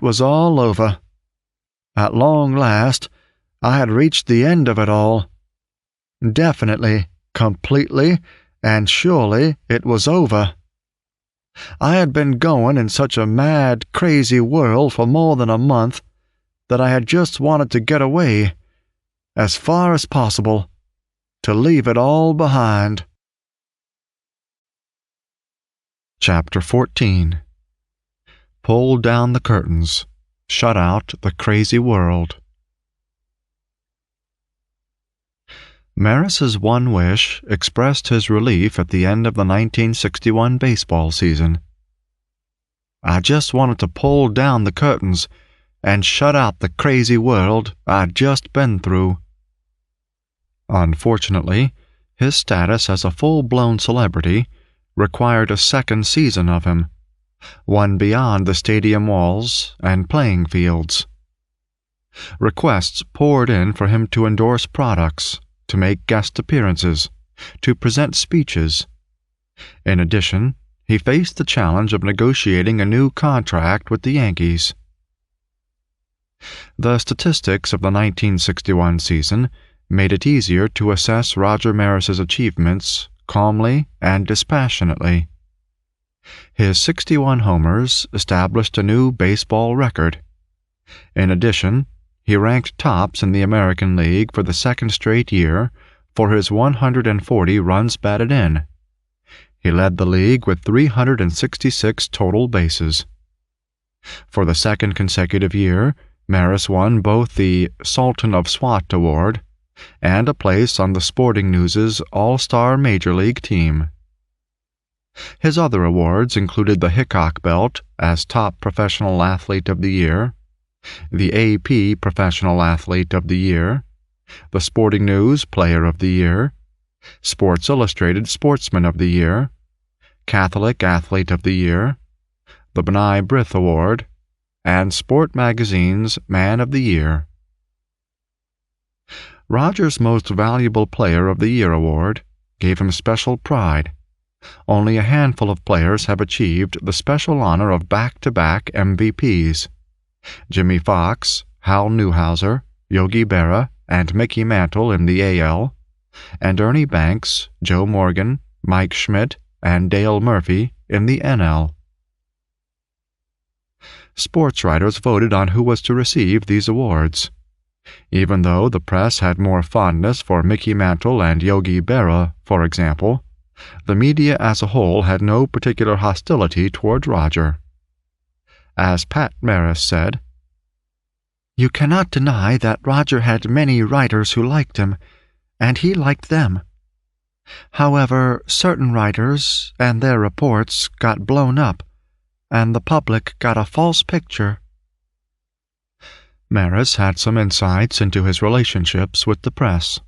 was all over. At long last, I had reached the end of it all. Definitely, completely, and surely it was over. I had been going in such a mad, crazy whirl for more than a month that I had just wanted to get away, as far as possible, to leave it all behind. Chapter 14. Pull down the curtains. Shut out the crazy world. Maris's one wish expressed his relief at the end of the 1961 baseball season. I just wanted to pull down the curtains and shut out the crazy world I'd just been through. Unfortunately, his status as a full-blown celebrity required a second season of him, one beyond the stadium walls and playing fields. Requests poured in for him to endorse products, to make guest appearances, to present speeches. In addition, he faced the challenge of negotiating a new contract with the Yankees. The statistics of the 1961 season made it easier to assess Roger Maris's achievements calmly and dispassionately. His 61 homers established a new baseball record. In addition, he ranked tops in the American League for the second straight year for his 140 runs batted in. He led the league with 366 total bases. For the second consecutive year, Maris won both the Sultan of Swat Award and a place on the Sporting News' All-Star Major League team. His other awards included the Hickok Belt as Top Professional Athlete of the Year, the AP Professional Athlete of the Year, the Sporting News Player of the Year, Sports Illustrated Sportsman of the Year, Catholic Athlete of the Year, the B'nai B'rith Award, and Sport Magazine's Man of the Year. Roger's Most Valuable Player of the Year award gave him special pride. Only a handful of players have achieved the special honor of back-to-back MVPs. Jimmy Fox, Hal Newhouser, Yogi Berra, and Mickey Mantle in the AL, and Ernie Banks, Joe Morgan, Mike Schmidt, and Dale Murphy in the NL. Sports writers voted on who was to receive these awards. Even though the press had more fondness for Mickey Mantle and Yogi Berra, for example, the media as a whole had no particular hostility toward Roger. As Pat Maris said, "You cannot deny that Roger had many writers who liked him, and he liked them. However, certain writers and their reports got blown up, and the public got a false picture." Maris had some insights into his relationships with the press.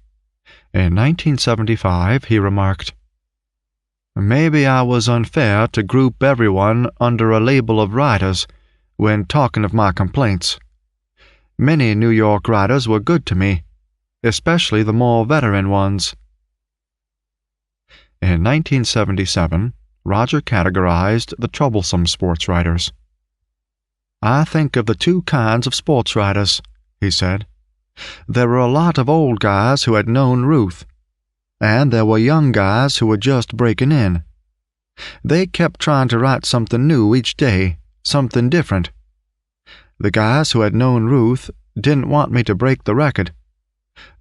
In 1975, he remarked, "Maybe I was unfair to group everyone under a label of writers when talking of my complaints. Many New York writers were good to me, especially the more veteran ones." In 1977, Roger categorized the troublesome sports writers. "I think of the two kinds of sports writers," he said. "There were a lot of old guys who had known Ruth, and there were young guys who were just breaking in. They kept trying to write something new each day, something different. The guys who had known Ruth didn't want me to break the record.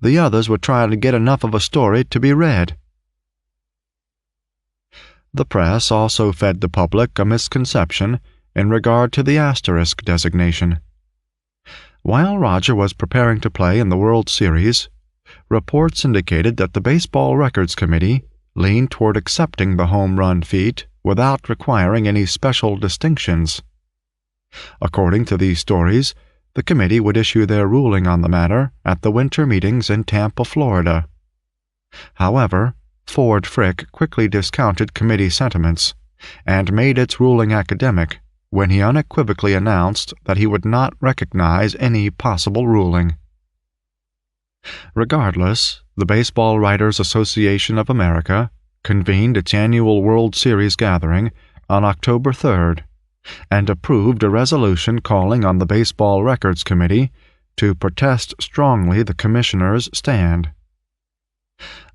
The others were trying to get enough of a story to be read." The press also fed the public a misconception in regard to the asterisk designation. While Roger was preparing to play in the World Series, reports indicated that the Baseball Records Committee leaned toward accepting the home run feat without requiring any special distinctions. According to these stories, the committee would issue their ruling on the matter at the winter meetings in Tampa, Florida. However, Ford Frick quickly discounted committee sentiments and made its ruling academic when he unequivocally announced that he would not recognize any possible ruling. Regardless, the Baseball Writers Association of America convened its annual World Series gathering on October 3rd, and approved a resolution calling on the Baseball Records Committee to protest strongly the commissioner's stand.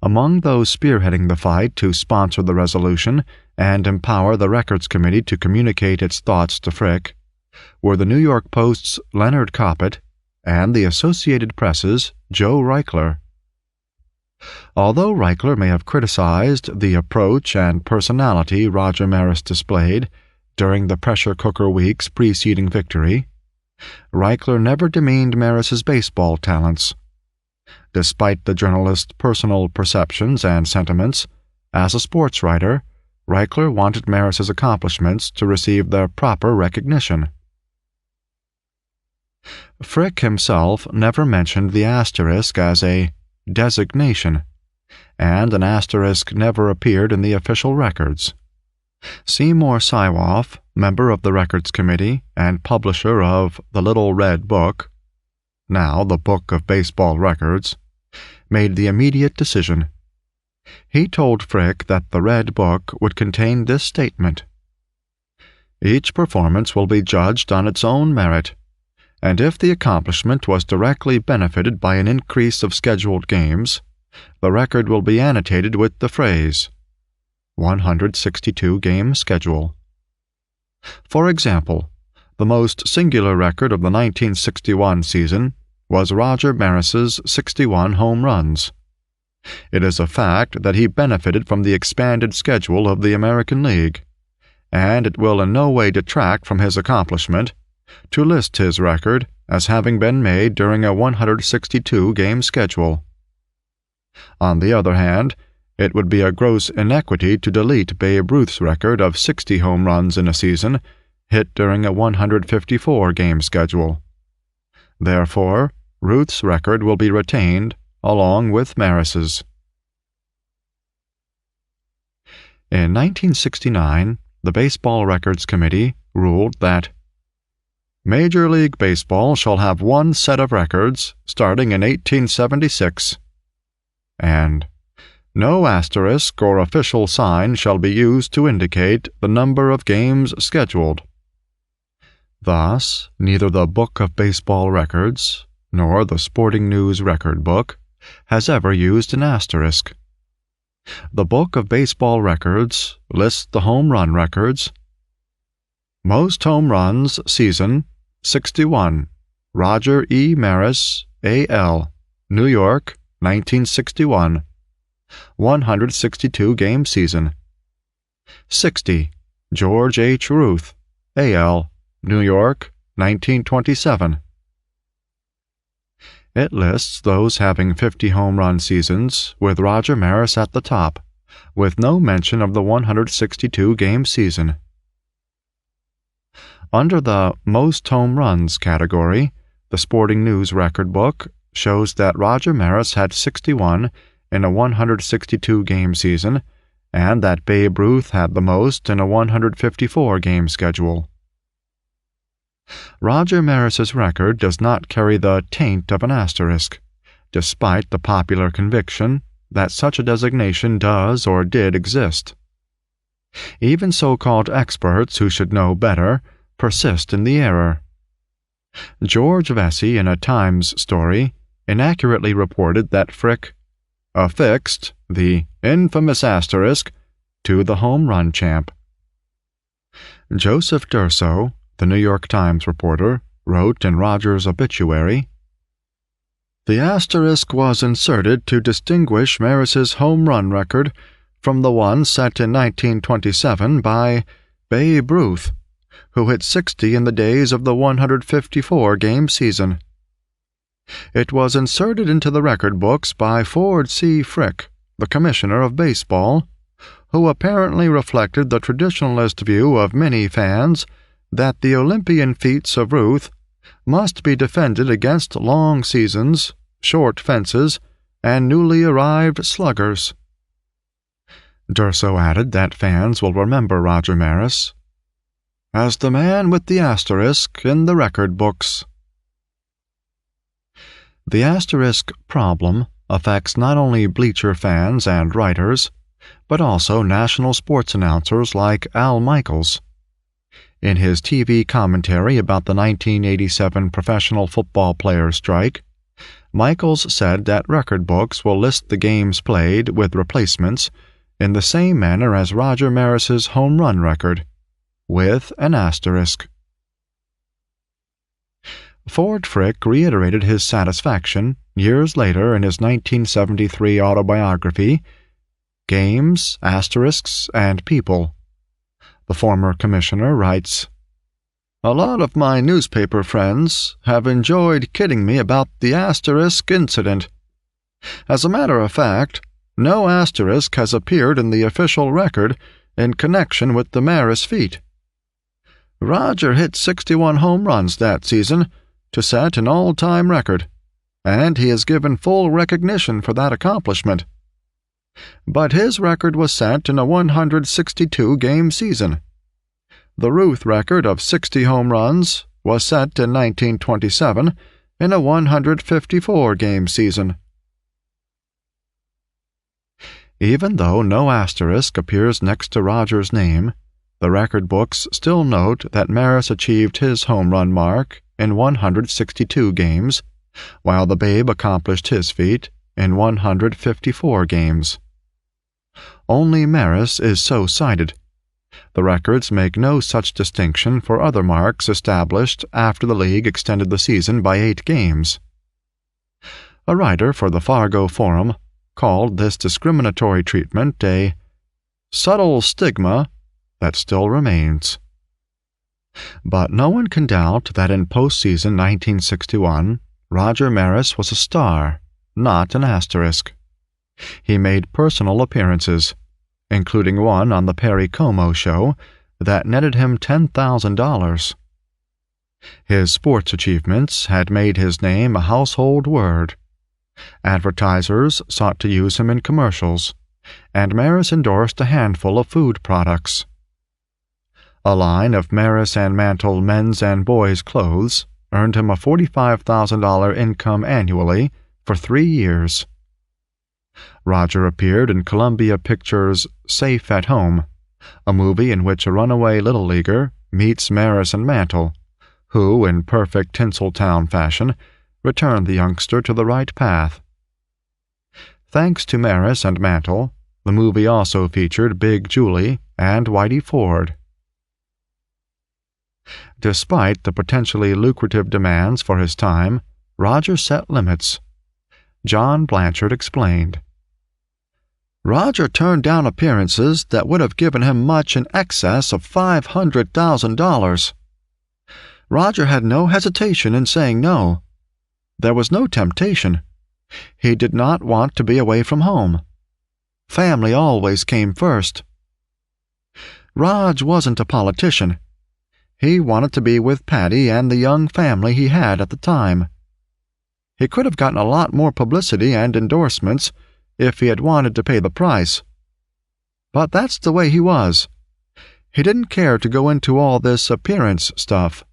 Among those spearheading the fight to sponsor the resolution and empower the Records Committee to communicate its thoughts to Frick were the New York Post's Leonard Coppett and the Associated Press's Joe Reichler. Although Reichler may have criticized the approach and personality Roger Maris displayed during the pressure cooker weeks preceding victory, Reichler never demeaned Maris's baseball talents. Despite the journalist's personal perceptions and sentiments, as a sports writer, Reichler wanted Maris's accomplishments to receive their proper recognition. Frick himself never mentioned the asterisk as a designation, and an asterisk never appeared in the official records. Seymour Sywoff, member of the Records Committee and publisher of The Little Red Book, now the Book of Baseball Records, made the immediate decision. He told Frick that the Red Book would contain this statement: "Each performance will be judged on its own merit, and if the accomplishment was directly benefited by an increase of scheduled games, the record will be annotated with the phrase 162-game schedule." For example, the most singular record of the 1961 season was Roger Maris's 61 home runs. It is a fact that he benefited from the expanded schedule of the American League, and it will in no way detract from his accomplishment to list his record as having been made during a 162-game schedule. On the other hand, it would be a gross inequity to delete Babe Ruth's record of 60 home runs in a season hit during a 154-game schedule. Therefore, Ruth's record will be retained along with Maris's. In 1969, the Baseball Records Committee ruled that Major League Baseball shall have one set of records starting in 1876, and no asterisk or official sign shall be used to indicate the number of games scheduled. Thus, neither the Book of Baseball Records nor the Sporting News Record Book has ever used an asterisk. The Book of Baseball Records lists the home run records. Most home runs, season, 61, Roger E. Maris, A.L., New York, 1961, 162-game season. 60, George H. Ruth, A.L., New York, 1927. It lists those having 50 home run seasons, with Roger Maris at the top, with no mention of the 162-game season. Under the Most Home Runs category, the Sporting News Record Book shows that Roger Maris had 61 in a 162-game season, and that Babe Ruth had the most in a 154-game schedule. Roger Maris's record does not carry the taint of an asterisk, despite the popular conviction that such a designation does or did exist. Even so-called experts who should know better persist in the error. George Vesey, in a Times story, inaccurately reported that Frick affixed the infamous asterisk to the home run champ. Joseph Durso, the New York Times reporter, wrote in Rogers' obituary, "The asterisk was inserted to distinguish Maris's home run record from the one set in 1927 by Babe Ruth, who hit 60 in the days of the 154-game season. It was inserted into the record books by Ford C. Frick, the Commissioner of Baseball, who apparently reflected the traditionalist view of many fans that the Olympian feats of Ruth must be defended against long seasons, short fences, and newly arrived sluggers." Durso added that fans will remember Roger Maris as the man with the asterisk in the record books. The asterisk problem affects not only bleacher fans and writers, but also national sports announcers like Al Michaels. In his TV commentary about the 1987 professional football players' strike, Michaels said that record books will list the games played with replacements in the same manner as Roger Maris's home run record, with an asterisk. Ford Frick reiterated his satisfaction years later in his 1973 autobiography, Games, Asterisks, and People. The former commissioner writes, "A lot of my newspaper friends have enjoyed kidding me about the asterisk incident. As a matter of fact, no asterisk has appeared in the official record in connection with the Maris feat. Roger hit 61 home runs that season to set an all-time record, and he is given full recognition for that accomplishment. But his record was set in a 162-game season. The Ruth record of 60 home runs was set in 1927 in a 154-game season." Even though no asterisk appears next to Roger's name, the record books still note that Maris achieved his home run mark in 162 games, while the Babe accomplished his feat in 154 games. Only Maris is so cited. The records make no such distinction for other marks established after the league extended the season by 8 games. A writer for the Fargo Forum called this discriminatory treatment a subtle stigma that still remains. But no one can doubt that in postseason 1961, Roger Maris was a star, not an asterisk. He made personal appearances, including one on the Perry Como show that netted him $10,000. His sports achievements had made his name a household word. Advertisers sought to use him in commercials, and Maris endorsed a handful of food products. A line of Maris and Mantle men's and boys' clothes earned him a $45,000 income annually for 3 years. Roger appeared in Columbia Pictures' Safe at Home, a movie in which a runaway Little Leaguer meets Maris and Mantle, who, in perfect Tinseltown fashion, returned the youngster to the right path. Thanks to Maris and Mantle, the movie also featured Big Julie and Whitey Ford. Despite the potentially lucrative demands for his time, Roger set limits. John Blanchard explained, "Roger turned down appearances that would have given him much in excess of $500,000. Roger had no hesitation in saying no. There was no temptation. He did not want to be away from home. Family always came first. Raj wasn't a politician. He wanted to be with Patty and the young family he had at the time. He could have gotten a lot more publicity and endorsements if he had wanted to pay the price. But that's the way he was. He didn't care to go into all this appearance stuff."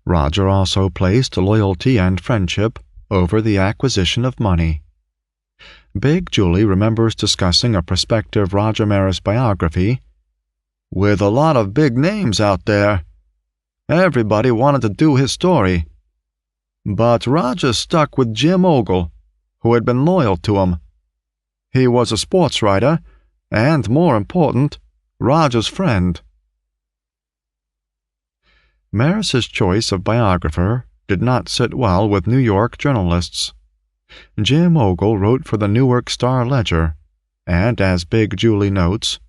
Roger also placed loyalty and friendship over the acquisition of money. Big Julie remembers discussing a prospective Roger Maris biography, "with a lot of big names out there. Everybody wanted to do his story. But Roger stuck with Jim Ogle, who had been loyal to him. He was a sports writer, and, more important, Roger's friend." Maris's choice of biographer did not sit well with New York journalists. Jim Ogle wrote for the Newark Star-Ledger, and as Big Julie notes,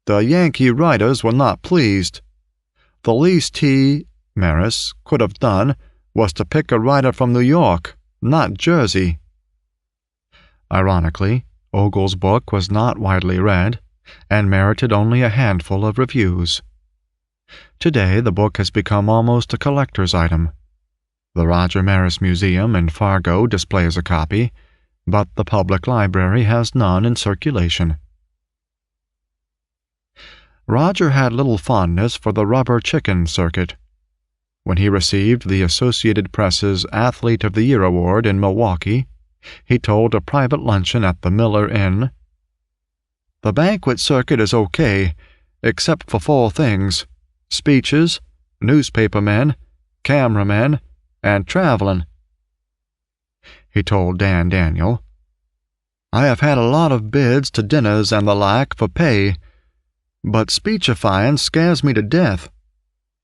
"The Yankee writers were not pleased. The least he, Maris, could have done was to pick a writer from New York, not Jersey." Ironically, Ogle's book was not widely read and merited only a handful of reviews. Today, the book has become almost a collector's item. The Roger Maris Museum in Fargo displays a copy, but the public library has none in circulation. Roger had little fondness for the rubber chicken circuit. When he received the Associated Press's Athlete of the Year award in Milwaukee, he told a private luncheon at the Miller Inn, "The banquet circuit is okay, except for 4 things: speeches, newspapermen, cameramen, and traveling. He told Dan Daniel, "I have had a lot of bids to dinners and the like for pay, but speechifying scares me to death,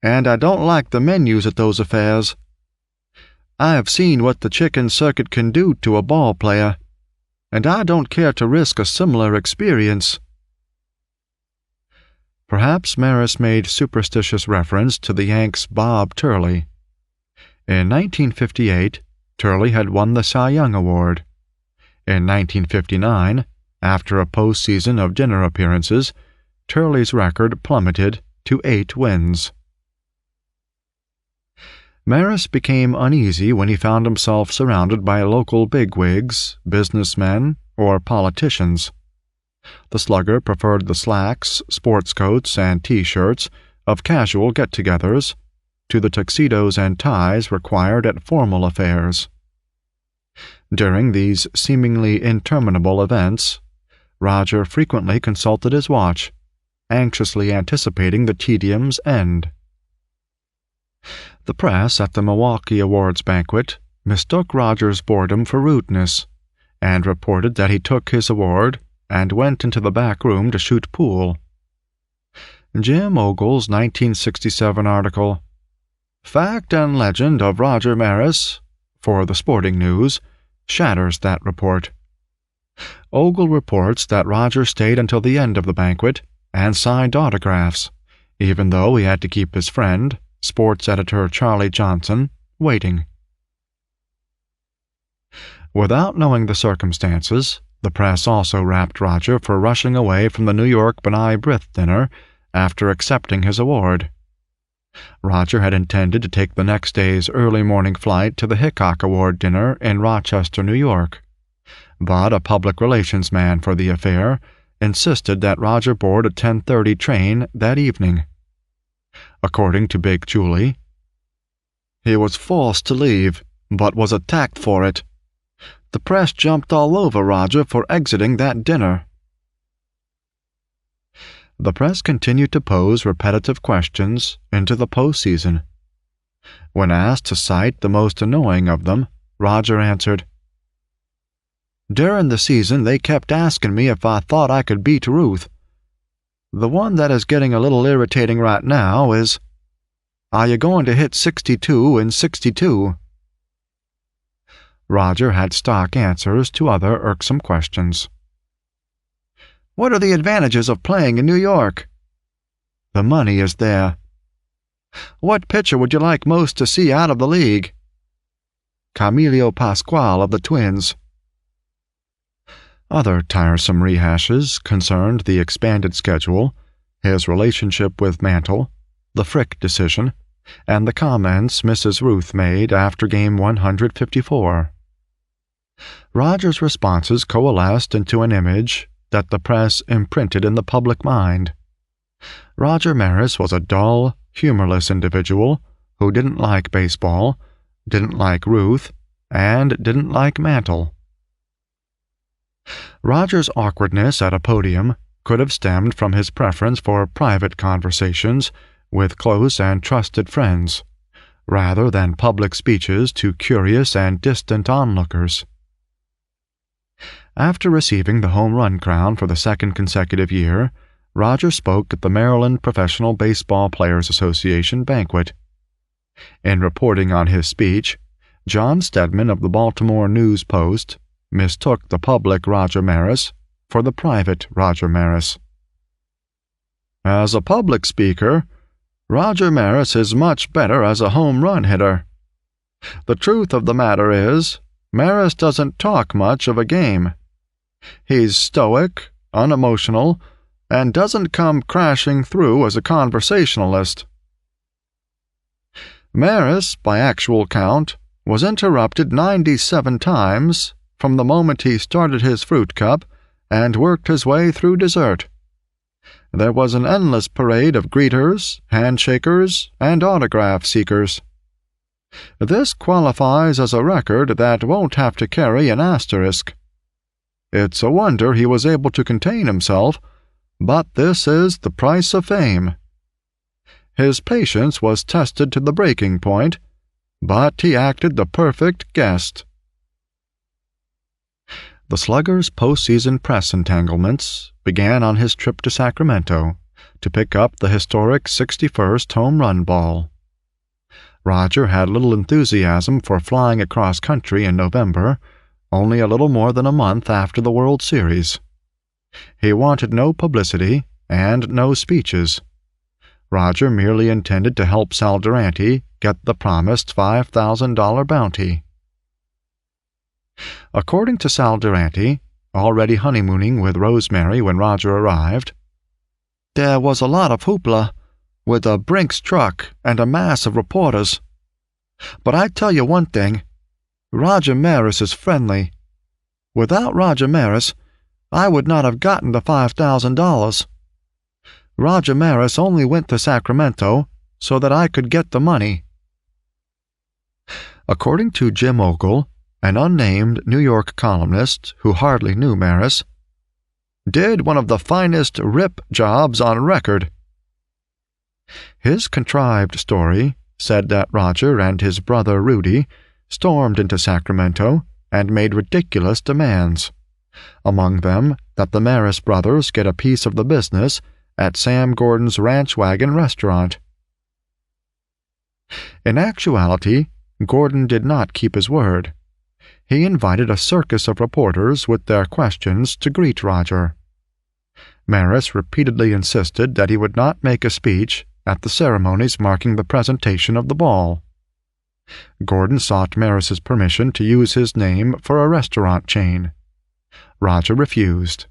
and I don't like the menus at those affairs. I have seen what the chicken circuit can do to a ball player, and I don't care to risk a similar experience." Perhaps Maris made superstitious reference to the Yanks' Bob Turley. In 1958, Turley had won the Cy Young Award. In 1959, after a postseason of dinner appearances, Turley's record plummeted to 8 wins. Maris became uneasy when he found himself surrounded by local bigwigs, businessmen, or politicians. The slugger preferred the slacks, sports coats, and T-shirts of casual get-togethers to the tuxedos and ties required at formal affairs. During these seemingly interminable events, Roger frequently consulted his watch, anxiously anticipating the tedium's end. The press at the Milwaukee Awards banquet mistook Roger's boredom for rudeness, and reported that he took his award and went into the back room to shoot pool. Jim Ogle's 1967 article, "Fact and Legend of Roger Maris," for the Sporting News, shatters that report. Ogle reports that Roger stayed until the end of the banquet and signed autographs, even though he had to keep his friend, sports editor Charlie Johnson, waiting. Without knowing the circumstances, the press also rapped Roger for rushing away from the New York B'nai B'rith dinner after accepting his award. Roger had intended to take the next day's early morning flight to the Hickok Award dinner in Rochester, New York, but a public relations man for the affair insisted that Roger board a 10:30 train that evening. According to Big Julie, "He was forced to leave, but was attacked for it. The press jumped all over Roger for exiting that dinner." The press continued to pose repetitive questions into the postseason. When asked to cite the most annoying of them, Roger answered, "During the season they kept asking me if I thought I could beat Ruth. The one that is getting a little irritating right now is, are you going to hit 62 in 62? Roger had stock answers to other irksome questions. "What are the advantages of playing in New York?" "The money is there." "What pitcher would you like most to see out of the league?" "Camilio Pascual of the Twins." Other tiresome rehashes concerned the expanded schedule, his relationship with Mantle, the Frick decision, and the comments Mrs. Ruth made after Game 154. Roger's responses coalesced into an image that the press imprinted in the public mind. Roger Maris was a dull, humorless individual who didn't like baseball, didn't like Ruth, and didn't like Mantle. Roger's awkwardness at a podium could have stemmed from his preference for private conversations with close and trusted friends, rather than public speeches to curious and distant onlookers. After receiving the home run crown for the second consecutive year, Roger spoke at the Maryland Professional Baseball Players Association banquet. In reporting on his speech, John Stedman of the Baltimore News Post mistook the public Roger Maris for the private Roger Maris. "As a public speaker, Roger Maris is much better as a home run hitter. The truth of the matter is, Maris doesn't talk much of a game. He's stoic, unemotional, and doesn't come crashing through as a conversationalist." Maris, by actual count, was interrupted 97 times from the moment he started his fruit cup and worked his way through dessert. There was an endless parade of greeters, handshakers, and autograph seekers. This qualifies as a record that won't have to carry an asterisk. It's a wonder he was able to contain himself but this is the price of fame. His patience was tested to the breaking point, but he acted the perfect guest. The Slugger's postseason press entanglements began on his trip to Sacramento to pick up the historic 61st home run ball. Roger had little enthusiasm for flying across country in November, only a little more than a month after the World Series. He wanted no publicity and no speeches. Roger merely intended to help Sal Durante get the promised $5,000 bounty. According to Sal Durante, already honeymooning with Rosemary when Roger arrived, there was a lot of hoopla, with a Brinks truck and a mass of reporters. But I tell you one thing, Roger Maris is friendly. Without Roger Maris, I would not have gotten the $5,000. Roger Maris only went to Sacramento so that I could get the money. According to Jim Ogle, an unnamed New York columnist who hardly knew Maris, did one of the finest rip jobs on record. His contrived story said that Roger and his brother Rudy stormed into Sacramento and made ridiculous demands, among them that the Maris brothers get a piece of the business at Sam Gordon's Ranch Wagon restaurant. In actuality, Gordon did not keep his word. He invited a circus of reporters with their questions to greet Roger. Maris repeatedly insisted that he would not make a speech at the ceremonies marking the presentation of the ball. Gordon sought Maris's permission to use his name for a restaurant chain. Roger refused.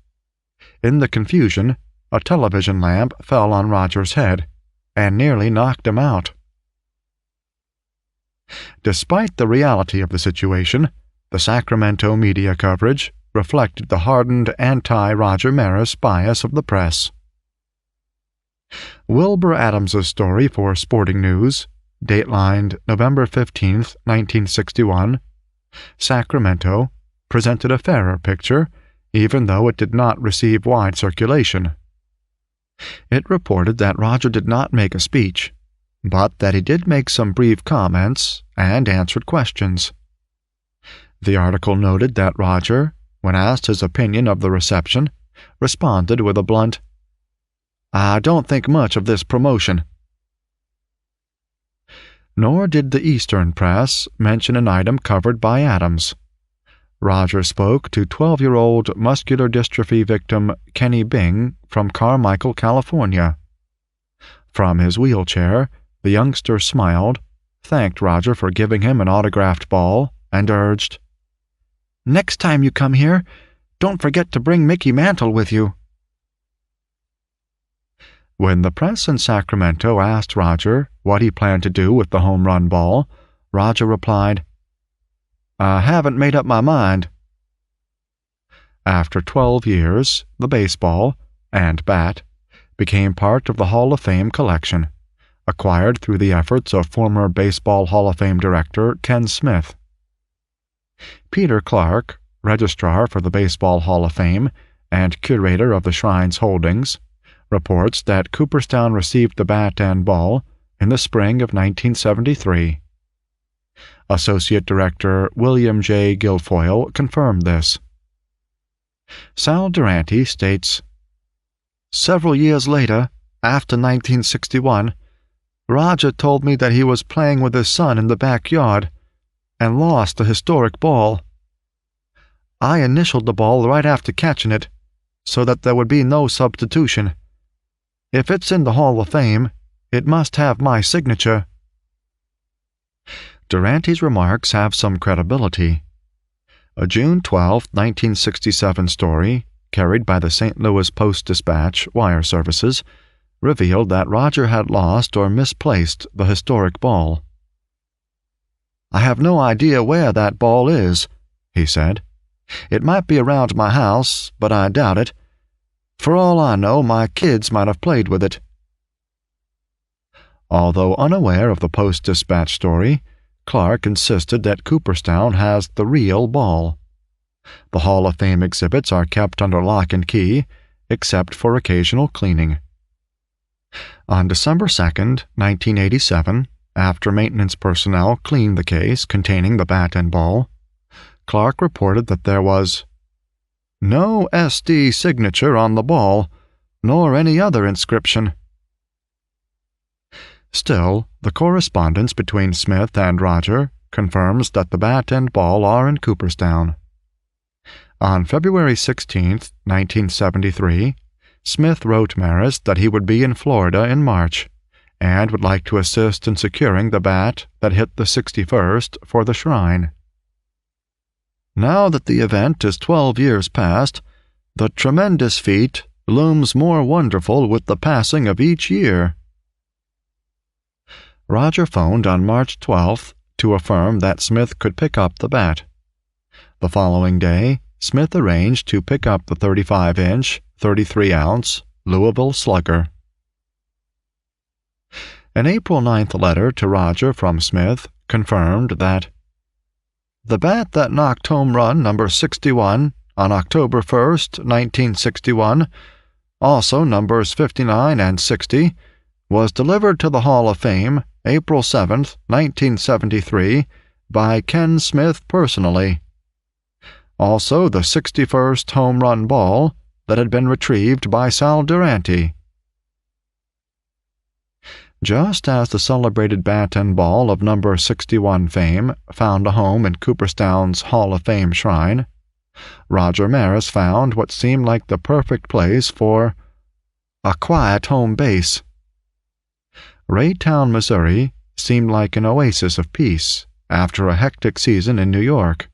In the confusion, a television lamp fell on Roger's head and nearly knocked him out. Despite the reality of the situation, the Sacramento media coverage reflected the hardened anti-Roger Maris bias of the press. Wilbur Adams's story for Sporting News, datelined November 15, 1961, Sacramento, presented a fairer picture, even though it did not receive wide circulation. It reported that Roger did not make a speech, but that he did make some brief comments and answered questions. The article noted that Roger, when asked his opinion of the reception, responded with a blunt, "I don't think much of this promotion." Nor did the Eastern press mention an item covered by Adams. Roger spoke to 12-year-old muscular dystrophy victim Kenny Bing from Carmichael, California. From his wheelchair, the youngster smiled, thanked Roger for giving him an autographed ball, and urged, "Next time you come here, don't forget to bring Mickey Mantle with you." When the press in Sacramento asked Roger what he planned to do with the home run ball, Roger replied, "I haven't made up my mind." After 12 years, the baseball and bat became part of the Hall of Fame collection, acquired through the efforts of former Baseball Hall of Fame director Ken Smith. Peter Clark, registrar for the Baseball Hall of Fame and curator of the Shrine's holdings, reports that Cooperstown received the bat and ball in the spring of 1973. Associate Director William J. Guilfoyle confirmed this. Sal Durante states, "Several years later, after 1961, Roger told me that he was playing with his son in the backyard and lost the historic ball. I initialed the ball right after catching it, so that there would be no substitution. If it's in the Hall of Fame, it must have my signature." Durante's remarks have some credibility. A June 12, 1967 story, carried by the St. Louis Post-Dispatch wire services, revealed that Roger had lost or misplaced the historic ball. "I have no idea where that ball is," he said. "It might be around my house, but I doubt it. For all I know, my kids might have played with it." Although unaware of the Post-Dispatch story, Clark insisted that Cooperstown has the real ball. The Hall of Fame exhibits are kept under lock and key, except for occasional cleaning. On December 2, 1987, after maintenance personnel cleaned the case containing the bat and ball, Clark reported that there was no SD signature on the ball, nor any other inscription. Still, the correspondence between Smith and Roger confirms that the bat and ball are in Cooperstown. On February 16, 1973, Smith wrote Maris that he would be in Florida in March and would like to assist in securing the bat that hit the 61st for the shrine. Now that the event is 12 years past, the tremendous feat looms more wonderful with the passing of each year. Roger phoned on March 12th to affirm that Smith could pick up the bat. The following day, Smith arranged to pick up the 35-inch, 33-ounce Louisville Slugger. An April 9th letter to Roger from Smith confirmed that the bat that knocked home run number 61 on October 1st, 1961, also numbers 59 and 60, was delivered to the Hall of Fame April 7th, 1973, by Ken Smith personally. Also the 61st home run ball that had been retrieved by Sal Durante. Just as the celebrated bat and ball of number 61 fame found a home in Cooperstown's Hall of Fame shrine, Roger Maris found what seemed like the perfect place for a quiet home base. Raytown, Missouri seemed like an oasis of peace after a hectic season in New York.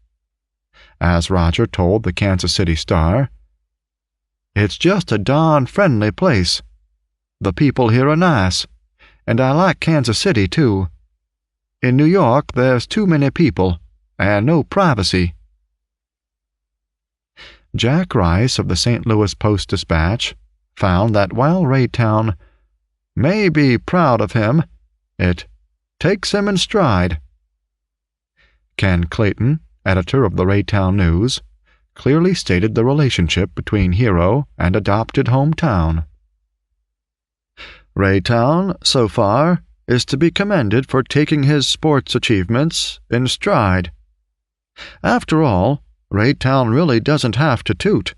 As Roger told the Kansas City Star, "It's just a darn friendly place. The people here are nice, and I like Kansas City, too. In New York, there's too many people, and no privacy." Jack Rice of the St. Louis Post-Dispatch found that while Raytown may be proud of him, it takes him in stride. Ken Clayton, editor of the Raytown News, clearly stated the relationship between hero and adopted hometown. Raytown, so far, is to be commended for taking his sports achievements in stride. After all, Raytown really doesn't have to toot.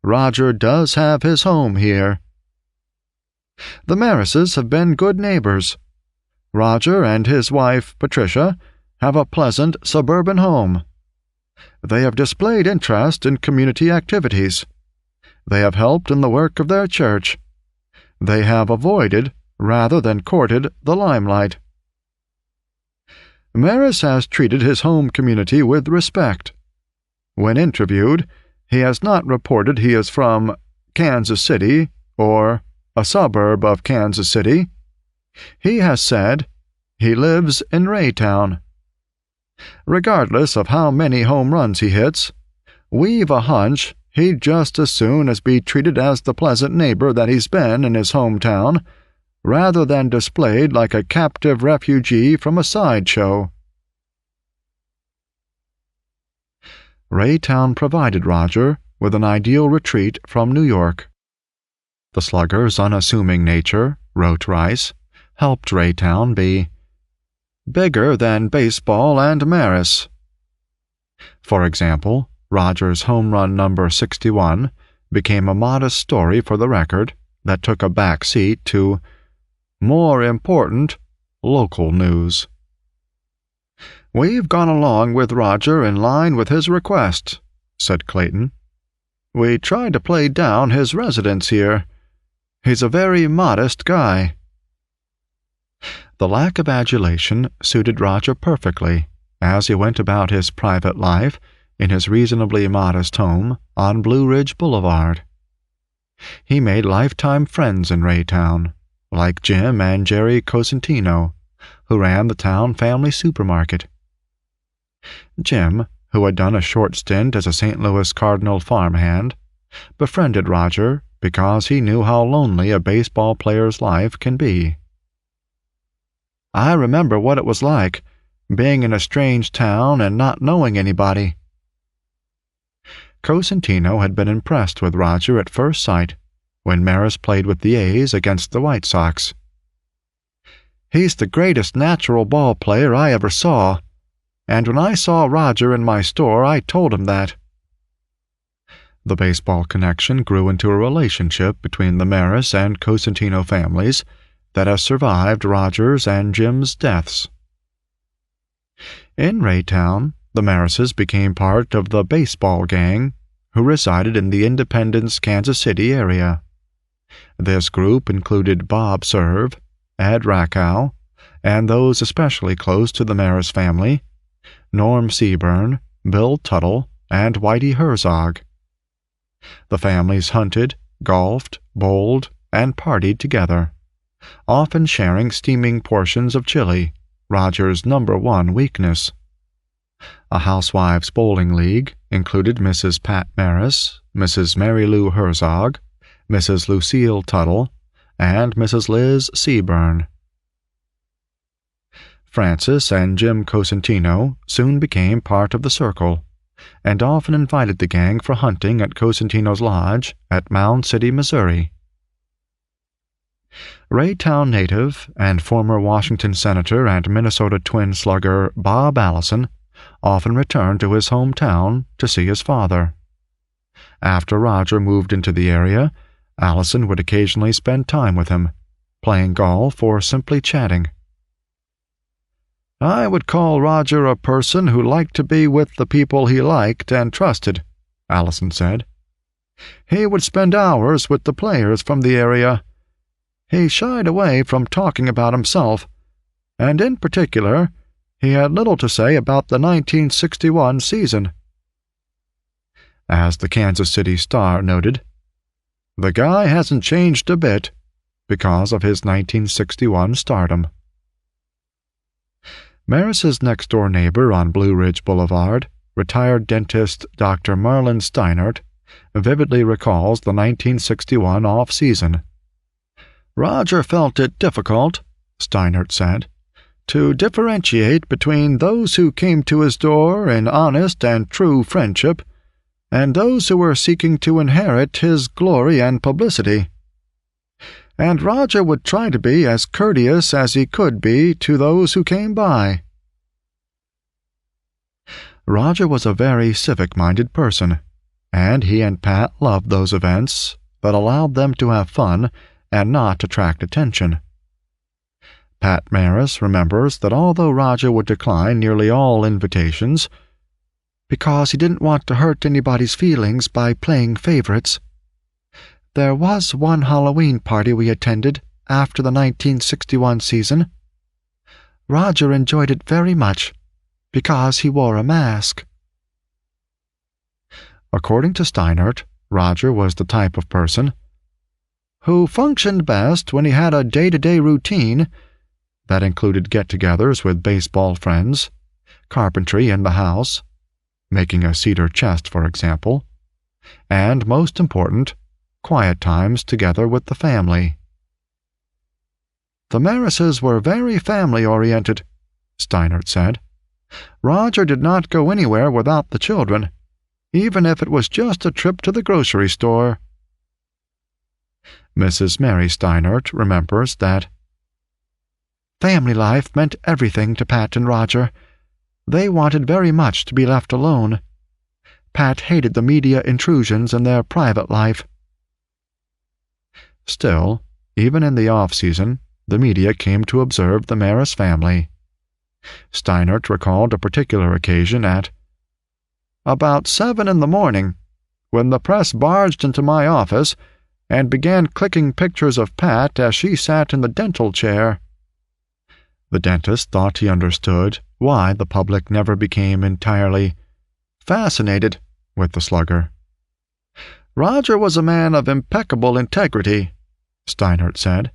Roger does have his home here. The Marises have been good neighbors. Roger and his wife, Patricia, have a pleasant suburban home. They have displayed interest in community activities. They have helped in the work of their church. They have avoided, rather than courted, the limelight. Maris has treated his home community with respect. When interviewed, he has not reported he is from Kansas City or a suburb of Kansas City. He has said he lives in Raytown. Regardless of how many home runs he hits, we've a hunch he'd just as soon as be treated as the pleasant neighbor that he's been in his hometown, rather than displayed like a captive refugee from a sideshow. Raytown provided Roger with an ideal retreat from New York. The Slugger's unassuming nature, wrote Rice, helped Raytown be bigger than baseball and Maris. For example, Roger's home run number 61 became a modest story for the Record that took a back seat to more important local news. "We've gone along with Roger in line with his request," said Clayton. "We tried to play down his residence here. He's a very modest guy." The lack of adulation suited Roger perfectly as he went about his private life in his reasonably modest home on Blue Ridge Boulevard. He made lifetime friends in Raytown, like Jim and Jerry Cosentino, who ran the town family supermarket. Jim, who had done a short stint as a St. Louis Cardinal farmhand, befriended Roger because he knew how lonely a baseball player's life can be. "I remember what it was like, being in a strange town and not knowing anybody." Cosentino had been impressed with Roger at first sight when Maris played with the A's against the White Sox. "He's the greatest natural ball player I ever saw, and when I saw Roger in my store I told him that." The baseball connection grew into a relationship between the Maris and Cosentino families that has survived Roger's and Jim's deaths. In Raytown, the Marises became part of the baseball gang who resided in the Independence, Kansas City area. This group included Bob Serve, Ed Rackow, and those especially close to the Maris family, Norm Seaburn, Bill Tuttle, and Whitey Herzog. The families hunted, golfed, bowled, and partied together, often sharing steaming portions of chili, Roger's #1 weakness. A housewives' bowling league included Mrs. Pat Maris, Mrs. Mary Lou Herzog, Mrs. Lucille Tuttle, and Mrs. Liz Seaburn. Francis and Jim Cosentino soon became part of the circle, and often invited the gang for hunting at Cosentino's lodge at Mound City, Missouri. Raytown native and former Washington Senator and Minnesota Twin slugger Bob Allison often returned to his hometown to see his father. After Roger moved into the area, Allison would occasionally spend time with him, playing golf or simply chatting. "I would call Roger a person who liked to be with the people he liked and trusted," Allison said. "He would spend hours with the players from the area. He shied away from talking about himself, and in particular, he had little to say about the 1961 season." As the Kansas City Star noted, "The guy hasn't changed a bit because of his 1961 stardom." Maris's next-door neighbor on Blue Ridge Boulevard, retired dentist Dr. Marlin Steinert, vividly recalls the 1961 off-season. "Roger felt it difficult," Steinert said, "to differentiate between those who came to his door in honest and true friendship and those who were seeking to inherit his glory and publicity. And Roger would try to be as courteous as he could be to those who came by." Roger was a very civic-minded person, and he and Pat loved those events that allowed them to have fun and not attract attention. Pat Maris remembers that although Roger would decline nearly all invitations, because he didn't want to hurt anybody's feelings by playing favorites, there was one Halloween party we attended after the 1961 season. Roger enjoyed it very much because he wore a mask. According to Steinert, Roger was the type of person who functioned best when he had a day-to-day routine that included get-togethers with baseball friends, carpentry in the house, making a cedar chest, for example, and, most important, quiet times together with the family. "The Marises were very family-oriented," Steinert said. "Roger did not go anywhere without the children, even if it was just a trip to the grocery store." Mrs. Mary Steinert remembers that family life meant everything to Pat and Roger. They wanted very much to be left alone. Pat hated the media intrusions in their private life. Still, even in the off-season, the media came to observe the Maris family. Steinert recalled a particular occasion at about 7 in the morning, when the press barged into my office and began clicking pictures of Pat as she sat in the dental chair. The dentist thought he understood why the public never became entirely fascinated with the slugger. "Roger was a man of impeccable integrity," Steinert said.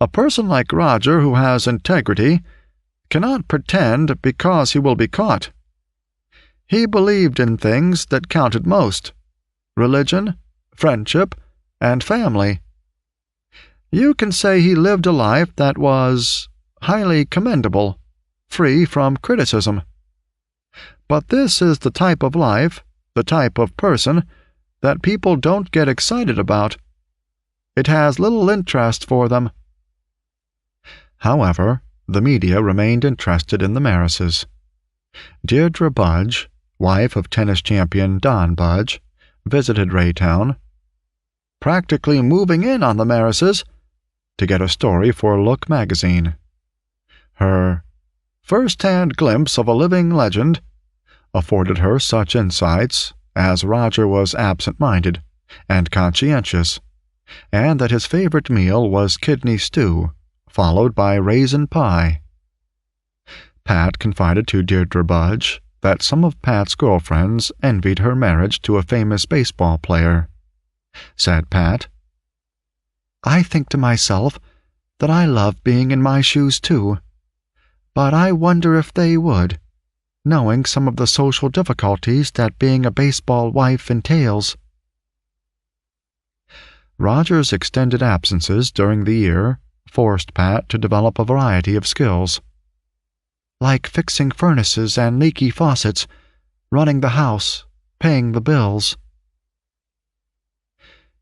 "A person like Roger who has integrity cannot pretend because he will be caught. He believed in things that counted most: religion, friendship, and family. You can say he lived a life that was highly commendable, free from criticism. But this is the type of life, the type of person, that people don't get excited about. It has little interest for them." However, the media remained interested in the Marises. Deirdre Budge, wife of tennis champion Don Budge, visited Raytown, practically moving in on the Marises, to get a story for Look magazine. Her first-hand glimpse of a living legend afforded her such insights as Roger was absent-minded and conscientious, and that his favorite meal was kidney stew, followed by raisin pie. Pat confided to Deirdre Budge that some of Pat's girlfriends envied her marriage to a famous baseball player. Said Pat, "I think to myself that I love being in my shoes too, but I wonder if they would, knowing some of the social difficulties that being a baseball wife entails." Roger's extended absences during the year forced Pat to develop a variety of skills, like fixing furnaces and leaky faucets, running the house, paying the bills.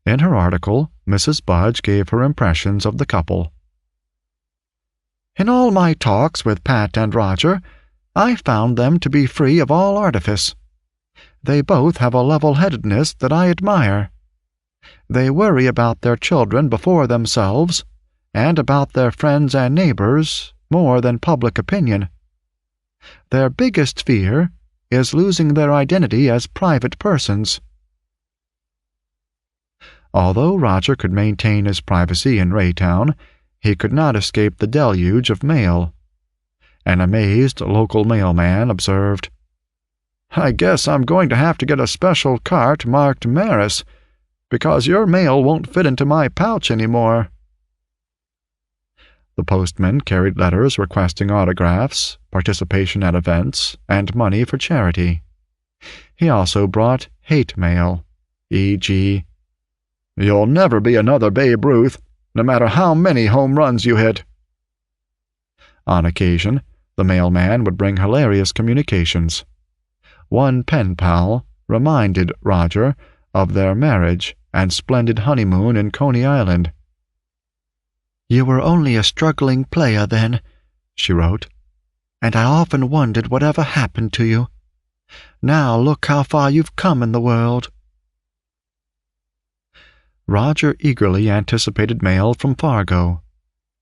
In her article, Mrs. Budge gave her impressions of the couple. "In all my talks with Pat and Roger, I found them to be free of all artifice. They both have a level-headedness that I admire. They worry about their children before themselves, and about their friends and neighbors more than public opinion. Their biggest fear is losing their identity as private persons." Although Roger could maintain his privacy in Raytown, he could not escape the deluge of mail. An amazed local mailman observed, "I guess I'm going to have to get a special cart marked Maris, because your mail won't fit into my pouch anymore." The postman carried letters requesting autographs, participation at events, and money for charity. He also brought hate mail, e.g., "You'll never be another Babe Ruth, no matter how many home runs you hit." On occasion, the mailman would bring hilarious communications. One pen pal reminded Roger of their marriage and splendid honeymoon in Coney Island. "You were only a struggling player then," she wrote, "and I often wondered whatever happened to you. Now look how far you've come in the world." Roger eagerly anticipated mail from Fargo.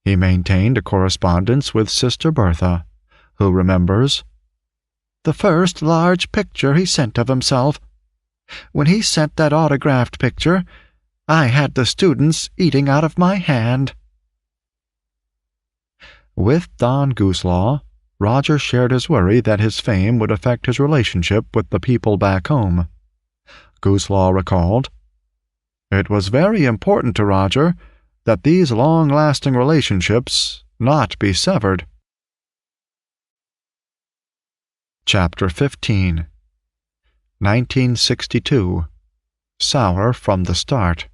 He maintained a correspondence with Sister Bertha, who remembers, "The first large picture he sent of himself. When he sent that autographed picture, I had the students eating out of my hand." With Don Gooselaw, Roger shared his worry that his fame would affect his relationship with the people back home. Gooselaw recalled, "It was very important to Roger that these long-lasting relationships not be severed." Chapter 15 1962 Sour from the Start.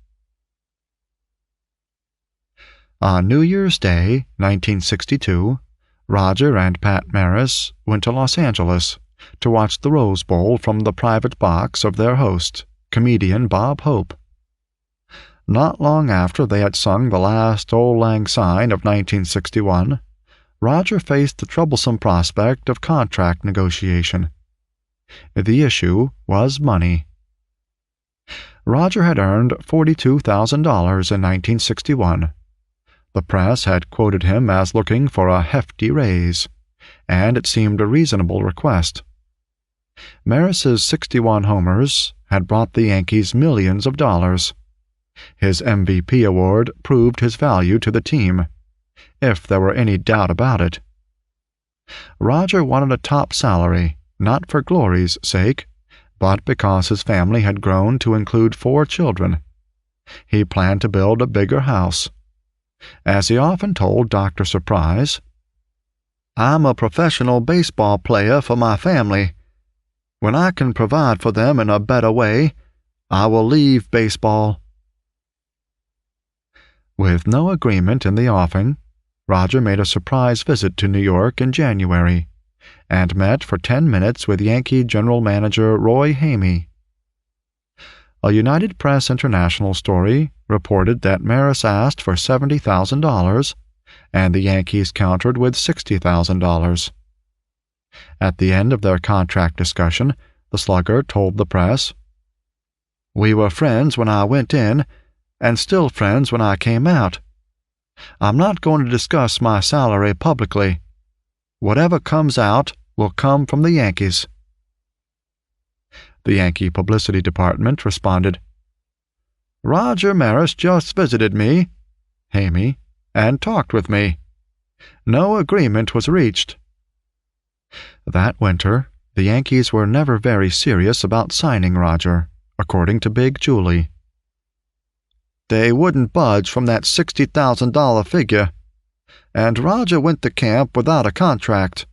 On New Year's Day, 1962, Roger and Pat Maris went to Los Angeles to watch the Rose Bowl from the private box of their host, comedian Bob Hope. Not long after they had sung the last Auld Lang Syne of 1961, Roger faced the troublesome prospect of contract negotiation. The issue was money. Roger had earned $42,000 in 1961. The press had quoted him as looking for a hefty raise, and it seemed a reasonable request. Maris's 61 homers had brought the Yankees millions of dollars. His MVP award proved his value to the team, if there were any doubt about it. Roger wanted a top salary, not for glory's sake, but because his family had grown to include 4 children. He planned to build a bigger house. As he often told Dr. Surprise, "I'm a professional baseball player for my family. When I can provide for them in a better way, I will leave baseball." With no agreement in the offing, Roger made a surprise visit to New York in January and met for 10 minutes with Yankee general manager Roy Hamey. A United Press International story reported that Maris asked for $70,000, and the Yankees countered with $60,000. At the end of their contract discussion, the slugger told the press, "We were friends when I went in, and still friends when I came out. I'm not going to discuss my salary publicly. Whatever comes out will come from the Yankees." The Yankee publicity department responded, "Roger Maris just visited me, Hamey, and talked with me. No agreement was reached." That winter, the Yankees were never very serious about signing Roger, according to Big Julie. "They wouldn't budge from that $60,000 figure, and Roger went to camp without a contract.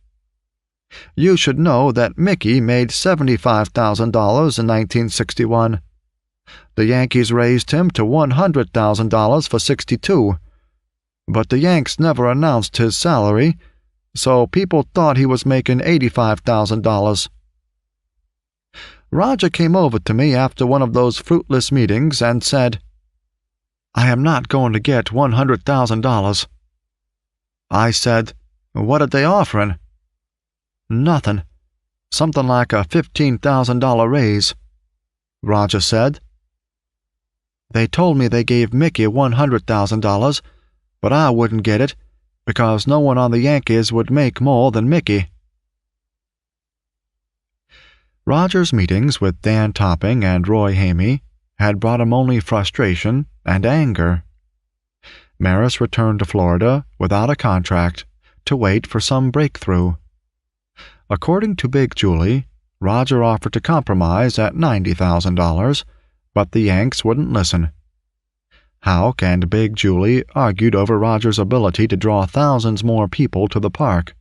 You should know that Mickey made $75,000 in 1961. The Yankees raised him to $100,000 for '62, but the Yanks never announced his salary, so people thought he was making $85,000. Roger came over to me after one of those fruitless meetings and said, 'I am not going to get $100,000. I said, 'What are they offering?' 'Nothing. Something like a $15,000 raise.' Roger said. They told me they gave Mickey $100,000, but I wouldn't get it, because no one on the Yankees would make more than Mickey." Roger's meetings with Dan Topping and Roy Hamey had brought him only frustration and anger. Maris returned to Florida without a contract to wait for some breakthrough. According to Big Julie, Roger offered to compromise at $90,000, but the Yanks wouldn't listen. Houck and Big Julie argued over Roger's ability to draw thousands more people to the park.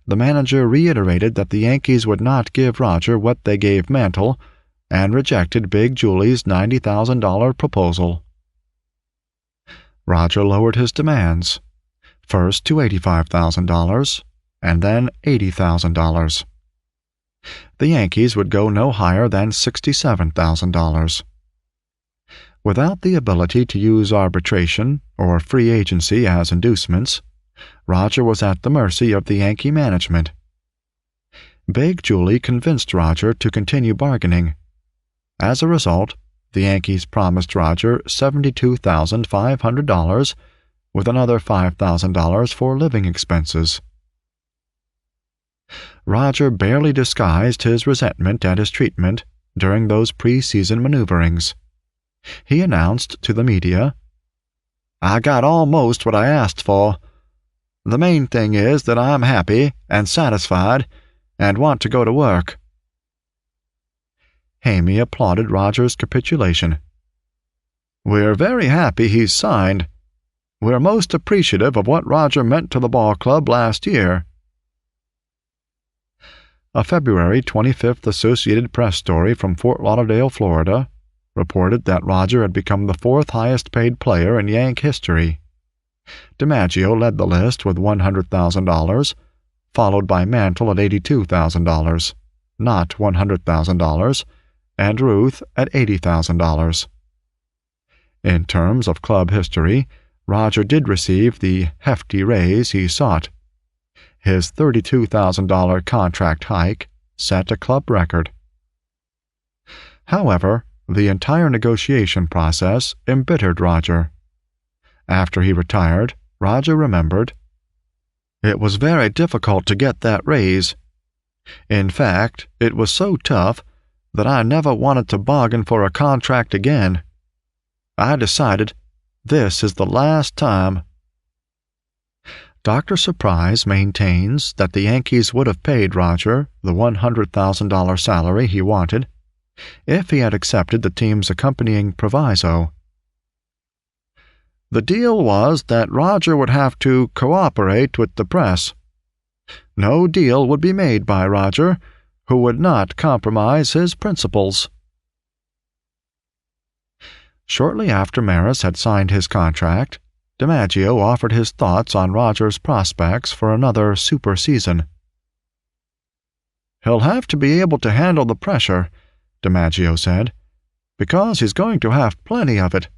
The manager reiterated that the Yankees would not give Roger what they gave Mantle, and rejected Big Julie's $90,000 proposal. Roger lowered his demands, first to $85,000, and then $80,000. The Yankees would go no higher than $67,000. Without the ability to use arbitration or free agency as inducements, Roger was at the mercy of the Yankee management. Big Julie convinced Roger to continue bargaining. As a result, the Yankees promised Roger $72,500 with another $5,000 for living expenses. Roger barely disguised his resentment at his treatment during those pre-season maneuverings. He announced to the media, "I got almost what I asked for. The main thing is that I'm happy and satisfied and want to go to work." Hamey applauded Roger's capitulation. "We're very happy he's signed. We're most appreciative of what Roger meant to the ball club last year." A February 25th Associated Press story from Fort Lauderdale, Florida, reported that Roger had become the fourth highest-paid player in Yank history. DiMaggio led the list with $100,000, followed by Mantle at $82,000, not $100,000, and Ruth at $80,000. In terms of club history, Roger did receive the hefty raise he sought. His $32,000 contract hike set a club record. However, the entire negotiation process embittered Roger. After he retired, Roger remembered, "It was very difficult to get that raise. In fact, it was so tough that I never wanted to bargain for a contract again. I decided, this is the last time." Dr. Surprise maintains that the Yankees would have paid Roger the $100,000 salary he wanted if he had accepted the team's accompanying proviso. The deal was that Roger would have to cooperate with the press. No deal would be made by Roger, who would not compromise his principles. Shortly after Maris had signed his contract, DiMaggio offered his thoughts on Roger's prospects for another super season. "He'll have to be able to handle the pressure," DiMaggio said, because he's going to have plenty of it.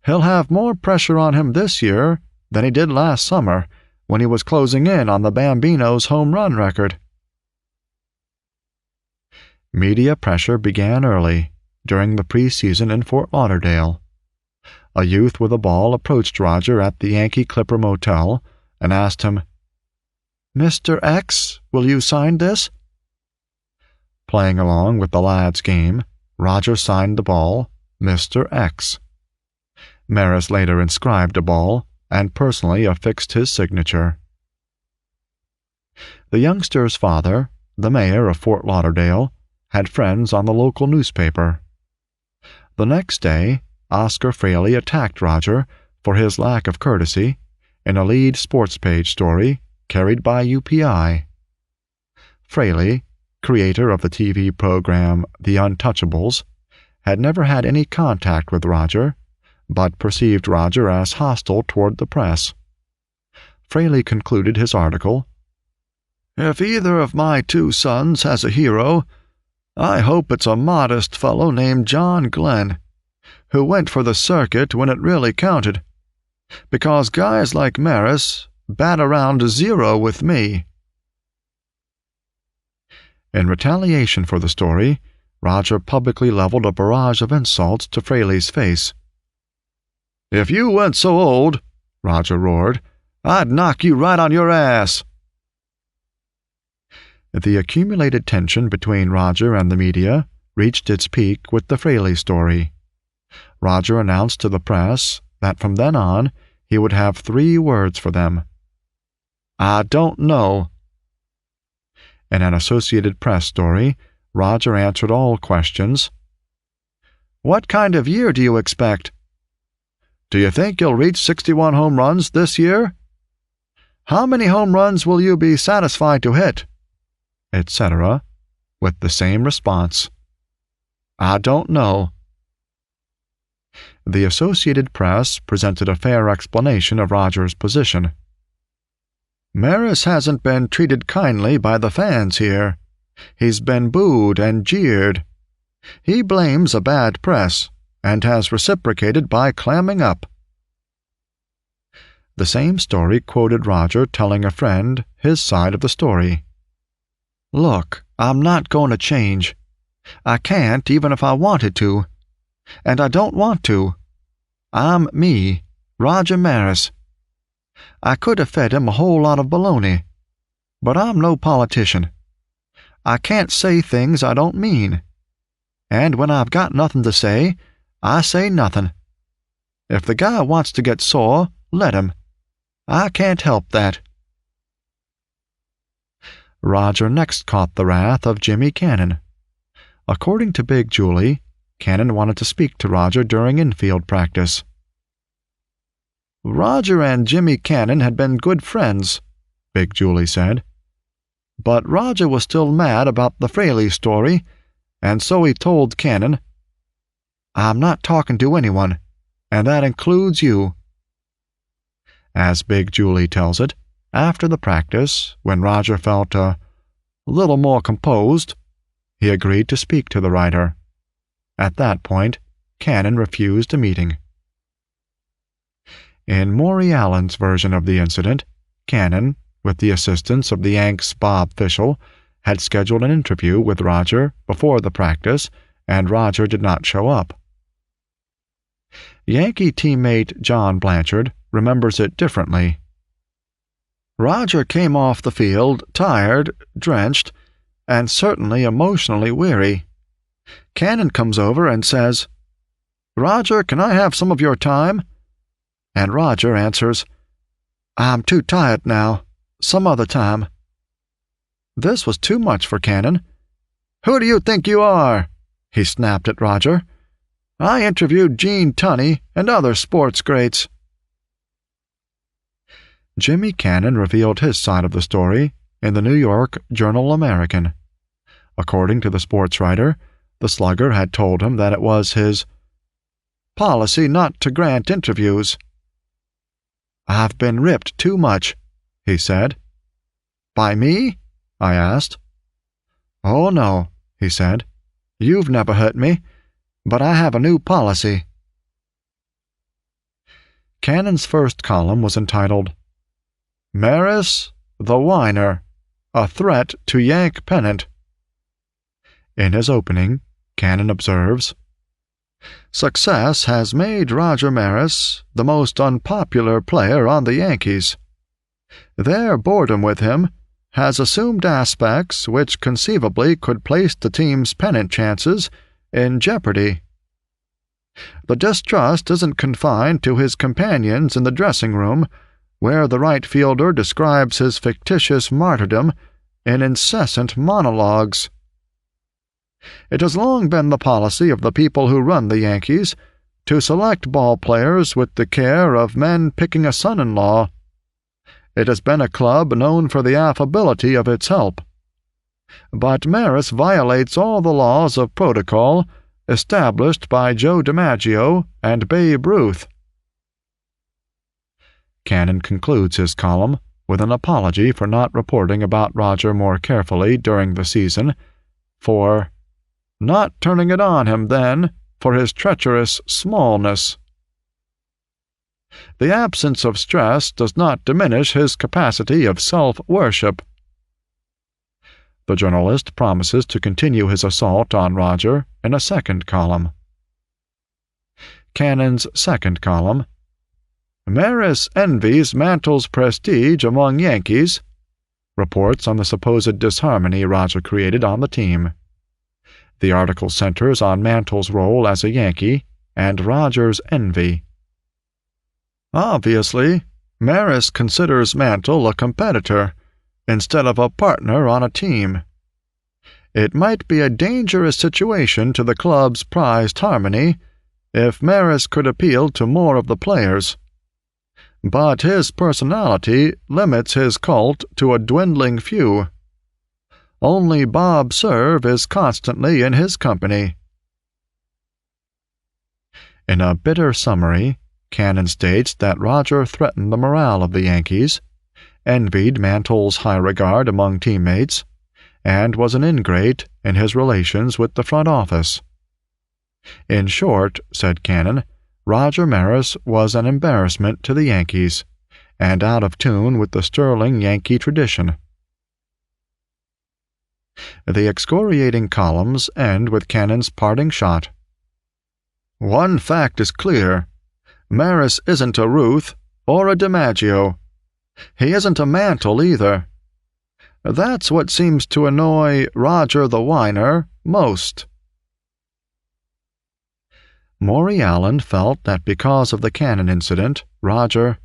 He'll have more pressure on him this year than he did last summer when he was closing in on the Bambino's home run record. Media pressure began early, during the preseason in Fort Lauderdale. A youth with a ball approached Roger at the Yankee Clipper Motel and asked him, "Mr. X, will you sign this?" Playing along with the lad's game, Roger signed the ball, Mr. X. Maris later inscribed the ball and personally affixed his signature. The youngster's father, the mayor of Fort Lauderdale, had friends on the local newspaper. The next day, Oscar Fraley attacked Roger for his lack of courtesy in a lead sports page story carried by UPI. Fraley, creator of the TV program The Untouchables, had never had any contact with Roger, but perceived Roger as hostile toward the press. Fraley concluded his article, "If either of my two sons has a hero, I hope it's a modest fellow named John Glenn, who went for the circuit when it really counted, because guys like Maris bat around 0 with me." In retaliation for the story, Roger publicly leveled a barrage of insults to Fraley's face. "If you weren't so old," Roger roared, "I'd knock you right on your ass." The accumulated tension between Roger and the media reached its peak with the Fraley story. Roger announced to the press that from then on he would have 3 words for them. "I don't know." In an Associated Press story, Roger answered all questions. "What kind of year do you expect?" "Do you think you'll reach 61 home runs this year?" "How many home runs will you be satisfied to hit?" etc., with the same response. "I don't know." The Associated Press presented a fair explanation of Roger's position. "Maris hasn't been treated kindly by the fans here. He's been booed and jeered. He blames a bad press and has reciprocated by clamming up." The same story quoted Roger telling a friend his side of the story. "Look, I'm not going to change. I can't even if I wanted to. And I don't want to. I'm me, Roger Maris. I could have fed him a whole lot of baloney, but I'm no politician. I can't say things I don't mean. And when I've got nothing to say, I say nothing. If the guy wants to get sore, let him. I can't help that." Roger next caught the wrath of Jimmy Cannon. According to Big Julie, Cannon wanted to speak to Roger during infield practice. "Roger and Jimmy Cannon had been good friends," Big Julie said. "But Roger was still mad about the Fraley story, and so he told Cannon, 'I'm not talking to anyone, and that includes you.'" As Big Julie tells it, after the practice, when Roger felt a little more composed, he agreed to speak to the writer. At that point, Cannon refused a meeting. In Maury Allen's version of the incident, Cannon, with the assistance of the Yanks' Bob Fischel, had scheduled an interview with Roger before the practice, and Roger did not show up. Yankee teammate John Blanchard remembers it differently. "Roger came off the field tired, drenched, and certainly emotionally weary. Cannon comes over and says, 'Roger, can I have some of your time?' And Roger answers, 'I'm too tired now. Some other time.' This was too much for Cannon. 'Who do you think you are?' he snapped at Roger. 'I interviewed Gene Tunney and other sports greats.'" Jimmy Cannon revealed his side of the story in the New York Journal-American. According to the sports writer, the slugger had told him that it was his policy not to grant interviews. "I've been ripped too much," he said. "By me?" I asked. "Oh, no," he said. "You've never hurt me. but I have a new policy. Cannon's first column was entitled, Maris the Whiner, a Threat to Yank Pennant. In his opening, Cannon observes, Success has made Roger Maris the most unpopular player on the Yankees. Their boredom with him has assumed aspects which conceivably could place the team's pennant chances in jeopardy. The distrust isn't confined to his companions in the dressing room, where the right fielder describes his fictitious martyrdom in incessant monologues. It has long been the policy of the people who run the Yankees to select ball players with the care of men picking a son-in-law. It has been a club known for the affability of its help. But Maris violates all the laws of protocol established by Joe DiMaggio and Babe Ruth. Cannon concludes his column with an apology for not reporting about Roger more carefully during the season, for not turning it on him then for his treacherous smallness. The absence of stress does not diminish his capacity of self-worship. The journalist promises to continue his assault on Roger in a second column. Cannon's second column, Maris envies Mantle's prestige among Yankees, reports on the supposed disharmony Roger created on the team. The article centers on Mantle's role as a Yankee and Roger's envy. Obviously, Maris considers Mantle a competitor instead of a partner on a team. It might be a dangerous situation to the club's prized harmony if Maris could appeal to more of the players. But his personality limits his cult to a dwindling few. Only Bob Serve is constantly in his company. In a bitter summary, Cannon states that Roger threatened the morale of the Yankees, envied Mantle's high regard among teammates, and was an ingrate in his relations with the front office. In short, said Cannon, Roger Maris was an embarrassment to the Yankees, and out of tune with the sterling Yankee tradition. The excoriating columns end with Cannon's parting shot. One fact is clear. Maris isn't a Ruth or a DiMaggio. He isn't a Mantle either. That's what seems to annoy Roger the Whiner most. Maury Allen felt that because of the Cannon incident, Roger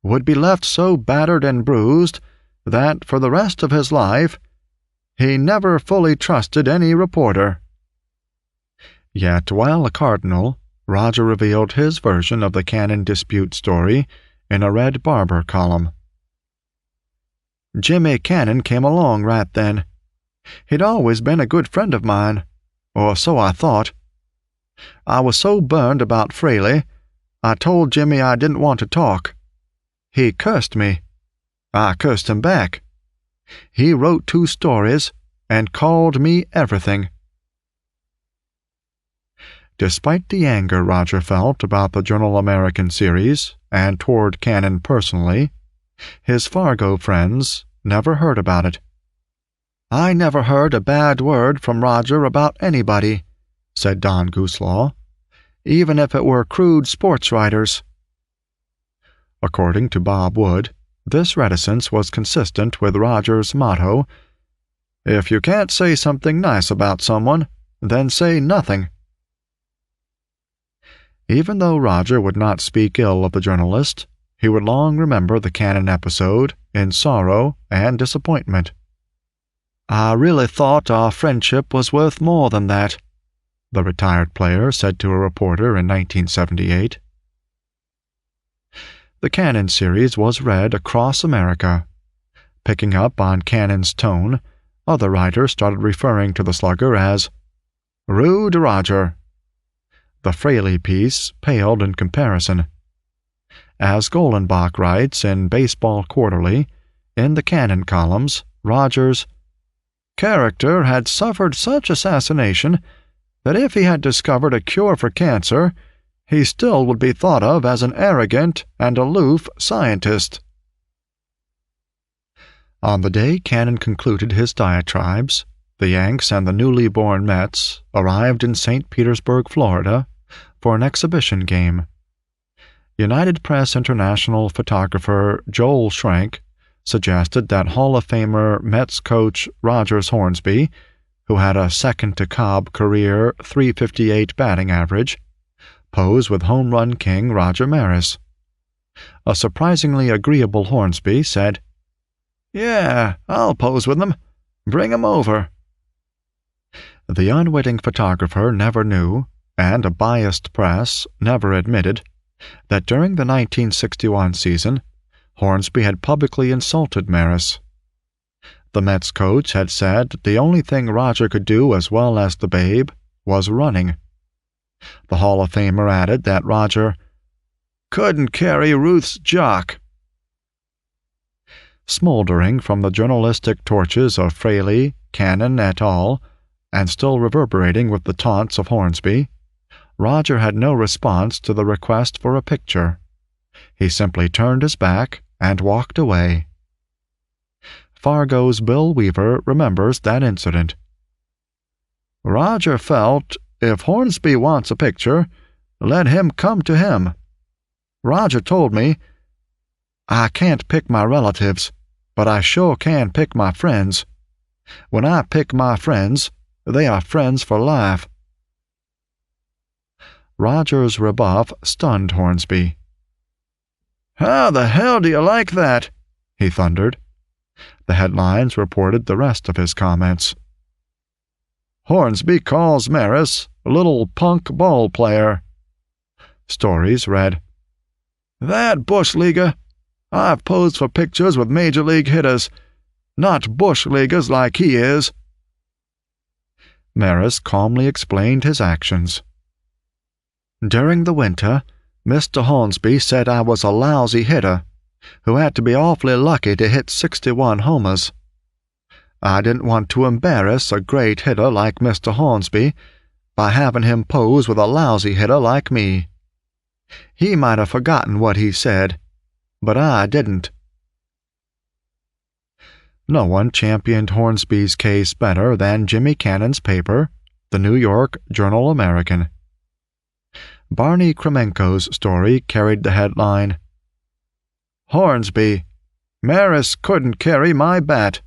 would be left so battered and bruised that for the rest of his life he never fully trusted any reporter. Yet, while a Cardinal, Roger revealed his version of the Cannon dispute story in a Red Barber column. Jimmy Cannon came along right then. He'd always been a good friend of mine, or so I thought. I was so burned about Fraley, I told Jimmy I didn't want to talk. He cursed me. I cursed him back. He wrote 2 stories and called me everything. Despite the anger Roger felt about the Journal-American series and toward Cannon personally, his Fargo friends never heard about it. I never heard a bad word from Roger about anybody, said Don Gooselaw, even if it were crude sports writers. According to Bob Wood, this reticence was consistent with Roger's motto, "If you can't say something nice about someone, then say nothing." Even though Roger would not speak ill of the journalist, he would long remember the Cannon episode in sorrow and disappointment. I really thought our friendship was worth more than that, the retired player said to a reporter in 1978. The Cannon series was read across America. Picking up on Cannon's tone, other writers started referring to the slugger as Rude Roger. The Fraley piece paled in comparison. As Golenbach writes in Baseball Quarterly, in the Cannon columns, Roger's character had suffered such assassination that if he had discovered a cure for cancer, he still would be thought of as an arrogant and aloof scientist. On the day Cannon concluded his diatribes, the Yanks and the newly born Mets arrived in St. Petersburg, Florida, for an exhibition game. United Press International photographer Joel Schrank suggested that Hall of Famer Mets coach Rogers Hornsby, who had a second-to-Cobb career .358 batting average, pose with home run king Roger Maris. A surprisingly agreeable Hornsby said, "Yeah, I'll pose with them. Bring 'em over." The unwitting photographer never knew, and a biased press never admitted, that during the 1961 season, Hornsby had publicly insulted Maris. The Mets coach had said that the only thing Roger could do as well as the Babe was running. The Hall of Famer added that Roger couldn't carry Ruth's jock. Smoldering from the journalistic torches of Fraley, Cannon et al., and still reverberating with the taunts of Hornsby, Roger had no response to the request for a picture. He simply turned his back and walked away. Fargo's Bill Weaver remembers that incident. "Roger felt, if Hornsby wants a picture, let him come to him. Roger told me, 'I can't pick my relatives, but I sure can pick my friends. When I pick my friends, they are friends for life.'" Roger's rebuff stunned Hornsby. "How the hell do you like that?" he thundered. The headlines reported the rest of his comments. "Hornsby calls Maris a little punk ball player." Stories read, "That bush leaguer. I've posed for pictures with major league hitters, not bush leaguers like he is." Maris calmly explained his actions. "During the winter, Mr. Hornsby said I was a lousy hitter, who had to be awfully lucky to hit 61 homers. I didn't want to embarrass a great hitter like Mr. Hornsby by having him pose with a lousy hitter like me. He might have forgotten what he said, but I didn't." No one championed Hornsby's case better than Jimmy Cannon's paper, the New York Journal-American. Barney Kremenko's story carried the headline, "Hornsby, Maris couldn't carry my bat."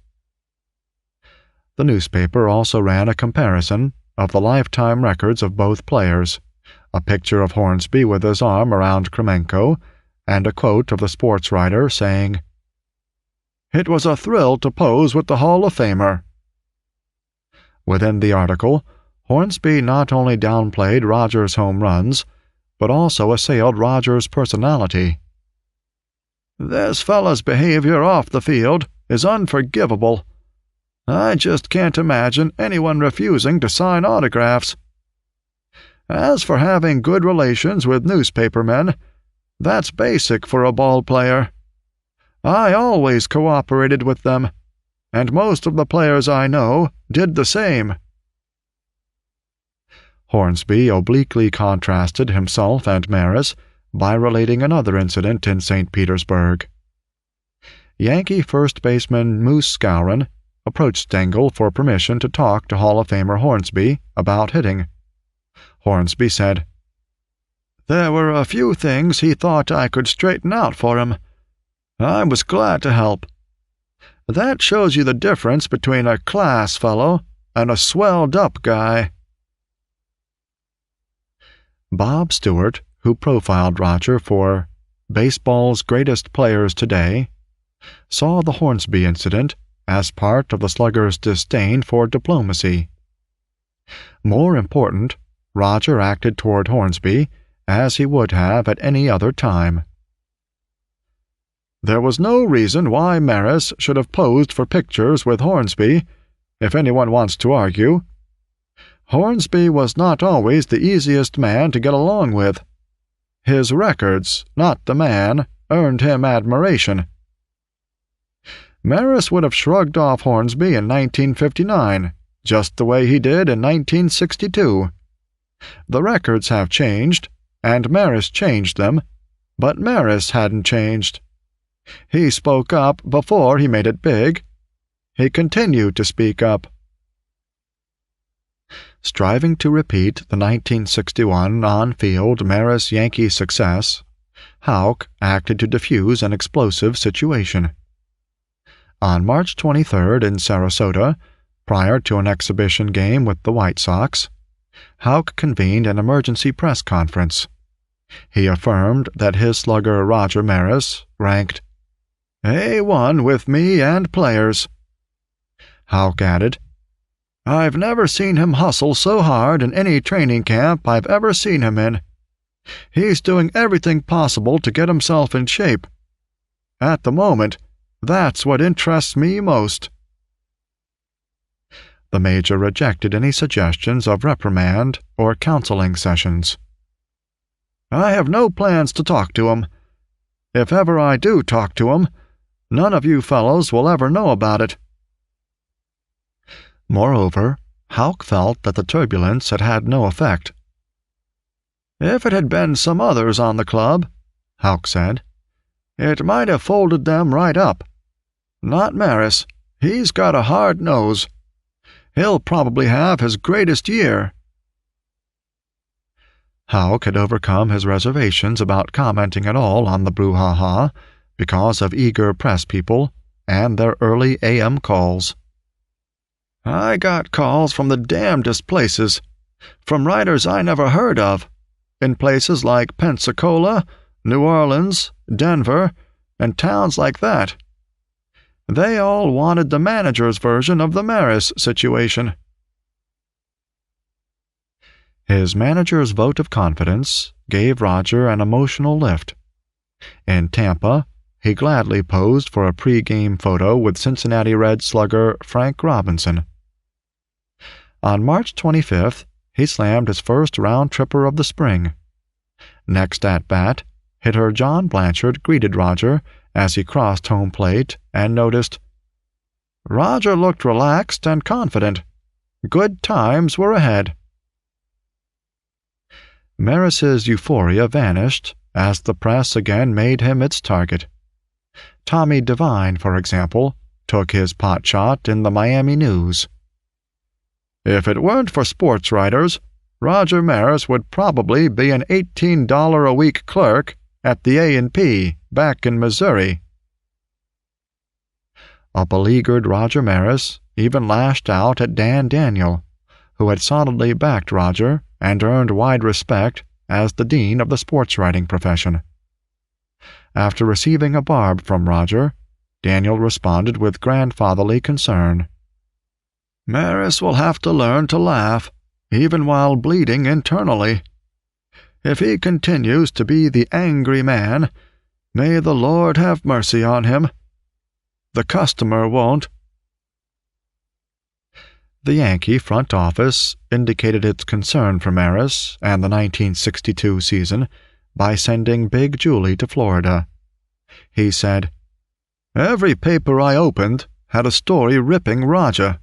The newspaper also ran a comparison of the lifetime records of both players, a picture of Hornsby with his arm around Kremenko, and a quote of the sports writer saying, "It was a thrill to pose with the Hall of Famer." Within the article, Hornsby not only downplayed Rogers' home runs, but also assailed Rogers' personality. "This fella's behavior off the field is unforgivable. I just can't imagine anyone refusing to sign autographs. As for having good relations with newspapermen, that's basic for a ball player. I always cooperated with them, and most of the players I know did the same." Hornsby obliquely contrasted himself and Maris by relating another incident in St. Petersburg. Yankee first baseman Moose Skowron approached Stengel for permission to talk to Hall of Famer Hornsby about hitting. Hornsby said, "There were a few things he thought I could straighten out for him. I was glad to help. That shows you the difference between a class fellow and a swelled-up guy." Bob Stewart, who profiled Roger for Baseball's Greatest Players Today, saw the Hornsby incident as part of the slugger's disdain for diplomacy. More important, Roger acted toward Hornsby as he would have at any other time. "There was no reason why Maris should have posed for pictures with Hornsby, if anyone wants to argue. Hornsby was not always the easiest man to get along with. His records, not the man, earned him admiration. Maris would have shrugged off Hornsby in 1959, just the way he did in 1962. The records have changed, and Maris changed them, but Maris hadn't changed. He spoke up before he made it big. He continued to speak up. Striving to repeat the 1961 on-field Maris-Yankee success, Houck acted to defuse an explosive situation. On March 23rd in Sarasota, prior to an exhibition game with the White Sox, Houck convened an emergency press conference. He affirmed that his slugger Roger Maris ranked A1 with me and players. Houck added, "I've never seen him hustle so hard in any training camp I've ever seen him in. He's doing everything possible to get himself in shape. At the moment, that's what interests me most." The major rejected any suggestions of reprimand or counseling sessions. "I have no plans to talk to him. If ever I do talk to him, none of you fellows will ever know about it." Moreover, Houck felt that the turbulence had had no effect. "If it had been some others on the club," Houck said, "it might have folded them right up. Not Maris. He's got a hard nose. He'll probably have his greatest year." Houck had overcome his reservations about commenting at all on the brouhaha because of eager press people and their early AM calls. "I got calls from the damnedest places, from writers I never heard of, in places like Pensacola, New Orleans, Denver, and towns like that. They all wanted the manager's version of the Maris situation." His manager's vote of confidence gave Roger an emotional lift. In Tampa, he gladly posed for a pre-game photo with Cincinnati Reds slugger Frank Robinson. On March 25th, he slammed his first round-tripper of the spring. Next at-bat, hitter John Blanchard greeted Roger as he crossed home plate and noticed, "Roger looked relaxed and confident. Good times were ahead." Maris's euphoria vanished as the press again made him its target. Tommy Devine, for example, took his pot shot in the Miami News. "If it weren't for sports writers, Roger Maris would probably be an $18 a week clerk at the A&P back in Missouri." A beleaguered Roger Maris even lashed out at Dan Daniel, who had solidly backed Roger and earned wide respect as the dean of the sports writing profession. After receiving a barb from Roger, Daniel responded with grandfatherly concern. "Maris will have to learn to laugh, even while bleeding internally. If he continues to be the angry man, may the Lord have mercy on him. The customer won't." The Yankee front office indicated its concern for Maris and the 1962 season by sending Big Julie to Florida. He said, "Every paper I opened had a story ripping Roger.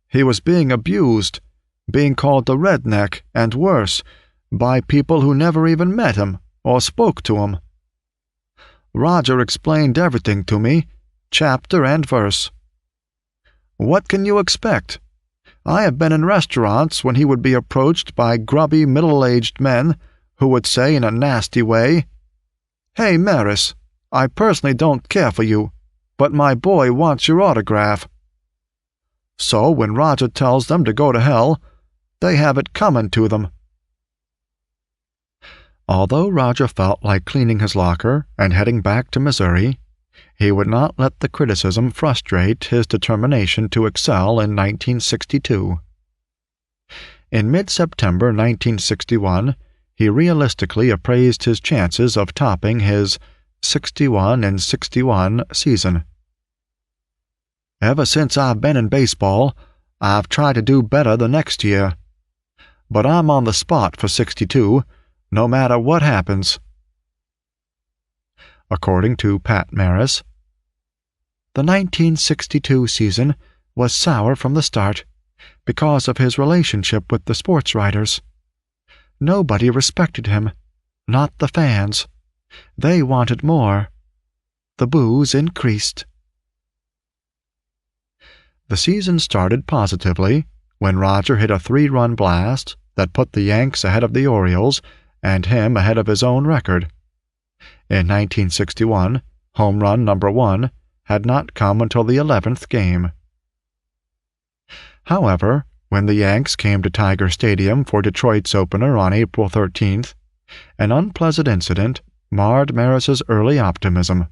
He was being abused, being called a redneck and worse, by people who never even met him or spoke to him. Roger explained everything to me, chapter and verse. What can you expect? I have been in restaurants when he would be approached by grubby middle-aged men who would say in a nasty way, 'Hey, Maris, I personally don't care for you, but my boy wants your autograph.' So when Roger tells them to go to hell, they have it coming to them." Although Roger felt like cleaning his locker and heading back to Missouri, he would not let the criticism frustrate his determination to excel in 1962. In mid-September 1961, he realistically appraised his chances of topping his 61-61 season. "Ever since I've been in baseball, I've tried to do better the next year. But I'm on the spot for 62, no matter what happens." According to Pat Maris, "The 1962 season was sour from the start because of his relationship with the sports writers. Nobody respected him. Not the fans. They wanted more. The boos increased. The season started positively when Roger hit a 3-run blast that put the Yanks ahead of the Orioles and him ahead of his own record. In 1961, home run number 1 had not come until the 11th game. However, when the Yanks came to Tiger Stadium for Detroit's opener on April 13th, an unpleasant incident marred Maris's early optimism.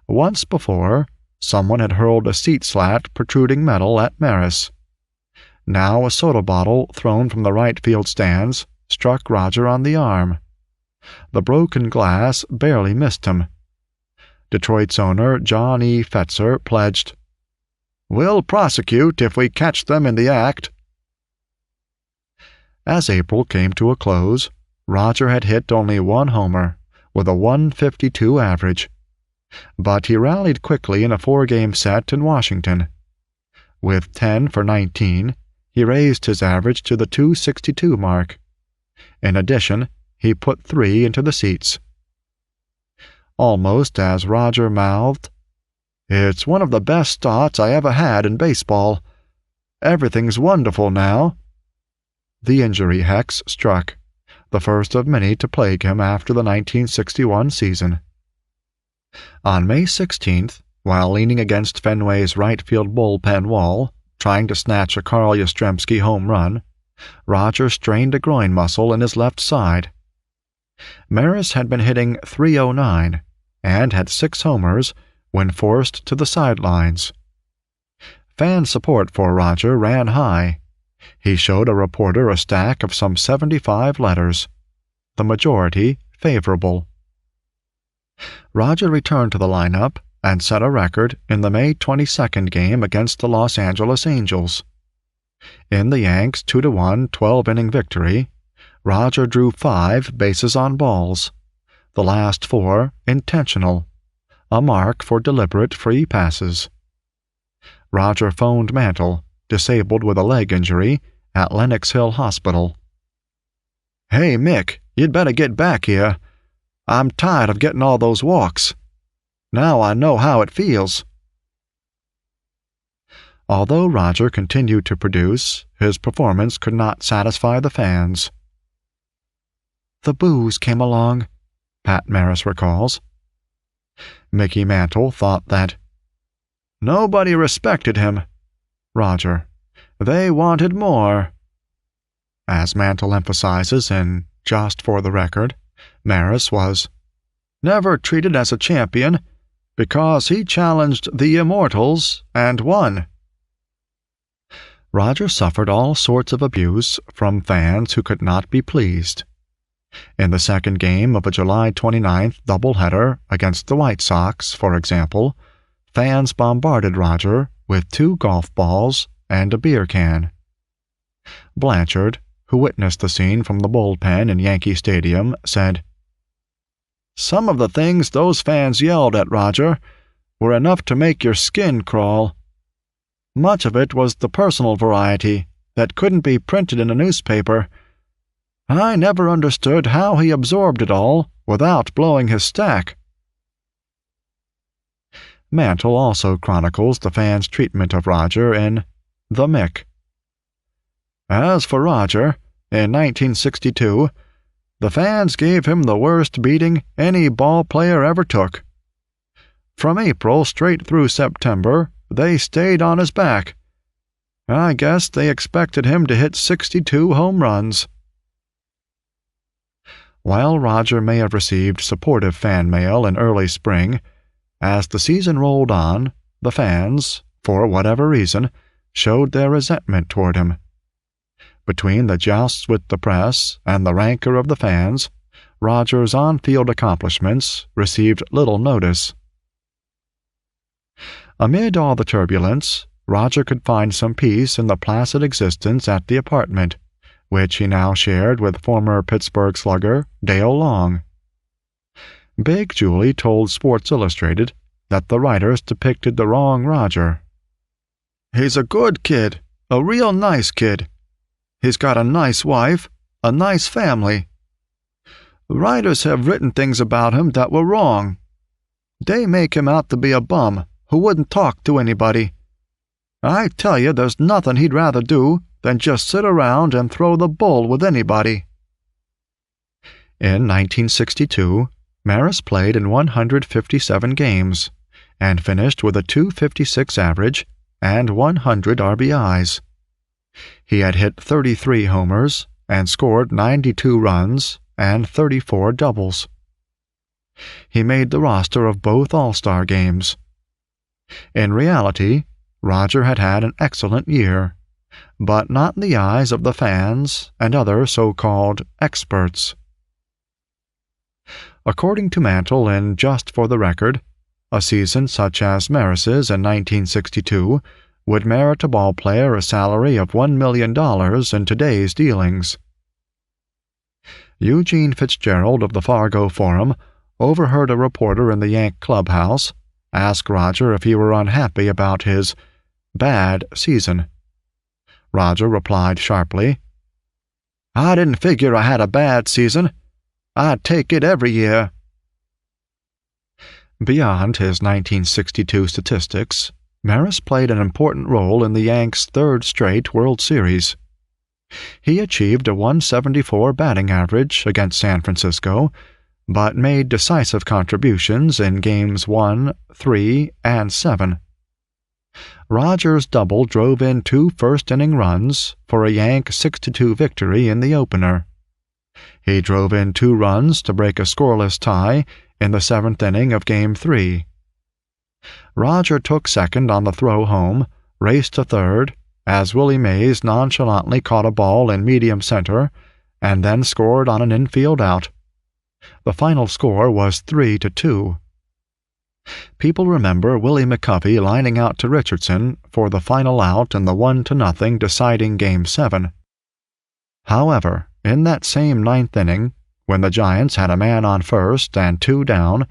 Once before, someone had hurled a seat-slat protruding metal at Maris. Now a soda bottle thrown from the right field stands struck Roger on the arm. The broken glass barely missed him. Detroit's owner, John E. Fetzer, pledged, "We'll prosecute if we catch them in the act." As April came to a close, Roger had hit only 1 homer, with a .152 average. But he rallied quickly in a 4-game set in Washington. With 10 for 19, he raised his average to the .262 mark. In addition, he put 3 into the seats. Almost as Roger mouthed, "It's one of the best starts I ever had in baseball. Everything's wonderful now," the injury hex struck, the first of many to plague him after the 1961 season. On May 16th, while leaning against Fenway's right field bullpen wall, trying to snatch a Carl Yastrzemski home run, Roger strained a groin muscle in his left side. Maris had been hitting .309 and had 6 homers when forced to the sidelines. Fan support for Roger ran high. He showed a reporter a stack of some 75 letters, the majority favorable. Roger returned to the lineup and set a record in the May 22nd game against the Los Angeles Angels. In the Yanks' 2-1 12-inning victory, Roger drew 5 bases on balls, the last 4 intentional, a mark for deliberate free passes. Roger phoned Mantle, disabled with a leg injury, at Lenox Hill Hospital. "Hey, Mick, you'd better get back here. I'm tired of getting all those walks. Now I know how it feels." Although Roger continued to produce, his performance could not satisfy the fans. "The boos came along," Pat Maris recalls. Mickey Mantle thought that, "Nobody respected him." Roger, "They wanted more." As Mantle emphasizes in Just for the Record, Maris was never treated as a champion because he challenged the immortals and won. Roger suffered all sorts of abuse from fans who could not be pleased. In the second game of a July 29th doubleheader against the White Sox, for example, fans bombarded Roger with 2 golf balls and a beer can. Blanchard, who witnessed the scene from the bullpen in Yankee Stadium, said, "Some of the things those fans yelled at Roger were enough to make your skin crawl. Much of it was the personal variety that couldn't be printed in a newspaper. I never understood how he absorbed it all without blowing his stack." Mantle also chronicles the fans' treatment of Roger in The Mick. "As for Roger, in 1962, the fans gave him the worst beating any ball player ever took. From April straight through September, they stayed on his back. I guess they expected him to hit 62 home runs." While Roger may have received supportive fan mail in early spring, as the season rolled on, the fans, for whatever reason, showed their resentment toward him. Between the jousts with the press and the rancor of the fans, Roger's on-field accomplishments received little notice. Amid all the turbulence, Roger could find some peace in the placid existence at the apartment, which he now shared with former Pittsburgh slugger Dale Long. Big Julie told Sports Illustrated that the writers depicted the wrong Roger. "He's a good kid, a real nice kid. He's got a nice wife, a nice family. Writers have written things about him that were wrong. They make him out to be a bum who wouldn't talk to anybody. I tell you, there's nothing he'd rather do than just sit around and throw the bull with anybody." In 1962, Maris played in 157 games and finished with a .256 average and 100 RBIs. He had hit 33 homers and scored 92 runs and 34 doubles. He made the roster of both All-Star games. In reality, Roger had had an excellent year, but not in the eyes of the fans and other so-called experts. According to Mantle in Just for the Record, a season such as Maris's in 1962 would merit a ballplayer a salary of $1 million in today's dealings. Eugene Fitzgerald of the Fargo Forum overheard a reporter in the Yank clubhouse ask Roger if he were unhappy about his bad season. Roger replied sharply, "I didn't figure I had a bad season. I'd take it every year." Beyond his 1962 statistics, Maris played an important role in the Yanks' third straight World Series. He achieved a .174 batting average against San Francisco, but made decisive contributions in Games 1, 3, and 7. Rogers' double drove in 2 first-inning runs for a Yank 6-2 victory in the opener. He drove in 2 runs to break a scoreless tie in the 7th inning of Game 3. Roger took second on the throw home, raced to third, as Willie Mays nonchalantly caught a ball in medium center, and then scored on an infield out. The final score was 3-2. People remember Willie McCovey lining out to Richardson for the final out in the 1-0 deciding Game 7. However, in that same 9th inning, when the Giants had a man on first and 2 down,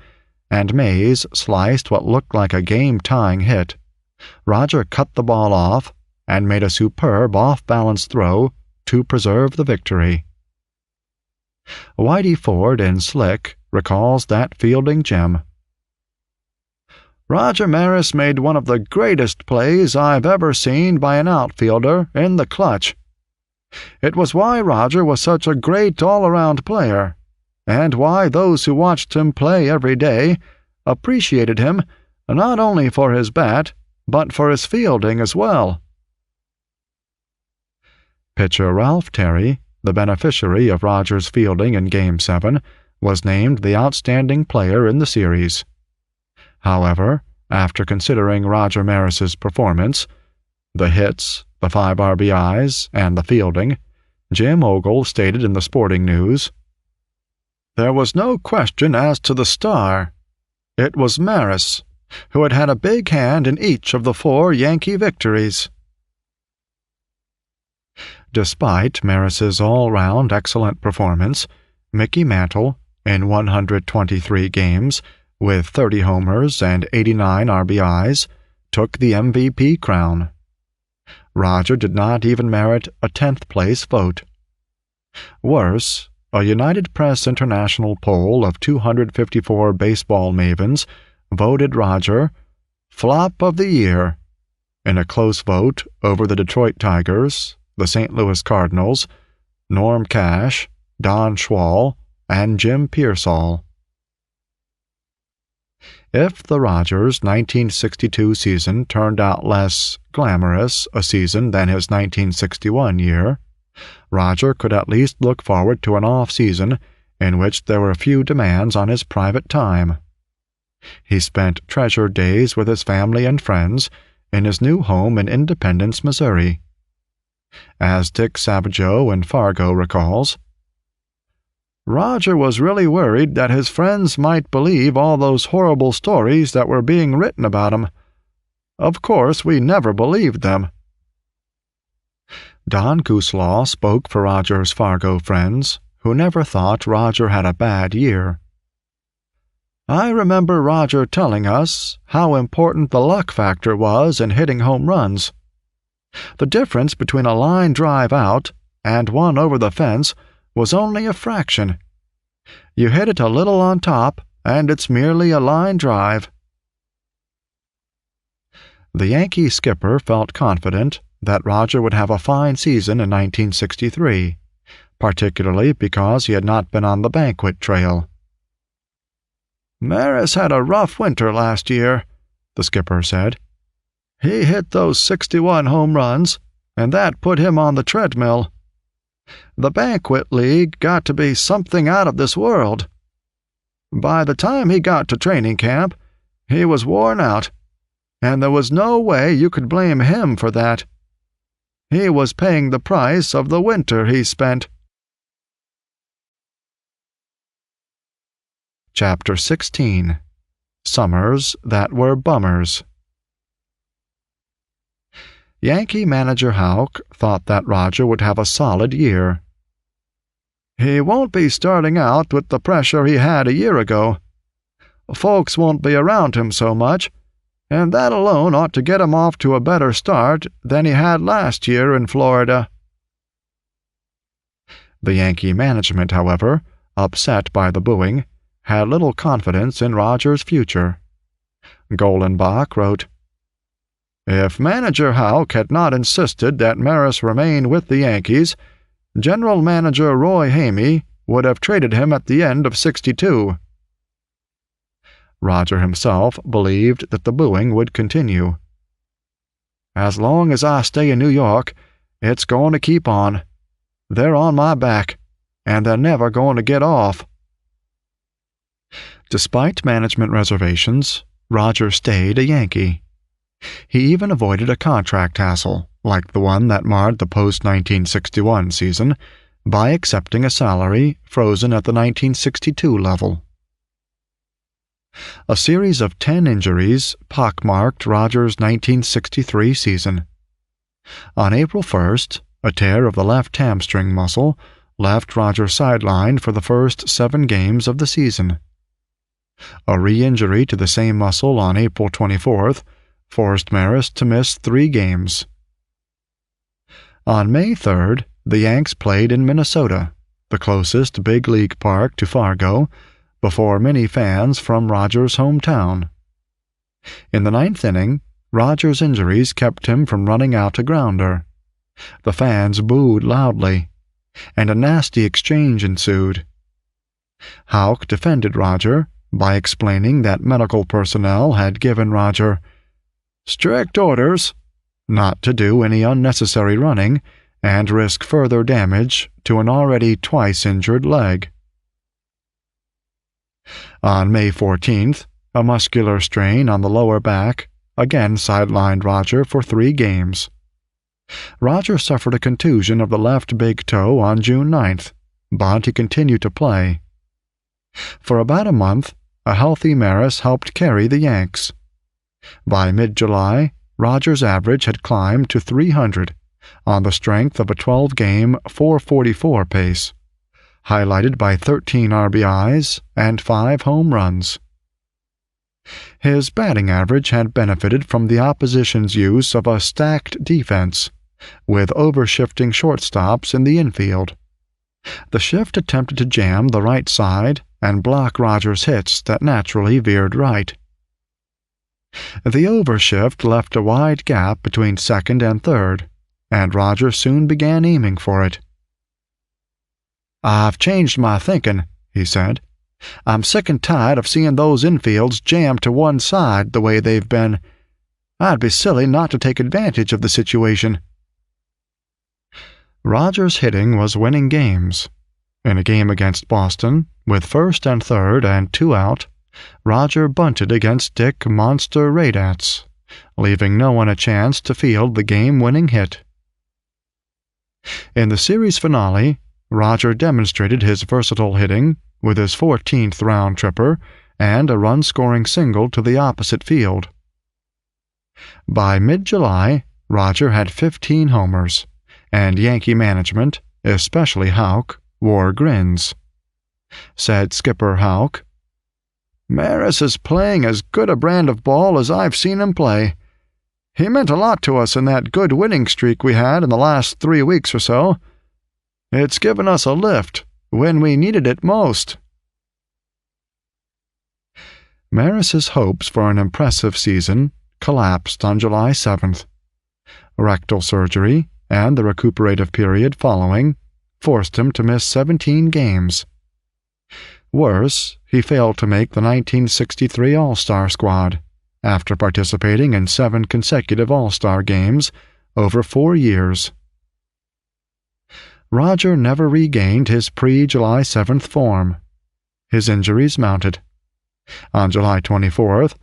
and Mays sliced what looked like a game-tying hit, Roger cut the ball off and made a superb off-balance throw to preserve the victory. Whitey Ford in Slick recalls that fielding gem. "Roger Maris made one of the greatest plays I've ever seen by an outfielder in the clutch. It was why Roger was such a great all-around player, and why those who watched him play every day appreciated him not only for his bat, but for his fielding as well." Pitcher Ralph Terry, the beneficiary of Rogers' fielding in Game 7, was named the outstanding player in the series. However, after considering Roger Maris's performance, the hits, the 5 RBIs, and the fielding, Jim Ogle stated in the Sporting News, "There was no question as to the star. It was Maris, who had had a big hand in each of the 4 Yankee victories." Despite Maris's all-round excellent performance, Mickey Mantle, in 123 games, with 30 homers and 89 RBIs, took the MVP crown. Roger did not even merit a 10th-place vote. Worse, a United Press International poll of 254 baseball mavens voted Roger Flop of the Year in a close vote over the Detroit Tigers, the St. Louis Cardinals, Norm Cash, Don Schwall, and Jim Pearsall. If the Rogers 1962 season turned out less glamorous a season than his 1961 year, Roger could at least look forward to an off-season in which there were few demands on his private time. He spent treasured days with his family and friends in his new home in Independence, Missouri. As Dick Savageau in Fargo recalls, "Roger was really worried that his friends might believe all those horrible stories that were being written about him. Of course, we never believed them." Don Gooslaw spoke for Roger's Fargo friends, who never thought Roger had a bad year. "I remember Roger telling us how important the luck factor was in hitting home runs. The difference between a line drive out and one over the fence was only a fraction. You hit it a little on top, and it's merely a line drive." The Yankee skipper felt confident that Roger would have a fine season in 1963, particularly because he had not been on the banquet trail. "Maris had a rough winter last year," the skipper said. "He hit those 61 home runs, and that put him on the treadmill. The banquet league got to be something out of this world. By the time he got to training camp, he was worn out, and there was no way you could blame him for that. He was paying the price of the winter he spent." Chapter 16. Summers That Were Bummers. Yankee manager Houck thought that Roger would have a solid year. "He won't be starting out with the pressure he had a year ago. Folks won't be around him so much, and that alone ought to get him off to a better start than he had last year in Florida." The Yankee management, however, upset by the booing, had little confidence in Roger's future. Golenbach wrote, "If manager Houck had not insisted that Maris remain with the Yankees, General Manager Roy Hamey would have traded him at the end of '62. Roger himself believed that the booing would continue. "As long as I stay in New York, it's going to keep on. They're on my back, and they're never going to get off." Despite management reservations, Roger stayed a Yankee. He even avoided a contract hassle, like the one that marred the post-1961 season, by accepting a salary frozen at the 1962 level. A series of 10 injuries pockmarked Roger's 1963 season. On April 1st, a tear of the left hamstring muscle left Roger sidelined for the first 7 games of the season. A re-injury to the same muscle on April 24th forced Maris to miss 3 games. On May 3rd, the Yanks played in Minnesota, the closest big league park to Fargo, before many fans from Roger's hometown. In the 9th inning, Roger's injuries kept him from running out a grounder. The fans booed loudly, and a nasty exchange ensued. Houck defended Roger by explaining that medical personnel had given Roger strict orders not to do any unnecessary running and risk further damage to an already twice injured leg. On May 14th, a muscular strain on the lower back again sidelined Roger for 3 games. Roger suffered a contusion of the left big toe on June 9th, but he continued to play. For about a month, a healthy Maris helped carry the Yanks. By mid-July, Roger's average had climbed to 300 on the strength of a 12-game .444 pace, highlighted by 13 RBIs and 5 home runs. His batting average had benefited from the opposition's use of a stacked defense, with overshifting shortstops in the infield. The shift attempted to jam the right side and block Roger's hits that naturally veered right. The overshift left a wide gap between second and third, and Roger soon began aiming for it. "I've changed my thinking," he said. "I'm sick and tired of seeing those infields jammed to one side the way they've been. I'd be silly not to take advantage of the situation." Roger's hitting was winning games. In a game against Boston, with first and third and 2 out, Roger bunted against Dick Monster Radats, leaving no one a chance to field the game-winning hit. In the series finale, Roger demonstrated his versatile hitting with his 14th round tripper and a run-scoring single to the opposite field. By mid-July, Roger had 15 homers, and Yankee management, especially Houck, wore grins. Said skipper Houck, "Maris is playing as good a brand of ball as I've seen him play. He meant a lot to us in that good winning streak we had in the last 3 weeks or so. It's given us a lift when we needed it most." Maris's hopes for an impressive season collapsed on July 7th. Rectal surgery and the recuperative period following forced him to miss 17 games. Worse, he failed to make the 1963 All-Star squad after participating in 7 consecutive All-Star games over 4 years. Roger never regained his pre-July 7th form. His injuries mounted. On July 24th,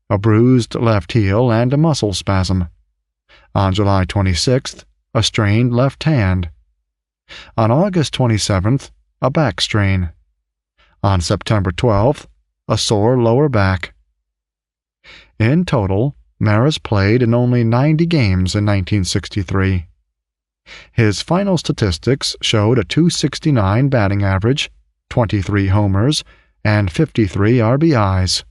a bruised left heel and a muscle spasm. On July 26th, a strained left hand. On August 27th, a back strain. On September 12th, a sore lower back. In total, Maris played in only 90 games in 1963. His final statistics showed a .269 batting average, 23 homers, and 53 RBIs.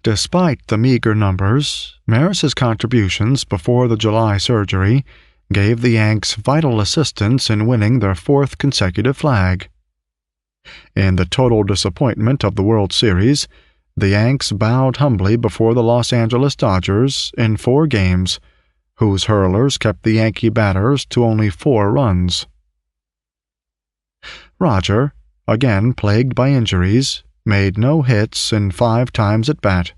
Despite the meager numbers, Maris's contributions before the July surgery gave the Yanks vital assistance in winning their 4th consecutive flag. In the total disappointment of the World Series, the Yanks bowed humbly before the Los Angeles Dodgers in 4 games, whose hurlers kept the Yankee batters to only 4 runs. Roger, again plagued by injuries, made no hits in 5 times at bat.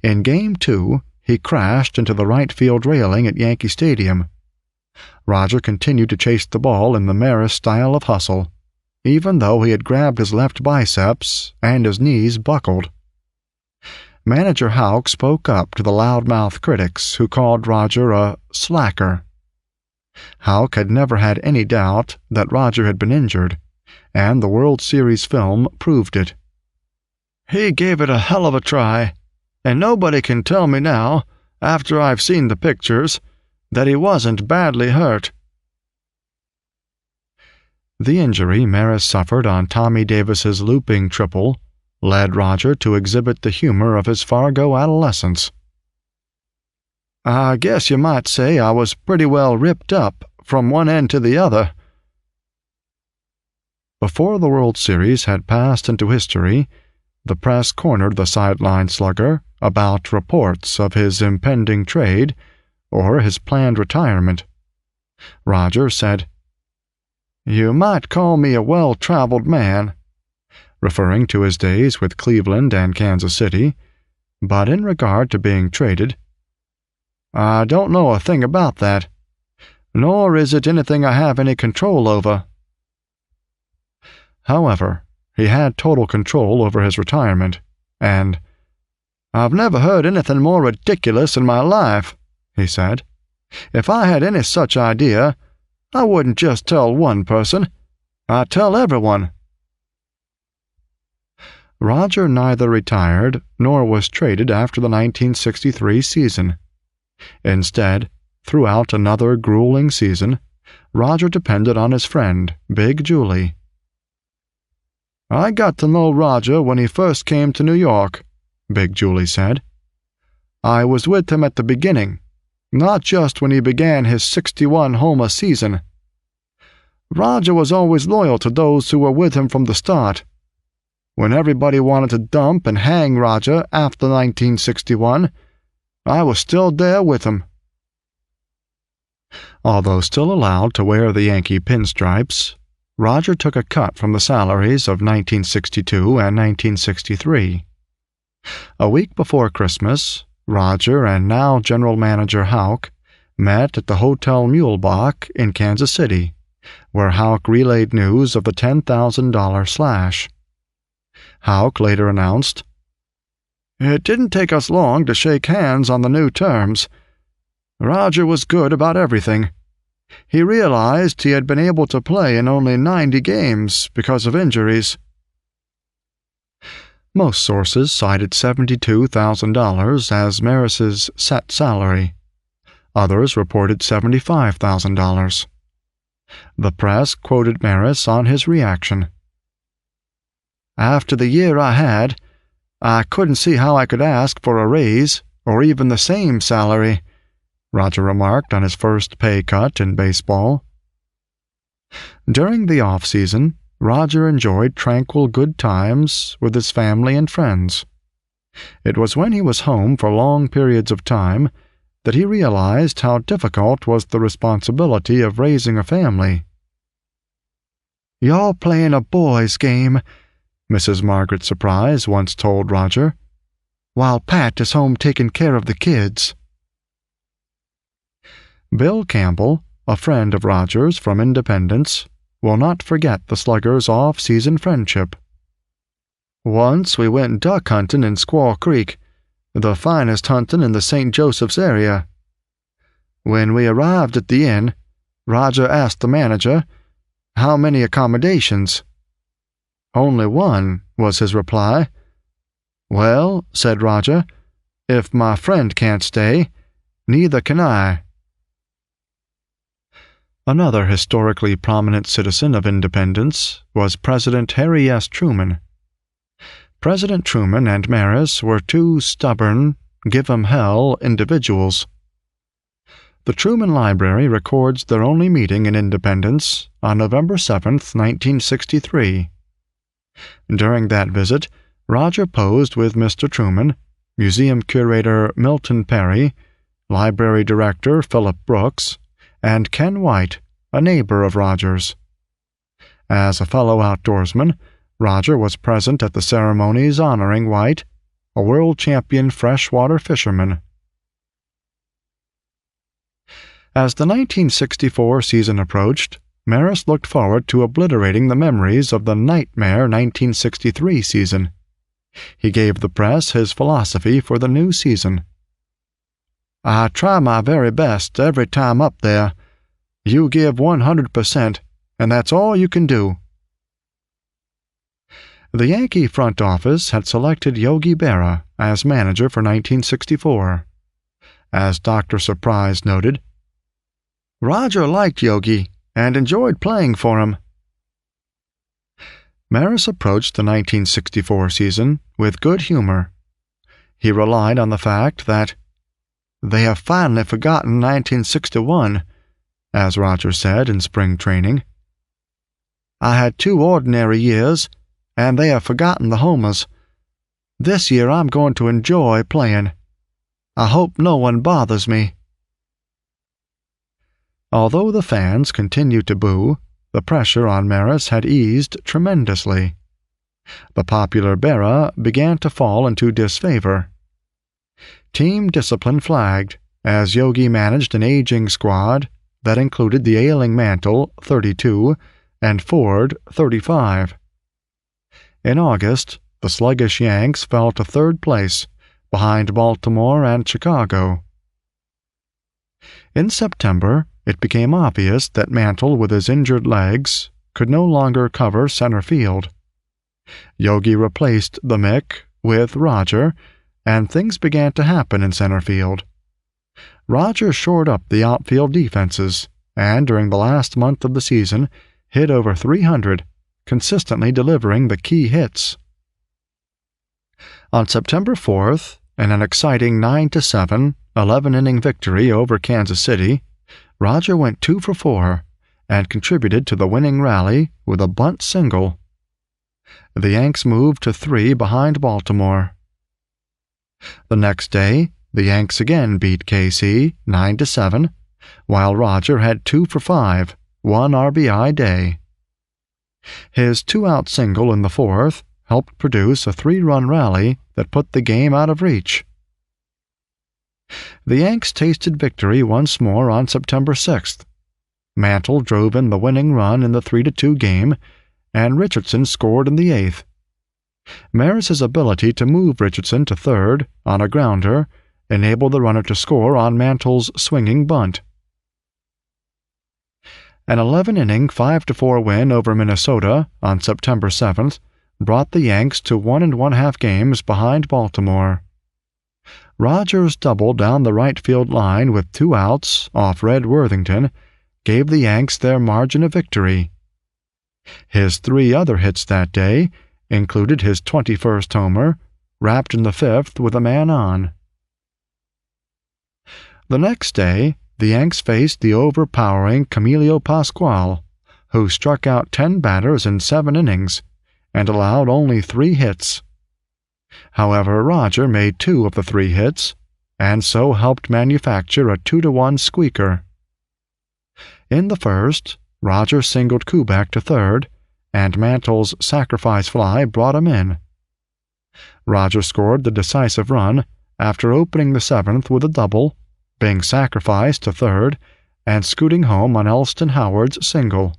In Game 2, he crashed into the right field railing at Yankee Stadium. Roger continued to chase the ball in the Maris style of hustle, even though he had grabbed his left biceps and his knees buckled. Manager Houck spoke up to the loudmouth critics who called Roger a slacker. Houck had never had any doubt that Roger had been injured, and the World Series film proved it. "He gave it a hell of a try, and nobody can tell me now, after I've seen the pictures, that he wasn't badly hurt." The injury Maris suffered on Tommy Davis's looping triple led Roger to exhibit the humor of his Fargo adolescence. "I guess you might say I was pretty well ripped up from one end to the other." Before the World Series had passed into history, the press cornered the sideline slugger about reports of his impending trade or his planned retirement. Roger said, "You might call me a well-traveled man," referring to his days with Cleveland and Kansas City, but in regard to being traded, "I don't know a thing about that, nor is it anything I have any control over." However, he had total control over his retirement, and, "I've never heard anything more ridiculous in my life," he said. "If I had any such idea, I wouldn't just tell one person. I'd tell everyone." Roger neither retired nor was traded after the 1963 season. Instead, throughout another grueling season, Roger depended on his friend, Big Julie. "I got to know Roger when he first came to New York," Big Julie said. "I was with him at the beginning, not just when he began his 61-homer season. Roger was always loyal to those who were with him from the start. When everybody wanted to dump and hang Roger after 1961, I was still there with him." Although still allowed to wear the Yankee pinstripes, Roger took a cut from the salaries of 1962 and 1963. A week before Christmas, Roger and now General Manager Houck met at the Hotel Muehlbach in Kansas City, where Houck relayed news of the $10,000 slash. Houck later announced, "It didn't take us long to shake hands on the new terms. Roger was good about everything. He realized he had been able to play in only 90 games because of injuries." Most sources cited $72,000 as Maris's set salary. Others reported $75,000. The press quoted Maris on his reaction. "After the year I had, I couldn't see how I could ask for a raise or even the same salary," Roger remarked on his first pay cut in baseball. During the off-season, Roger enjoyed tranquil good times with his family and friends. It was when he was home for long periods of time that he realized how difficult was the responsibility of raising a family. "You're playing a boys' game," Mrs. Margaret Surprise once told Roger, "while Pat is home taking care of the kids." Bill Campbell, a friend of Roger's from Independence, will not forget the Sluggers' off-season friendship. "Once we went duck hunting in Squaw Creek, the finest hunting in the St. Joseph's area. When we arrived at the inn, Roger asked the manager, 'How many accommodations?' 'Only one,' was his reply. 'Well,' said Roger, 'if my friend can't stay, neither can I.'" Another historically prominent citizen of Independence was President Harry S. Truman. President Truman and Maris were two stubborn, give-'em-hell individuals. The Truman Library records their only meeting in Independence on November 7, 1963. During that visit, Roger posed with Mr. Truman, museum curator Milton Perry, library director Philip Brooks, and Ken White, a neighbor of Roger's. As a fellow outdoorsman, Roger was present at the ceremonies honoring White, a world champion freshwater fisherman. As the 1964 season approached, Maris looked forward to obliterating the memories of the nightmare 1963 season. He gave the press his philosophy for the new season. "I try my very best every time up there. You give 100%, and that's all you can do." The Yankee front office had selected Yogi Berra as manager for 1964. As Dr. Surprise noted, "Roger liked Yogi and enjoyed playing for him." Maris approached the 1964 season with good humor. He relied on the fact that "they have finally forgotten 1961, as Roger said in spring training. I had 2 ordinary years, and they have forgotten the homers. This year I'm going to enjoy playing. I hope no one bothers me." Although the fans continued to boo, the pressure on Maris had eased tremendously. The popular Berra began to fall into disfavor. Team discipline flagged as Yogi managed an aging squad that included the ailing Mantle, 32, and Ford, 35. In August, the sluggish Yanks fell to 3rd place, behind Baltimore and Chicago. In September, it became obvious that Mantle, with his injured legs, could no longer cover center field. Yogi replaced the Mick with Roger, and things began to happen in center field. Roger shored up the outfield defenses, and during the last month of the season, hit over 300, consistently delivering the key hits. On September 4th, in an exciting 9-7, 11-inning victory over Kansas City, Roger went 2 for 4 and contributed to the winning rally with a bunt single. The Yanks moved to 3 behind Baltimore. The next day, the Yanks again beat KC 9-7, while Roger had 2 for 5, 1 RBI day. His 2-out single in the 4th helped produce a 3-run rally that put the game out of reach. The Yanks tasted victory once more on September 6th. Mantle drove in the winning run in the 3-2 game, and Richardson scored in the 8th. Maris's ability to move Richardson to 3rd on a grounder enabled the runner to score on Mantle's swinging bunt. An 11-inning 5-4 win over Minnesota on September 7th brought the Yanks to 1 1/2 games behind Baltimore. Rogers' double down the right field line with 2 outs off Red Worthington gave the Yanks their margin of victory. His 3 other hits that day included his 21st homer, wrapped in the 5th with a man on. The next day, the Yanks faced the overpowering Camilo Pascual, who struck out 10 batters in 7 innings and allowed only 3 hits. However, Roger made 2 of the 3 hits, and so helped manufacture a 2-to-1 squeaker. In the first, Roger singled Kubek to third, and Mantle's sacrifice fly brought him in. Roger scored the decisive run after opening the 7th with a double, being sacrificed to third, and scooting home on Elston Howard's single.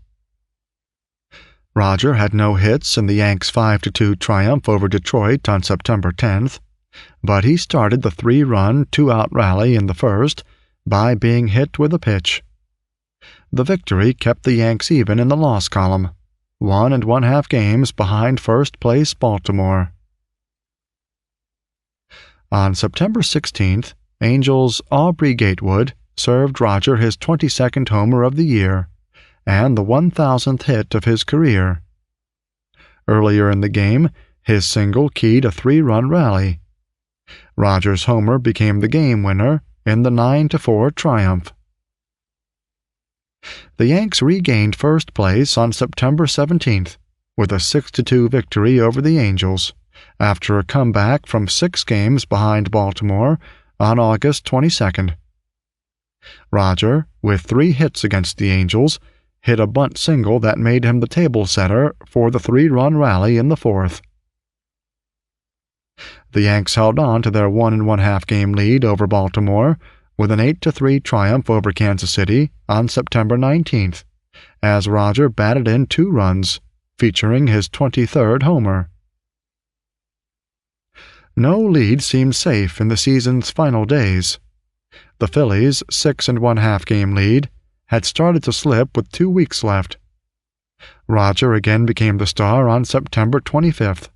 Roger had no hits in the Yanks' 5-2 triumph over Detroit on September 10th, but he started the 3-run, 2-out rally in the first by being hit with a pitch. The victory kept the Yanks even in the loss column, 1 1/2 games behind first-place Baltimore. On September 16th, Angels' Aubrey Gatewood served Roger his 22nd homer of the year and the 1,000th hit of his career. Earlier in the game, his single keyed a 3-run rally. Roger's homer became the game winner in the 9-4 triumph. The Yanks regained first place on September 17th with a 6-2 victory over the Angels after a comeback from 6 games behind Baltimore on August 22nd. Roger, with 3 hits against the Angels, hit a bunt single that made him the table setter for the 3-run rally in the 4th. The Yanks held on to their 1 1/2 game lead over Baltimore with an 8-3 triumph over Kansas City on September 19th, as Roger batted in 2 runs, featuring his 23rd homer. No lead seemed safe in the season's final days. The Phillies' 6 1/2 game lead had started to slip with 2 weeks left. Roger again became the star on September 25th.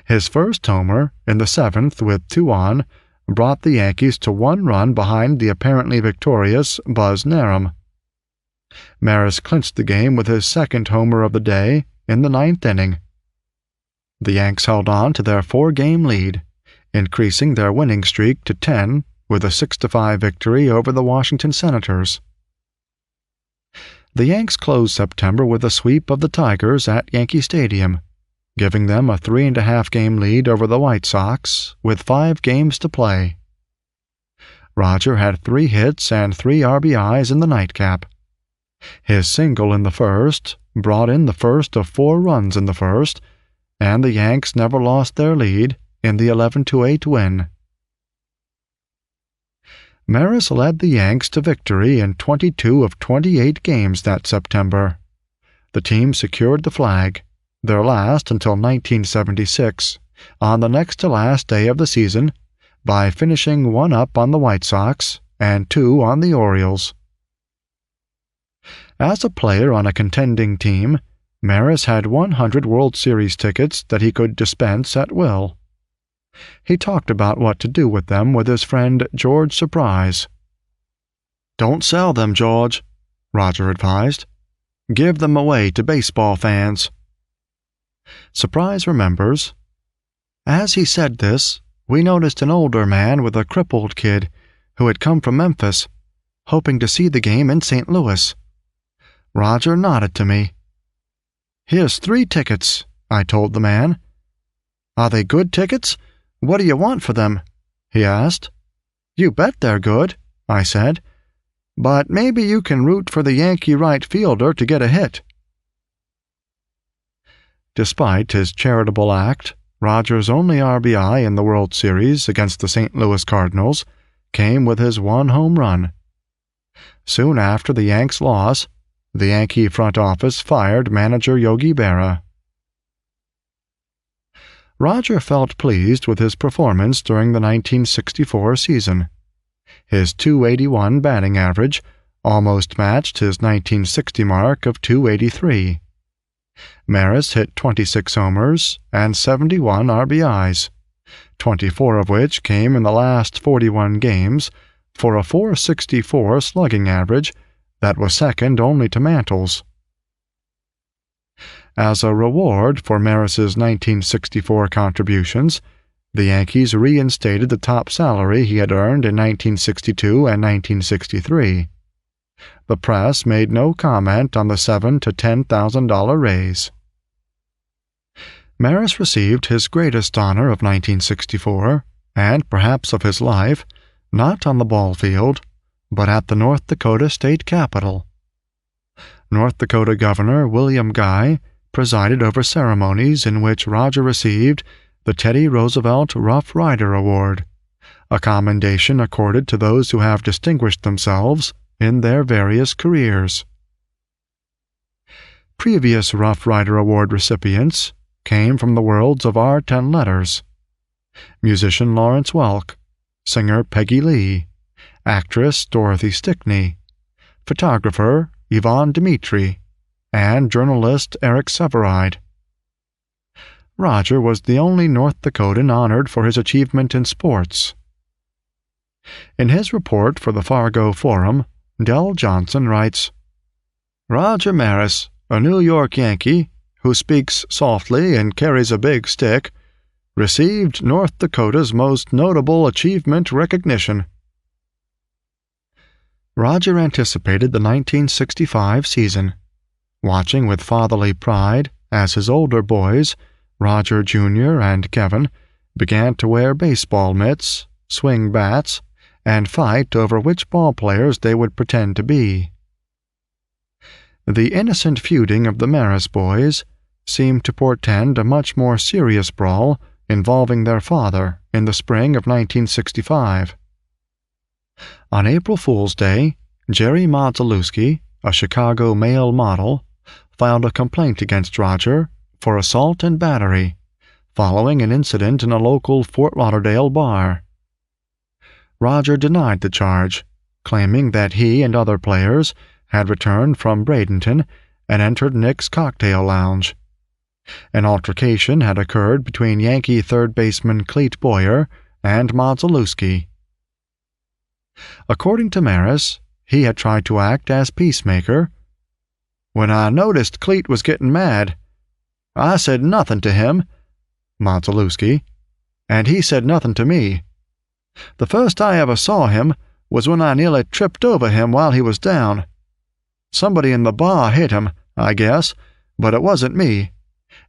His first homer, in the 7th with 2 on, brought the Yankees to 1 run behind the apparently victorious Buzz Narum. Maris clinched the game with his 2nd homer of the day in the 9th inning. The Yanks held on to their 4-game lead, increasing their winning streak to 10 with a 6-5 victory over the Washington Senators. The Yanks closed September with a sweep of the Tigers at Yankee Stadium, giving them a 3.5 game lead over the White Sox with 5 games to play. Roger had 3 hits and 3 RBIs in the nightcap. His single in the first brought in the first of 4 runs in the first, and the Yanks never lost their lead in the 11-8 win. Maris led the Yanks to victory in 22 of 28 games that September. The team secured the flag, their last until 1976, on the next-to-last day of the season, by finishing 1 up on the White Sox and 2 on the Orioles. As a player on a contending team, Maris had 100 World Series tickets that he could dispense at will. He talked about what to do with them with his friend George Surprise. "Don't sell them, George," Roger advised. "Give them away to baseball fans." Surprise remembers, "As he said this, we noticed an older man with a crippled kid who had come from Memphis, hoping to see the game in St. Louis. Roger nodded to me. 'Here's 3 tickets,' I told the man. 'Are they good tickets? What do you want for them?' he asked. 'You bet they're good,' I said. 'But maybe you can root for the Yankee right fielder to get a hit.'" Despite his charitable act, Roger's only RBI in the World Series against the St. Louis Cardinals came with his 1 home run. Soon after the Yanks' loss, the Yankee front office fired manager Yogi Berra. Roger felt pleased with his performance during the 1964 season. His .281 batting average almost matched his 1960 mark of .283. Maris hit 26 homers and 71 RBIs, 24 of which came in the last 41 games, for a .464 slugging average that was second only to Mantle's. As a reward for Maris's 1964 contributions, the Yankees reinstated the top salary he had earned in 1962 and 1963. The press made no comment on the $7,000 to $10,000 raise. Maris received his greatest honor of 1964, and perhaps of his life, not on the ball field, but at the North Dakota State Capitol. North Dakota Governor William Guy presided over ceremonies in which Roger received the Teddy Roosevelt Rough Rider Award, a commendation accorded to those who have distinguished themselves in their various careers. Previous Rough Rider Award recipients came from the worlds of art and letters: musician Lawrence Welk, singer Peggy Lee, actress Dorothy Stickney, photographer Yvonne Dimitri, and journalist Eric Severide. Roger was the only North Dakotan honored for his achievement in sports. In his report for the Fargo Forum, Del Johnson writes, "Roger Maris, a New York Yankee, who speaks softly and carries a big stick, received North Dakota's most notable achievement recognition." Roger anticipated the 1965 season, watching with fatherly pride as his older boys, Roger Jr. and Kevin, began to wear baseball mitts, swing bats, and fight over which ball players they would pretend to be. The innocent feuding of the Maris boys seemed to portend a much more serious brawl involving their father in the spring of 1965. On April Fool's Day, Jerry Modzelewski, a Chicago male model, filed a complaint against Roger for assault and battery following an incident in a local Fort Lauderdale bar. Roger denied the charge, claiming that he and other players had returned from Bradenton and entered Nick's cocktail lounge. An altercation had occurred between Yankee third baseman Clete Boyer and Modzelewski. According to Maris, he had tried to act as peacemaker. "When I noticed Clete was getting mad, I said nothing to him," Modzelewski, "and he said nothing to me. The first I ever saw him was when I nearly tripped over him while he was down. Somebody in the bar hit him, I guess, but it wasn't me,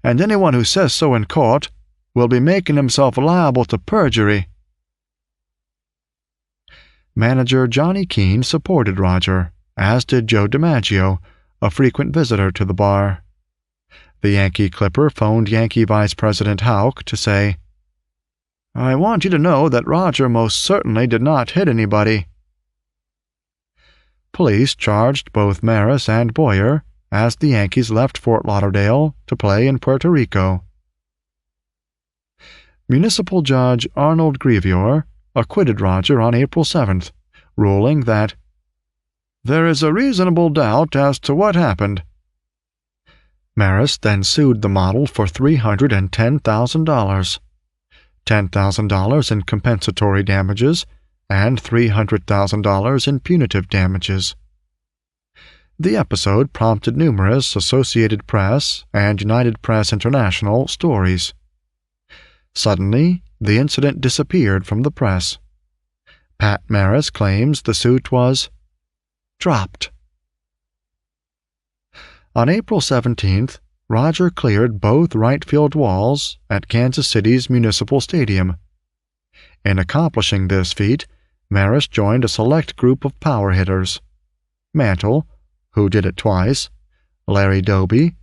and anyone who says so in court will be making himself liable to perjury." Manager Johnny Keane supported Roger, as did Joe DiMaggio, a frequent visitor to the bar. The Yankee Clipper phoned Yankee Vice President Houck to say, "I want you to know that Roger most certainly did not hit anybody." Police charged both Maris and Boyer as the Yankees left Fort Lauderdale to play in Puerto Rico. Municipal Judge Arnold Grevior acquitted Roger on April 7th, ruling that "there is a reasonable doubt as to what happened." Maris then sued the model for $310,000, $10,000 in compensatory damages, and $300,000 in punitive damages. The episode prompted numerous Associated Press and United Press International stories. Suddenly, the incident disappeared from the press. Pat Maris claims the suit was dropped. On April 17th, Roger cleared both right field walls at Kansas City's Municipal Stadium. In accomplishing this feat, Maris joined a select group of power hitters: Mantle, who did it twice, Larry Doby,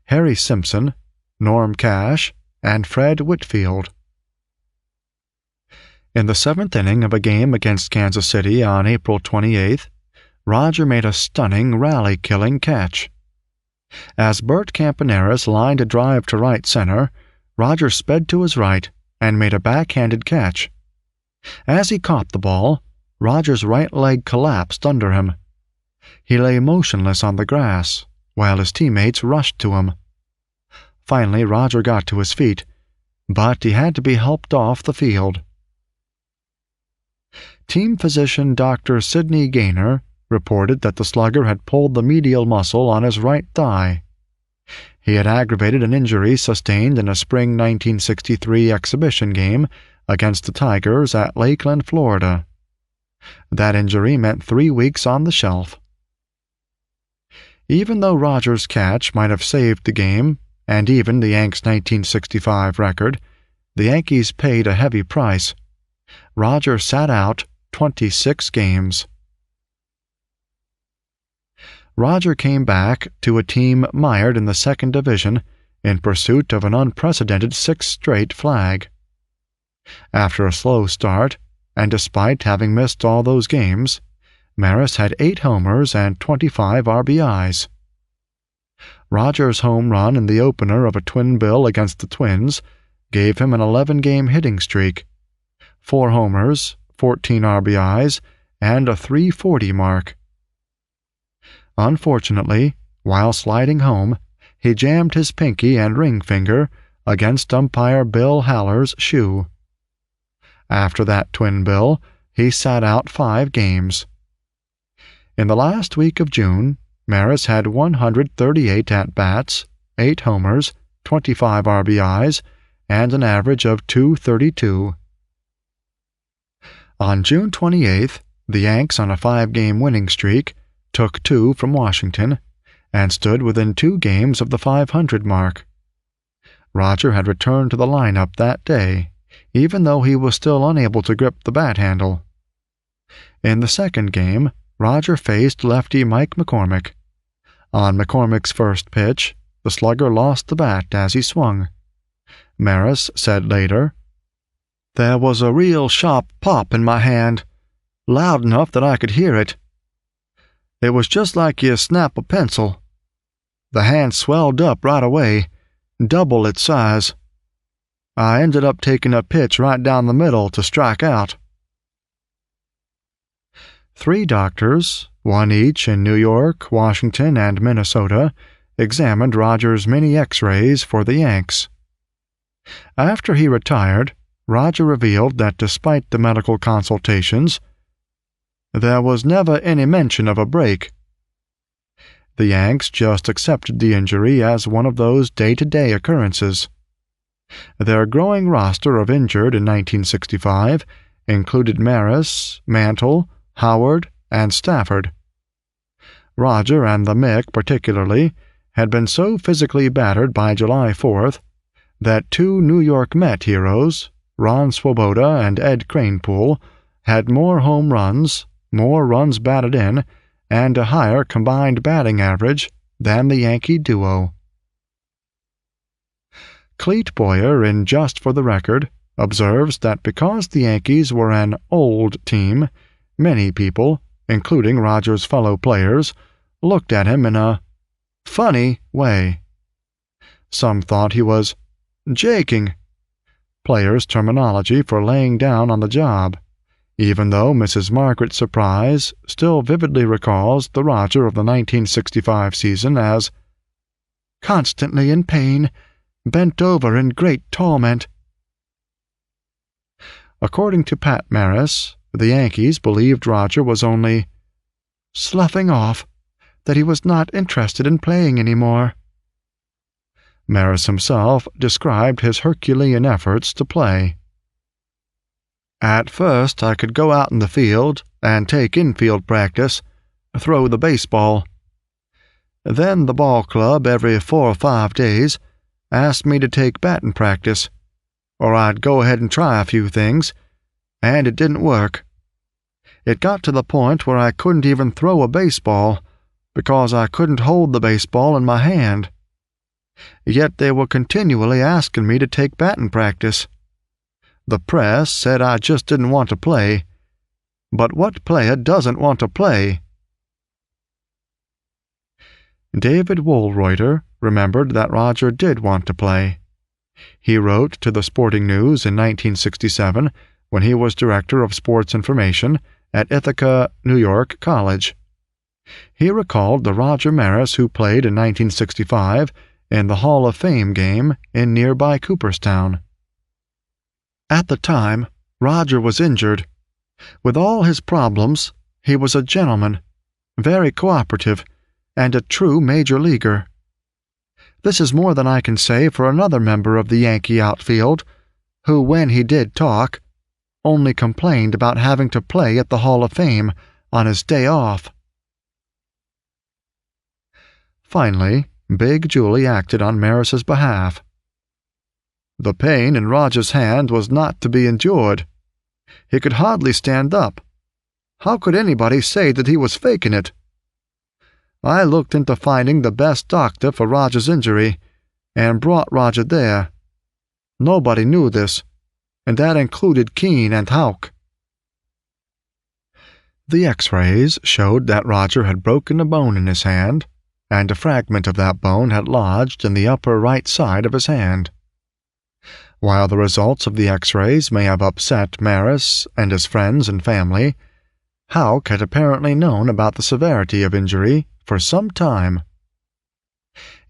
Harry Simpson, Norm Cash, and Fred Whitfield. In the seventh inning of a game against Kansas City on April 28th, Roger made a stunning rally-killing catch. As Bert Campaneris lined a drive to right center, Roger sped to his right and made a backhanded catch. As he caught the ball, Roger's right leg collapsed under him. He lay motionless on the grass, while his teammates rushed to him. Finally, Roger got to his feet, but he had to be helped off the field. Team physician Dr. Sidney Gaynor reported that the slugger had pulled the medial muscle on his right thigh. He had aggravated an injury sustained in a spring 1963 exhibition game against the Tigers at Lakeland, Florida. That injury meant 3 weeks on the shelf, Even though Rogers' catch might have saved the game, and even the Yanks' 1965 record, the Yankees paid a heavy price. Roger sat out 26 games. Roger came back to a team mired in the second division in pursuit of an unprecedented sixth straight flag. After a slow start, and despite having missed all those games, Maris had 8 homers and 25 RBIs. Rogers' home run in the opener of a twin bill against the Twins gave him an 11-game hitting streak, 4 homers, 14 RBIs, and a .340 mark. Unfortunately, while sliding home, he jammed his pinky and ring finger against umpire Bill Haller's shoe. After that twin bill, he sat out 5 games. In the last week of June, Maris had 138 at-bats, 8 homers, 25 RBIs, and an average of .232. On June 28th, the Yanks, on a 5-game winning streak, took 2 from Washington, and stood within 2 games of the 500 mark. Roger had returned to the lineup that day, even though he was still unable to grip the bat handle. In the second game, Roger faced lefty Mike McCormick. On McCormick's first pitch, the slugger lost the bat as he swung. Maris said later, "There was a real sharp pop in my hand, loud enough that I could hear it. It was just like you snap a pencil. The hand swelled up right away, double its size. I ended up taking a pitch right down the middle to strike out." 3 doctors, one each in New York, Washington, and Minnesota, examined Roger's mini X-rays for the Yanks. After he retired, Roger revealed that despite the medical consultations, there was never any mention of a break. The Yanks just accepted the injury as one of those day-to-day occurrences. Their growing roster of injured in 1965 included Maris, Mantle, Howard, and Stafford. Roger and the Mick, particularly, had been so physically battered by July 4th that 2 New York Met heroes, Ron Swoboda and Ed Kranepool, had more home runs, more runs batted in, and a higher combined batting average than the Yankee duo. Clete Boyer, in Just for the Record, observes that because the Yankees were an old team, many people, including Roger's fellow players, looked at him in a funny way. Some thought he was jaking, players' terminology for laying down on the job, even though Mrs. Margaret Surprise still vividly recalls the Roger of the 1965 season as constantly in pain, bent over in great torment. According to Pat Maris, the Yankees believed Roger was only sloughing off, that he was not interested in playing anymore. Maris himself described his Herculean efforts to play. "At first I could go out in the field and take infield practice, throw the baseball. Then the ball club every 4 or 5 days asked me to take batting practice, or I'd go ahead and try a few things, and it didn't work. It got to the point where I couldn't even throw a baseball because I couldn't hold the baseball in my hand. Yet they were continually asking me to take batting practice. The press said I just didn't want to play. But what player doesn't want to play?" David Wohlreuter remembered that Roger did want to play. He wrote to the Sporting News in 1967 when he was Director of Sports Information at Ithaca, New York College. He recalled the Roger Maris who played in 1965 in the Hall of Fame game in nearby Cooperstown. "At the time, Roger was injured. With all his problems, he was a gentleman, very cooperative, and a true major leaguer. This is more than I can say for another member of the Yankee outfield, who, when he did talk, only complained about having to play at the Hall of Fame on his day off." Finally, Big Julie acted on Maris's behalf. The pain in Roger's hand was not to be endured. He could hardly stand up. How could anybody say that he was faking it? I looked into finding the best doctor for Roger's injury and brought Roger there. Nobody knew this, and that included Keene and Houck. The X-rays showed that Roger had broken a bone in his hand, and a fragment of that bone had lodged in the upper right side of his hand. While the results of the X-rays may have upset Maris and his friends and family, Houck had apparently known about the severity of injury for some time.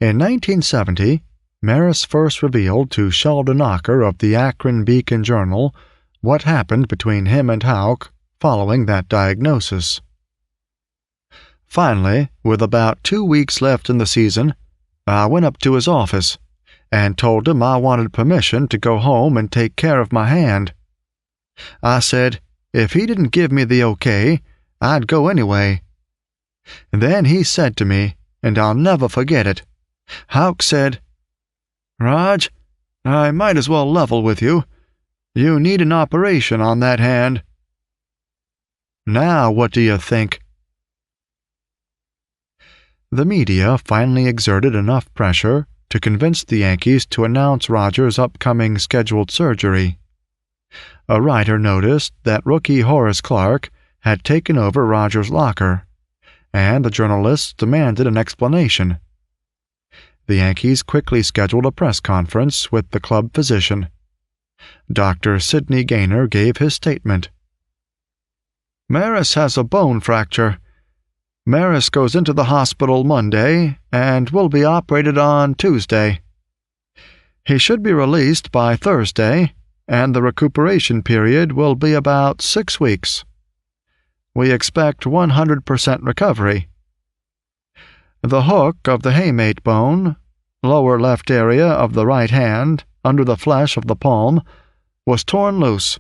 In 1970, Maris first revealed to Sheldon Knocker of the Akron Beacon Journal what happened between him and Houck following that diagnosis. Finally, with about 2 weeks left in the season, I went up to his office and told him I wanted permission to go home and take care of my hand. I said if he didn't give me the okay, I'd go anyway. Then he said to me, and I'll never forget it, Houck said, "Raj, I might as well level with you. You need an operation on that hand." Now what do you think? The media finally exerted enough pressure to convince the Yankees to announce Roger's upcoming scheduled surgery. A writer noticed that rookie Horace Clarke had taken over Roger's locker, and the journalists demanded an explanation. The Yankees quickly scheduled a press conference with the club physician. Dr. Sidney Gaynor gave his statement. "Maris has a bone fracture. Maris goes into the hospital Monday and will be operated on Tuesday. He should be released by Thursday, and the recuperation period will be about 6 weeks. We expect 100% recovery. The hook of the hamate bone, lower left area of the right hand, under the flesh of the palm, was torn loose.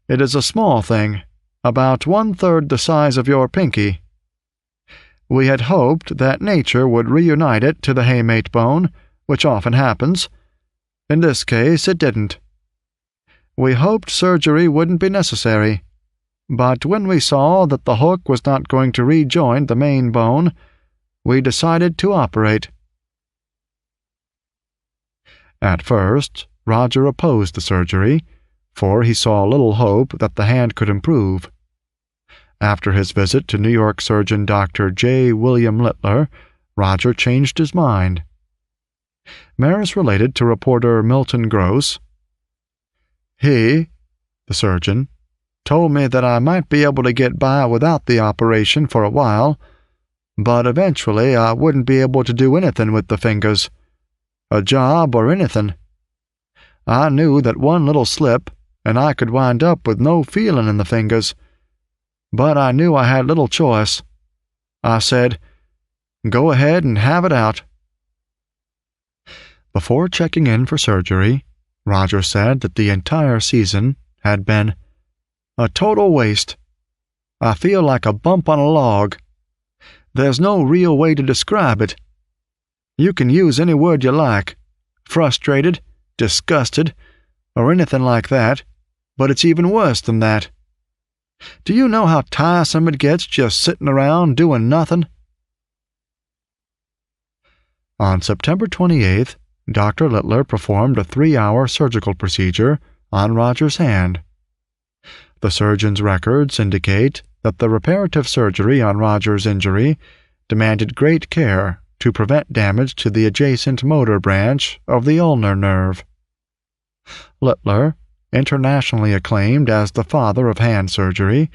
It is a small thing, about 1/3 the size of your pinky. We had hoped that nature would reunite it to the hamate bone, which often happens. In this case, it didn't. We hoped surgery wouldn't be necessary, but when we saw that the hook was not going to rejoin the main bone, we decided to operate." At first, Roger opposed the surgery, for he saw little hope that the hand could improve. After his visit to New York surgeon Dr. J. William Littler, Roger changed his mind. Maris related to reporter Milton Gross, "He, the surgeon, told me that I might be able to get by without the operation for a while, but eventually I wouldn't be able to do anything with the fingers, a job or anything. I knew that one little slip and I could wind up with no feeling in the fingers, but I knew I had little choice. I said, 'Go ahead and have it out.'" Before checking in for surgery, Roger said that the entire season had been a total waste. "I feel like a bump on a log. There's no real way to describe it. You can use any word you like, frustrated, disgusted, or anything like that, but it's even worse than that. Do you know how tiresome it gets just sitting around doing nothing?" On September 28th, Dr. Littler performed a 3-hour surgical procedure on Roger's hand. The surgeon's records indicate that the reparative surgery on Roger's injury demanded great care to prevent damage to the adjacent motor branch of the ulnar nerve. Littler, internationally acclaimed as the father of hand surgery,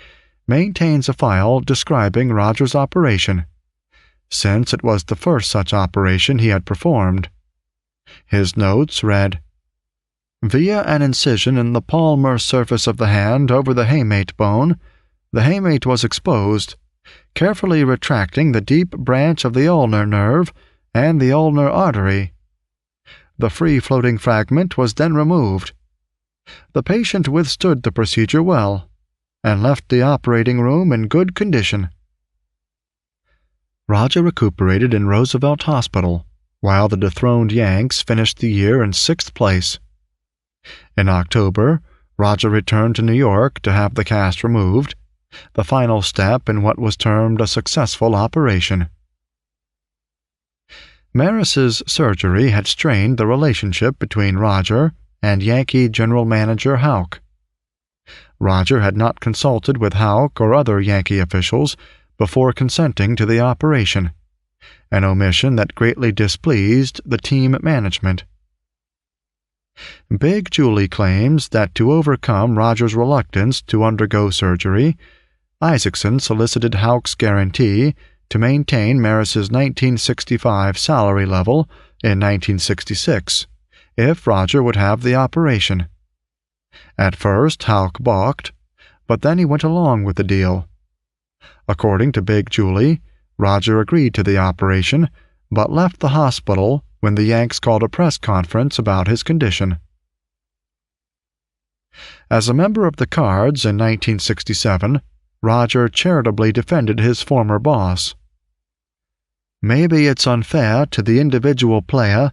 maintains a file describing Roger's operation, since it was the first such operation he had performed. His notes read, "Via an incision in the palmar surface of the hand over the hamate bone, the hamate was exposed, carefully retracting the deep branch of the ulnar nerve and the ulnar artery. The free-floating fragment was then removed. The patient withstood the procedure well, and left the operating room in good condition." Roger recuperated in Roosevelt Hospital, while the dethroned Yanks finished the year in 6th place. In October, Roger returned to New York to have the cast removed, the final step in what was termed a successful operation. Maris's surgery had strained the relationship between Roger and Yankee general manager Houck. Roger had not consulted with Houck or other Yankee officials before consenting to the operation, an omission that greatly displeased the team management. Big Julie claims that to overcome Roger's reluctance to undergo surgery, Isaacson solicited Houck's guarantee to maintain Maris's 1965 salary level in 1966 if Roger would have the operation. At first, Houck balked, but then he went along with the deal. According to Big Julie, Roger agreed to the operation, but left the hospital when the Yanks called a press conference about his condition. As a member of the Cards in 1967, Roger charitably defended his former boss. "Maybe it's unfair to the individual player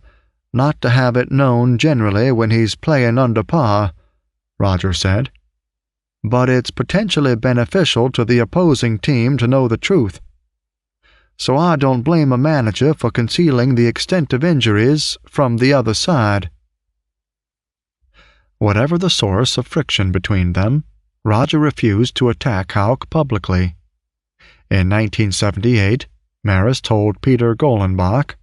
not to have it known generally when he's playing under par," Roger said. "But it's potentially beneficial to the opposing team to know the truth. So I don't blame a manager for concealing the extent of injuries from the other side." Whatever the source of friction between them, Roger refused to attack Houck publicly. In 1978, Maris told Peter Golenbach,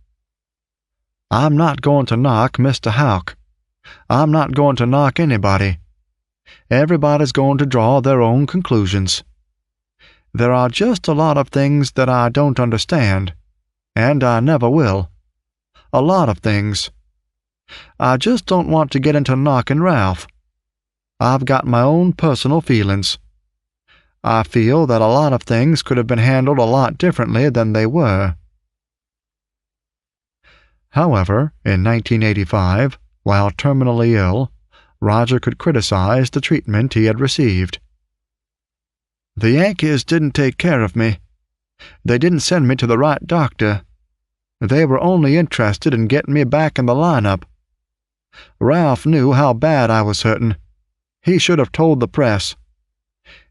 "I'm not going to knock Mr. Houck. I'm not going to knock anybody. Everybody's going to draw their own conclusions. There are just a lot of things that I don't understand, and I never will. A lot of things. I just don't want to get into knocking Ralph. I've got my own personal feelings. I feel that a lot of things could have been handled a lot differently than they were." However, in 1985, while terminally ill, Roger could criticize the treatment he had received. "The Yankees didn't take care of me. They didn't send me to the right doctor. They were only interested in getting me back in the lineup. Ralph knew how bad I was hurting. He should have told the press.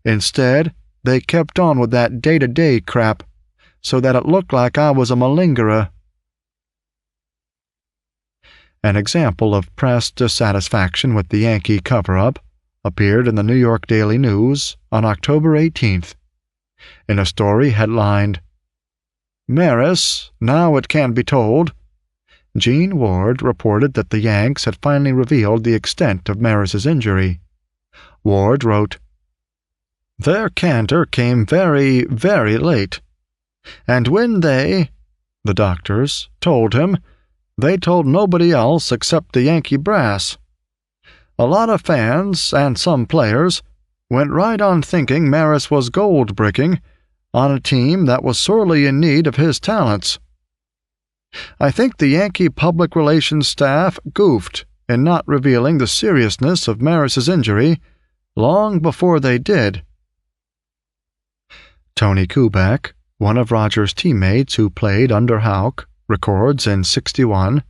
Instead, they kept on with that day-to-day crap, so that it looked like I was a malingerer." An example of press dissatisfaction with the Yankee cover-up appeared in the New York Daily News on October 18th, in a story headlined, "Maris, now it can be told." Gene Ward reported that the Yanks had finally revealed the extent of Maris's injury. Ward wrote, "Their candor came very, very late. And when they, the doctors, told him, they told nobody else except the Yankee brass. A lot of fans, and some players, went right on thinking Maris was gold-bricking on a team that was sorely in need of his talents. I think the Yankee public relations staff goofed in not revealing the seriousness of Maris's injury long before they did." Tony Kubek, one of Roger's teammates who played under Houck, records in '61,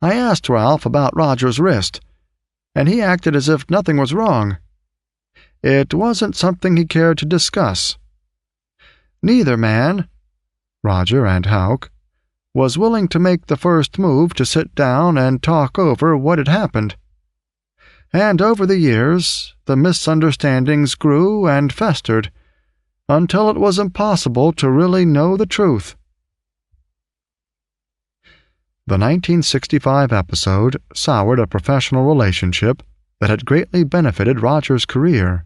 "I asked Ralph about Roger's wrist, and he acted as if nothing was wrong. It wasn't something he cared to discuss. Neither man," Roger and Houck, "was willing to make the first move to sit down and talk over what had happened. And over the years, the misunderstandings grew and festered until it was impossible to really know the truth." The 1965 episode soured a professional relationship that had greatly benefited Roger's career.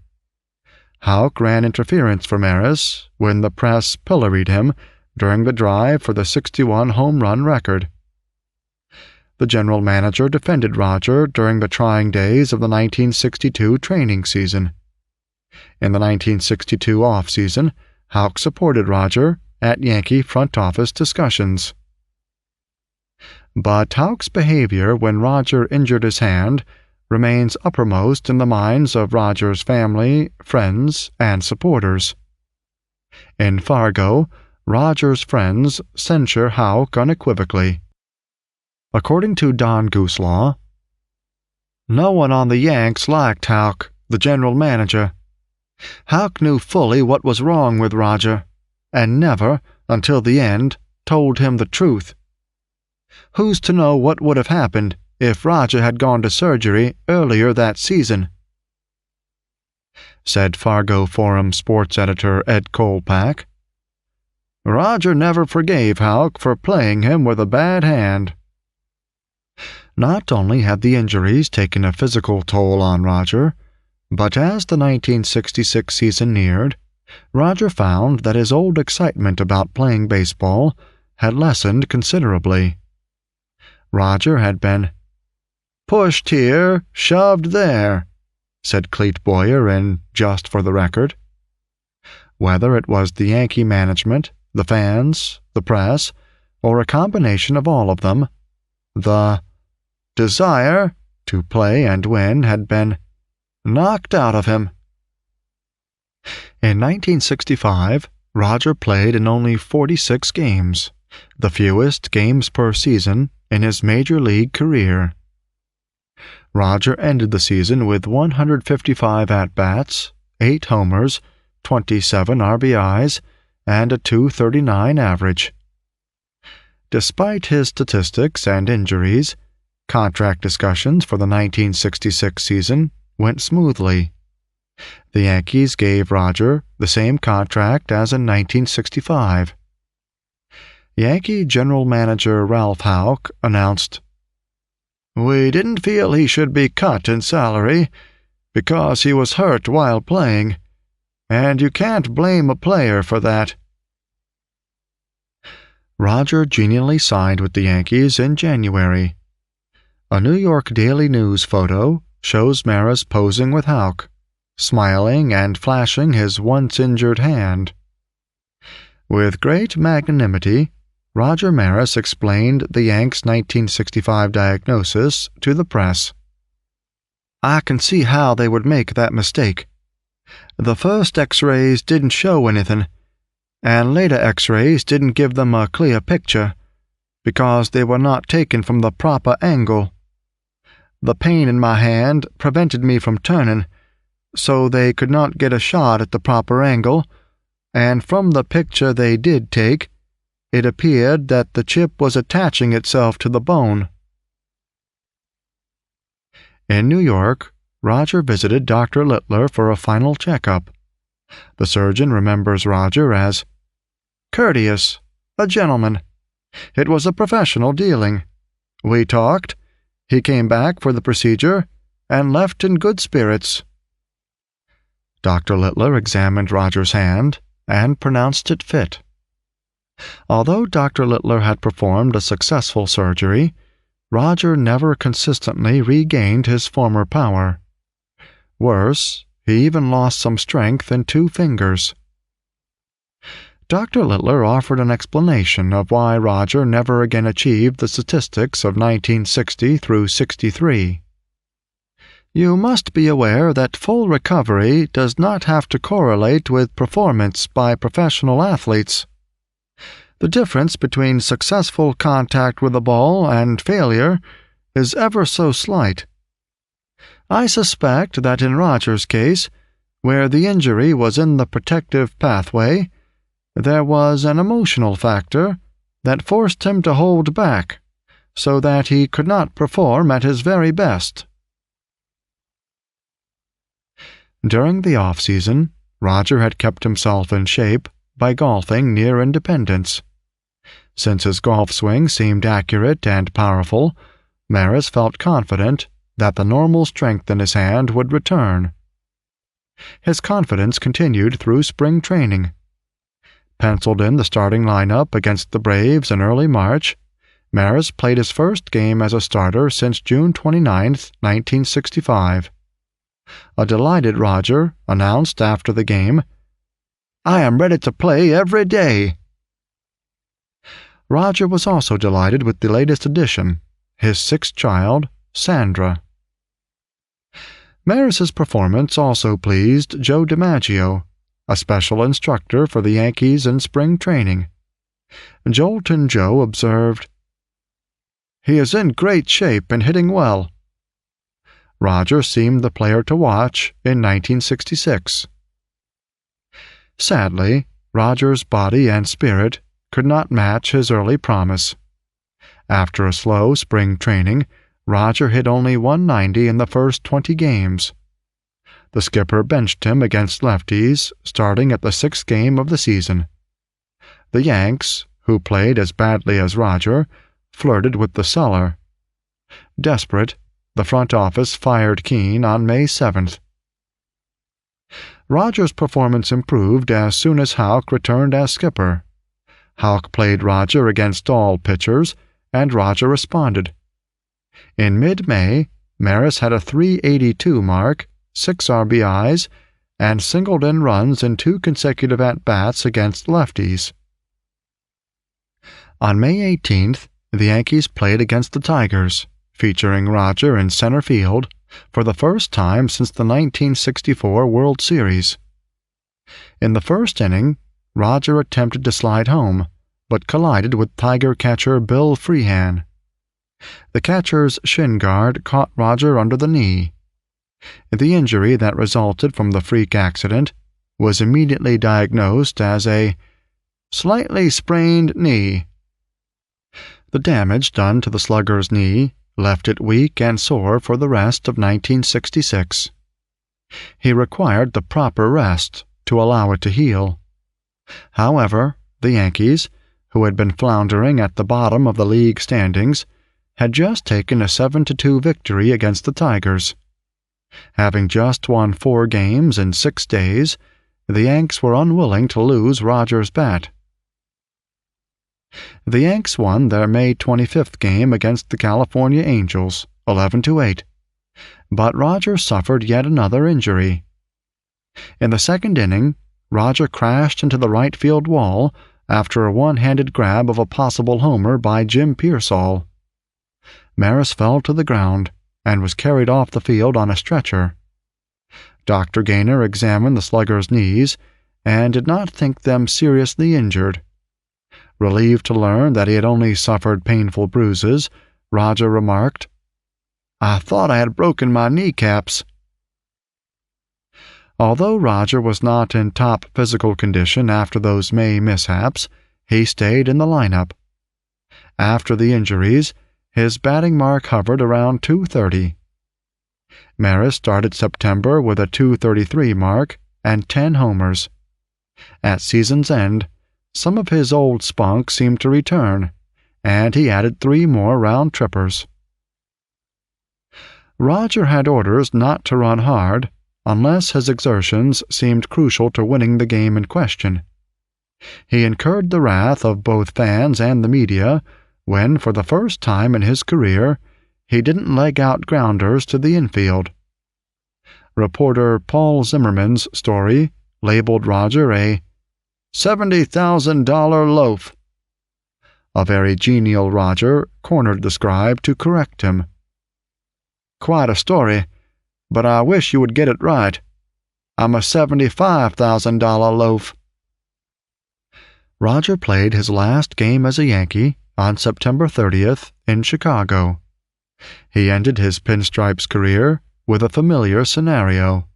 Houck ran interference for Maris when the press pilloried him during the drive for the '61 home run record. The general manager defended Roger during the trying days of the 1962 training season. In the 1962 off-season, Houck supported Roger at Yankee front office discussions. But Houck's behavior when Roger injured his hand remains uppermost in the minds of Roger's family, friends, and supporters. In Fargo, Roger's friends censure Houck unequivocally. According to Don Gooselaw, no one on the Yanks liked Houck, the general manager. Houck knew fully what was wrong with Roger, and never, until the end, told him the truth. Who's to know what would have happened if Roger had gone to surgery earlier that season? Said Fargo Forum sports editor Ed Kolpak. Roger never forgave Houck for playing him with a bad hand. Not only had the injuries taken a physical toll on Roger, but as the 1966 season neared, Roger found that his old excitement about playing baseball had lessened considerably. Roger had been pushed here, shoved there, said Clete Boyer in Just for the Record. Whether it was the Yankee management, the fans, the press, or a combination of all of them, the desire to play and win had been knocked out of him. In 1965, Roger played in only 46 games, the fewest games per season in his major league career. Roger ended the season with 155 at-bats, 8 homers, 27 RBIs, and a .239 average. Despite his statistics and injuries, contract discussions for the 1966 season went smoothly. The Yankees gave Roger the same contract as in 1965. Yankee general manager Ralph Houck announced, "We didn't feel he should be cut in salary because he was hurt while playing, and you can't blame a player for that." Roger genially signed with the Yankees in January. A New York Daily News photo shows Maris posing with Houck, smiling and flashing his once-injured hand. With great magnanimity, Roger Maris explained the Yanks' 1965 diagnosis to the press. "I can see how they would make that mistake. The first X-rays didn't show anything, and later X-rays didn't give them a clear picture, because they were not taken from the proper angle. The pain in my hand prevented me from turning, so they could not get a shot at the proper angle, and from the picture they did take, it appeared that the chip was attaching itself to the bone." In New York, Roger visited Dr. Littler for a final checkup. The surgeon remembers Roger as courteous, a gentleman. It was a professional dealing. We talked. He came back for the procedure and left in good spirits. Dr. Littler examined Roger's hand and pronounced it fit. Although Dr. Littler had performed a successful surgery, Roger never consistently regained his former power. Worse, he even lost some strength in 2 fingers. Dr. Littler offered an explanation of why Roger never again achieved the statistics of 1960 through 63. "You must be aware that full recovery does not have to correlate with performance by professional athletes. The difference between successful contact with a ball and failure is ever so slight. I suspect that in Roger's case, where the injury was in the protective pathway, there was an emotional factor that forced him to hold back, so that he could not perform at his very best." During the off-season, Roger had kept himself in shape by golfing near Independence. Since his golf swing seemed accurate and powerful, Maris felt confident that the normal strength in his hand would return. His confidence continued through spring training. Penciled in the starting lineup against the Braves in early March, Maris played his first game as a starter since June 29, 1965. A delighted Roger announced after the game, "I am ready to play every day." Roger was also delighted with the latest addition, his 6th child, Sandra. Maris's performance also pleased Joe DiMaggio, a special instructor for the Yankees in spring training. Jolton Joe observed, "He is in great shape and hitting well." Roger seemed the player to watch in 1966. Sadly, Roger's body and spirit could not match his early promise. After a slow spring training, Roger hit only .190 in the first 20 games. The skipper benched him against lefties starting at the 6th game of the season. The Yanks, who played as badly as Roger, flirted with the cellar. Desperate, the front office fired Keane on May 7th. Roger's performance improved as soon as Houck returned as skipper. Houck played Roger against all pitchers, and Roger responded. In mid-May, Maris had a .382 mark, 6 RBIs, and singled in runs in 2 consecutive at-bats against lefties. On May 18th, the Yankees played against the Tigers, featuring Roger in center field for the first time since the 1964 World Series. In the first inning, Roger attempted to slide home, but collided with Tiger catcher Bill Freehan. The catcher's shin guard caught Roger under the knee. The injury that resulted from the freak accident was immediately diagnosed as a slightly sprained knee. The damage done to the slugger's knee left it weak and sore for the rest of 1966. He required the proper rest to allow it to heal. However, the Yankees, who had been floundering at the bottom of the league standings, had just taken a 7-2 victory against the Tigers. Having just won 4 games in 6 days, the Yanks were unwilling to lose Roger's bat. The Yanks won their May 25th game against the California Angels, 11-8, but Roger suffered yet another injury. In the second inning, Roger crashed into the right field wall after a one-handed grab of a possible homer by Jim Pearsall. Maris fell to the ground and was carried off the field on a stretcher. Dr. Gaynor examined the slugger's knees and did not think them seriously injured. Relieved to learn that he had only suffered painful bruises, Roger remarked, "I thought I had broken my kneecaps." Although Roger was not in top physical condition after those May mishaps, he stayed in the lineup. After the injuries, his batting mark hovered around .230. Maris started September with a .233 mark and 10 homers. At season's end, some of his old spunk seemed to return, and he added 3 more round-trippers. Roger had orders not to run hard unless his exertions seemed crucial to winning the game in question. He incurred the wrath of both fans and the media when, for the first time in his career, he didn't leg out grounders to the infield. Reporter Paul Zimmerman's story labeled Roger a $70,000 loaf. A very genial Roger cornered the scribe to correct him. "Quite a story, but I wish you would get it right. I'm a $75,000 loaf." Roger played his last game as a Yankee on September 30th in Chicago. He ended his Pinstripes career with a familiar scenario.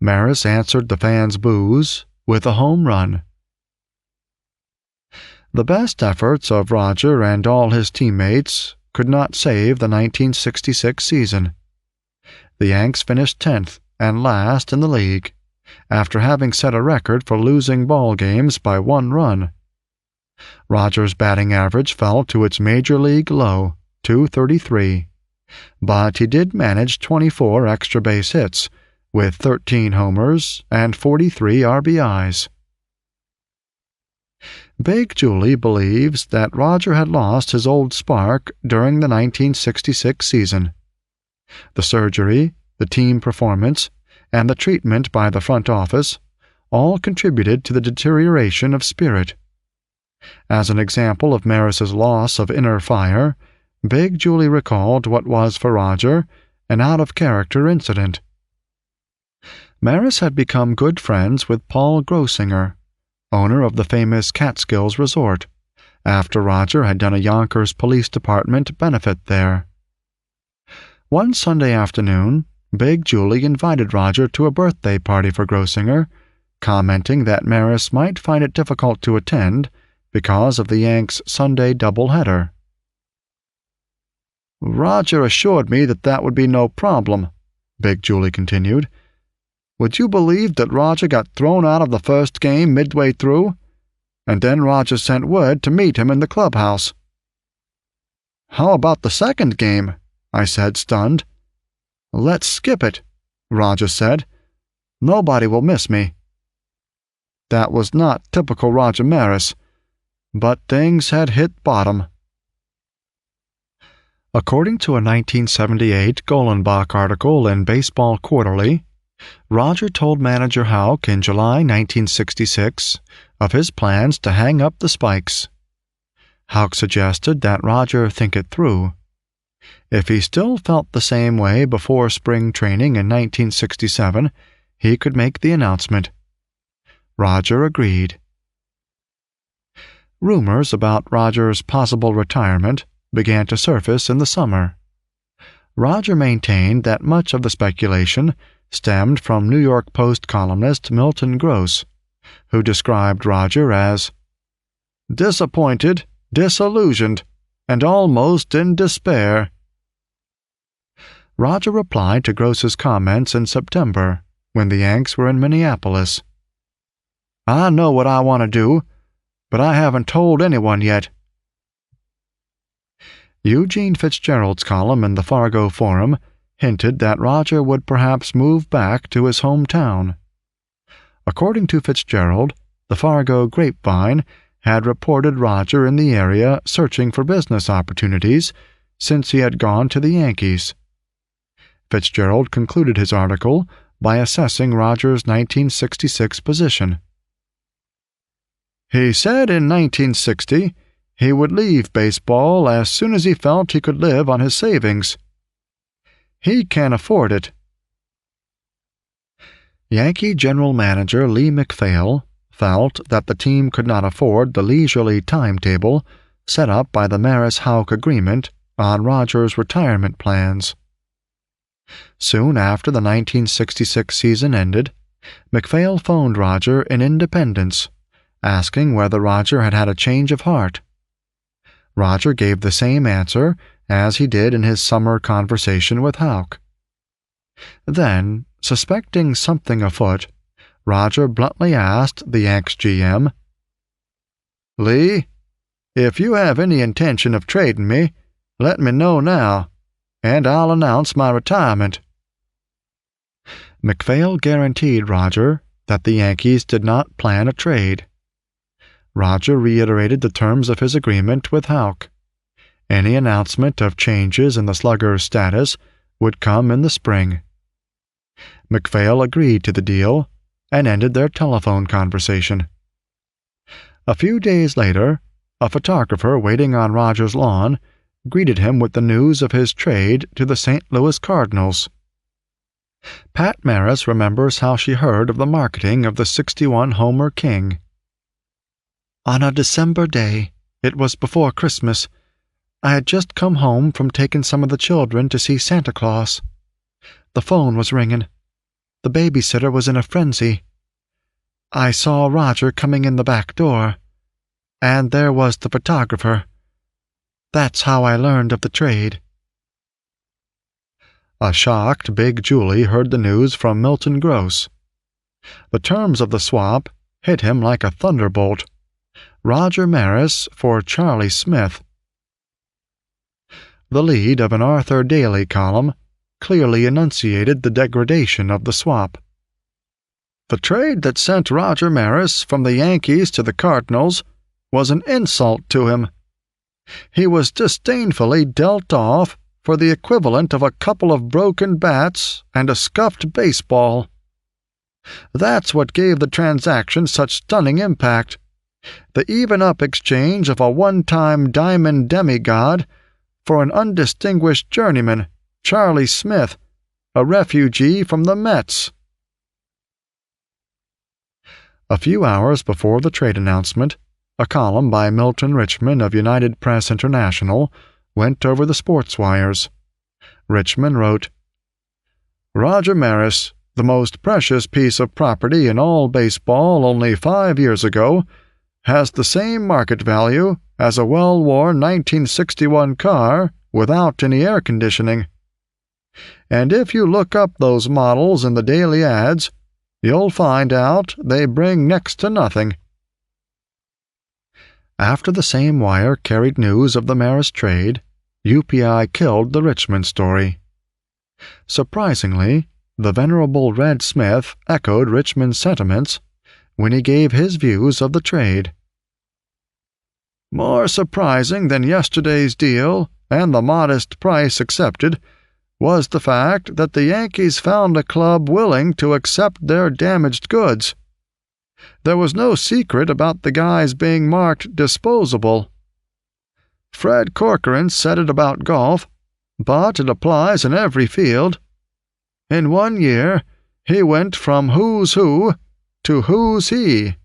Maris answered the fans' boos with a home run. The best efforts of Roger and all his teammates could not save the 1966 season. The Yanks finished 10th and last in the league, after having set a record for losing ball games by 1 run. Roger's batting average fell to its major league low, .233, but he did manage 24 extra base hits, with 13 homers and 43 RBIs. Big Julie believes that Roger had lost his old spark during the 1966 season. The surgery, the team performance, and the treatment by the front office all contributed to the deterioration of spirit. As an example of Maris's loss of inner fire, Big Julie recalled what was for Roger an out-of-character incident. Maris had become good friends with Paul Grossinger, owner of the famous Catskills Resort, after Roger had done a Yonkers Police Department benefit there. One Sunday afternoon, Big Julie invited Roger to a birthday party for Grossinger, commenting that Maris might find it difficult to attend because of the Yanks' Sunday doubleheader. "Roger assured me that would be no problem," Big Julie continued. "Would you believe that Roger got thrown out of the first game midway through? And then Roger sent word to meet him in the clubhouse." "How about the second game?" I said, stunned. "Let's skip it," Roger said. "Nobody will miss me." That was not typical Roger Maris, but things had hit bottom. According to a 1978 Golenbach article in Baseball Quarterly, Roger told manager Houck in July 1966 of his plans to hang up the spikes. Houck suggested that Roger think it through. If he still felt the same way before spring training in 1967, he could make the announcement. Roger agreed. Rumors about Roger's possible retirement began to surface in the summer. Roger maintained that much of the speculation stemmed from New York Post columnist Milton Gross, who described Roger as disappointed, disillusioned, and almost in despair. Roger replied to Gross's comments in September, when the Yanks were in Minneapolis. "I know what I want to do, but I haven't told anyone yet." Eugene Fitzgerald's column in the Fargo Forum hinted that Roger would perhaps move back to his hometown. According to Fitzgerald, the Fargo Grapevine had reported Roger in the area searching for business opportunities since he had gone to the Yankees. Fitzgerald concluded his article by assessing Roger's 1966 position. "He said in 1960 he would leave baseball as soon as he felt he could live on his savings. He can't afford it." Yankee general manager Lee MacPhail felt that the team could not afford the leisurely timetable set up by the Maris-Houck agreement on Roger's retirement plans. Soon after the 1966 season ended, MacPhail phoned Roger in Independence, asking whether Roger had had a change of heart. Roger gave the same answer as he did in his summer conversation with Houck. Then, suspecting something afoot, Roger bluntly asked the Yanks GM, "Lee, if you have any intention of trading me, let me know now, and I'll announce my retirement." MacPhail guaranteed Roger that the Yankees did not plan a trade. Roger reiterated the terms of his agreement with Houck. Any announcement of changes in the slugger's status would come in the spring. MacPhail agreed to the deal and ended their telephone conversation. A few days later, a photographer waiting on Roger's lawn greeted him with the news of his trade to the St. Louis Cardinals. Pat Maris remembers how she heard of the marketing of the 61-homer king. "On a December day, it was before Christmas, I had just come home from taking some of the children to see Santa Claus. The phone was ringing. The babysitter was in a frenzy. I saw Roger coming in the back door, and there was the photographer. That's how I learned of the trade." A shocked Big Julie heard the news from Milton Gross. The terms of the swap hit him like a thunderbolt. Roger Maris for Charlie Smith. The lead of an Arthur Daly column clearly enunciated the degradation of the swap. "The trade that sent Roger Maris from the Yankees to the Cardinals was an insult to him. He was disdainfully dealt off for the equivalent of a couple of broken bats and a scuffed baseball. That's what gave the transaction such stunning impact. The even-up exchange of a one-time diamond demigod for an undistinguished journeyman, Charlie Smith, a refugee from the Mets." A few hours before the trade announcement, a column by Milton Richmond of United Press International went over the sports wires. Richmond wrote, "Roger Maris, the most precious piece of property in all baseball only 5 years ago, has the same market value as a well-worn 1961 car without any air conditioning. And if you look up those models in the daily ads, you'll find out they bring next to nothing." After the same wire carried news of the Maris trade, UPI killed the Richmond story. Surprisingly, the venerable Red Smith echoed Richmond's sentiments when he gave his views of the trade. "More surprising than yesterday's deal and the modest price accepted was the fact that the Yankees found a club willing to accept their damaged goods. There was no secret about the guys being marked disposable. Fred Corcoran said it about golf, but it applies in every field. In 1 year, he went from who's who to who's he."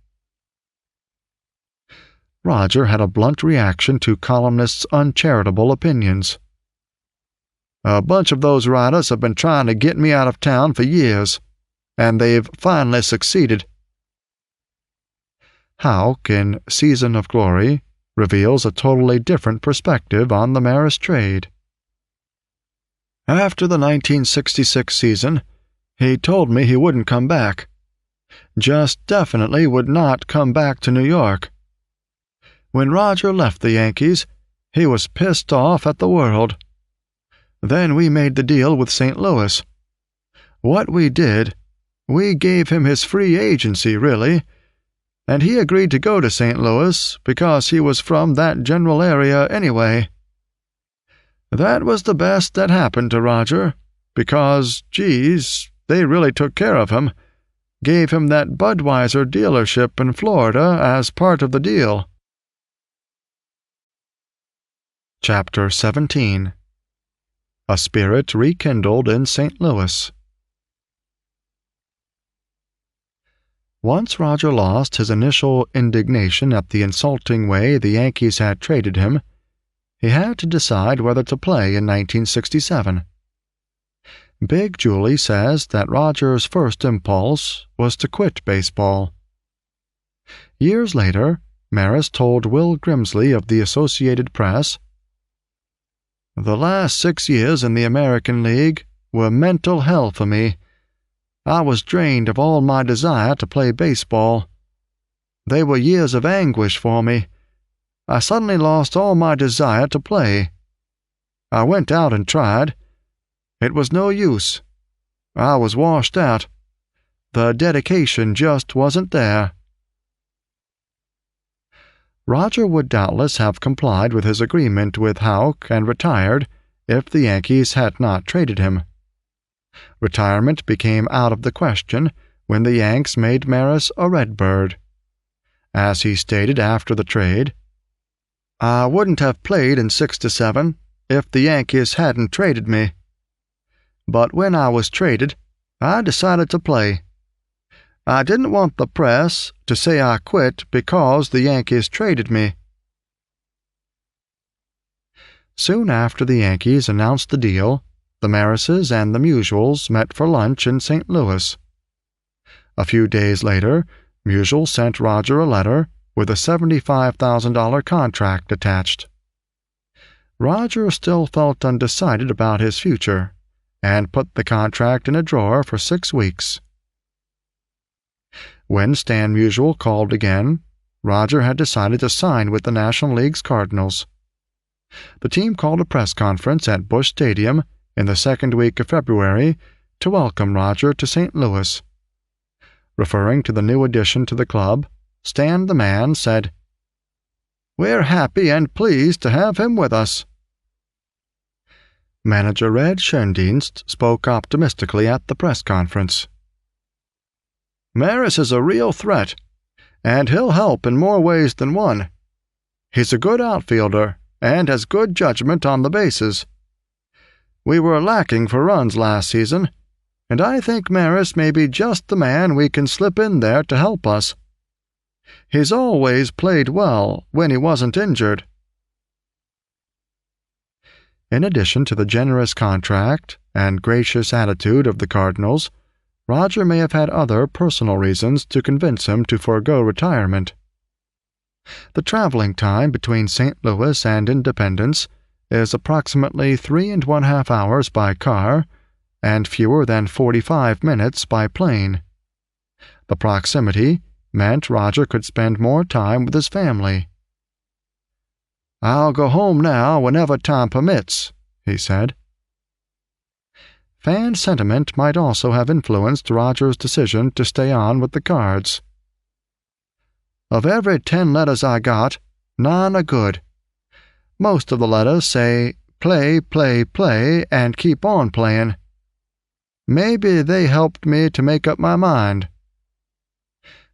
Roger had a blunt reaction to columnists' uncharitable opinions. "A bunch of those writers have been trying to get me out of town for years, and they've finally succeeded." Houck, in Season of Glory, reveals a totally different perspective on the Maris trade. "After the 1966 season, he told me he wouldn't come back. Just definitely would not come back to New York. When Roger left the Yankees, he was pissed off at the world. Then we made the deal with St. Louis. What we did, we gave him his free agency, really, and he agreed to go to St. Louis because he was from that general area anyway. That was the best that happened to Roger, because, geez, they really took care of him, gave him that Budweiser dealership in Florida as part of the deal." Chapter 17. A Spirit Rekindled in St. Louis. Once Roger lost his initial indignation at the insulting way the Yankees had traded him, he had to decide whether to play in 1967. Big Julie says that Roger's first impulse was to quit baseball. Years later, Maris told Will Grimsley of the Associated Press, "The last 6 years in the American League were mental hell for me. I was drained of all my desire to play baseball. They were years of anguish for me. I suddenly lost all my desire to play. I went out and tried. It was no use. I was washed out. The dedication just wasn't there." Roger would doubtless have complied with his agreement with Houck and retired if the Yankees had not traded him. Retirement became out of the question when the Yanks made Maris a Redbird. As he stated after the trade, "I wouldn't have played in 6-7 if the Yankees hadn't traded me. But when I was traded, I decided to play. I didn't want the press to say I quit because the Yankees traded me." Soon after the Yankees announced the deal, the Marises and the Musials met for lunch in St. Louis. A few days later, Musial sent Roger a letter with a $75,000 contract attached. Roger still felt undecided about his future and put the contract in a drawer for 6 weeks. When Stan Musial called again, Roger had decided to sign with the National League's Cardinals. The team called a press conference at Busch Stadium in the second week of February to welcome Roger to St. Louis. Referring to the new addition to the club, Stan the Man said, "We're happy and pleased to have him with us." Manager Red Schoendienst spoke optimistically at the press conference. "Maris is a real threat, and he'll help in more ways than one. He's a good outfielder and has good judgment on the bases. We were lacking for runs last season, and I think Maris may be just the man we can slip in there to help us. He's always played well when he wasn't injured." In addition to the generous contract and gracious attitude of the Cardinals, Roger may have had other personal reasons to convince him to forego retirement. The traveling time between St. Louis and Independence is approximately 3½ hours by car and fewer than 45 minutes by plane. The proximity meant Roger could spend more time with his family. "I'll go home now whenever time permits," he said. Fan sentiment might also have influenced Roger's decision to stay on with the Cards. "Of every 10 letters I got, 9 are good. Most of the letters say, 'Play, play, play, and keep on playing.' Maybe they helped me to make up my mind."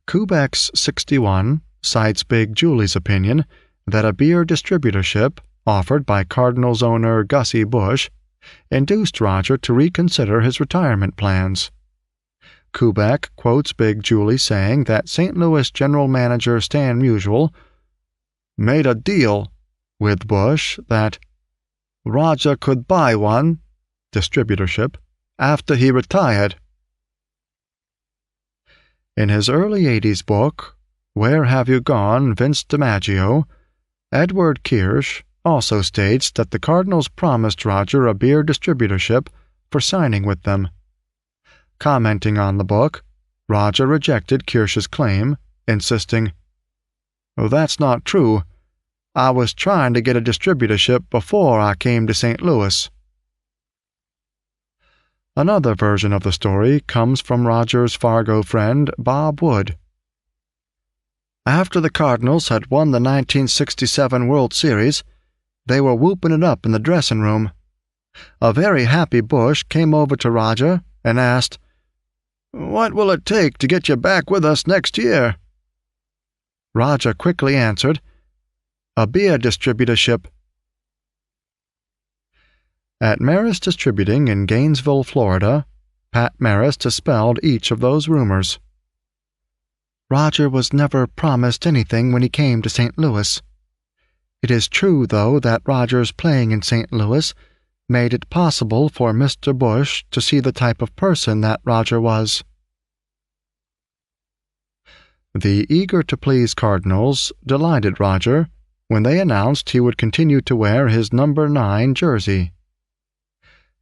Kubek's 61 cites Big Julie's opinion that a beer distributorship offered by Cardinals owner Gussie Busch induced Roger to reconsider his retirement plans. Kubek quotes Big Julie saying that St. Louis general manager Stan Musial made a deal with Busch that Roger could buy one distributorship after he retired. In his early 80s book, Where Have You Gone, Vince DiMaggio, Edward Kirsch also states that the Cardinals promised Roger a beer distributorship for signing with them. Commenting on the book, Roger rejected Kirsch's claim, insisting, "That's not true. I was trying to get a distributorship before I came to St. Louis." Another version of the story comes from Roger's Fargo friend Bob Wood. "After the Cardinals had won the 1967 World Series, they were whooping it up in the dressing room. A very happy Busch came over to Roger and asked, 'What will it take to get you back with us next year?' Roger quickly answered, 'A beer distributorship.'" At Marist Distributing in Gainesville, Florida, Pat Marist dispelled each of those rumors. "Roger was never promised anything when he came to St. Louis. It is true, though, that Roger's playing in St. Louis made it possible for Mr. Busch to see the type of person that Roger was." The eager-to-please Cardinals delighted Roger when they announced he would continue to wear his number 9 jersey.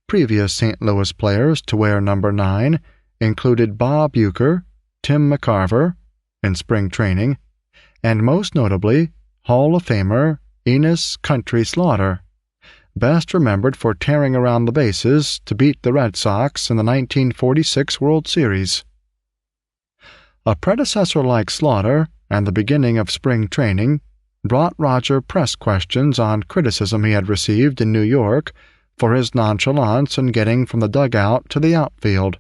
Previous St. Louis players to wear number 9 included Bob Uecker, Tim McCarver, in spring training, and most notably Hall of Famer Enos Country Slaughter, best remembered for tearing around the bases to beat the Red Sox in the 1946 World Series. A predecessor like Slaughter and the beginning of spring training brought Roger press questions on criticism he had received in New York for his nonchalance in getting from the dugout to the outfield.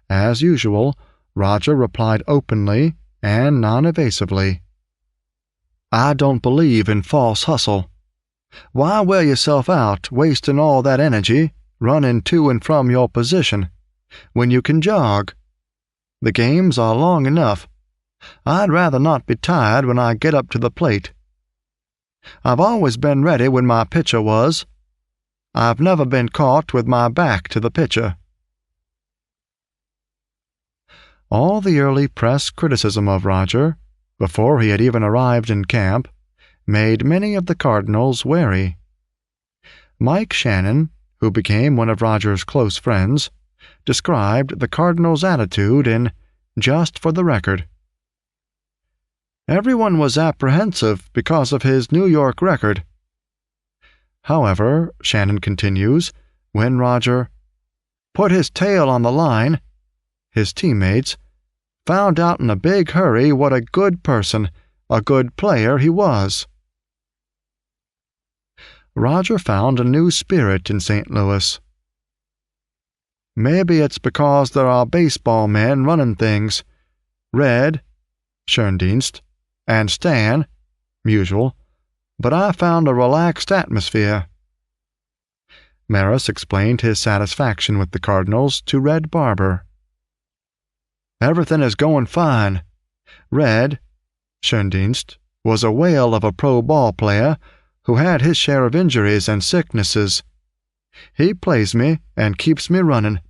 As usual, Roger replied openly and non-evasively, "I don't believe in false hustle. Why wear yourself out wasting all that energy running to and from your position when you can jog? The games are long enough. I'd rather not be tired when I get up to the plate. I've always been ready when my pitcher was. I've never been caught with my back to the pitcher." All the early press criticism of Roger, before he had even arrived in camp, made many of the Cardinals wary. Mike Shannon, who became one of Roger's close friends, described the Cardinals' attitude in Just for the Record. "Everyone was apprehensive because of his New York record." However, Shannon continues, when Roger put his tail on the line, his teammates found out in a big hurry what a good person, a good player he was. Roger found a new spirit in St. Louis. "Maybe it's because there are baseball men running things. Red, Schoendienst, and Stan, Musial, but I found a relaxed atmosphere." Maris explained his satisfaction with the Cardinals to Red Barber. "Everything is going fine. Red, Schoendienst, was a whale of a pro ball player who had his share of injuries and sicknesses. He plays me and keeps me running.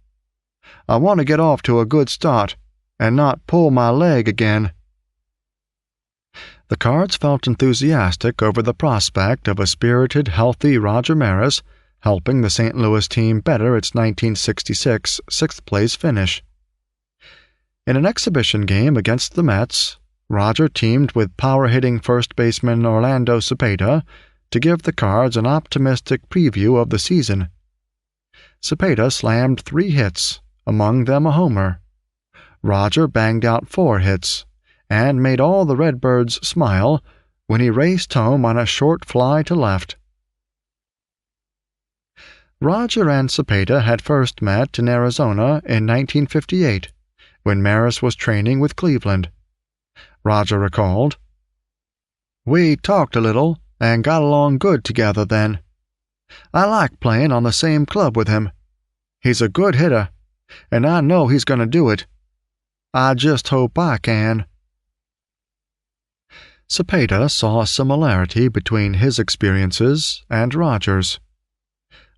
I want to get off to a good start and not pull my leg again." The Cards felt enthusiastic over the prospect of a spirited, healthy Roger Maris helping the St. Louis team better its 1966 sixth-place finish. In an exhibition game against the Mets, Roger teamed with power-hitting first baseman Orlando Cepeda to give the Cards an optimistic preview of the season. Cepeda slammed 3 hits, among them a homer. Roger banged out 4 hits, and made all the Redbirds smile when he raced home on a short fly to left. Roger and Cepeda had first met in Arizona in 1958, when Maris was training with Cleveland. Roger recalled, "We talked a little and got along good together then. I like playing on the same club with him. He's a good hitter, and I know he's going to do it. I just hope I can." Cepeda saw a similarity between his experiences and Roger's.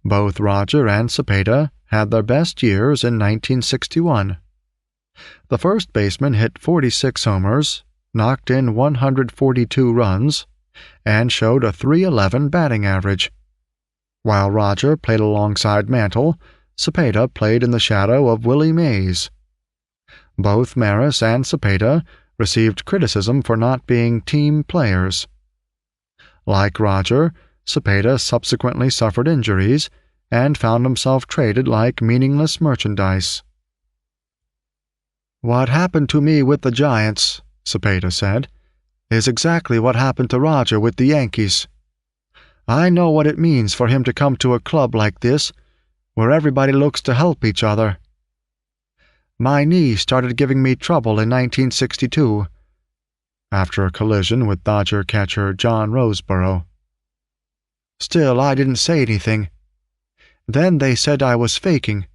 Both Roger and Cepeda had their best years in 1961. The first baseman hit 46 homers, knocked in 142 runs, and showed a .311 batting average. While Roger played alongside Mantle, Cepeda played in the shadow of Willie Mays. Both Maris and Cepeda received criticism for not being team players. Like Roger, Cepeda subsequently suffered injuries and found himself traded like meaningless merchandise. "What happened to me with the Giants," Cepeda said, "is exactly what happened to Roger with the Yankees. I know what it means for him to come to a club like this, where everybody looks to help each other. My knee started giving me trouble in 1962, after a collision with Dodger catcher John Roseboro. Still, I didn't say anything. Then they said I was faking,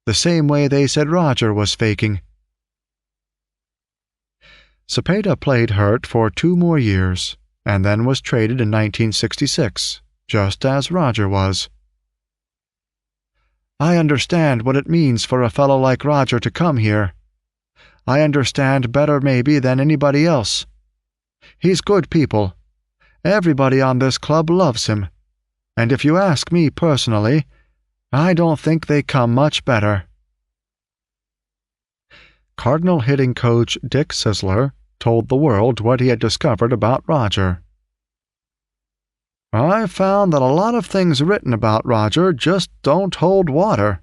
the same way they said Roger was faking." Cepeda played hurt for 2 more years, and then was traded in 1966, just as Roger was. "I understand what it means for a fellow like Roger to come here. I understand better maybe than anybody else. He's good people. Everybody on this club loves him. And if you ask me personally, I don't think they come much better." Cardinal hitting coach Dick Sisler told the world what he had discovered about Roger. "I found that a lot of things written about Roger just don't hold water.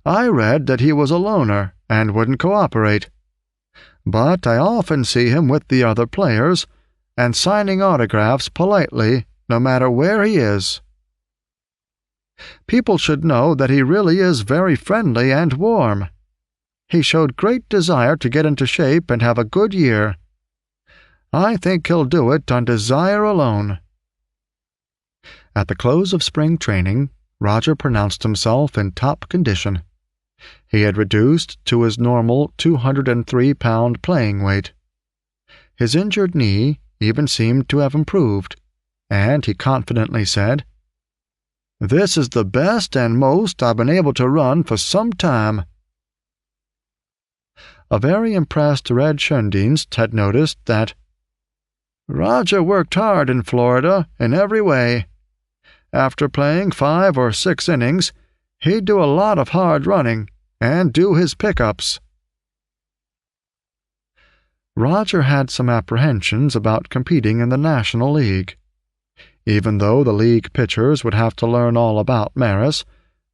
I read that he was a loner and wouldn't cooperate. But I often see him with the other players and signing autographs politely no matter where he is. People should know that he really is very friendly and warm. He showed great desire to get into shape and have a good year. I think he'll do it on desire alone." At the close of spring training, Roger pronounced himself in top condition. He had reduced to his normal 203-pound playing weight. His injured knee even seemed to have improved, and he confidently said, "This is the best and most I've been able to run for some time." A very impressed Red Schoendienst had noticed that Roger worked hard in Florida in every way. After playing 5 or 6 innings, he'd do a lot of hard running and do his pickups. Roger had some apprehensions about competing in the National League. Even though the league pitchers would have to learn all about Maris,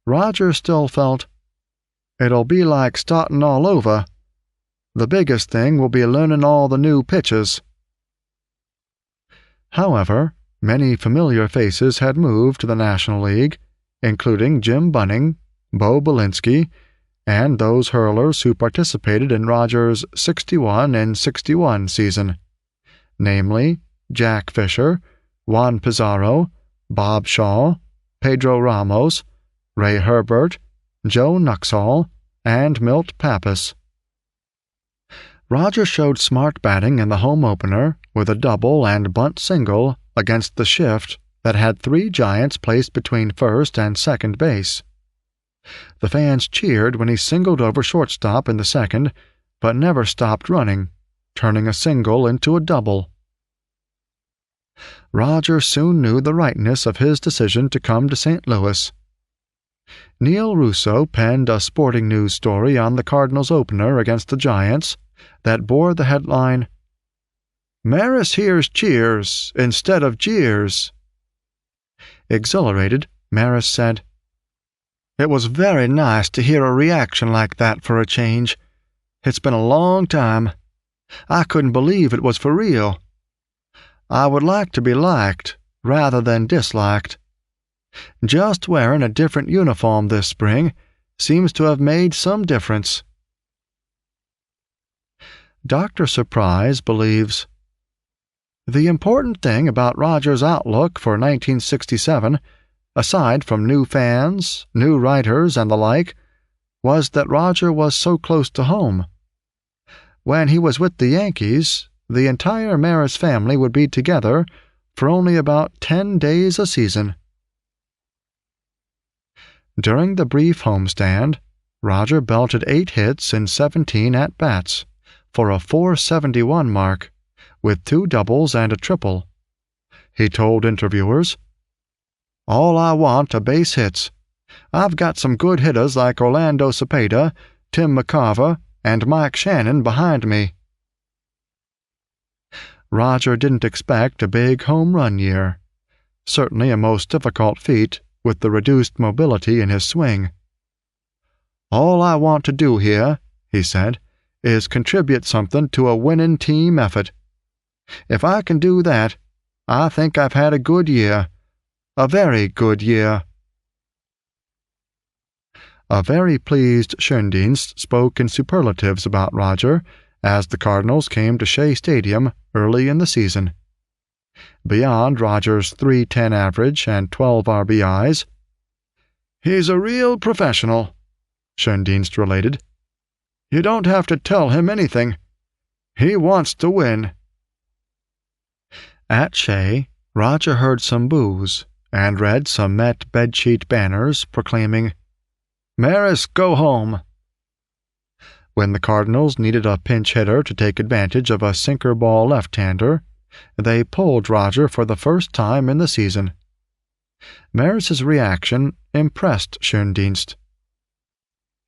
Roger still felt, "It'll be like starting all over. The biggest thing will be learning all the new pitches." However, many familiar faces had moved to the National League, including Jim Bunning, Bo Belinsky, and those hurlers who participated in Roger's 61 and 61 season, namely Jack Fisher, Juan Pizarro, Bob Shaw, Pedro Ramos, Ray Herbert, Joe Nuxhall, and Milt Pappas. Roger showed smart batting in the home opener with a double and bunt single against the shift that had 3 Giants placed between first and second base. The fans cheered when he singled over shortstop in the second, but never stopped running, turning a single into a double. Roger soon knew the rightness of his decision to come to St. Louis. Neil Russo penned a sporting news story on the Cardinals' opener against the Giants that bore the headline, "Maris hears cheers instead of jeers." Exhilarated, Maris said, "It was very nice to hear a reaction like that for a change. It's been a long time. I couldn't believe it was for real. I would like to be liked rather than disliked. Just wearing a different uniform this spring seems to have made some difference." Dr. Surprise believes, "The important thing about Roger's outlook for 1967, aside from new fans, new writers, and the like, was that Roger was so close to home. When he was with the Yankees, the entire Maris family would be together for only about 10 days a season." During the brief homestand, Roger belted 8 hits in 17 at-bats for a .471 mark, with 2 doubles and a triple. He told interviewers, "All I want are base hits. I've got some good hitters like Orlando Cepeda, Tim McCarver, and Mike Shannon behind me." Roger didn't expect a big home run year, certainly a most difficult feat with the reduced mobility in his swing. "All I want to do here," he said, "is contribute something to a winning team effort. If I can do that, I think I've had a good year, a very good year." A very pleased Schoendienst spoke in superlatives about Roger as the Cardinals came to Shea Stadium early in the season. Beyond Roger's .310 average and 12 RBIs, "He's a real professional," Schoendienst related. "You don't have to tell him anything. He wants to win." At Shea, Roger heard some boos and read some Met bedsheet banners proclaiming, "Maris, go home." When the Cardinals needed a pinch hitter to take advantage of a sinker ball left-hander, they pulled Roger for the first time in the season. Maris's reaction impressed Schoendienst.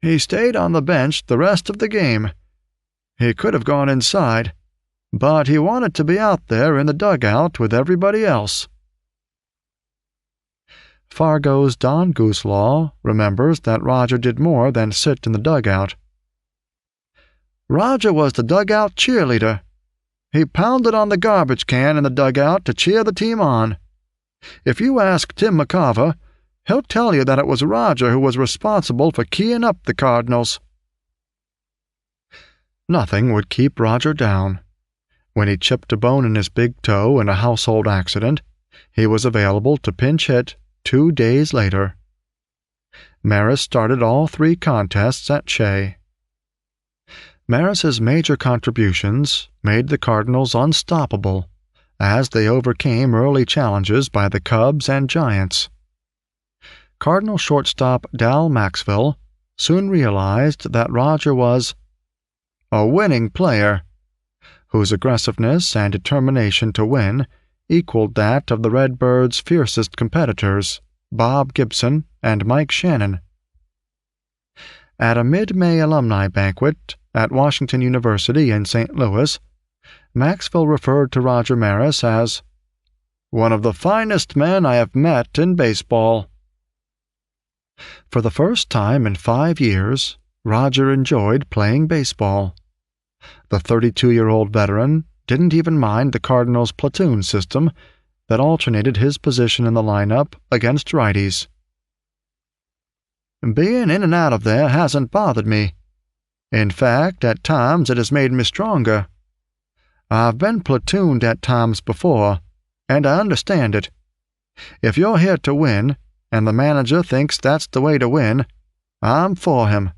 "He stayed on the bench the rest of the game. He could have gone inside, but he wanted to be out there in the dugout with everybody else." Fargo's Don Gooselaw remembers that Roger did more than sit in the dugout. "Roger was the dugout cheerleader. He pounded on the garbage can in the dugout to cheer the team on. If you ask Tim McCarver, he'll tell you that it was Roger who was responsible for keying up the Cardinals." Nothing would keep Roger down. When he chipped a bone in his big toe in a household accident, he was available to pinch hit 2 days later. Maris started all 3 contests at Shea. Maris's major contributions made the Cardinals unstoppable as they overcame early challenges by the Cubs and Giants. Cardinal shortstop Dal Maxwell soon realized that Roger was a winning player, whose aggressiveness and determination to win equaled that of the Redbirds' fiercest competitors, Bob Gibson and Mike Shannon. At a mid-May alumni banquet at Washington University in St. Louis, Maxwell referred to Roger Maris as "one of the finest men I have met in baseball." For the first time in 5 years, Roger enjoyed playing baseball. The 32-year-old veteran didn't even mind the Cardinals' platoon system that alternated his position in the lineup against righties. "Being in and out of there hasn't bothered me. In fact, at times it has made me stronger. I've been platooned at times before, and I understand it. If you're here to win, and the manager thinks that's the way to win, I'm for him."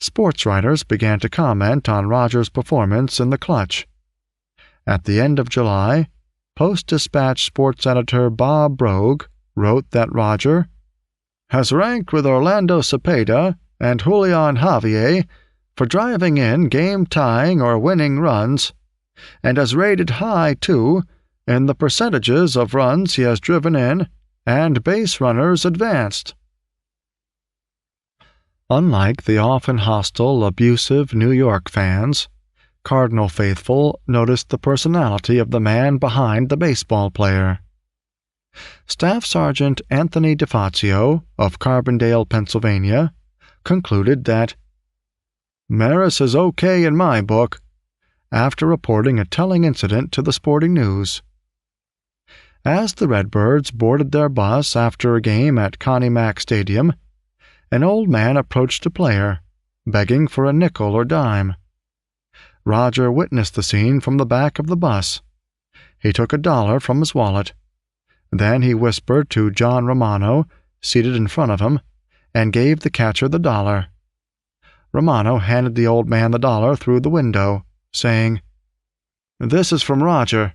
Sports writers began to comment on Roger's performance in the clutch. At the end of July, Post-Dispatch sports editor Bob Brogue wrote that Roger has ranked with Orlando Cepeda and Julian Javier for driving in game-tying or winning runs, and has rated high, too, in the percentages of runs he has driven in and base runners advanced. Unlike the often hostile, abusive New York fans, Cardinal faithful noticed the personality of the man behind the baseball player. Staff Sergeant Anthony DeFazio of Carbondale, Pennsylvania, concluded that Maris is okay in my book, after reporting a telling incident to the Sporting News. As the Redbirds boarded their bus after a game at Connie Mack Stadium, an old man approached a player, begging for a nickel or dime. Roger witnessed the scene from the back of the bus. He took $1 from his wallet. Then he whispered to John Romano, seated in front of him, and gave the catcher the $1. Romano handed the old man the $1 through the window, saying, "This is from Roger."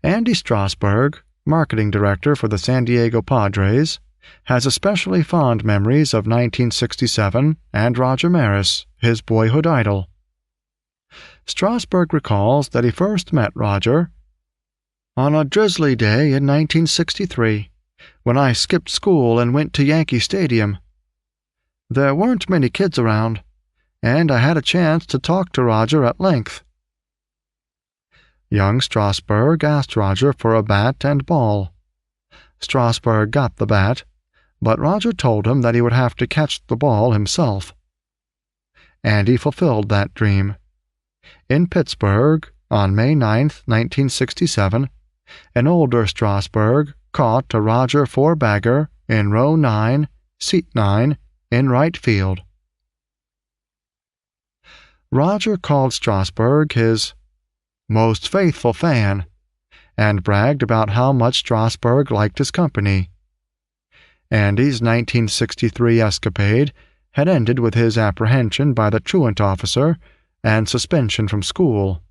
Andy Strasburg, marketing director for the San Diego Padres, has especially fond memories of 1967 and Roger Maris, his boyhood idol. Strasburg recalls that he first met Roger on a drizzly day in 1963, when I skipped school and went to Yankee Stadium. There weren't many kids around, and I had a chance to talk to Roger at length. Young Strasburg asked Roger for a bat and ball. Strasburg got the bat, but Roger told him that he would have to catch the ball himself. Andy fulfilled that dream. In Pittsburgh, on May 9, 1967, an older Strasburg caught a Roger four-bagger in row 9, seat 9, in right field. Roger called Strasburg his most faithful fan, and bragged about how much Strasburg liked his company. Andy's 1963 escapade had ended with his apprehension by the truant officer and suspension from school.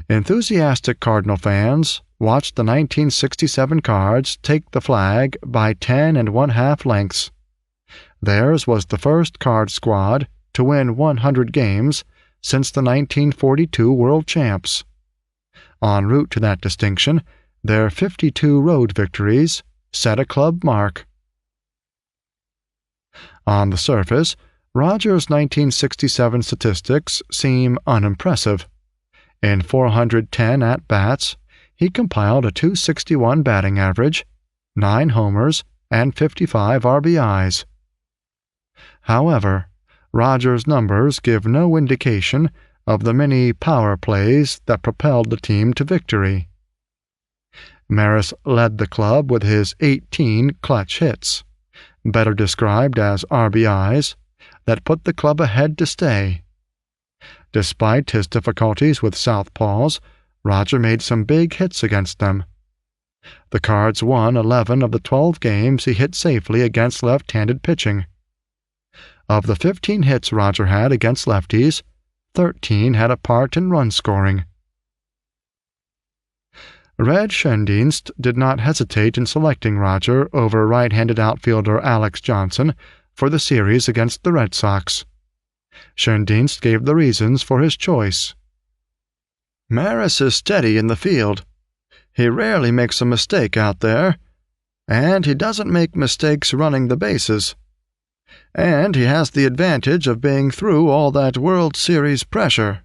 Enthusiastic Cardinal fans watched the 1967 Cards take the flag by 10 1/2 lengths. Theirs was the first Card squad to win 100 games since the 1942 World Champs. En route to that distinction, their 52 road victories set a club mark. On the surface, Roger's 1967 statistics seem unimpressive. In 410 at-bats, he compiled a .261 batting average, 9 homers, and 55 RBIs. However, Roger's numbers give no indication of the many power plays that propelled the team to victory. Maris led the club with his 18 clutch hits, better described as RBIs, that put the club ahead to stay. Despite his difficulties with southpaws, Roger made some big hits against them. The Cards won 11 of the 12 games he hit safely against left-handed pitching. Of the 15 hits Roger had against lefties, 13 had a part in run scoring. Red Schoendienst did not hesitate in selecting Roger over right-handed outfielder Alex Johnson for the series against the Red Sox. Schoendienst gave the reasons for his choice. "Maris is steady in the field. He rarely makes a mistake out there, and he doesn't make mistakes running the bases. And he has the advantage of being through all that World Series pressure."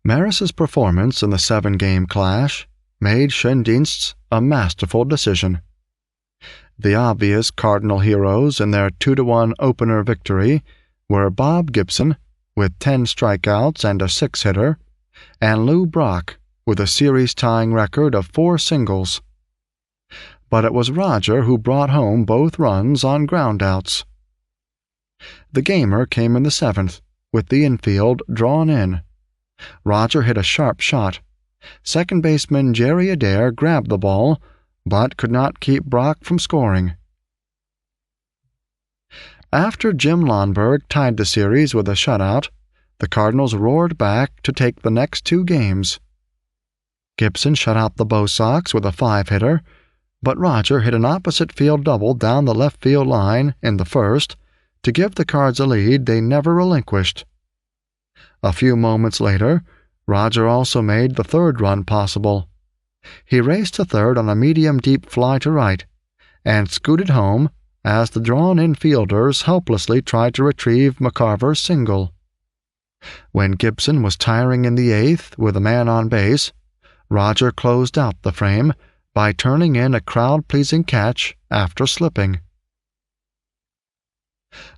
Maris's performance in the 7-game clash made Schoendienst's a masterful decision. The obvious Cardinal heroes in their 2-1 opener victory were Bob Gibson, with 10 strikeouts and a 6-hitter, and Lou Brock, with a series-tying record of 4 singles. But it was Roger who brought home both runs on groundouts. The gamer came in the 7th, with the infield drawn in. Roger hit a sharp shot. Second baseman Jerry Adair grabbed the ball, but could not keep Brock from scoring, After Jim Lonberg tied the series with a shutout, the Cardinals roared back to take the next 2 games. Gibson shut out the Bo Sox with a 5-hitter, but Roger hit an opposite field double down the left field line in the first to give the Cards a lead they never relinquished. A few moments later, Roger also made the 3rd run possible. He raced to third on a medium-deep fly to right and scooted home as the drawn-in fielders helplessly tried to retrieve McCarver's single. When Gibson was tiring in the 8th with a man on base, Roger closed out the frame by turning in a crowd-pleasing catch after slipping.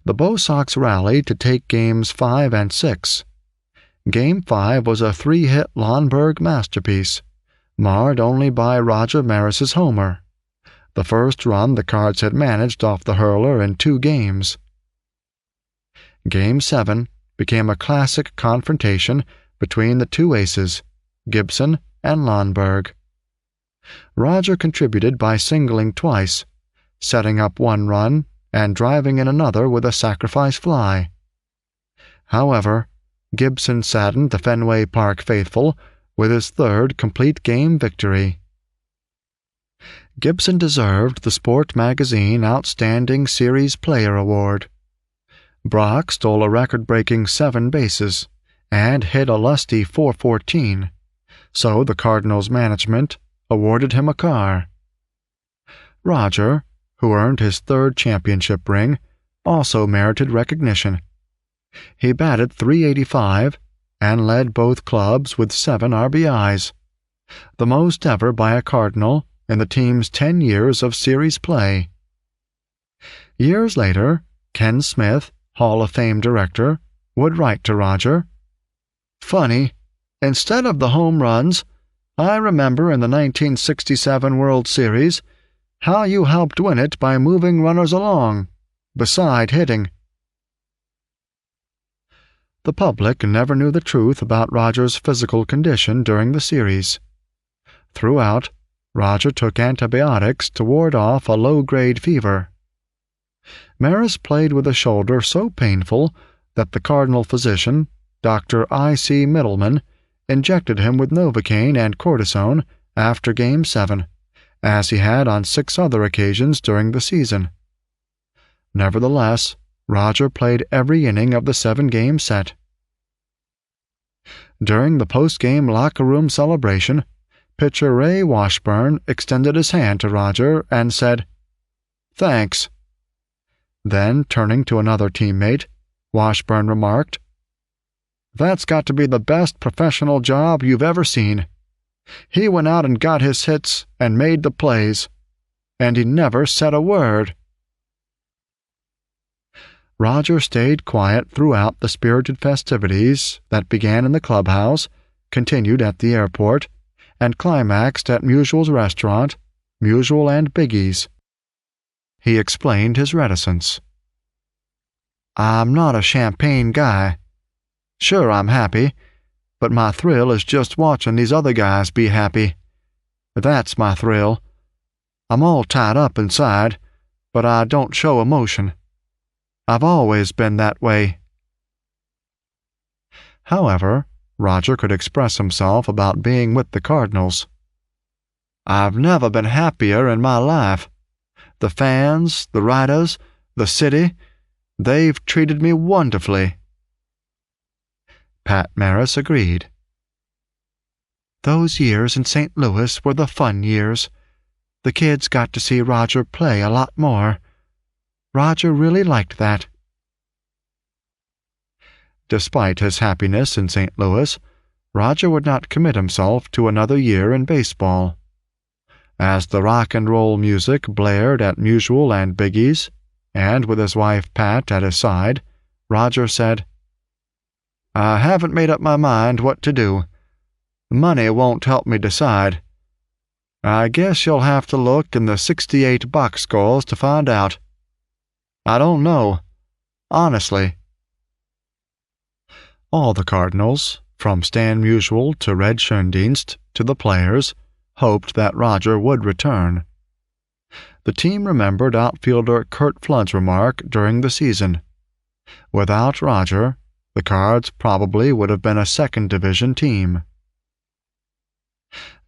The Bo Sox rallied to take Games 5 and 6. Game 5 was a 3-hit Lonberg masterpiece, marred only by Roger Maris's homer, the first run the Cards had managed off the hurler in 2 games. Game 7 became a classic confrontation between the 2 aces, Gibson and Lonberg. Roger contributed by singling twice, setting up 1 run and driving in another with a sacrifice fly. However, Gibson saddened the Fenway Park faithful with his 3rd complete game victory. Gibson deserved the Sport Magazine Outstanding Series Player Award. Brock stole a record-breaking 7 bases and hit a lusty .414, so the Cardinals' management awarded him a car. Roger, who earned his 3rd championship ring, also merited recognition. He batted .385 and led both clubs with 7 RBIs, the most ever by a Cardinal in the team's 10 years of series play. Years later, Ken Smith, Hall of Fame director, would write to Roger, "Funny, instead of the home runs, I remember in the 1967 World Series how you helped win it by moving runners along, beside hitting." The public never knew the truth about Roger's physical condition during the series. Throughout, Roger took antibiotics to ward off a low-grade fever. Maris played with a shoulder so painful that the Cardinal physician, Dr. I.C. Middleman, injected him with Novocaine and cortisone after Game 7, as he had on 6 other occasions during the season. Nevertheless, Roger played every inning of the 7-game set. During the post-game locker room celebration, pitcher Ray Washburn extended his hand to Roger and said, "Thanks." Then, turning to another teammate, Washburn remarked, "That's got to be the best professional job you've ever seen. He went out and got his hits and made the plays, and he never said a word." Roger stayed quiet throughout the spirited festivities that began in the clubhouse, continued at the airport, and climaxed at Musial's restaurant, Musial and Biggie's. He explained his reticence. "I'm not a champagne guy. Sure, I'm happy, but my thrill is just watching these other guys be happy. That's my thrill. I'm all tied up inside, but I don't show emotion. I've always been that way." However, Roger could express himself about being with the Cardinals. "I've never been happier in my life. The fans, the writers, the city, they've treated me wonderfully." Pat Maris agreed. "Those years in St. Louis were the fun years. The kids got to see Roger play a lot more. Roger really liked that." Despite his happiness in St. Louis, Roger would not commit himself to another year in baseball. As the rock and roll music blared at Musial and Biggie's, and with his wife Pat at his side, Roger said, "I haven't made up my mind what to do. Money won't help me decide. I guess you'll have to look in the 68 box scores to find out. I don't know, honestly." All the Cardinals, from Stan Musial to Red Schoendienst to the players, hoped that Roger would return. The team remembered outfielder Curt Flood's remark during the season. Without Roger, the Cards probably would have been a second-division team.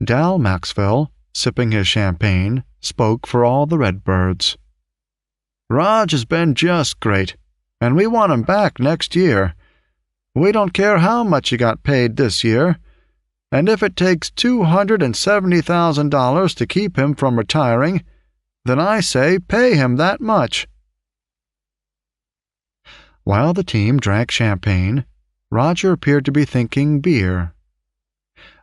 Dal Maxwell, sipping his champagne, spoke for all the Redbirds. "Raj has been just great, and we want him back next year. We don't care how much he got paid this year, and if it takes $270,000 to keep him from retiring, then I say pay him that much." While the team drank champagne, Roger appeared to be thinking beer.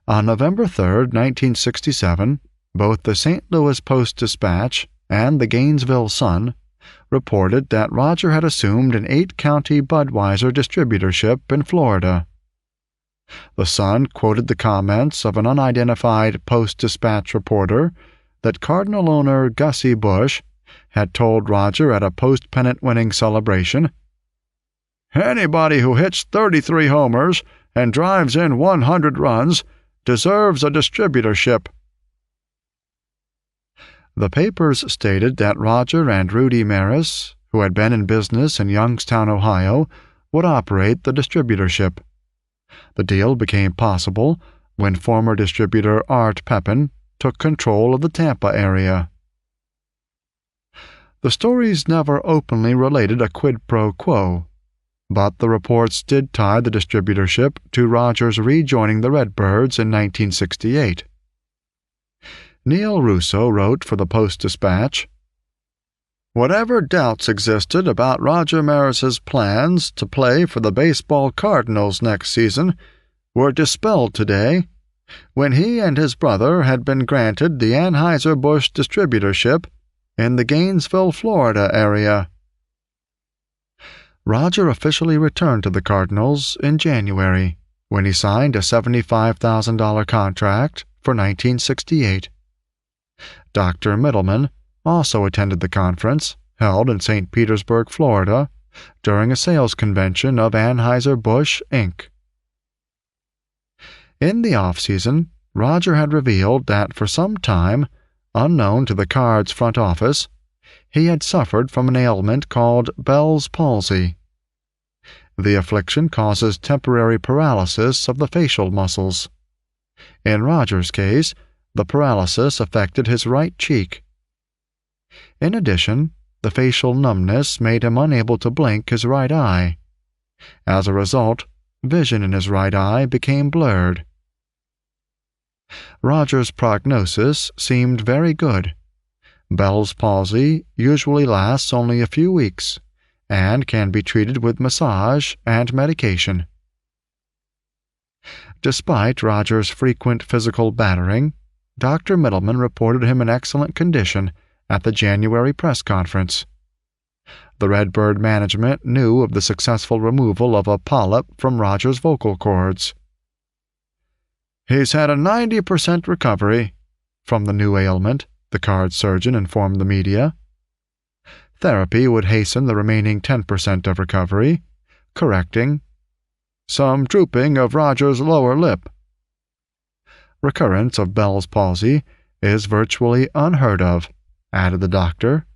On November 3, 1967, both the St. Louis Post-Dispatch and the Gainesville Sun reported that Roger had assumed an 8-county Budweiser distributorship in Florida. The Sun quoted the comments of an unidentified Post-Dispatch reporter that Cardinal owner Gussie Busch had told Roger at a post-pennant-winning celebration, "Anybody who hits 33 homers and drives in 100 runs deserves a distributorship." The papers stated that Roger and Rudy Maris, who had been in business in Youngstown, Ohio, would operate the distributorship. The deal became possible when former distributor Art Pepin took control of the Tampa area. The stories never openly related a quid pro quo, but the reports did tie the distributorship to Roger's rejoining the Redbirds in 1968. Neil Russo wrote for the Post-Dispatch, "Whatever doubts existed about Roger Maris's plans to play for the baseball Cardinals next season were dispelled today when he and his brother had been granted the Anheuser-Busch distributorship in the Gainesville, Florida area." Roger officially returned to the Cardinals in January, when he signed a $75,000 contract for 1968. Dr. Middleman also attended the conference, held in St. Petersburg, Florida, during a sales convention of Anheuser-Busch, Inc. In the off-season, Roger had revealed that for some time, unknown to the Cards front office, he had suffered from an ailment called Bell's palsy. The affliction causes temporary paralysis of the facial muscles. In Roger's case, the paralysis affected his right cheek. In addition, the facial numbness made him unable to blink his right eye. As a result, vision in his right eye became blurred. Roger's prognosis seemed very good. Bell's palsy usually lasts only a few weeks and can be treated with massage and medication. Despite Roger's frequent physical battering, Dr. Middleman reported him in excellent condition at the January press conference. The Redbird management knew of the successful removal of a polyp from Roger's vocal cords. "He's had a 90% recovery from the new ailment," the Cards surgeon informed the media. Therapy would hasten the remaining 10% of recovery, correcting some drooping of Roger's lower lip. Recurrence of Bell's palsy is virtually unheard of, added the doctor.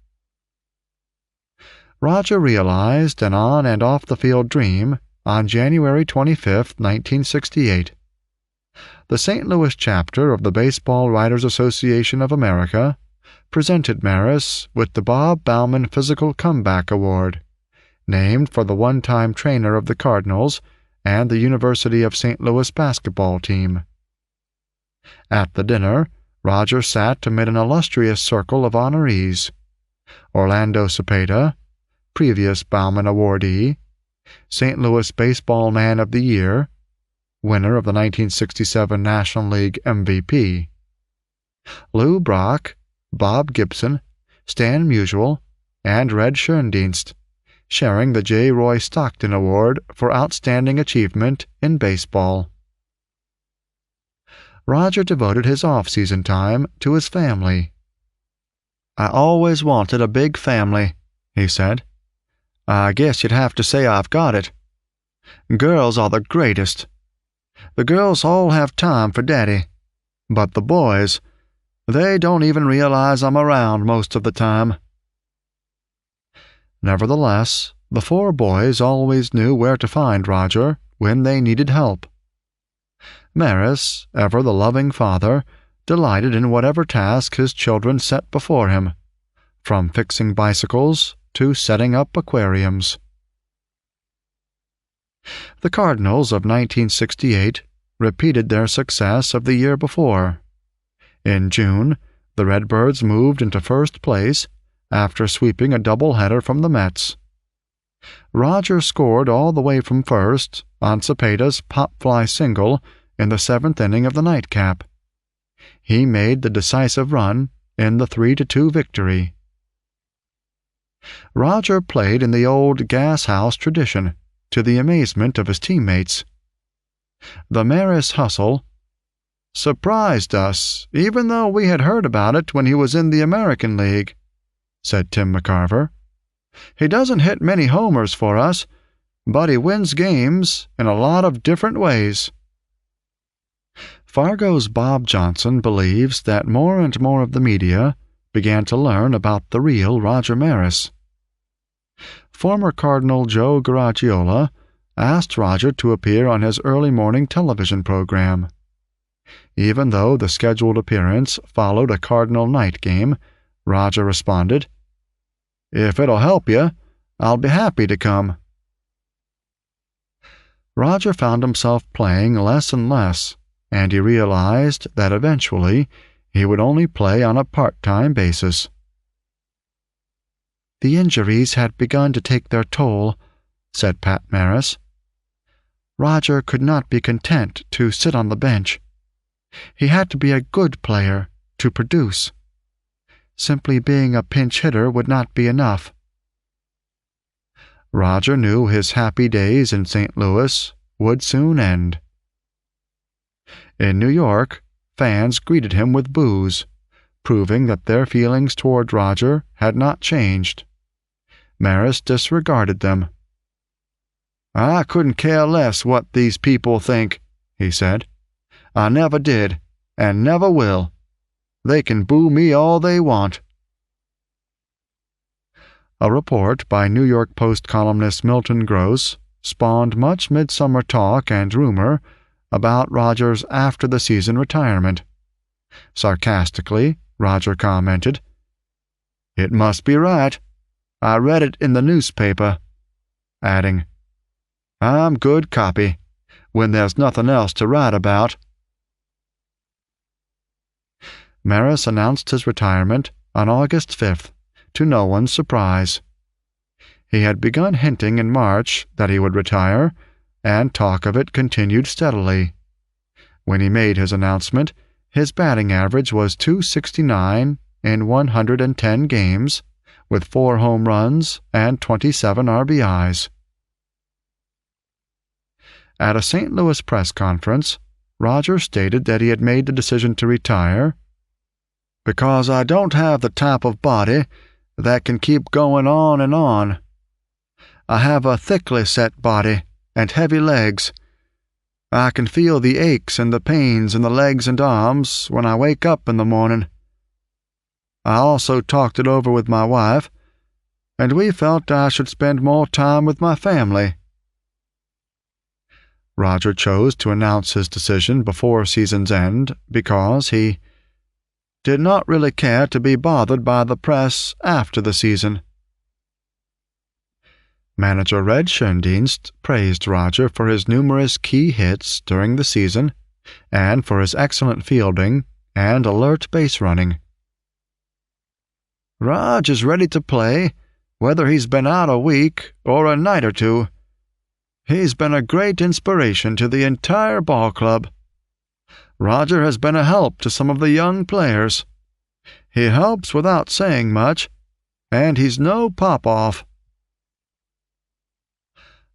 Roger realized an on- and off-the-field dream on January 25, 1968. The St. Louis chapter of the Baseball Writers Association of America presented Maris with the Bob Bauman Physical Comeback Award, named for the one-time trainer of the Cardinals and the University of St. Louis basketball team. At the dinner, Roger sat amid an illustrious circle of honorees: Orlando Cepeda, previous Bauman awardee, St. Louis Baseball Man of the Year, winner of the 1967 National League MVP, Lou Brock, Bob Gibson, Stan Musial, and Red Schoendienst, sharing the J. Roy Stockton Award for Outstanding Achievement in Baseball. Roger devoted his off-season time to his family. "I always wanted a big family," he said. "I guess you'd have to say I've got it. Girls are the greatest. The girls all have time for Daddy, but the boys, They don't even realize I'm around most of the time." Nevertheless, the four boys always knew where to find Roger when they needed help. Maris, ever the loving father, delighted in whatever task his children set before him, from fixing bicycles to setting up aquariums. The Cardinals of 1968 repeated their success of the year before. In June, the Redbirds moved into first place after sweeping a doubleheader from the Mets. Roger scored all the way from first on Cepeda's pop-fly single in the 7th inning of the nightcap. He made the decisive run in the 3-2 victory. Roger played in the old gas house tradition, to the amazement of his teammates. The Maris hustle surprised us, even though we had heard about it when he was in the American League, said Tim McCarver. He doesn't hit many homers for us, but he wins games in a lot of different ways. Fargo's Bob Johnson believes that more and more of the media began to learn about the real Roger Maris. Former Cardinal Joe Garagiola asked Roger to appear on his early morning television program. Even though the scheduled appearance followed a Cardinal night game, Roger responded, "If it'll help you, I'll be happy to come." Roger found himself playing less and less, and he realized that eventually he would only play on a part-time basis. "The injuries had begun to take their toll," said Pat Maris. "Roger could not be content to sit on the bench. He had to be a good player to produce. Simply being a pinch hitter would not be enough." Roger knew his happy days in St. Louis would soon end. In New York, fans greeted him with boos, proving that their feelings toward Roger had not changed. Maris disregarded them. "I couldn't care less what these people think," he said. "I never did, and never will. They can boo me all they want." A report by New York Post columnist Milton Gross spawned much midsummer talk and rumor about Roger's after-the-season retirement. Sarcastically, Roger commented, "It must be right. I read it in the newspaper," adding, "I'm good copy when there's nothing else to write about." Maris announced his retirement on August 5th, to no one's surprise. He had begun hinting in March that he would retire, and talk of it continued steadily. When he made his announcement, his batting average was .269 in 110 games, with 4 home runs and 27 RBIs. At a St. Louis press conference, Roger stated that he had made the decision to retire because I don't have the type of body that can keep going on and on. I have a thickly set body and heavy legs. I can feel the aches and the pains in the legs and arms when I wake up in the morning. I also talked it over with my wife, and we felt I should spend more time with my family." Roger chose to announce his decision before season's end because he did not really care to be bothered by the press after the season. Manager Red Schoendienst praised Roger for his numerous key hits during the season and for his excellent fielding and alert base running. "Raj is ready to play, whether he's been out a week or a night or two. He's been a great inspiration to the entire ball club. Roger has been a help to some of the young players. He helps without saying much, and he's no pop-off."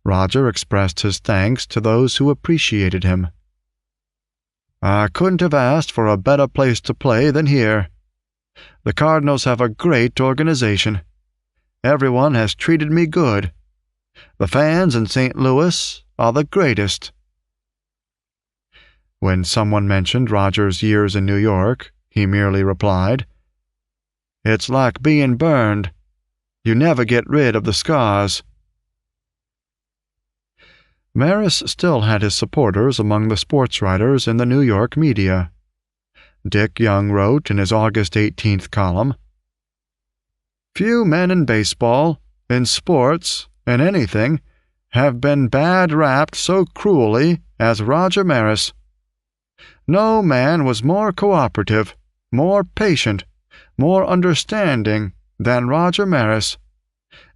Roger expressed his thanks to those who appreciated him. "I couldn't have asked for a better place to play than here. The Cardinals have a great organization. Everyone has treated me good. The fans in St. Louis are the greatest." When someone mentioned Roger's years in New York, he merely replied. "It's like being burned. You never get rid of the scars." Maris still had his supporters among the sports writers in the New York media. Dick Young wrote in his August 18th column, "Few men in baseball, in sports, in anything, have been bad-rapped so cruelly as Roger Maris. No man was more cooperative, more patient, more understanding than Roger Maris,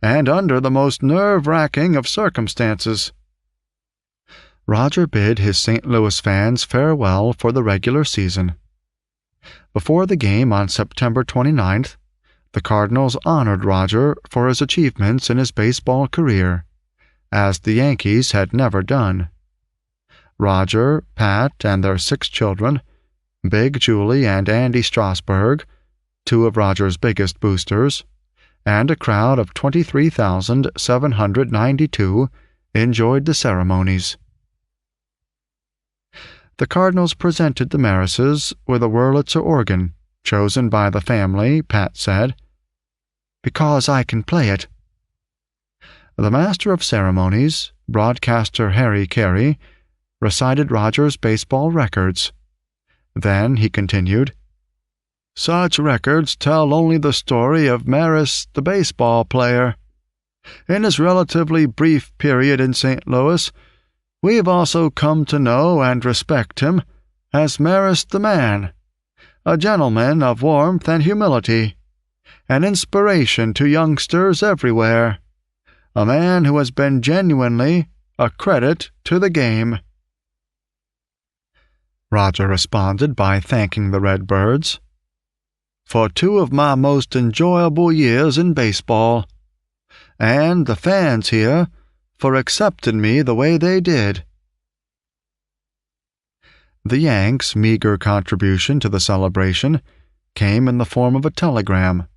and under the most nerve-wracking of circumstances." Roger bid his St. Louis fans farewell for the regular season. Before the game on September 29th, the Cardinals honored Roger for his achievements in his baseball career, as the Yankees had never done. Roger, Pat, and their 6 children, Big Julie and Andy Strasburg, 2 of Roger's biggest boosters, and a crowd of 23,792 enjoyed the ceremonies. The Cardinals presented the Marises with a Wurlitzer organ, chosen by the family, Pat said, "because I can play it." The master of ceremonies, broadcaster Harry Carey, recited Roger's baseball records. Then he continued, "Such records tell only the story of Maris, the baseball player. In his relatively brief period in St. Louis, we've also come to know and respect him as Maris the man, a gentleman of warmth and humility, an inspiration to youngsters everywhere, a man who has been genuinely a credit to the game." Roger responded by thanking the Redbirds. "For 2 of my most enjoyable years in baseball, and the fans here for accepting me the way they did." The Yanks' meager contribution to the celebration came in the form of a telegram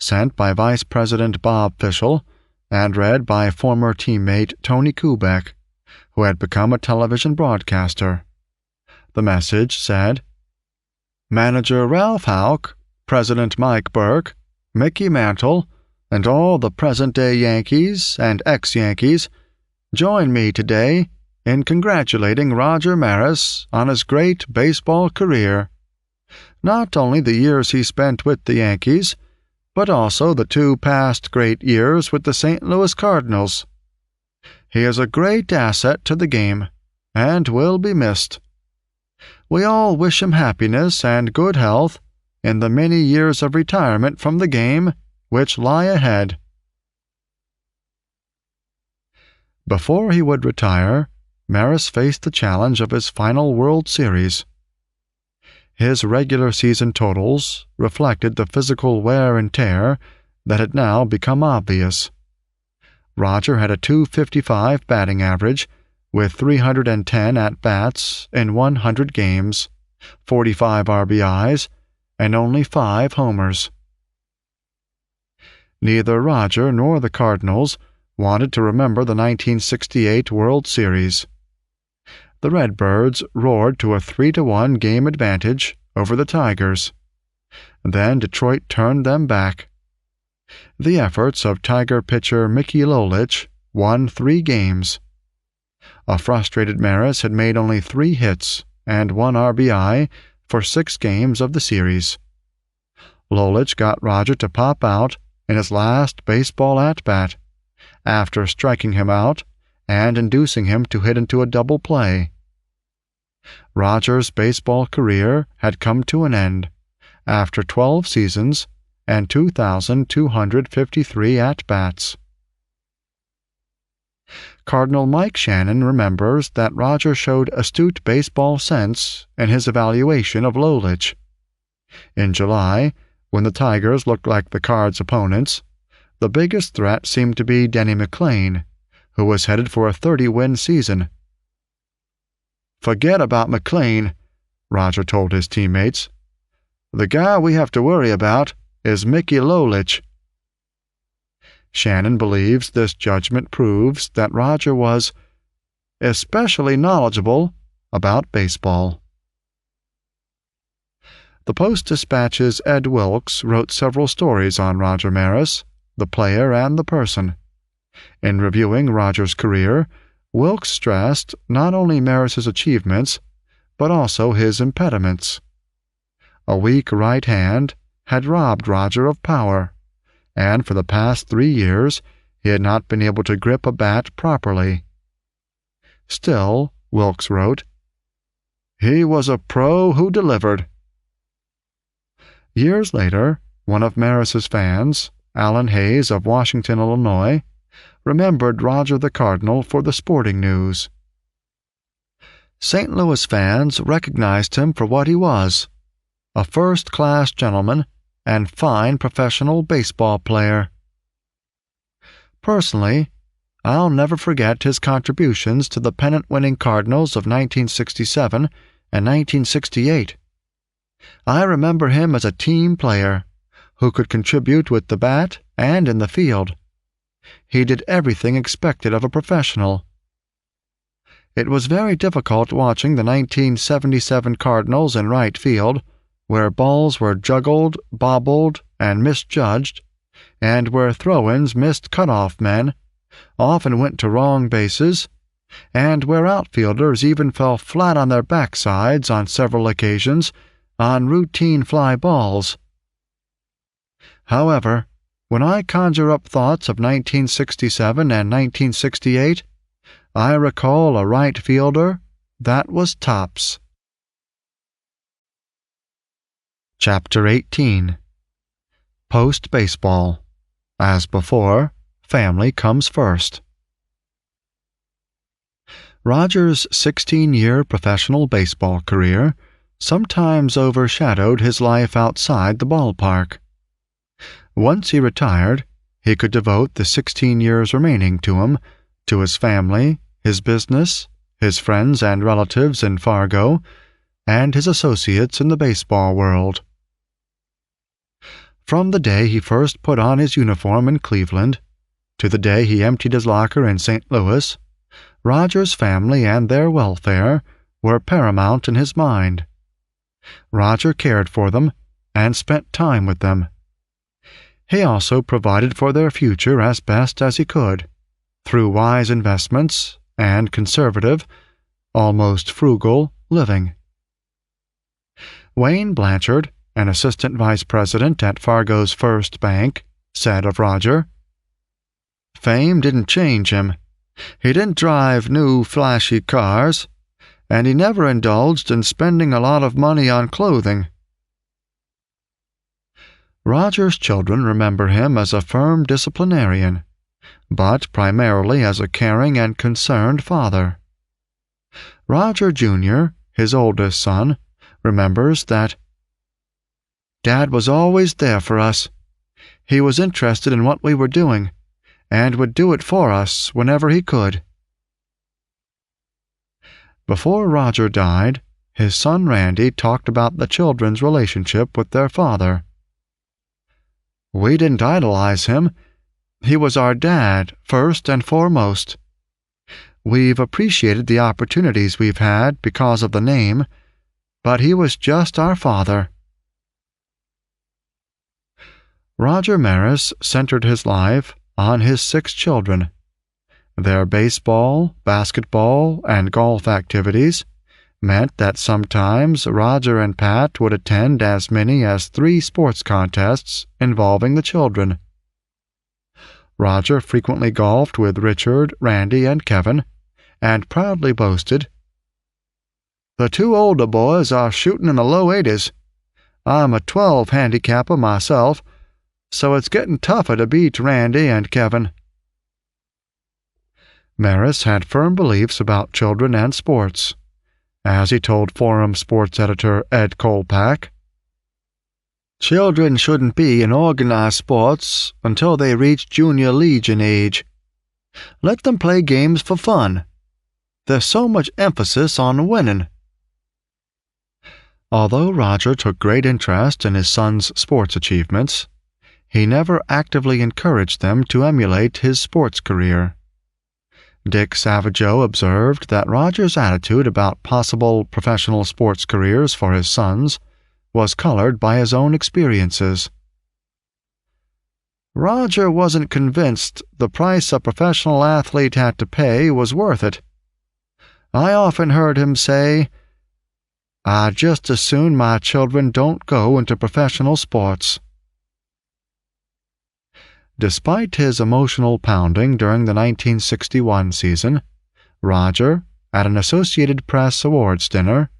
sent by Vice President Bob Fischel and read by former teammate Tony Kubek, who had become a television broadcaster. The message said, "Manager Ralph Houck, President Mike Burke, Mickey Mantle, and all the present-day Yankees and ex-Yankees join me today in congratulating Roger Maris on his great baseball career. Not only the years he spent with the Yankees, but also the 2 past great years with the St. Louis Cardinals. He is a great asset to the game, and will be missed. We all wish him happiness and good health in the many years of retirement from the game which lie ahead." Before he would retire, Maris faced the challenge of his final World Series. His regular season totals reflected the physical wear and tear that had now become obvious. Roger had a .255 batting average with 310 at-bats in 100 games, 45 RBIs, and only 5 homers. Neither Roger nor the Cardinals wanted to remember the 1968 World Series. The Redbirds roared to a 3-1 game advantage over the Tigers. Then Detroit turned them back. The efforts of Tiger pitcher Mickey Lolich won 3 games. A frustrated Maris had made only 3 hits and 1 RBI for 6 games of the series. Lolich got Roger to pop out in his last baseball at-bat, after striking him out and inducing him to hit into a double play. Roger's baseball career had come to an end after 12 seasons and 2,253 at-bats. Cardinal Mike Shannon remembers that Roger showed astute baseball sense in his evaluation of Lolich. In July, when the Tigers looked like the Cards' opponents, the biggest threat seemed to be Denny McLain, who was headed for a 30-win season. "Forget about McLain," Roger told his teammates. "The guy we have to worry about is Mickey Lolich." Shannon believes this judgment proves that Roger was especially knowledgeable about baseball. The Post-Dispatch's Ed Wilkes wrote several stories on Roger Maris, the player and the person. In reviewing Roger's career, Wilkes stressed not only Maris's achievements, but also his impediments. A weak right hand had robbed Roger of power, and for the past 3 years he had not been able to grip a bat properly. Still, Wilkes wrote, "He was a pro who delivered." Years later, one of Maris's fans, Alan Hayes of Washington, Illinois, remembered Roger the Cardinal for the Sporting News. St. Louis fans recognized him for what he was, a first-class gentleman and fine professional baseball player. Personally, I'll never forget his contributions to the pennant-winning Cardinals of 1967 and 1968. I remember him as a team player who could contribute with the bat and in the field. He did everything expected of a professional. It was very difficult watching the 1977 Cardinals in right field, where balls were juggled, bobbled, and misjudged, and where throw-ins missed cutoff men, often went to wrong bases, and where outfielders even fell flat on their backsides on several occasions on routine fly balls. However, when I conjure up thoughts of 1967 and 1968, I recall a right fielder that was tops. Chapter 18. Post-Baseball. As before, family comes first. Roger's 16-year professional baseball career sometimes overshadowed his life outside the ballpark. Once he retired, he could devote the 16 years remaining to him, to his family, his business, his friends and relatives in Fargo, and his associates in the baseball world. From the day he first put on his uniform in Cleveland to the day he emptied his locker in St. Louis, Roger's family and their welfare were paramount in his mind. Roger cared for them and spent time with them. He also provided for their future as best as he could, through wise investments and conservative, almost frugal, living. Wayne Blanchard, an assistant vice president at Fargo's First Bank, said of Roger, "Fame didn't change him. He didn't drive new, flashy cars, and he never indulged in spending a lot of money on clothing." Roger's children remember him as a firm disciplinarian, but primarily as a caring and concerned father. Roger Jr., his oldest son, remembers that, "Dad was always there for us. He was interested in what we were doing, and would do it for us whenever he could." Before Roger died, his son Randy talked about the children's relationship with their father. "We didn't idolize him. He was our dad, first and foremost. We've appreciated the opportunities we've had because of the name, but he was just our father." Roger Maris centered his life on his 6 children. Their baseball, basketball, and golf activities meant that sometimes Roger and Pat would attend as many as 3 sports contests involving the children. Roger frequently golfed with Richard, Randy, and Kevin, and proudly boasted, "The 2 older boys are shooting in the low 80s. I'm a 12 handicapper myself, so it's getting tougher to beat Randy and Kevin." Maris had firm beliefs about children and sports. As he told Forum sports editor Ed Kolpak, "Children shouldn't be in organized sports until they reach junior legion age. Let them play games for fun. There's so much emphasis on winning." Although Roger took great interest in his son's sports achievements, he never actively encouraged them to emulate his sports career. Dick Savageau observed that Roger's attitude about possible professional sports careers for his sons was colored by his own experiences. Roger wasn't convinced the price a professional athlete had to pay was worth it. I often heard him say, "I'd just as soon my children don't go into professional sports." Despite his emotional pounding during the 1961 season, Roger, at an Associated Press awards dinner,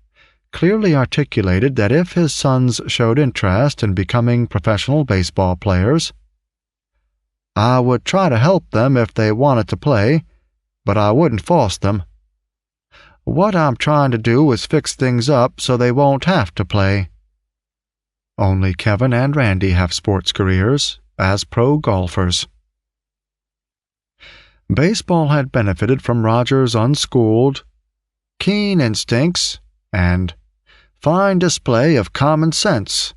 clearly articulated that if his sons showed interest in becoming professional baseball players, "I would try to help them if they wanted to play, but I wouldn't force them. What I'm trying to do is fix things up so they won't have to play." Only Kevin and Randy have sports careers as pro golfers. Baseball had benefited from Roger's unschooled, keen instincts and fine display of common sense.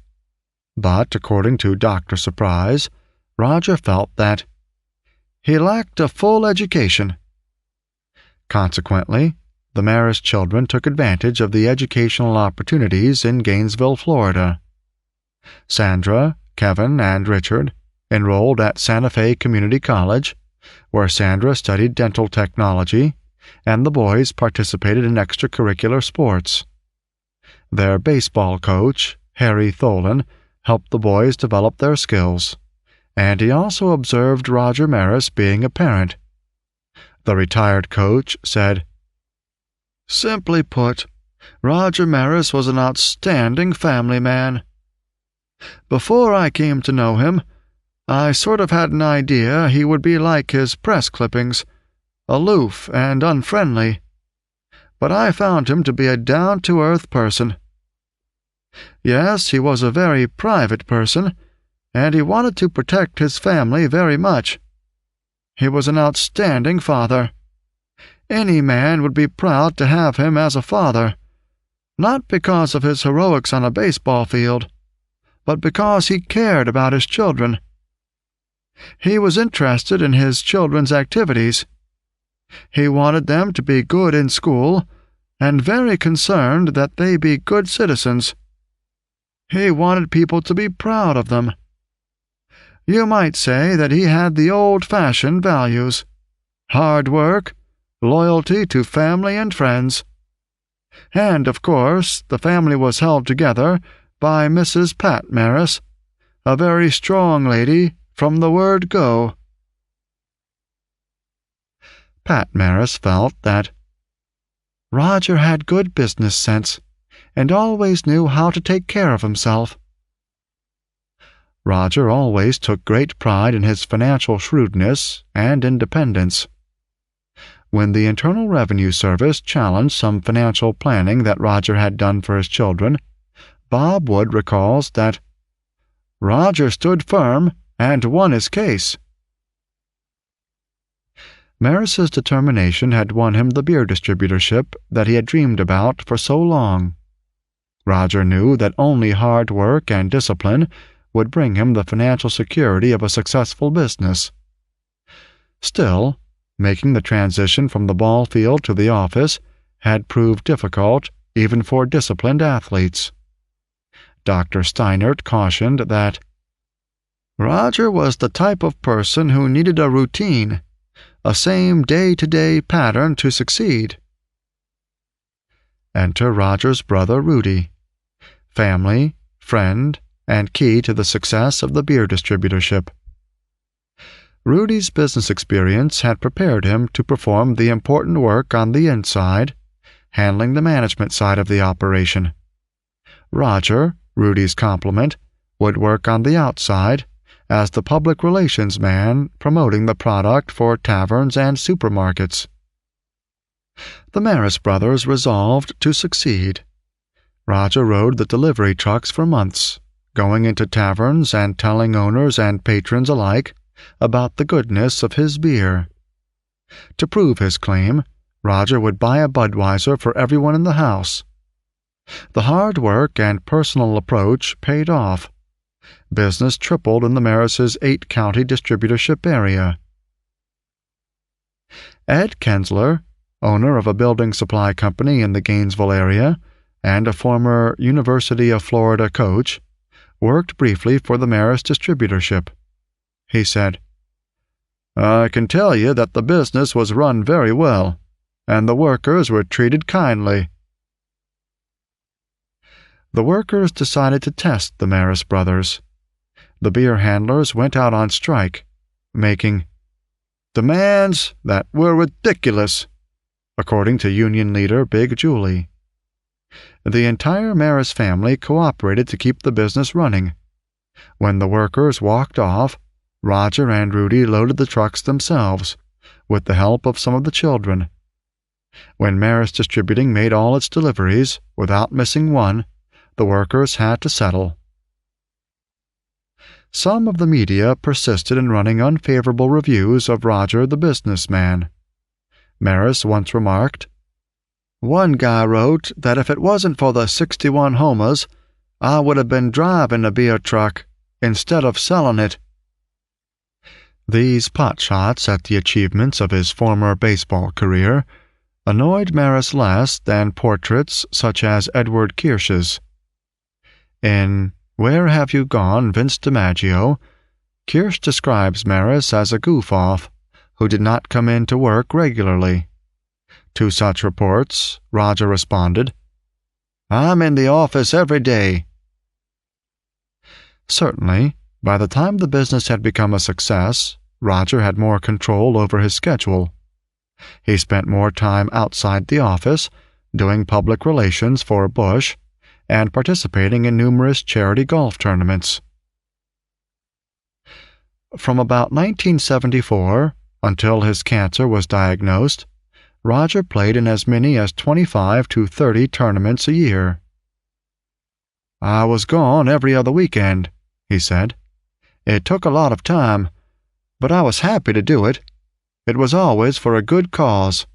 But, according to Dr. Surprise, Roger felt that he lacked a full education. Consequently, the Maris children took advantage of the educational opportunities in Gainesville, Florida. Sandra, Kevin, and Richard enrolled at Santa Fe Community College, where Sandra studied dental technology, and the boys participated in extracurricular sports. Their baseball coach, Harry Tholen, helped the boys develop their skills, and he also observed Roger Maris being a parent. The retired coach said, "Simply put, Roger Maris was an outstanding family man. Before I came to know him, I sort of had an idea he would be like his press clippings, aloof and unfriendly, but I found him to be a down-to-earth person. Yes, he was a very private person, and he wanted to protect his family very much. He was an outstanding father. Any man would be proud to have him as a father, not because of his heroics on a baseball field, but because he cared about his children. He was interested in his children's activities. He wanted them to be good in school, and very concerned that they be good citizens. He wanted people to be proud of them. You might say that he had the old-fashioned values: hard work, loyalty to family and friends. And, of course, the family was held together by Mrs. Pat Maris, a very strong lady from the word go." Pat Maris felt that Roger had good business sense and always knew how to take care of himself. Roger always took great pride in his financial shrewdness and independence. When the Internal Revenue Service challenged some financial planning that Roger had done for his children, Bob Wood recalls that Roger stood firm and won his case. Maris's determination had won him the beer distributorship that he had dreamed about for so long. Roger knew that only hard work and discipline would bring him the financial security of a successful business. Still, making the transition from the ball field to the office had proved difficult even for disciplined athletes. Dr. Steinert cautioned that Roger was the type of person who needed a routine, a same day-to-day pattern to succeed. Enter Roger's brother Rudy, family, friend, and key to the success of the beer distributorship. Rudy's business experience had prepared him to perform the important work on the inside, handling the management side of the operation. Roger, Rudy's complement, would work on the outside as the public relations man promoting the product for taverns and supermarkets. The Maris brothers resolved to succeed. Roger rode the delivery trucks for months, going into taverns and telling owners and patrons alike about the goodness of his beer. To prove his claim, Roger would buy a Budweiser for everyone in the house. The hard work and personal approach paid off. Business tripled in the Maris's 8-county distributorship area. Ed Kensler, owner of a building supply company in the Gainesville area, and a former University of Florida coach, worked briefly for the Maris distributorship. He said, "I can tell you that the business was run very well, and the workers were treated kindly." The workers decided to test the Maris brothers. The beer handlers went out on strike, making demands that were ridiculous, according to union leader Big Julie. The entire Maris family cooperated to keep the business running. When the workers walked off, Roger and Rudy loaded the trucks themselves, with the help of some of the children. When Maris Distributing made all its deliveries, without missing one, the workers had to settle. Some of the media persisted in running unfavorable reviews of Roger the businessman. Maris once remarked, "One guy wrote that if it wasn't for the 61 homers, I would have been driving a beer truck instead of selling it." These potshots at the achievements of his former baseball career annoyed Maris less than portraits such as Edward Kirsch's. In Where Have You Gone, Vince DiMaggio, Kirsch describes Maris as a goof-off who did not come in to work regularly. To such reports, Roger responded, "I'm in the office every day." Certainly, by the time the business had become a success, Roger had more control over his schedule. He spent more time outside the office, doing public relations for Bush, and participating in numerous charity golf tournaments. From about 1974 until his cancer was diagnosed, Roger played in as many as 25 to 30 tournaments a year. "I was gone every other weekend," he said. "It took a lot of time, but I was happy to do it. It was always for a good cause."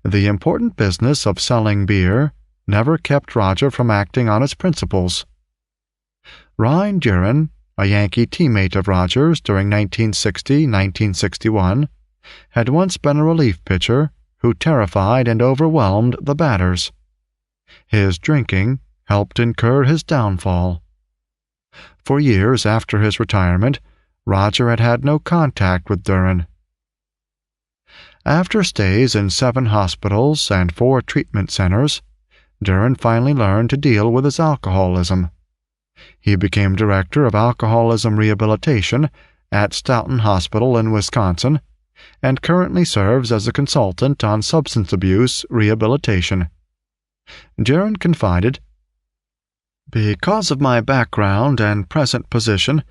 The important business of selling beer never kept Roger from acting on its principles. Ryan Duran, a Yankee teammate of Roger's during 1960-1961, had once been a relief pitcher who terrified and overwhelmed the batters. His drinking helped incur his downfall. For years after his retirement, Roger had had no contact with Duran. After stays in 7 hospitals and 4 treatment centers, Duran finally learned to deal with his alcoholism. He became director of alcoholism rehabilitation at Stoughton Hospital in Wisconsin, and currently serves as a consultant on substance abuse rehabilitation. Duran confided, "Because of my background and present position,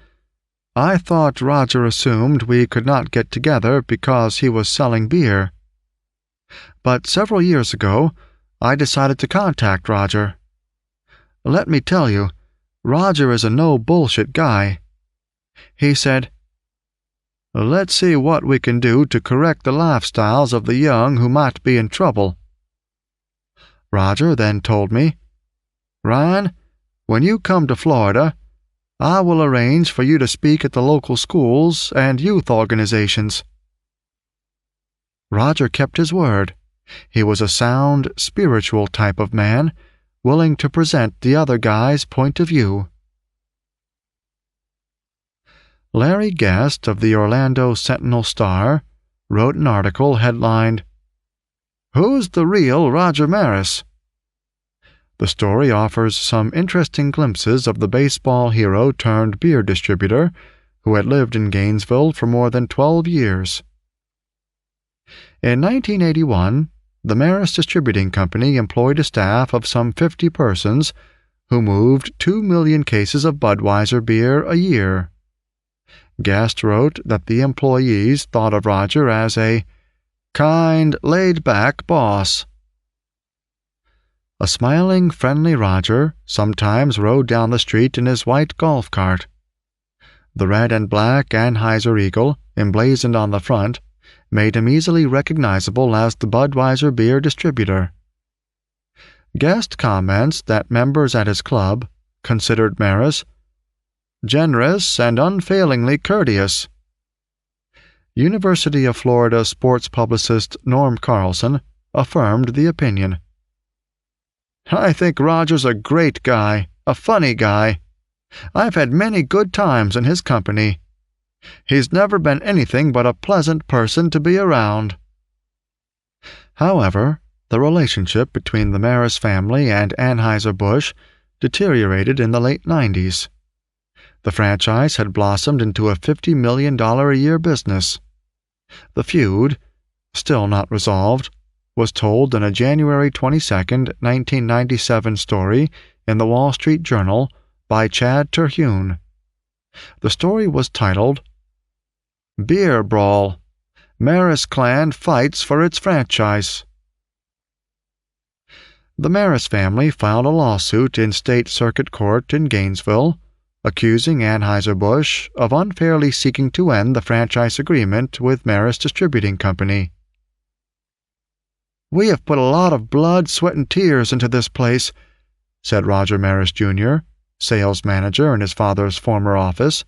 I thought Roger assumed we could not get together because he was selling beer. But several years ago, I decided to contact Roger. Let me tell you, Roger is a no-bullshit guy. He said, 'Let's see what we can do to correct the lifestyles of the young who might be in trouble.' Roger then told me, 'Ryan, when you come to Florida, I will arrange for you to speak at the local schools and youth organizations.' Roger kept his word. He was a sound, spiritual type of man, willing to present the other guy's point of view." Larry Guest of the Orlando Sentinel-Star wrote an article headlined, "Who's the Real Roger Maris?" The story offers some interesting glimpses of the baseball hero turned beer distributor who had lived in Gainesville for more than 12 years. In 1981, the Maris Distributing Company employed a staff of some 50 persons who moved 2 million cases of Budweiser beer a year. Guest wrote that the employees thought of Roger as a kind, laid-back boss. A smiling, friendly Roger sometimes rode down the street in his white golf cart. The red and black Anheuser Eagle, emblazoned on the front, made him easily recognizable as the Budweiser beer distributor. Guest comments that members at his club considered Maris generous and unfailingly courteous. University of Florida sports publicist Norm Carlson affirmed the opinion. I think Roger's a great guy, a funny guy. I've had many good times in his company. He's never been anything but a pleasant person to be around." However, the relationship between the Maris family and Anheuser-Busch deteriorated in the late 90s. The franchise had blossomed into a $50 million a year business. The feud, still not resolved, was told in a January 22, 1997 story in the Wall Street Journal by Chad Terhune. The story was titled, "Beer Brawl. Maris Clan Fights for Its Franchise." The Maris family filed a lawsuit in State Circuit Court in Gainesville, accusing Anheuser-Busch of unfairly seeking to end the franchise agreement with Maris Distributing Company. "We have put a lot of blood, sweat, and tears into this place," said Roger Maris, Jr., sales manager in his father's former office.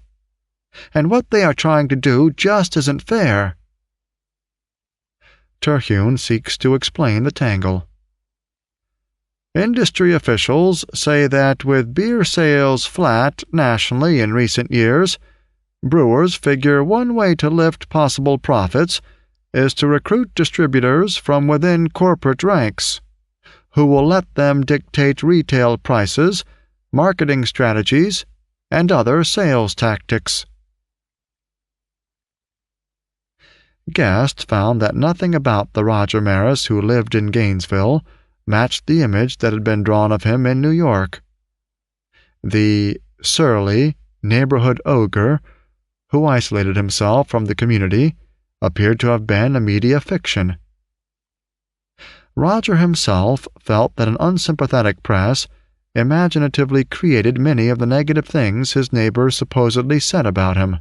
"And what they are trying to do just isn't fair." Terhune seeks to explain the tangle. "Industry officials say that with beer sales flat nationally in recent years, brewers figure one way to lift possible profits is to recruit distributors from within corporate ranks, who will let them dictate retail prices, marketing strategies, and other sales tactics." Guest found that nothing about the Roger Maris who lived in Gainesville matched the image that had been drawn of him in New York. The surly neighborhood ogre, who isolated himself from the community, appeared to have been a media fiction. Roger himself felt that an unsympathetic press imaginatively created many of the negative things his neighbors supposedly said about him.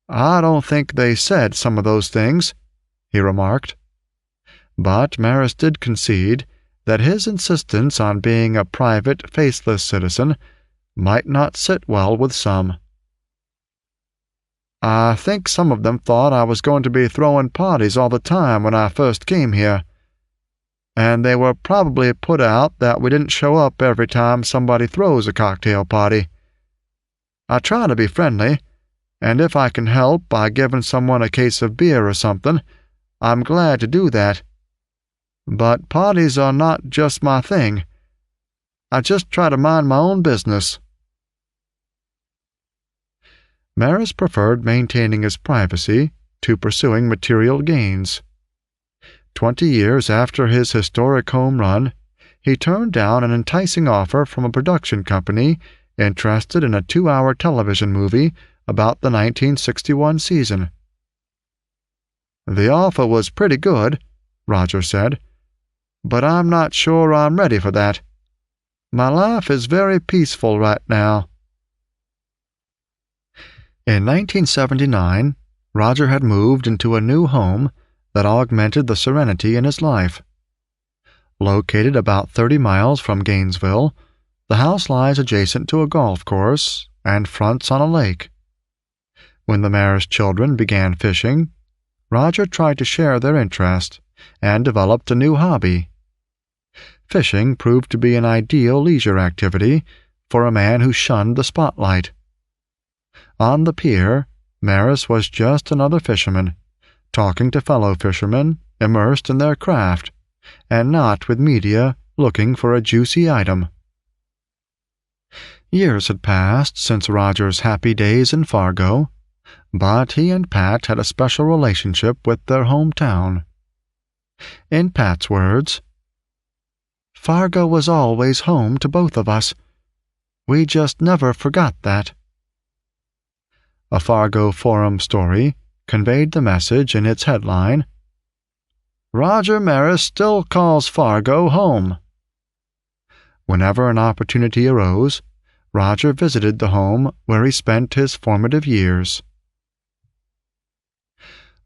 "I don't think they said some of those things," he remarked. But Maris did concede that his insistence on being a private, faceless citizen might not sit well with some. "I think some of them thought I was going to be throwing parties all the time when I first came here. And they were probably put out that we didn't show up every time somebody throws a cocktail party. I try to be friendly, and if I can help by giving someone a case of beer or something, I'm glad to do that. But parties are not just my thing. I just try to mind my own business." Maris preferred maintaining his privacy to pursuing material gains. 20 years after his historic home run, he turned down an enticing offer from a production company interested in a 2-hour television movie about the 1961 season. "The offer was pretty good," Roger said, "but I'm not sure I'm ready for that. My life is very peaceful right now." In 1979, Roger had moved into a new home that augmented the serenity in his life. Located about 30 miles from Gainesville, the house lies adjacent to a golf course and fronts on a lake. When the Maris children began fishing, Roger tried to share their interest and developed a new hobby. Fishing proved to be an ideal leisure activity for a man who shunned the spotlight. On the pier, Maris was just another fisherman, talking to fellow fishermen immersed in their craft, and not with media looking for a juicy item. Years had passed since Roger's happy days in Fargo, but he and Pat had a special relationship with their hometown. In Pat's words, "Fargo was always home to both of us. We just never forgot that." A Fargo Forum story conveyed the message in its headline, "Roger Maris still calls Fargo home." Whenever an opportunity arose, Roger visited the home where he spent his formative years.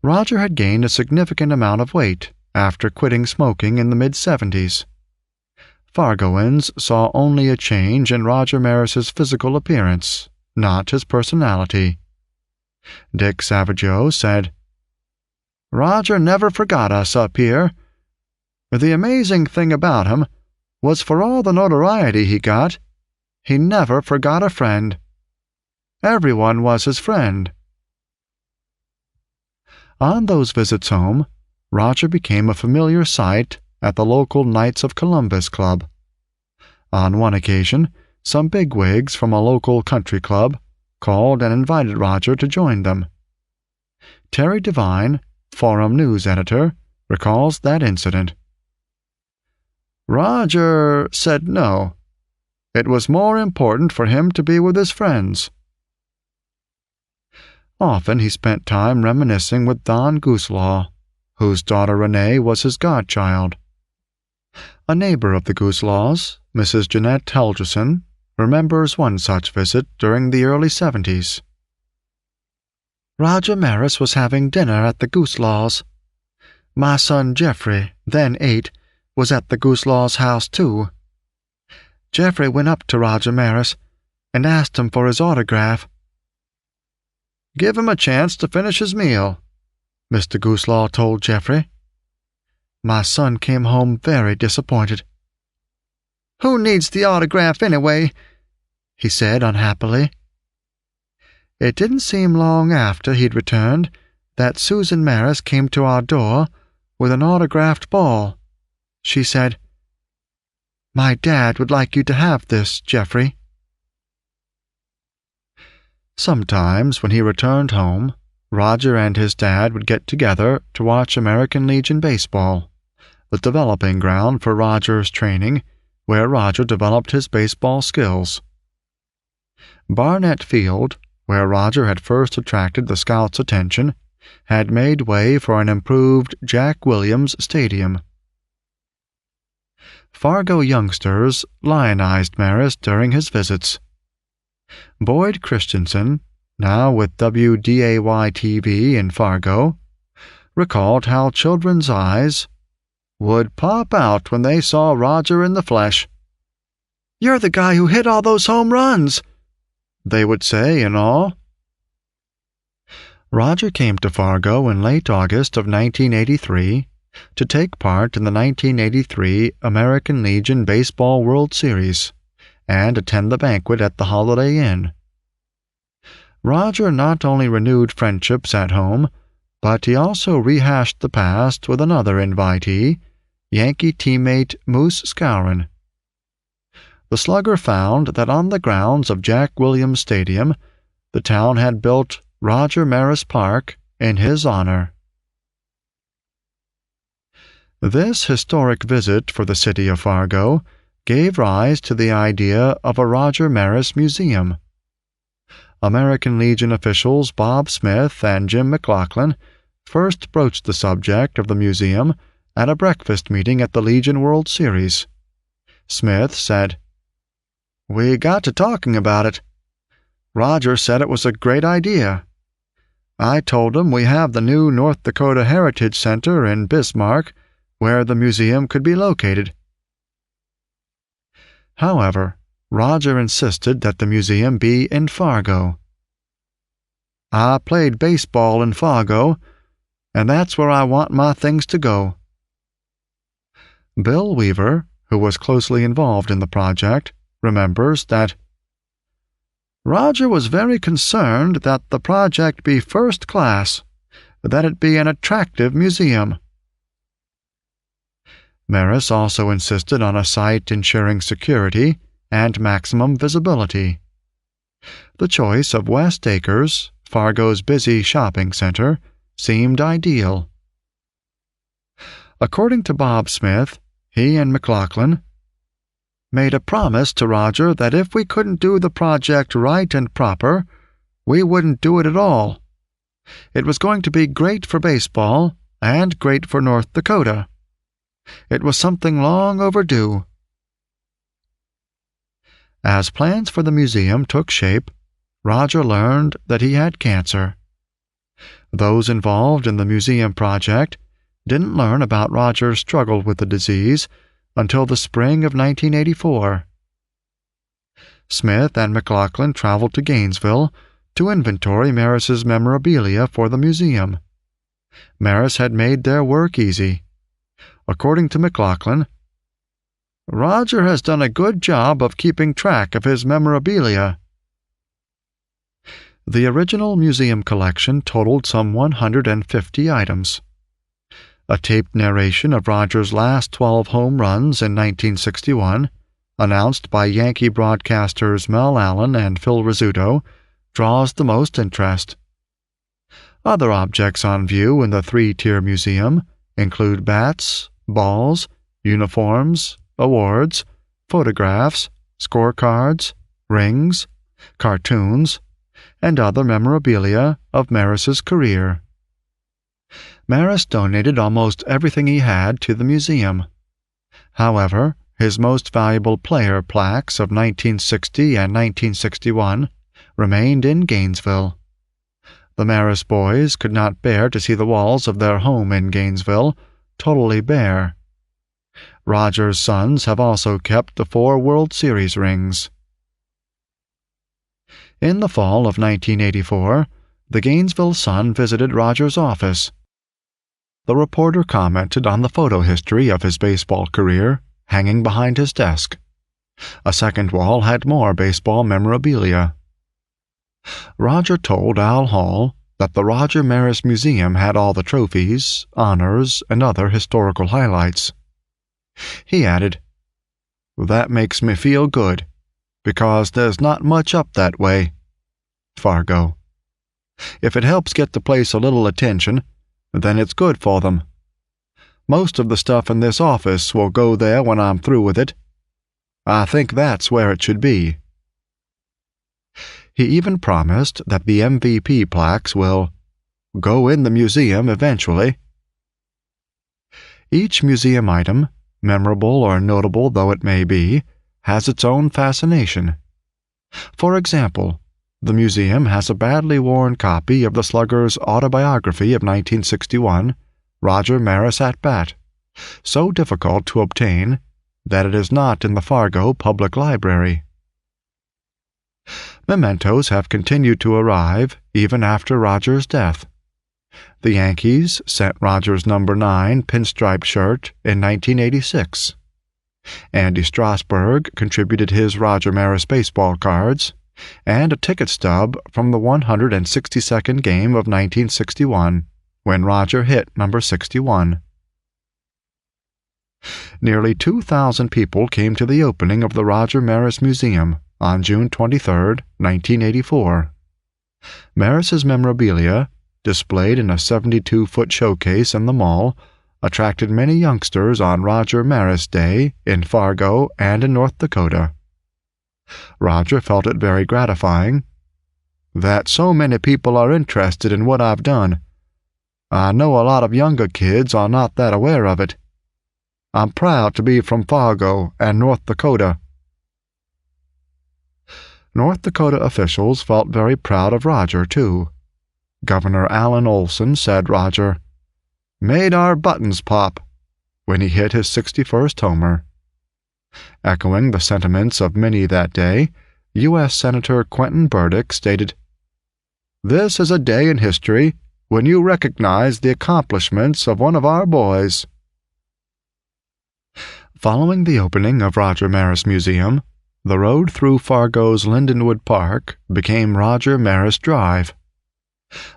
Roger had gained a significant amount of weight after quitting smoking in the mid-70s. Fargoans saw only a change in Roger Maris's physical appearance, not his personality. Dick Savageau said, "Roger never forgot us up here. The amazing thing about him was for all the notoriety he got, he never forgot a friend. Everyone was his friend. On those visits home, Roger became a familiar sight at the local Knights of Columbus Club. On one occasion, some bigwigs from a local country club called and invited Roger to join them. Terry Devine, Forum News editor, recalls that incident. Roger said no. It was more important for him to be with his friends. Often he spent time reminiscing with Don Gooselaw, whose daughter Renee was his godchild. A neighbor of the Gooselaws, Mrs. Jeanette Helgerson, remembers one such visit during the early 70s. Roger Maris was having dinner at the Gooselaws. My son Jeffrey, then 8, was at the Gooselaws' house too. Jeffrey went up to Roger Maris and asked him for his autograph. Give him a chance to finish his meal, Mr. Gooselaw told Jeffrey. My son came home very disappointed. Who needs the autograph anyway? He said unhappily. It didn't seem long after he'd returned that Susan Maris came to our door with an autographed ball. She said, My dad would like you to have this, Jeffrey. Sometimes when he returned home, Roger and his dad would get together to watch American Legion baseball, the developing ground for Roger's training, where Roger developed his baseball skills. Barnett Field, where Roger had first attracted the scouts' attention, had made way for an improved Jack Williams Stadium. Fargo youngsters lionized Maris during his visits. Boyd Christensen, now with WDAY-TV in Fargo, recalled how children's eyes would pop out when they saw Roger in the flesh. "You're the guy who hit all those home runs," they would say in awe. Roger came to Fargo in late August of 1983 to take part in the 1983 American Legion Baseball World Series and attend the banquet at the Holiday Inn. Roger not only renewed friendships at home, but he also rehashed the past with another invitee, Yankee teammate Moose Skowron. The slugger found that on the grounds of Jack Williams Stadium, the town had built Roger Maris Park in his honor. This historic visit for the city of Fargo gave rise to the idea of a Roger Maris Museum. American Legion officials Bob Smith and Jim McLaughlin first broached the subject of the museum at a breakfast meeting at the Legion World Series. Smith said, "We got to talking about it. Roger said it was a great idea. I told him we have the new North Dakota Heritage Center in Bismarck, where the museum could be located." However, Roger insisted that the museum be in Fargo. "I played baseball in Fargo, and that's where I want my things to go." Bill Weaver, who was closely involved in the project, remembers that Roger was very concerned that the project be first class, that it be an attractive museum. Maris also insisted on a site ensuring security and maximum visibility. The choice of West Acres, Fargo's busy shopping center, seemed ideal. According to Bob Smith, he and McLaughlin made a promise to Roger that if we couldn't do the project right and proper, we wouldn't do it at all. It was going to be great for baseball and great for North Dakota. It was something long overdue. As plans for the museum took shape, Roger learned that he had cancer. Those involved in the museum project didn't learn about Roger's struggle with the disease until the spring of 1984. Smith and McLaughlin traveled to Gainesville to inventory Maris's memorabilia for the museum. Maris had made their work easy. According to McLaughlin, Roger has done a good job of keeping track of his memorabilia. The original museum collection totaled some 150 items. A taped narration of Roger's last 12 home runs in 1961, announced by Yankee broadcasters Mel Allen and Phil Rizzuto, draws the most interest. Other objects on view in the three-tier museum include bats, balls, uniforms, awards, photographs, scorecards, rings, cartoons, and other memorabilia of Maris's career. Maris donated almost everything he had to the museum. However, his most valuable player plaques of 1960 and 1961 remained in Gainesville. The Maris boys could not bear to see the walls of their home in Gainesville totally bare. Roger's sons have also kept the 4 World Series rings. In the fall of 1984, the Gainesville Sun visited Roger's office. The reporter commented on the photo history of his baseball career hanging behind his desk. A second wall had more baseball memorabilia. Roger told Al Hall that the Roger Maris Museum had all the trophies, honors, and other historical highlights. He added, "That makes me feel good, because there's not much up that way." Fargo. "If it helps get the place a little attention, then it's good for them. Most of the stuff in this office will go there when I'm through with it. I think that's where it should be." He even promised that the MVP plaques will go in the museum eventually. Each museum item, memorable or notable though it may be, has its own fascination. For example, the museum has a badly worn copy of the slugger's autobiography of 1961, Roger Maris at Bat, so difficult to obtain that it is not in the Fargo Public Library. Mementos have continued to arrive even after Roger's death. The Yankees sent Roger's number 9 pinstripe shirt in 1986. Andy Strasburg contributed his Roger Maris baseball cards, and a ticket stub from the 162nd game of 1961, when Roger hit number 61. Nearly 2,000 people came to the opening of the Roger Maris Museum on June 23, 1984. Maris's memorabilia, displayed in a 72-foot showcase in the mall, attracted many youngsters on Roger Maris Day in Fargo and in North Dakota. Roger felt it very gratifying that so many people are interested in what I've done. I know a lot of younger kids are not that aware of it. I'm proud to be from Fargo and North Dakota. North Dakota officials felt very proud of Roger, too. Governor Allen Olson said Roger made our buttons pop when he hit his 61st homer. Echoing the sentiments of many that day, U.S. Senator Quentin Burdick stated, "This is a day in history when you recognize the accomplishments of one of our boys." Following the opening of Roger Maris Museum, the road through Fargo's Lindenwood Park became Roger Maris Drive.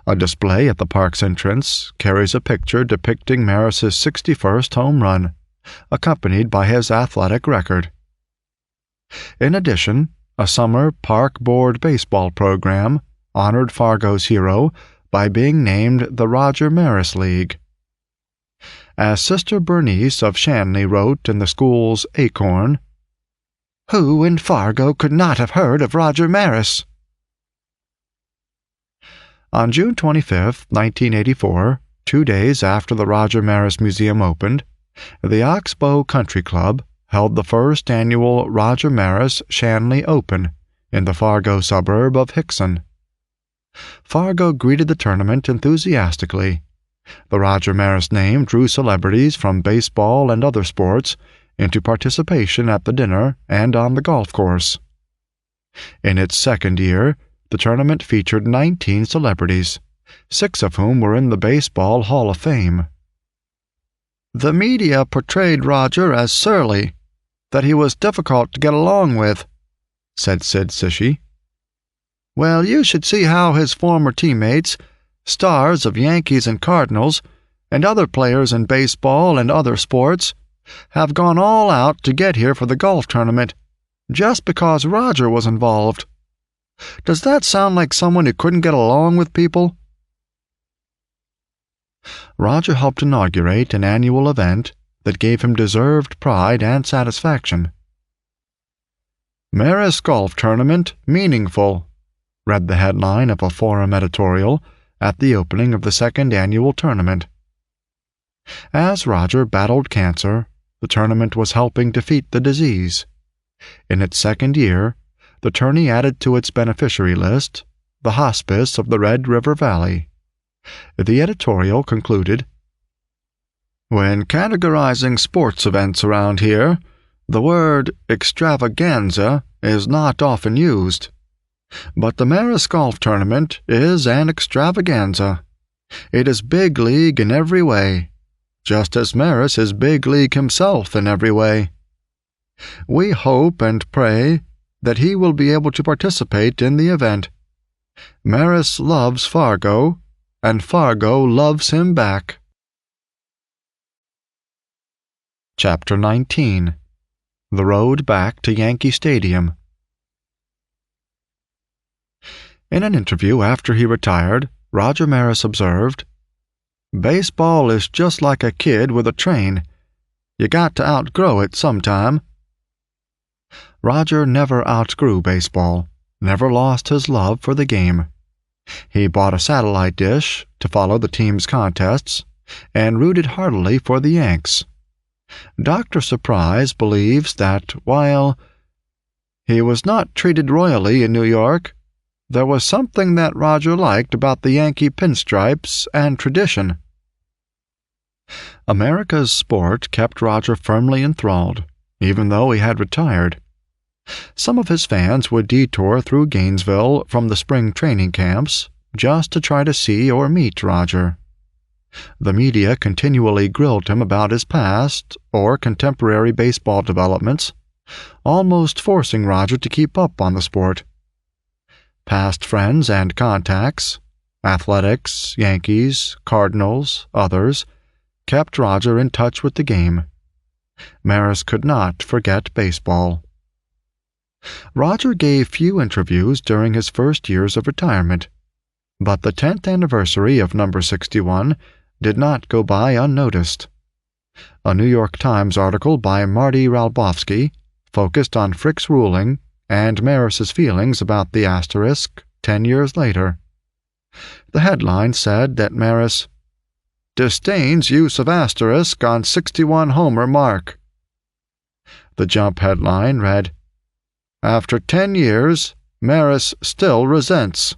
A display at the park's entrance carries a picture depicting Maris's 61st home run, accompanied by his athletic record. In addition, a summer park board baseball program honored Fargo's hero by being named the Roger Maris League. As Sister Bernice of Shanley wrote in the school's Acorn, "Who in Fargo could not have heard of Roger Maris?" On June 25, 1984, 2 days after the Roger Maris Museum opened, the Oxbow Country Club held the first annual Roger Maris Shanley Open in the Fargo suburb of Hickson. Fargo greeted the tournament enthusiastically. The Roger Maris name drew celebrities from baseball and other sports into participation at the dinner and on the golf course. In its second year, the tournament featured 19 celebrities, 6 of whom were in the Baseball Hall of Fame. "The media portrayed Roger as surly. that he was difficult to get along with," said Sid Cichy. "Well, you should see how his former teammates, stars of Yankees and Cardinals, and other players in baseball and other sports, have gone all out to get here for the golf tournament, just because Roger was involved. Does that sound like someone who couldn't get along with people?" Roger helped inaugurate an annual event that gave him deserved pride and satisfaction. "Maris Golf Tournament Meaningful," read the headline of a forum editorial at the opening of the second annual tournament. As Roger battled cancer, the tournament was helping defeat the disease. In its second year, the tourney added to its beneficiary list the Hospice of the Red River Valley. The editorial concluded, "When categorizing sports events around here, the word extravaganza is not often used. But the Maris Golf Tournament is an extravaganza. It is big league in every way, just as Maris is big league himself in every way. We hope and pray that he will be able to participate in the event. Maris loves Fargo, and Fargo loves him back." Chapter 19. The Road Back to Yankee Stadium. In an interview after he retired, Roger Maris observed, "Baseball is just like a kid with a train. You got to outgrow it sometime." Roger never outgrew baseball, never lost his love for the game. He bought a satellite dish to follow the team's contests and rooted heartily for the Yanks. Dr. Surprise believes that while he was not treated royally in New York, there was something that Roger liked about the Yankee pinstripes and tradition. America's sport kept Roger firmly enthralled, even though he had retired. Some of his fans would detour through Gainesville from the spring training camps just to try to see or meet Roger. The media continually grilled him about his past or contemporary baseball developments, almost forcing Roger to keep up on the sport. Past friends and contacts, Athletics, Yankees, Cardinals, others, kept Roger in touch with the game. Maris could not forget baseball. Roger gave few interviews during his first years of retirement, but the 10th anniversary of number 61 did not go by unnoticed. A New York Times article by Marty Ralbovsky focused on Frick's ruling and Maris's feelings about the asterisk 10 years later. The headline said that Maris disdains use of asterisk on 61 homer mark. The jump headline read, "After 10 years, Maris still resents."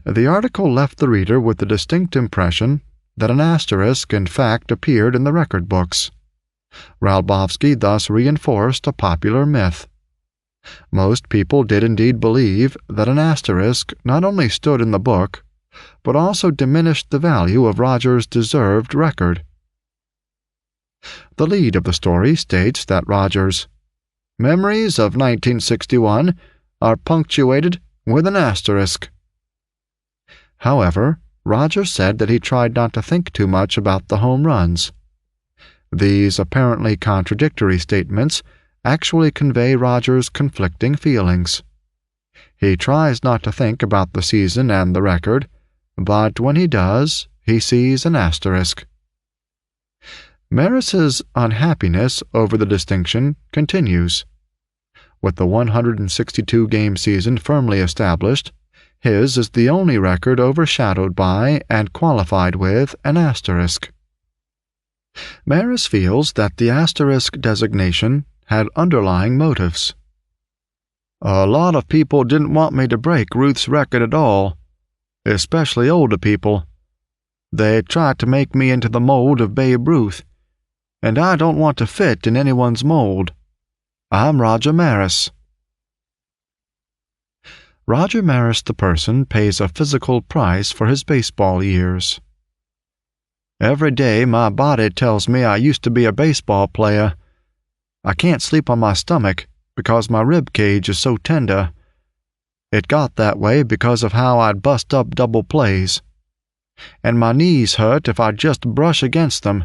The article left the reader with the distinct impression that an asterisk in fact appeared in the record books. Ralbovsky thus reinforced a popular myth. Most people did indeed believe that an asterisk not only stood in the book, but also diminished the value of Roger's deserved record. The lead of the story states that Roger's memories of 1961 are punctuated with an asterisk. However, Roger said that he tried not to think too much about the home runs. These apparently contradictory statements actually convey Roger's conflicting feelings. He tries not to think about the season and the record, but when he does, he sees an asterisk. Maris's unhappiness over the distinction continues. With the 162-game season firmly established, his is the only record overshadowed by and qualified with an asterisk. Maris feels that the asterisk designation had underlying motives. "A lot of people didn't want me to break Ruth's record at all, especially older people. They tried to make me into the mold of Babe Ruth, and I don't want to fit in anyone's mold. I'm Roger Maris." Roger Maris the person pays a physical price for his baseball years. "Every day my body tells me I used to be a baseball player, I can't sleep on my stomach because my rib cage is so tender. It got that way because of how I'd bust up double plays. And my knees hurt if I just brush against them.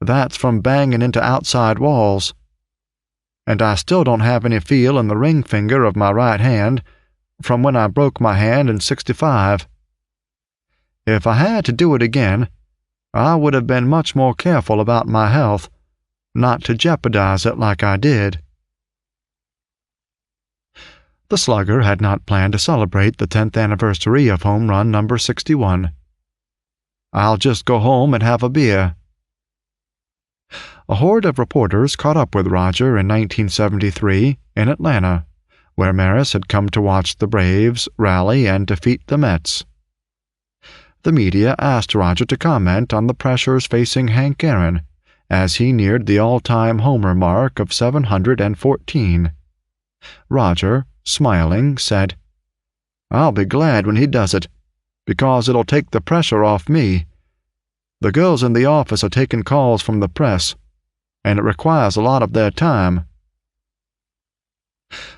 That's from banging into outside walls. And I still don't have any feel in the ring finger of my right hand from when I broke my hand in '65. If I had to do it again, I would have been much more careful about my health, not to jeopardize it like I did." The Slugger had not planned to celebrate the 10th anniversary of home run number 61. "I'll just go home and have a beer." A horde of reporters caught up with Roger in 1973 in Atlanta, where Maris had come to watch the Braves rally and defeat the Mets. The media asked Roger to comment on the pressures facing Hank Aaron as he neared the all-time homer mark of 714. Roger, smiling, said, "I'll be glad when he does it, because it'll take the pressure off me. The girls in the office are taking calls from the press, and it requires a lot of their time."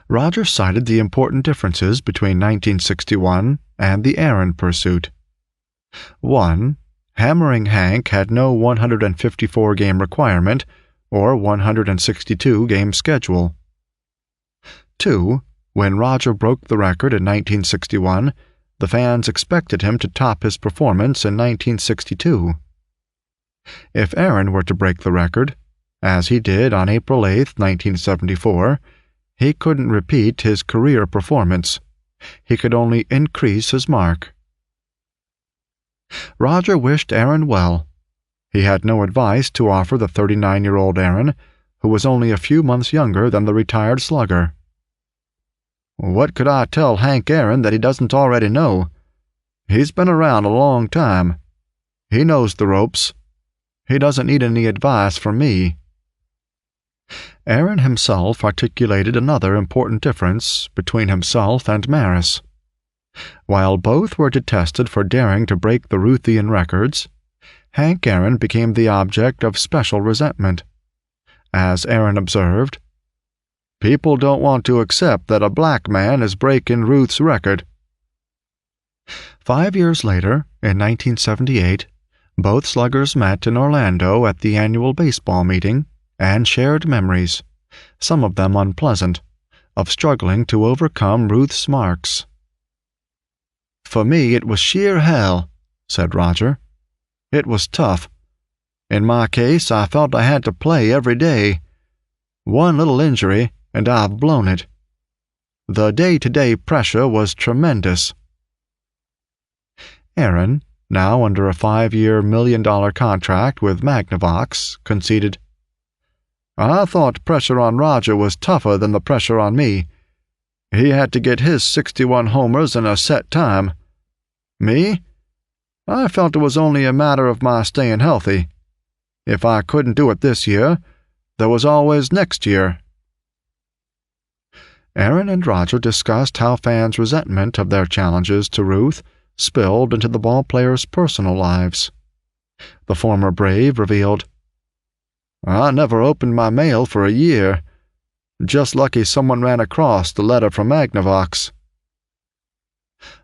Roger cited the important differences between 1961 and the Aaron pursuit. 1. Hammering Hank had no 154-game requirement or 162-game schedule. 2. When Roger broke the record in 1961, the fans expected him to top his performance in 1962. If Aaron were to break the record, as he did on April 8, 1974, he couldn't repeat his career performance. He could only increase his mark. Roger wished Aaron well. He had no advice to offer the 39-year-old Aaron, who was only a few months younger than the retired Slugger. "What could I tell Hank Aaron that he doesn't already know? He's been around a long time. He knows the ropes. He doesn't need any advice from me." Aaron himself articulated another important difference between himself and Maris. While both were detested for daring to break the Ruthian records, Hank Aaron became the object of special resentment. As Aaron observed, "People don't want to accept that a black man is breaking Ruth's record." 5 years later, in 1978, both Sluggers met in Orlando at the annual baseball meeting and shared memories, some of them unpleasant, of struggling to overcome Ruth's marks. "For me, it was sheer hell," said Roger. "It was tough. In my case, I felt I had to play every day. One little injury, and I've blown it. The day-to-day pressure was tremendous." Aaron, now under a 5-year $1 million contract with Magnavox, conceded, "I thought pressure on Roger was tougher than the pressure on me. He had to get his 61 homers in a set time. Me? I felt it was only a matter of my staying healthy. If I couldn't do it this year, there was always next year." Aaron and Roger discussed how fans' resentment of their challenges to Ruth spilled into the ballplayers' personal lives. The former Brave revealed, "I never opened my mail for a year. Just lucky someone ran across the letter from Magnavox."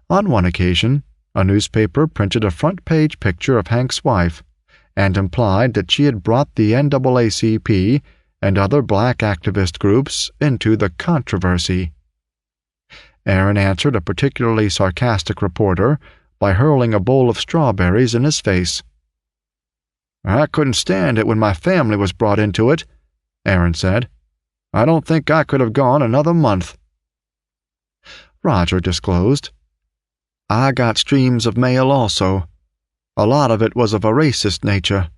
On one occasion, a newspaper printed a front-page picture of Hank's wife and implied that she had brought the NAACP and other black activist groups into the controversy. Aaron answered a particularly sarcastic reporter by hurling a bowl of strawberries in his face. "I couldn't stand it when my family was brought into it," Aaron said. "I don't think I could have gone another month." Roger disclosed, "I got streams of mail also. A lot of it was of a racist nature.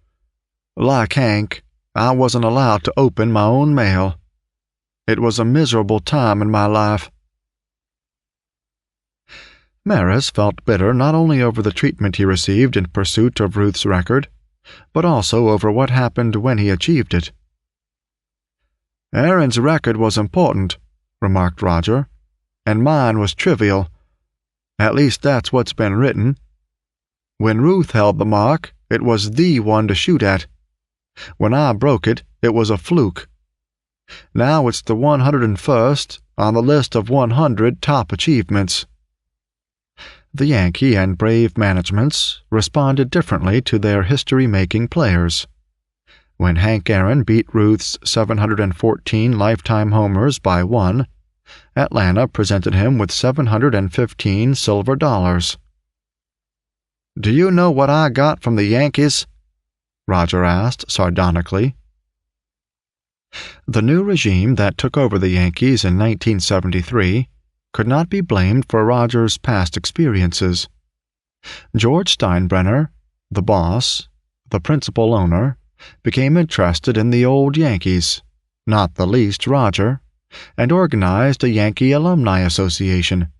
Like Hank, I wasn't allowed to open my own mail. It was a miserable time in my life." Maris felt bitter not only over the treatment he received in pursuit of Ruth's record, but also over what happened when he achieved it. "Aaron's record was important," remarked Roger, "and mine was trivial. At least that's what's been written. When Ruth held the mark, it was the one to shoot at. When I broke it, it was a fluke. Now it's the 101st on the list of 100 top achievements. The Yankee and Brave managements responded differently to their history-making players. When Hank Aaron beat Ruth's 714 lifetime homers by 1, Atlanta presented him with 715 silver dollars. "Do you know what I got from the Yankees?" Roger asked sardonically. The new regime that took over the Yankees in 1973 could not be blamed for Roger's past experiences. George Steinbrenner, the boss, the principal owner, became interested in the old Yankees, not the least Roger, and organized a Yankee Alumni Association.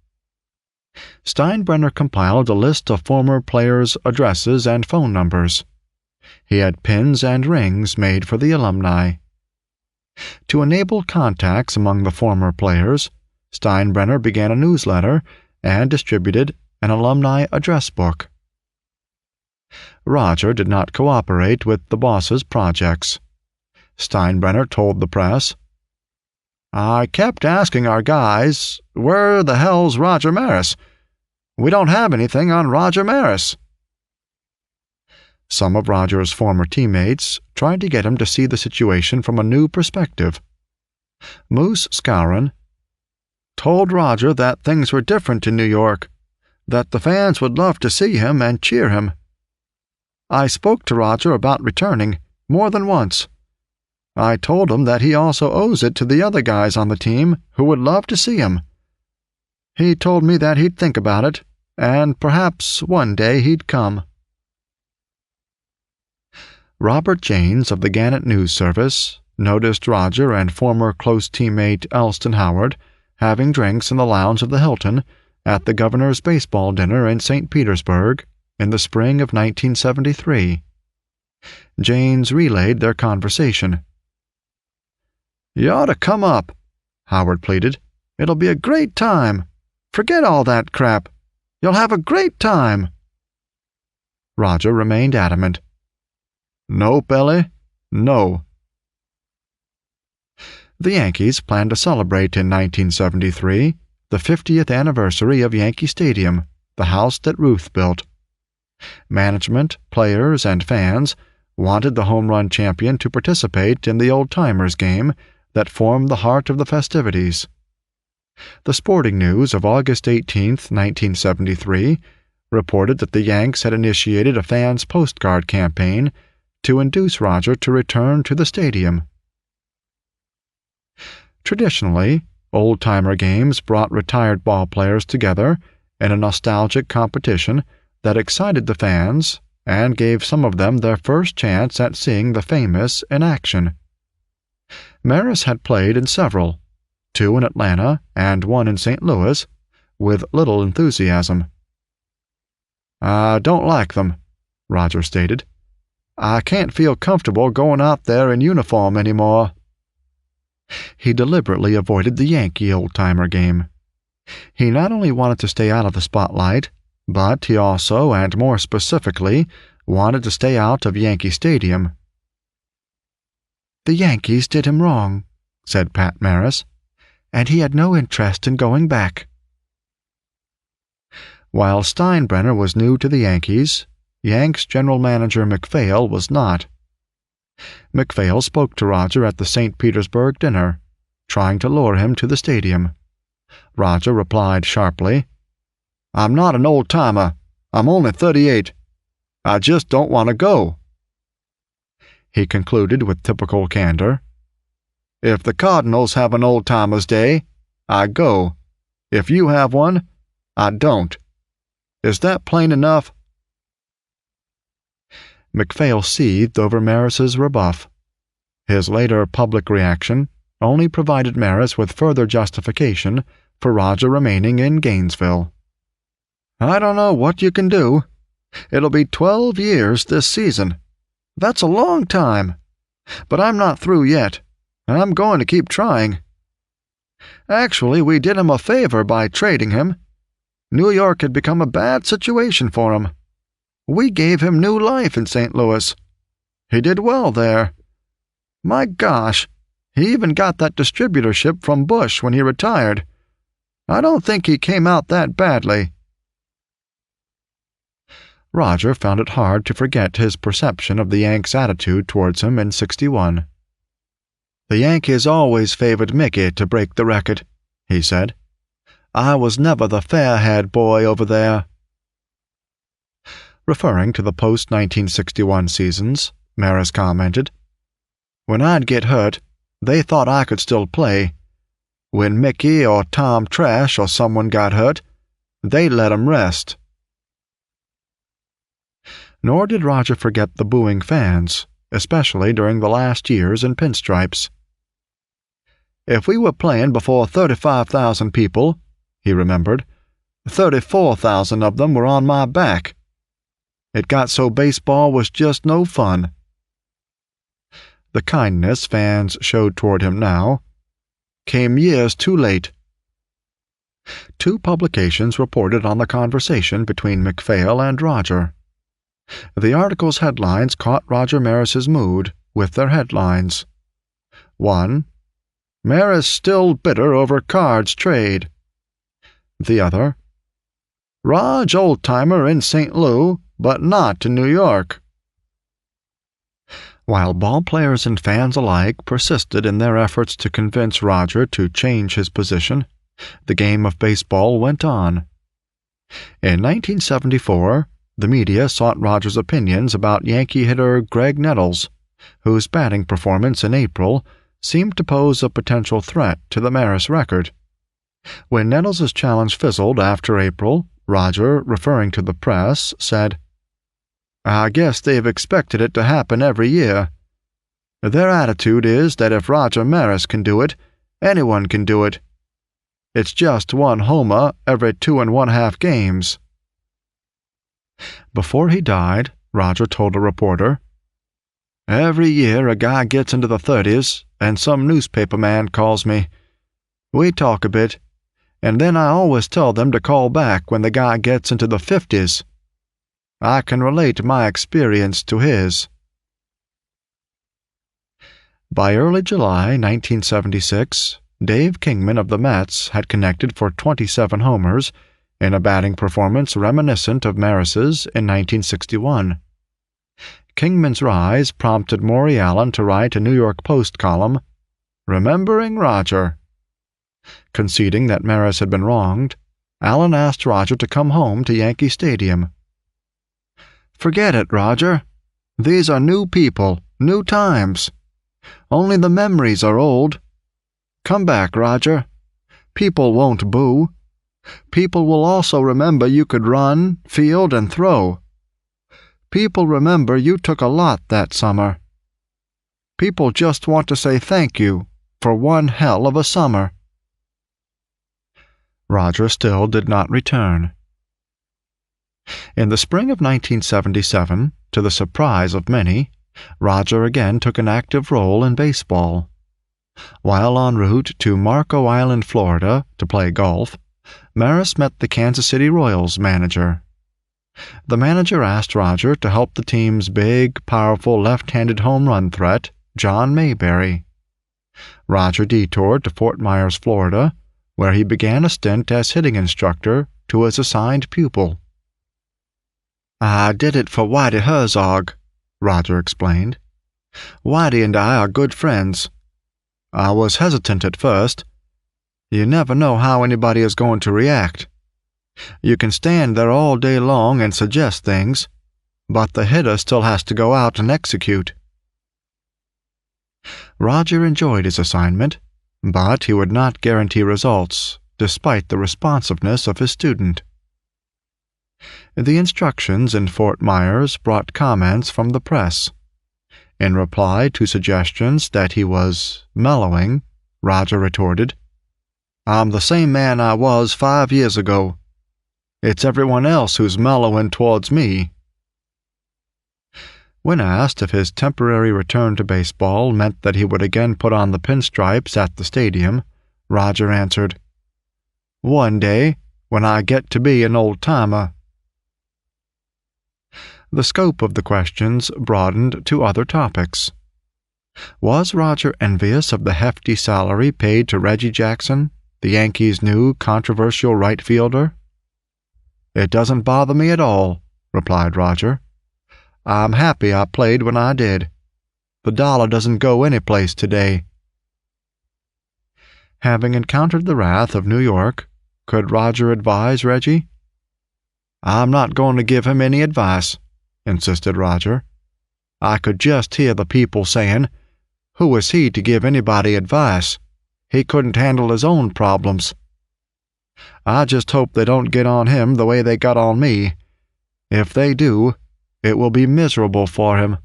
Steinbrenner compiled a list of former players' addresses and phone numbers. He had pins and rings made for the alumni. To enable contacts among the former players, Steinbrenner began a newsletter and distributed an alumni address book. Roger did not cooperate with the boss's projects. Steinbrenner told the press, "I kept asking our guys, where the hell's Roger Maris? We don't have anything on Roger Maris." Some of Roger's former teammates tried to get him to see the situation from a new perspective. Moose Skowron told Roger that things were different in New York, that the fans would love to see him and cheer him. I spoke to Roger about returning more than once. I told him that he also owes it to the other guys on the team who would love to see him. He told me that he'd think about it, and perhaps one day he'd come. Robert Janes of the Gannett News Service noticed Roger and former close teammate Elston Howard having drinks in the lounge of the Hilton at the governor's baseball dinner in St. Petersburg in the spring of 1973. Janes relayed their conversation. "You ought to come up," Howard pleaded. "It'll be a great time. Forget all that crap. You'll have a great time." Roger remained adamant. "Nope, Ellie. No." The Yankees planned to celebrate in 1973 the 50th anniversary of Yankee Stadium, the house that Ruth built. Management, players, and fans wanted the home run champion to participate in the old-timers game that formed the heart of the festivities. The Sporting News of August 18, 1973, reported that the Yanks had initiated a fans' postcard campaign to induce Roger to return to the stadium. Traditionally, old-timer games brought retired ballplayers together in a nostalgic competition that excited the fans and gave some of them their first chance at seeing the famous in action. Maris had played in several, 2 in Atlanta and 1 in St. Louis, with little enthusiasm. "I don't like them," Roger stated. "I can't feel comfortable going out there in uniform anymore." He deliberately avoided the Yankee old-timer game. He not only wanted to stay out of the spotlight, but he also, and more specifically, wanted to stay out of Yankee Stadium. "The Yankees did him wrong," said Pat Maris, "and he had no interest in going back." While Steinbrenner was new to the Yankees, Yanks general manager MacPhail was not. MacPhail spoke to Roger at the St. Petersburg dinner, trying to lure him to the stadium. Roger replied sharply, "I'm not an old-timer. I'm only 38. I just don't want to go." He concluded with typical candor, "If the Cardinals have an old-timers' day, I go. If you have one, I don't. Is that plain enough?" MacPhail seethed over Maris's rebuff. His later public reaction only provided Maris with further justification for Roger remaining in Gainesville. "I don't know what you can do. It'll be 12 years this season. That's a long time. But I'm not through yet, and I'm going to keep trying. Actually, we did him a favor by trading him. New York had become a bad situation for him. We gave him new life in St. Louis. He did well there. My gosh, He even got that distributorship from Bush when he retired. I don't think he came out that badly." Roger found it hard to forget his perception of the Yanks' attitude towards him in '61. "The Yankees always favored Mickey to break the record," he said. "I was never the fair-haired boy over there." Referring to the post-1961 seasons, Maris commented, "When I'd get hurt, they thought I could still play. When Mickey or Tom Trash or someone got hurt, they'd let 'em rest." Nor did Roger forget the booing fans, especially during the last years in pinstripes. "If we were playing before 35,000 people," he remembered, 34,000 of them were on my back. It got so baseball was just no fun." The kindness fans showed toward him now came years too late. 2 publications reported on the conversation between MacPhail and Roger. The article's headlines caught Roger Maris's mood with their headlines. One, "Maris still bitter over Card's trade." The other, "Raj old-timer in St. Louis, but not to New York." While ballplayers and fans alike persisted in their efforts to convince Roger to change his position, the game of baseball went on. In 1974, the media sought Roger's opinions about Yankee hitter Greg Nettles, whose batting performance in April seemed to pose a potential threat to the Maris record. When Nettles' challenge fizzled after April, Roger, referring to the press, said, "I guess they've expected it to happen every year. Their attitude is that if Roger Maris can do it, anyone can do it. It's just one homer every 2 1/2 games." Before he died, Roger told a reporter, "Every year a guy gets into the 30s, and some newspaper man calls me. We talk a bit, and then I always tell them to call back when the guy gets into the 50s. I can relate my experience to his." By early July 1976, Dave Kingman of the Mets had connected for 27 homers in a batting performance reminiscent of Maris's in 1961. Kingman's rise prompted Maury Allen to write a New York Post column, "Remembering Roger." Conceding that Maris had been wronged, Allen asked Roger to come home to Yankee Stadium. "Forget it, Roger. These are new people, new times. Only the memories are old. Come back, Roger. People won't boo. People will also remember you could run, field, and throw. People remember you took a lot that summer. People just want to say thank you for one hell of a summer." Roger still did not return. In the spring of 1977, to the surprise of many, Roger again took an active role in baseball. While en route to Marco Island, Florida, to play golf, Maris met the Kansas City Royals manager. The manager asked Roger to help the team's big, powerful left-handed home run threat, John Mayberry. Roger detoured to Fort Myers, Florida, where he began a stint as hitting instructor to his assigned pupil. "I did it for Whitey Herzog," Roger explained. "Whitey and I are good friends. I was hesitant at first. You never know how anybody is going to react. You can stand there all day long and suggest things, but the hitter still has to go out and execute." Roger enjoyed his assignment, but he would not guarantee results, despite the responsiveness of his student. The instructions in Fort Myers brought comments from the press. In reply to suggestions that he was mellowing, Roger retorted, "I'm the same man I was 5 years ago. It's everyone else who's mellowing towards me." When asked if his temporary return to baseball meant that he would again put on the pinstripes at the stadium, Roger answered, "One day, when I get to be an old-timer." The scope of the questions broadened to other topics. Was Roger envious of the hefty salary paid to Reggie Jackson, the Yankees' new controversial right fielder? "It doesn't bother me at all," replied Roger. "I'm happy I played when I did. The dollar doesn't go any place today." Having encountered the wrath of New York, could Roger advise Reggie? "I'm not going to give him any advice," insisted Roger. "I could just hear the people saying, 'Who is he to give anybody advice? He couldn't handle his own problems.' I just hope they don't get on him the way they got on me. If they do, it will be miserable for him."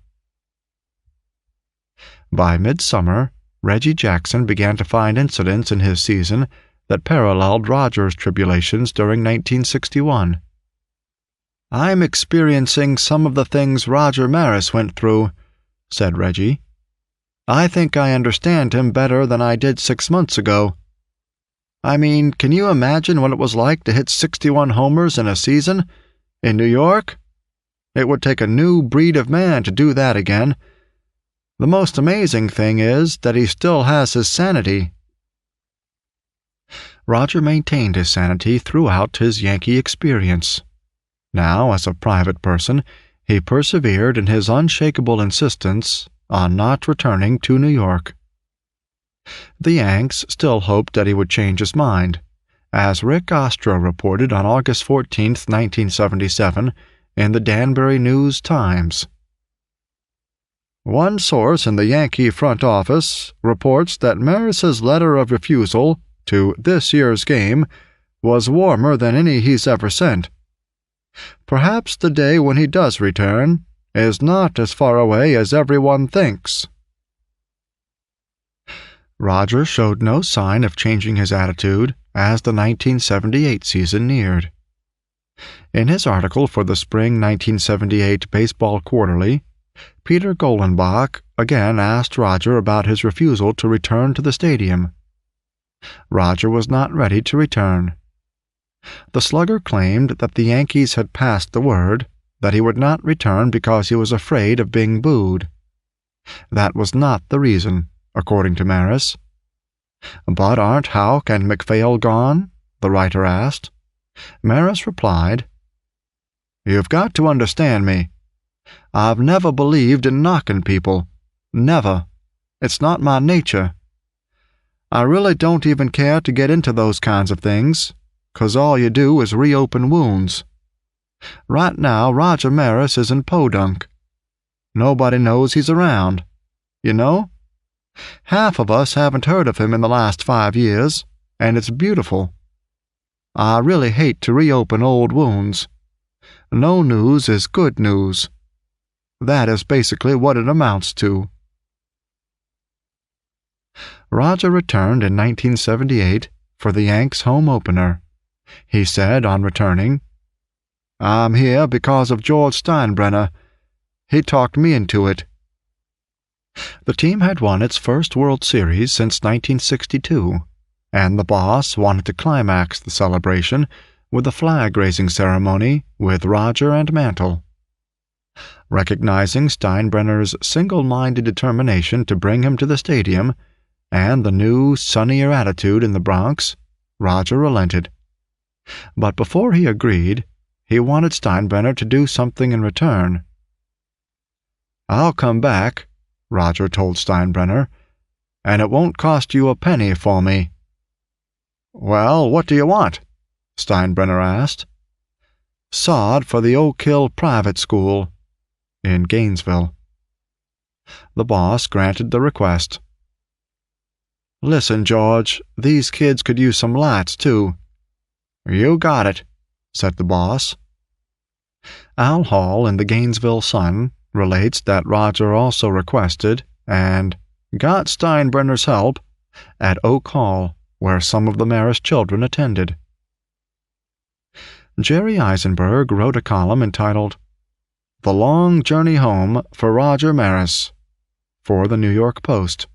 By midsummer, Reggie Jackson began to find incidents in his season that paralleled Roger's tribulations during 1961. "I'm experiencing some of the things Roger Maris went through," said Reggie. "I think I understand him better than I did 6 months ago. I mean, can you imagine what it was like to hit 61 homers in a season? In New York? It would take a new breed of man to do that again. The most amazing thing is that he still has his sanity." Roger maintained his sanity throughout his Yankee experience. Now, as a private person, he persevered in his unshakable insistence on not returning to New York. The Yanks still hoped that he would change his mind, as Rick Ostro reported on August 14, 1977, in the Danbury News-Times. "One source in the Yankee front office reports that Maris's letter of refusal to this year's game was warmer than any he's ever sent. Perhaps the day when he does return is not as far away as everyone thinks." Roger showed no sign of changing his attitude as the 1978 season neared. In his article for the spring 1978 Baseball Quarterly, Peter Golenbach again asked Roger about his refusal to return to the stadium. Roger was not ready to return. The slugger claimed that the Yankees had passed the word that he would not return because he was afraid of being booed. That was not the reason, according to Maris. "But aren't Houck and MacPhail gone?" the writer asked. Maris replied, "You've got to understand me. I've never believed in knocking people. Never. It's not my nature. I really don't even care to get into those kinds of things, 'cause all you do is reopen wounds. Right now, Roger Maris is in Podunk. Nobody knows he's around. You know? Half of us haven't heard of him in the last 5 years, and it's beautiful. I really hate to reopen old wounds. No news is good news. That is basically what it amounts to." Roger returned in 1978 for the Yanks' home opener. He said on returning, "I'm here because of George Steinbrenner. He talked me into it." The team had won its first World Series since 1962, and the boss wanted to climax the celebration with a flag-raising ceremony with Roger and Mantle. Recognizing Steinbrenner's single-minded determination to bring him to the stadium and the new, sunnier attitude in the Bronx, Roger relented. But before he agreed, he wanted Steinbrenner to do something in return. "I'll come back," Roger told Steinbrenner, "and it won't cost you a penny for me." "Well, what do you want?" Steinbrenner asked. "Sod for the Oak Hill Private School," in Gainesville. The boss granted the request. "Listen, George, these kids could use some lights, too." "You got it," said the boss. Al Hall in the Gainesville Sun relates that Roger also requested, and got Steinbrenner's help, at Oak Hall, where some of the Maris children attended. Jerry Eisenberg wrote a column entitled "The Long Journey Home for Roger Maris" for the New York Post.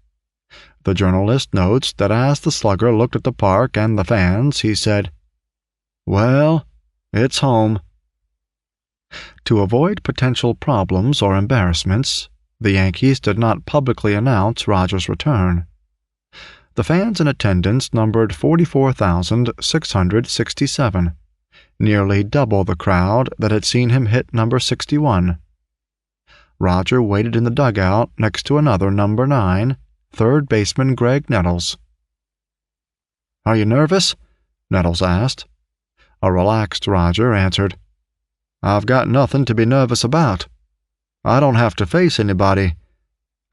The journalist notes that as the slugger looked at the park and the fans, he said, "Well, it's home." To avoid potential problems or embarrassments, the Yankees did not publicly announce Rogers' return. The fans in attendance numbered 44,667, nearly double the crowd that had seen him hit number 61. Roger waited in the dugout next to another number 9, third baseman Greg Nettles. "Are you nervous?" Nettles asked. A relaxed Roger answered, "I've got nothing to be nervous about. I don't have to face anybody.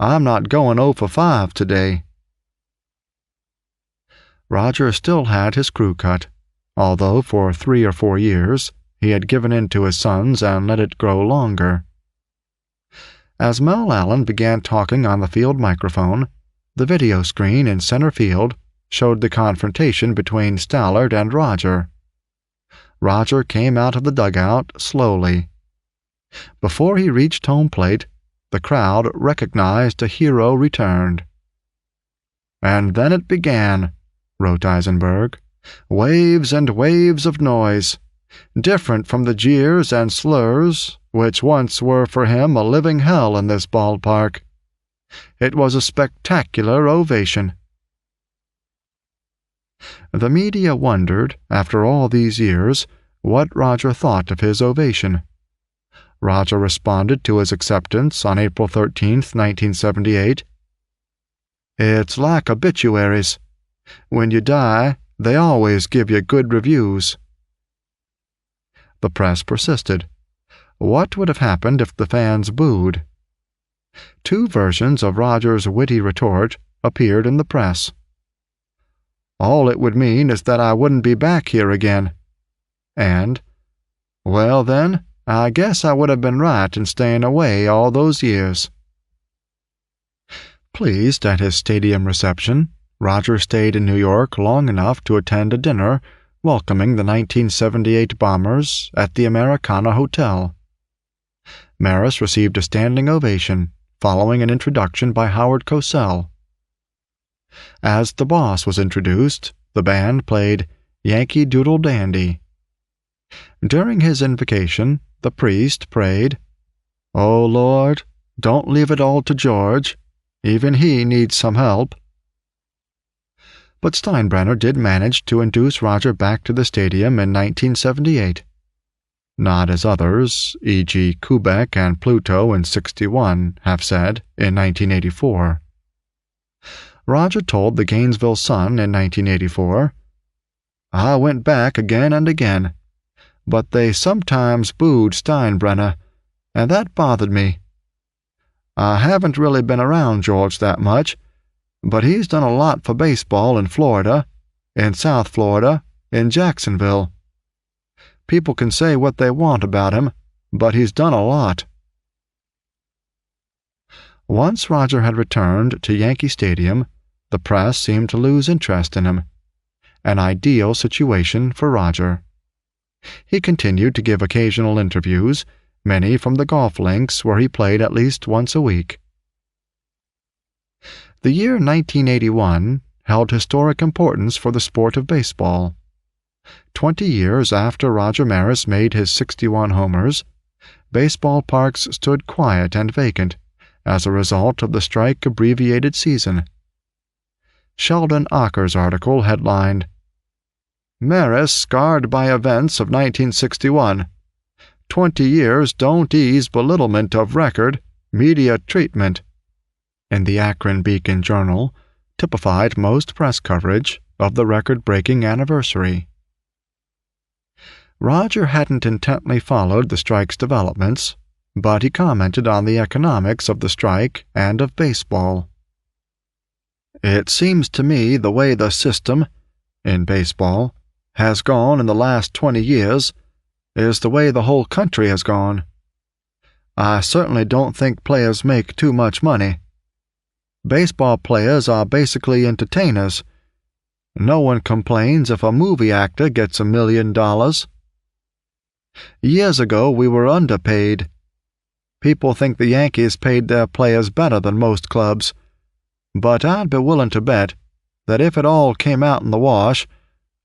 I'm not going 0 for 5 today." Roger still had his crew cut, although for 3 or 4 years he had given in to his sons and let it grow longer. As Mel Allen began talking on the field microphone, the video screen in center field showed the confrontation between Stallard and Roger. Roger came out of the dugout slowly. Before he reached home plate, the crowd recognized a hero returned. "And then it began," wrote Eisenberg. "Waves and waves of noise, different from the jeers and slurs which once were for him a living hell in this ballpark. It was a spectacular ovation." The media wondered, after all these years, what Roger thought of his ovation. Roger responded to his acceptance on April 13, 1978. "It's like obituaries. When you die, they always give you good reviews." The press persisted. What would have happened if the fans booed? 2 versions of Roger's witty retort appeared in the press. "All it would mean is that I wouldn't be back here again." And, "Well then, I guess I would have been right in staying away all those years." Pleased at his stadium reception, Roger stayed in New York long enough to attend a dinner welcoming the 1978 Bombers at the Americana Hotel. Maris received a standing ovation following an introduction by Howard Cosell. As the boss was introduced, the band played Yankee Doodle Dandy. During his invocation, the priest prayed, "Oh Lord, don't leave it all to George. Even he needs some help." But Steinbrenner did manage to induce Roger back to the stadium in 1978. Not as others, e.g. Kubek and Pluto in '61, have said in 1984. Roger told the Gainesville Sun in 1984, "I went back again and again, but they sometimes booed Steinbrenner, and that bothered me. I haven't really been around George that much, but he's done a lot for baseball in Florida, in South Florida, in Jacksonville. People can say what they want about him, but he's done a lot." Once Roger had returned to Yankee Stadium, the press seemed to lose interest in him. An ideal situation for Roger. He continued to give occasional interviews, many from the golf links where he played at least once a week. The year 1981 held historic importance for the sport of baseball. 20 years after Roger Maris made his 61 homers, baseball parks stood quiet and vacant as a result of the strike-abbreviated season. Sheldon Acker's article headlined, "Maris Scarred by Events of 1961. 20 years don't ease belittlement of record, media treatment," and the Akron Beacon Journal typified most press coverage of the record-breaking anniversary. Roger hadn't intently followed the strike's developments, but he commented on the economics of the strike and of baseball. "It seems to me the way the system, in baseball, has gone in the last 20 years is the way the whole country has gone. I certainly don't think players make too much money. Baseball players are basically entertainers. No one complains if a movie actor gets $1 million. Years ago we were underpaid. People think the Yankees paid their players better than most clubs, but I'd be willing to bet that if it all came out in the wash,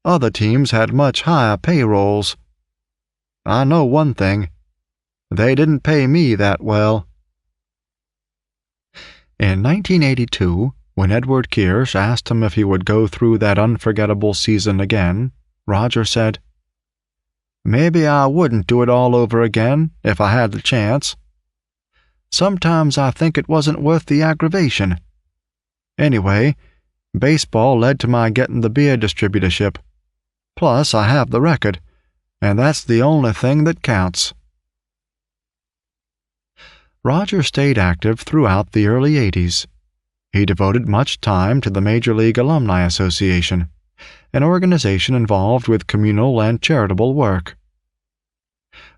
other teams had much higher payrolls. I know one thing. They didn't pay me that well." In 1982, when Edward Kirsch asked him if he would go through that unforgettable season again, Roger said, "Maybe I wouldn't do it all over again if I had the chance. Sometimes I think it wasn't worth the aggravation. Anyway, baseball led to my getting the beer distributorship. Plus, I have the record, and that's the only thing that counts." Roger stayed active throughout the early 80s. He devoted much time to the Major League Alumni Association, an organization involved with communal and charitable work.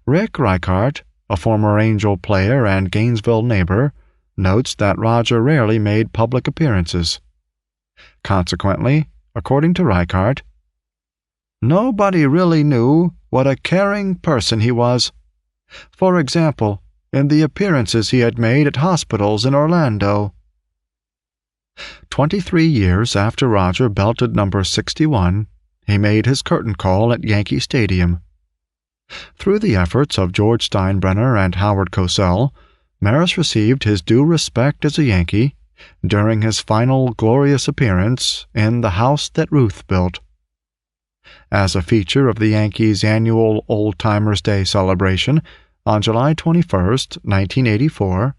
Rick Reichart, a former Angel player and Gainesville neighbor, notes that Roger rarely made public appearances. Consequently, according to Reichart, nobody really knew what a caring person he was. For example, in the appearances he had made at hospitals in Orlando. 23 years after Roger belted number 61, he made his curtain call at Yankee Stadium. Through the efforts of George Steinbrenner and Howard Cosell, Maris received his due respect as a Yankee during his final glorious appearance in The House That Ruth Built. As a feature of the Yankees' annual Old Timers' Day celebration on July 21, 1984,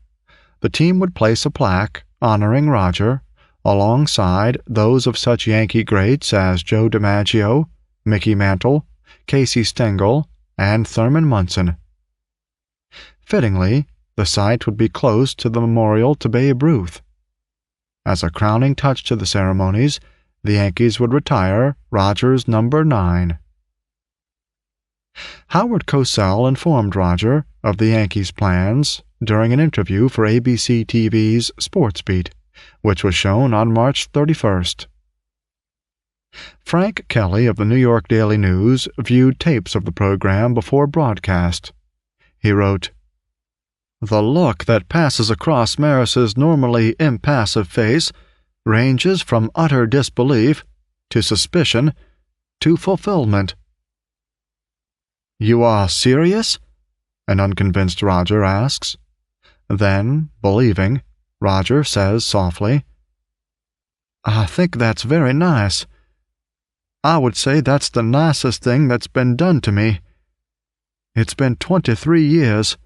the team would place a plaque honoring Roger alongside those of such Yankee greats as Joe DiMaggio, Mickey Mantle, Casey Stengel, and Thurman Munson. Fittingly, the site would be close to the memorial to Babe Ruth. As a crowning touch to the ceremonies, the Yankees would retire Roger's number 9. Howard Cosell informed Roger of the Yankees' plans during an interview for ABC TV's Sports Beat, which was shown on March 31st. Frank Kelly of the New York Daily News viewed tapes of the program before broadcast. He wrote, "The look that passes across Maris's normally impassive face ranges from utter disbelief to suspicion to fulfillment." "You are serious?" an unconvinced Roger asks. Then, believing, Roger says softly, "I think that's very nice. I would say that's the nicest thing that's been done to me. It's been 23 years,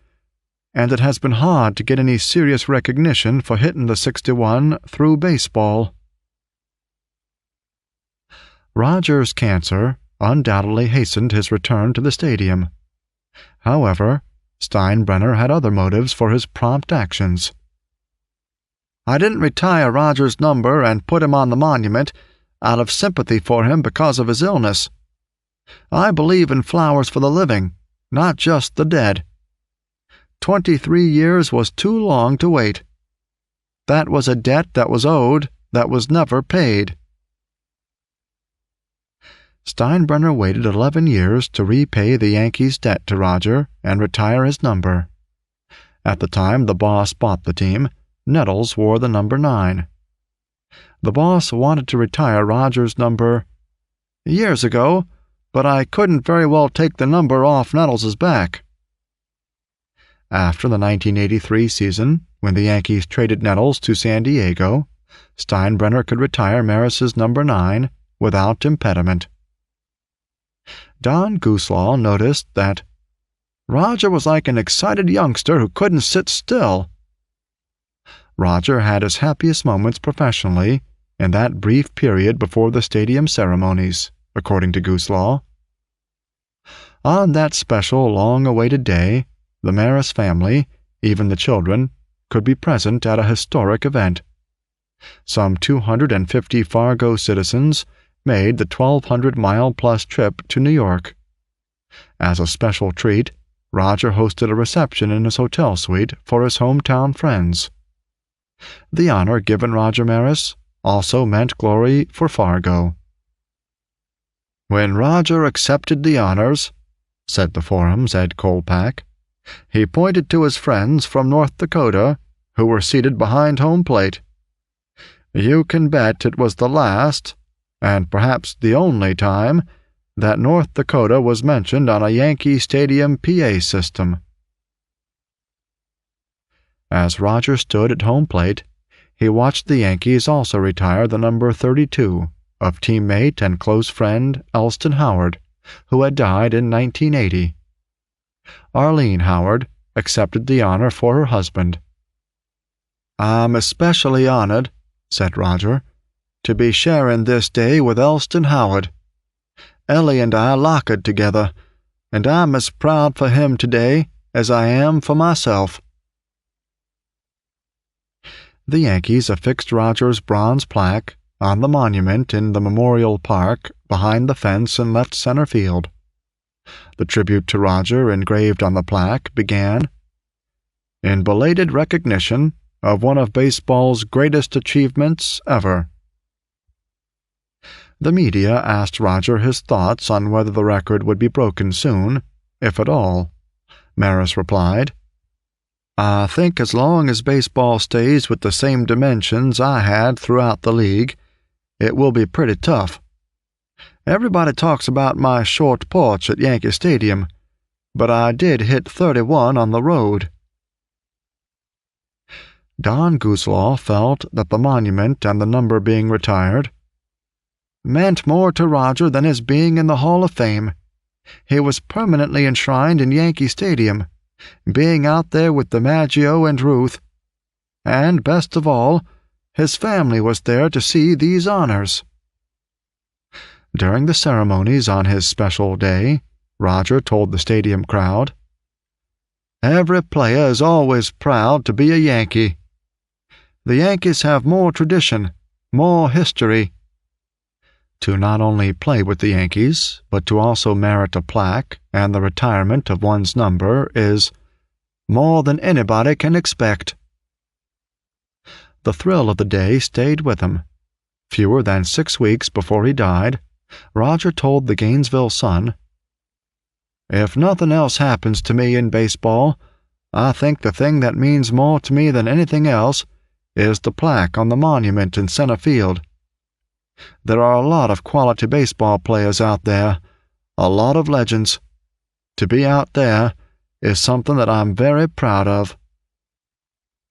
and it has been hard to get any serious recognition for hitting the 61 through baseball." Roger's cancer undoubtedly hastened his return to the stadium. However, Steinbrenner had other motives for his prompt actions. "I didn't retire Roger's number and put him on the monument out of sympathy for him because of his illness. I believe in flowers for the living, not just the dead. 23 years was too long to wait. That was a debt that was owed that was never paid." Steinbrenner waited 11 years to repay the Yankees' debt to Roger and retire his number. At the time the boss bought the team, Nettles wore the number 9. The boss wanted to retire Roger's number years ago, but I couldn't very well take the number off Nettles's back. After the 1983 season, when the Yankees traded Nettles to San Diego, Steinbrenner could retire Maris's number 9 without impediment. Don Gooslaw noticed that Roger was like an excited youngster who couldn't sit still. Roger had his happiest moments professionally in that brief period before the stadium ceremonies, according to Gooslaw. On that special, long-awaited day, the Maris family, even the children, could be present at a historic event. Some 250 Fargo citizens made the 1,200-mile-plus trip to New York. As a special treat, Roger hosted a reception in his hotel suite for his hometown friends. The honor given Roger Maris also meant glory for Fargo. "When Roger accepted the honors," said the forum's Ed Kolpak, "he pointed to his friends from North Dakota who were seated behind home plate. You can bet it was the last, and perhaps the only time, that North Dakota was mentioned on a Yankee Stadium PA system." As Roger stood at home plate, he watched the Yankees also retire the number 32 of teammate and close friend Elston Howard, who had died in 1980. Arlene Howard accepted the honor for her husband. "I'm especially honored," said Roger, "to be sharing this day with Elston Howard. Ellie and I locked together, and I'm as proud for him today as I am for myself." The Yankees affixed Roger's bronze plaque on the monument in the Memorial Park behind the fence in left center field. The tribute to Roger engraved on the plaque began, "In belated recognition of one of baseball's greatest achievements ever." The media asked Roger his thoughts on whether the record would be broken soon, if at all. Maris replied, "I think as long as baseball stays with the same dimensions I had throughout the league, it will be pretty tough. Everybody talks about my short porch at Yankee Stadium, but I did hit 31 on the road." Don Guzlaw felt that the monument and the number being retired meant more to Roger than his being in the Hall of Fame. He was permanently enshrined in Yankee Stadium, being out there with DiMaggio and Ruth. And best of all, his family was there to see these honors. During the ceremonies on his special day, Roger told the stadium crowd, "Every player is always proud to be a Yankee. The Yankees have more tradition, more history. To not only play with the Yankees, but to also merit a plaque and the retirement of one's number is more than anybody can expect." The thrill of the day stayed with him. Fewer than 6 weeks before he died, Roger told the Gainesville Sun, "If nothing else happens to me in baseball, I think the thing that means more to me than anything else is the plaque on the monument in center field. There are a lot of quality baseball players out there, a lot of legends. To be out there is something that I'm very proud of.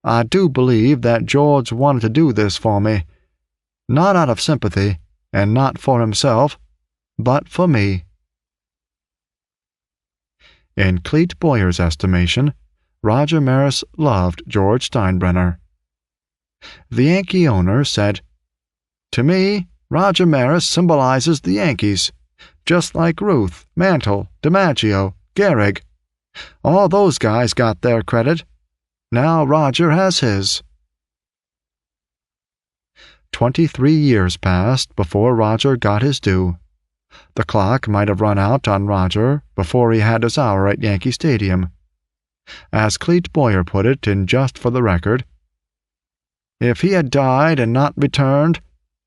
I do believe that George wanted to do this for me, not out of sympathy and not for himself, but for me." In Clete Boyer's estimation, Roger Maris loved George Steinbrenner. The Yankee owner said, "To me, Roger Maris symbolizes the Yankees, just like Ruth, Mantle, DiMaggio, Gehrig. All those guys got their credit. Now Roger has his." 23 years passed before Roger got his due. The clock might have run out on Roger before he had his hour at Yankee Stadium. As Clete Boyer put it in Just for the Record, "If he had died and not returned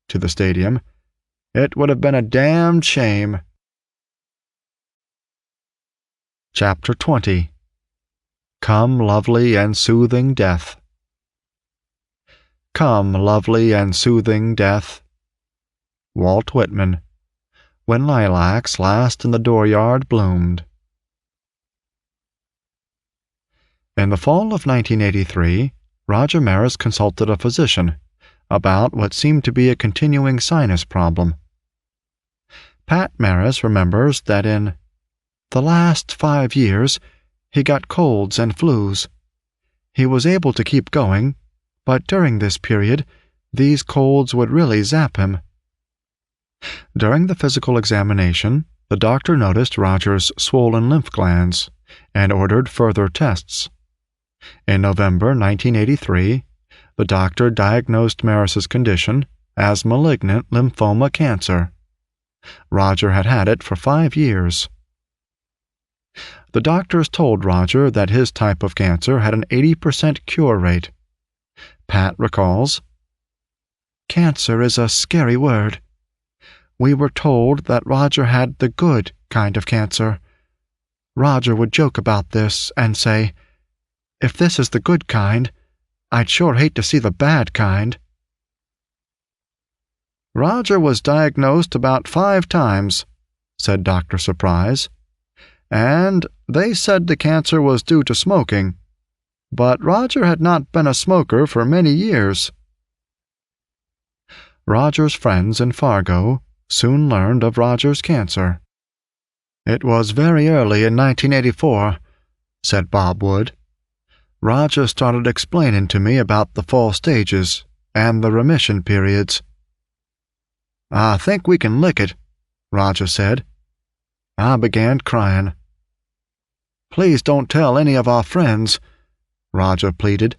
to the stadium, it would have been a damned shame." Chapter 20. Come, lovely and soothing death. Come, lovely and soothing death. Walt Whitman. When lilacs last in the dooryard bloomed. In the fall of 1983, Roger Maris consulted a physician about what seemed to be a continuing sinus problem. Pat Maris remembers that in the last 5 years he got colds and flus. He was able to keep going, but during this period these colds would really zap him. During the physical examination, the doctor noticed Roger's swollen lymph glands and ordered further tests. In November 1983, the doctor diagnosed Maris's condition as malignant lymphoma cancer. Roger had had it for 5 years. The doctors told Roger that his type of cancer had an 80% cure rate. Pat recalls, "Cancer is a scary word. We were told that Roger had the good kind of cancer. Roger would joke about this and say, 'If this is the good kind, I'd sure hate to see the bad kind.'" "Roger was diagnosed about 5 times, said Dr. Surprise, and they said the cancer was due to smoking. But Roger had not been a smoker for many years. Roger's friends in Fargo soon learned of Roger's cancer. "It was very early in 1984, said Bob Wood. "Roger started explaining to me about the 4 stages and the remission periods. "I think we can lick it," Roger said. I began crying. "Please don't tell any of our friends," Roger pleaded.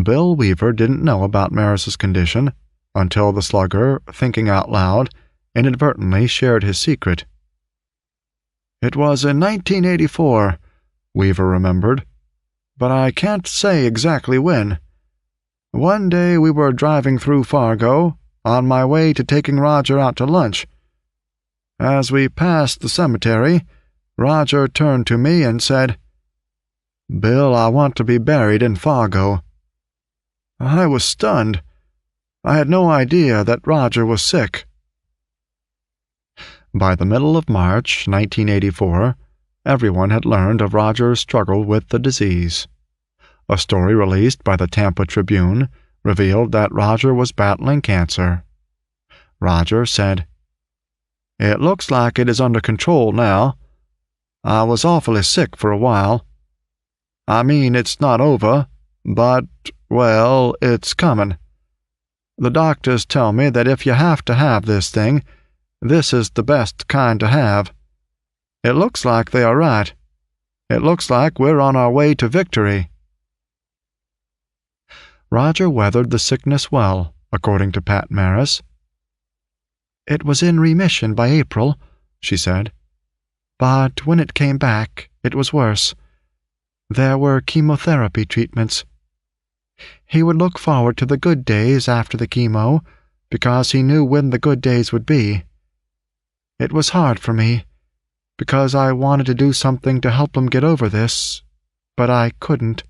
Bill Weaver didn't know about Maris's condition until the slugger, thinking out loud, inadvertently shared his secret. "It was in 1984, Weaver remembered, but I can't say exactly when. One day we were driving through Fargo, on my way to taking Roger out to lunch. As we passed the cemetery, Roger turned to me and said, 'Bill, I want to be buried in Fargo.' I was stunned. I had no idea that Roger was sick." By the middle of March 1984, everyone had learned of Roger's struggle with the disease. A story released by the Tampa Tribune revealed that Roger was battling cancer. Roger said, "It looks like it is under control now. I was awfully sick for a while. I mean, it's not over, but, well, it's coming. The doctors tell me that if you have to have this thing, this is the best kind to have. It looks like they are right. It looks like we're on our way to victory." Roger weathered the sickness well, according to Pat Maris. "It was in remission by April," she said. "But when it came back, it was worse. There were chemotherapy treatments. He would look forward to the good days after the chemo, because he knew when the good days would be. It was hard for me, because I wanted to do something to help him get over this, but I couldn't."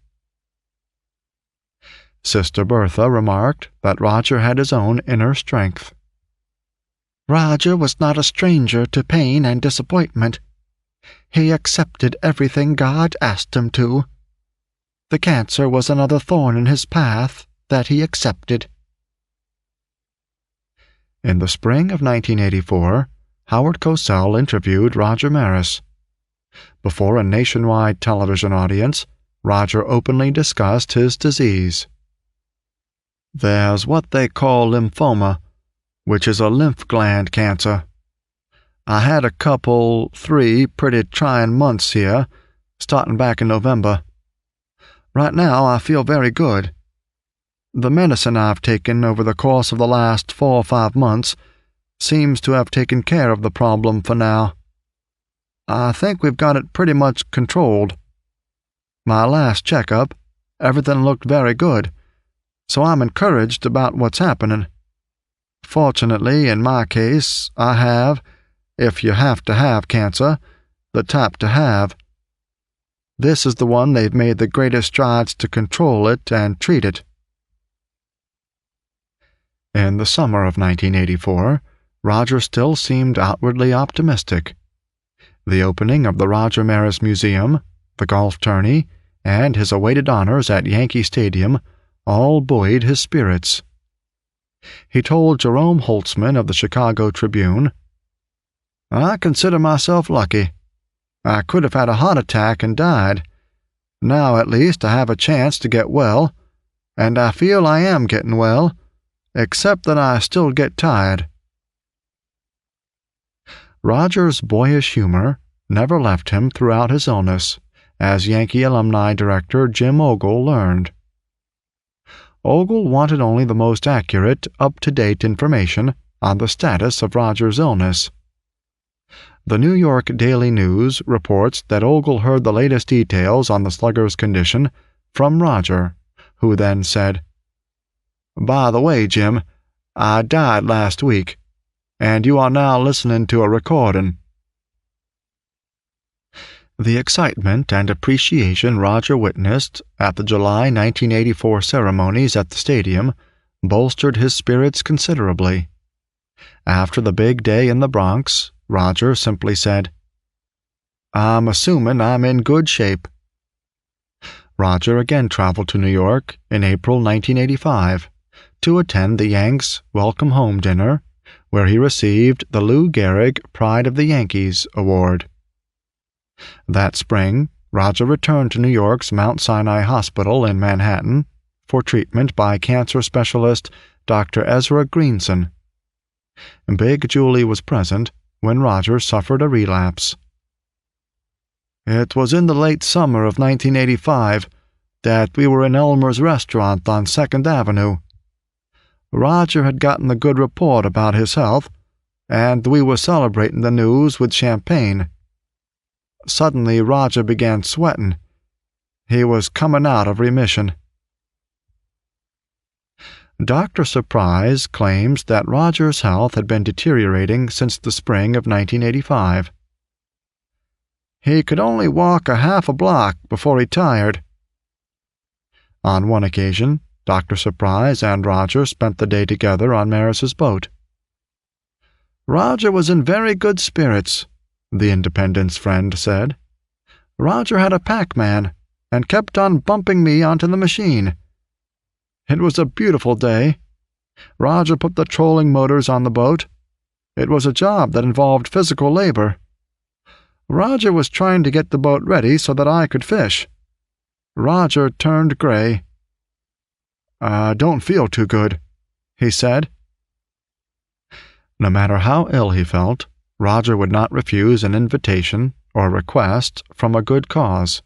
Sister Bertha remarked that Roger had his own inner strength. "Roger was not a stranger to pain and disappointment. He accepted everything God asked him to. The cancer was another thorn in his path that he accepted." In the spring of 1984, Howard Cosell interviewed Roger Maris. Before a nationwide television audience, Roger openly discussed his disease. "There's what they call lymphoma, which is a lymph gland cancer. I had a couple, 3 pretty trying months here, starting back in November. Right now I feel very good. The medicine I've taken over the course of the last 4 or 5 months seems to have taken care of the problem for now. I think we've got it pretty much controlled. My last checkup, everything looked very good, so I'm encouraged about what's happening. Fortunately, in my case, I have, if you have to have cancer, the type to have. This is the one they've made the greatest strides to control it and treat it." In the summer of 1984, Roger still seemed outwardly optimistic. The opening of the Roger Maris Museum, the golf tourney, and his awaited honors at Yankee Stadium all buoyed his spirits. He told Jerome Holtzman of the Chicago Tribune, "I consider myself lucky. I could have had a heart attack and died. Now at least I have a chance to get well, and I feel I am getting well, except that I still get tired." Roger's boyish humor never left him throughout his illness, as Yankee alumni director Jim Ogle learned. Ogle wanted only the most accurate, up-to-date information on the status of Roger's illness. The New York Daily News reports that Ogle heard the latest details on the slugger's condition from Roger, who then said, "By the way, Jim, I died last week, and you are now listening to a recording." The excitement and appreciation Roger witnessed at the July 1984 ceremonies at the stadium bolstered his spirits considerably. After the big day in the Bronx, Roger simply said, "I'm assuming I'm in good shape." Roger again traveled to New York in April 1985 to attend the Yanks' welcome home dinner, where he received the Lou Gehrig Pride of the Yankees Award. That spring, Roger returned to New York's Mount Sinai Hospital in Manhattan for treatment by cancer specialist Dr. Ezra Greenson. Big Julie was present when Roger suffered a relapse. It was in the late summer of 1985 that we were in Elmer's restaurant on 2nd Avenue. Roger had gotten a good report about his health, and we were celebrating the news with champagne. Suddenly, Roger began sweating. He was coming out of remission. Dr. Surprise claims that Roger's health had been deteriorating since the spring of 1985. He could only walk a half a block before he tired. On one occasion, Dr. Surprise and Roger spent the day together on Maris's boat. Roger was in very good spirits, the Independence friend said. Roger had a Pac-Man and kept on bumping me onto the machine. It was a beautiful day. Roger put the trolling motors on the boat. It was a job that involved physical labor. Roger was trying to get the boat ready so that I could fish. Roger turned gray. "I don't feel too good," he said. No matter how ill he felt, Roger would not refuse an invitation or request from a good cause.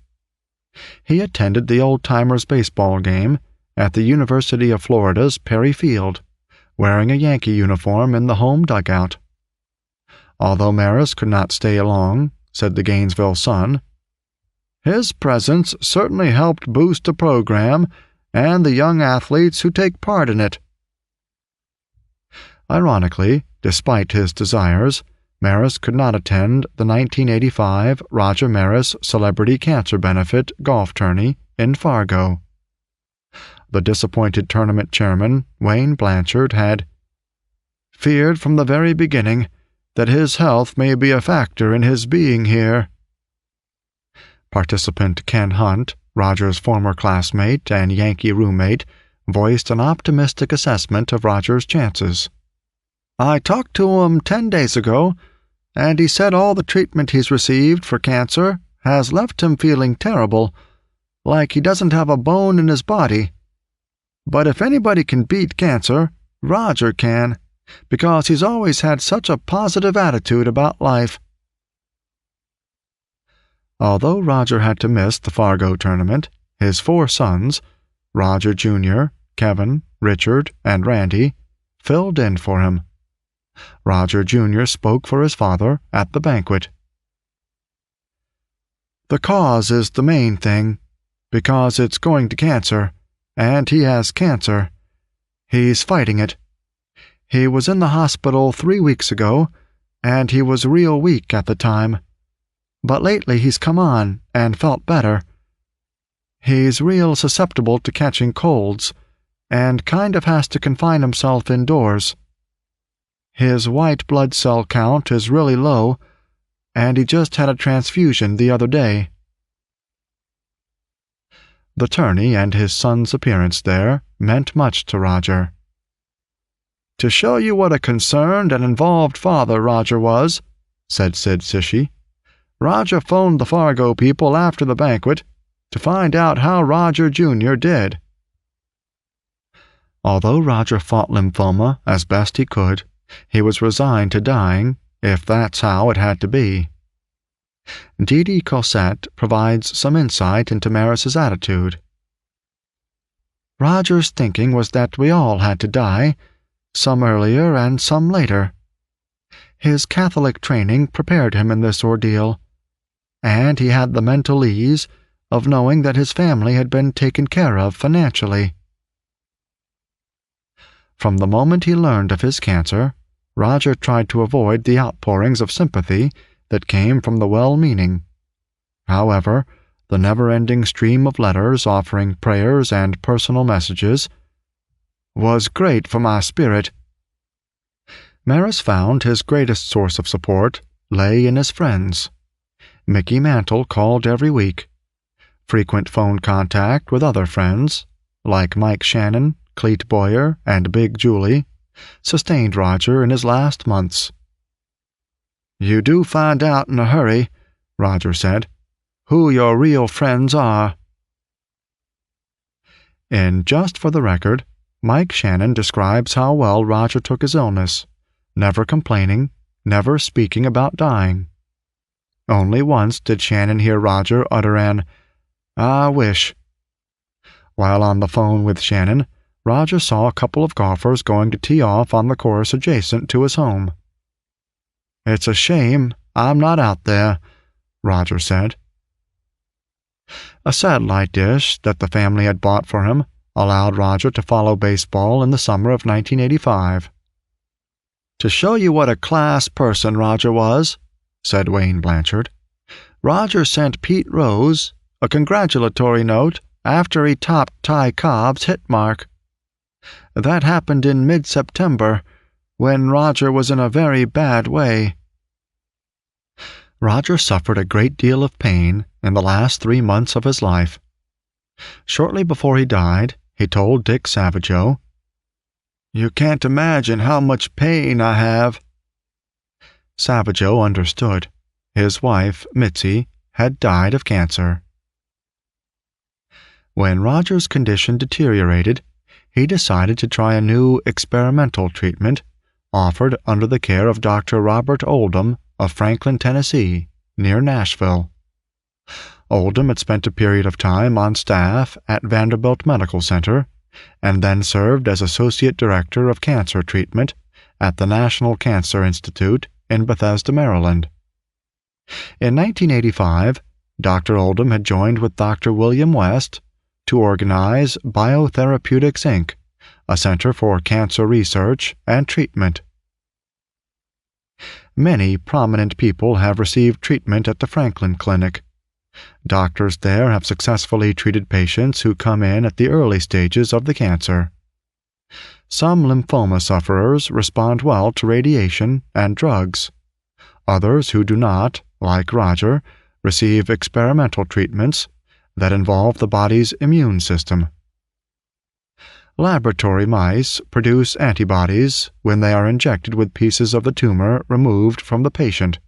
He attended the old-timers baseball game at the University of Florida's Perry Field, wearing a Yankee uniform in the home dugout. Although Maris could not stay long, said the Gainesville Sun, his presence certainly helped boost the program and the young athletes who take part in it. Ironically, despite his desires, Maris could not attend the 1985 Roger Maris Celebrity Cancer Benefit golf tourney in Fargo. The disappointed tournament chairman, Wayne Blanchard, had feared from the very beginning that his health may be a factor in his being here. Participant Ken Hunt, Roger's former classmate and Yankee roommate, voiced an optimistic assessment of Roger's chances. "I talked to him 10 days ago, and he said all the treatment he's received for cancer has left him feeling terrible, like he doesn't have a bone in his body. But if anybody can beat cancer, Roger can, because he's always had such a positive attitude about life." Although Roger had to miss the Fargo tournament, his 4 sons, Roger Jr., Kevin, Richard, and Randy, filled in for him. Roger Jr. spoke for his father at the banquet. "The cause is the main thing, because it's going to cancer, and he has cancer. He's fighting it. He was in the hospital 3 weeks ago, and he was real weak at the time. But lately he's come on and felt better. He's real susceptible to catching colds, and kind of has to confine himself indoors. His white blood cell count is really low, and he just had a transfusion the other day." The tourney and his son's appearance there meant much to Roger. "To show you what a concerned and involved father Roger was," said Sid Cichy, "Roger phoned the Fargo people after the banquet to find out how Roger Jr. did." Although Roger fought lymphoma as best he could, he was resigned to dying, if that's how it had to be. Dee Dee Cosette provides some insight into Maris's attitude. "Roger's thinking was that we all had to die, some earlier and some later. His Catholic training prepared him in this ordeal, and he had the mental ease of knowing that his family had been taken care of financially." From the moment he learned of his cancer, Roger tried to avoid the outpourings of sympathy that came from the well-meaning. However, the never-ending stream of letters offering prayers and personal messages was great for my spirit. Maris found his greatest source of support lay in his friends. Mickey Mantle called every week. Frequent phone contact with other friends, like Mike Shannon, Cleet Boyer and Big Julie, sustained Roger in his last months. "You do find out in a hurry," Roger said, "who your real friends are." In Just for the Record, Mike Shannon describes how well Roger took his illness, never complaining, never speaking about dying. Only once did Shannon hear Roger utter an, "I wish." While on the phone with Shannon, Roger saw a couple of golfers going to tee off on the course adjacent to his home. "It's a shame I'm not out there," Roger said. A satellite dish that the family had bought for him allowed Roger to follow baseball in the summer of 1985. "To show you what a class person Roger was," said Wayne Blanchard, "Roger sent Pete Rose a congratulatory note after he topped Ty Cobb's hit mark. That happened in mid-September, when Roger was in a very bad way." Roger suffered a great deal of pain in the last 3 months of his life. Shortly before he died, he told Dick Savageau, "You can't imagine how much pain I have." Savageau understood. His wife, Mitzi, had died of cancer. When Roger's condition deteriorated, he decided to try a new experimental treatment offered under the care of Dr. Robert Oldham of Franklin, Tennessee, near Nashville. Oldham had spent a period of time on staff at Vanderbilt Medical Center and then served as Associate Director of Cancer Treatment at the National Cancer Institute in Bethesda, Maryland. In 1985, Dr. Oldham had joined with Dr. William West to organize Biotherapeutics, Inc., a center for cancer research and treatment. Many prominent people have received treatment at the Franklin Clinic. Doctors there have successfully treated patients who come in at the early stages of the cancer. Some lymphoma sufferers respond well to radiation and drugs. Others who do not, like Roger, receive experimental treatments that involve the body's immune system. Laboratory mice produce antibodies when they are injected with pieces of the tumor removed from the patient.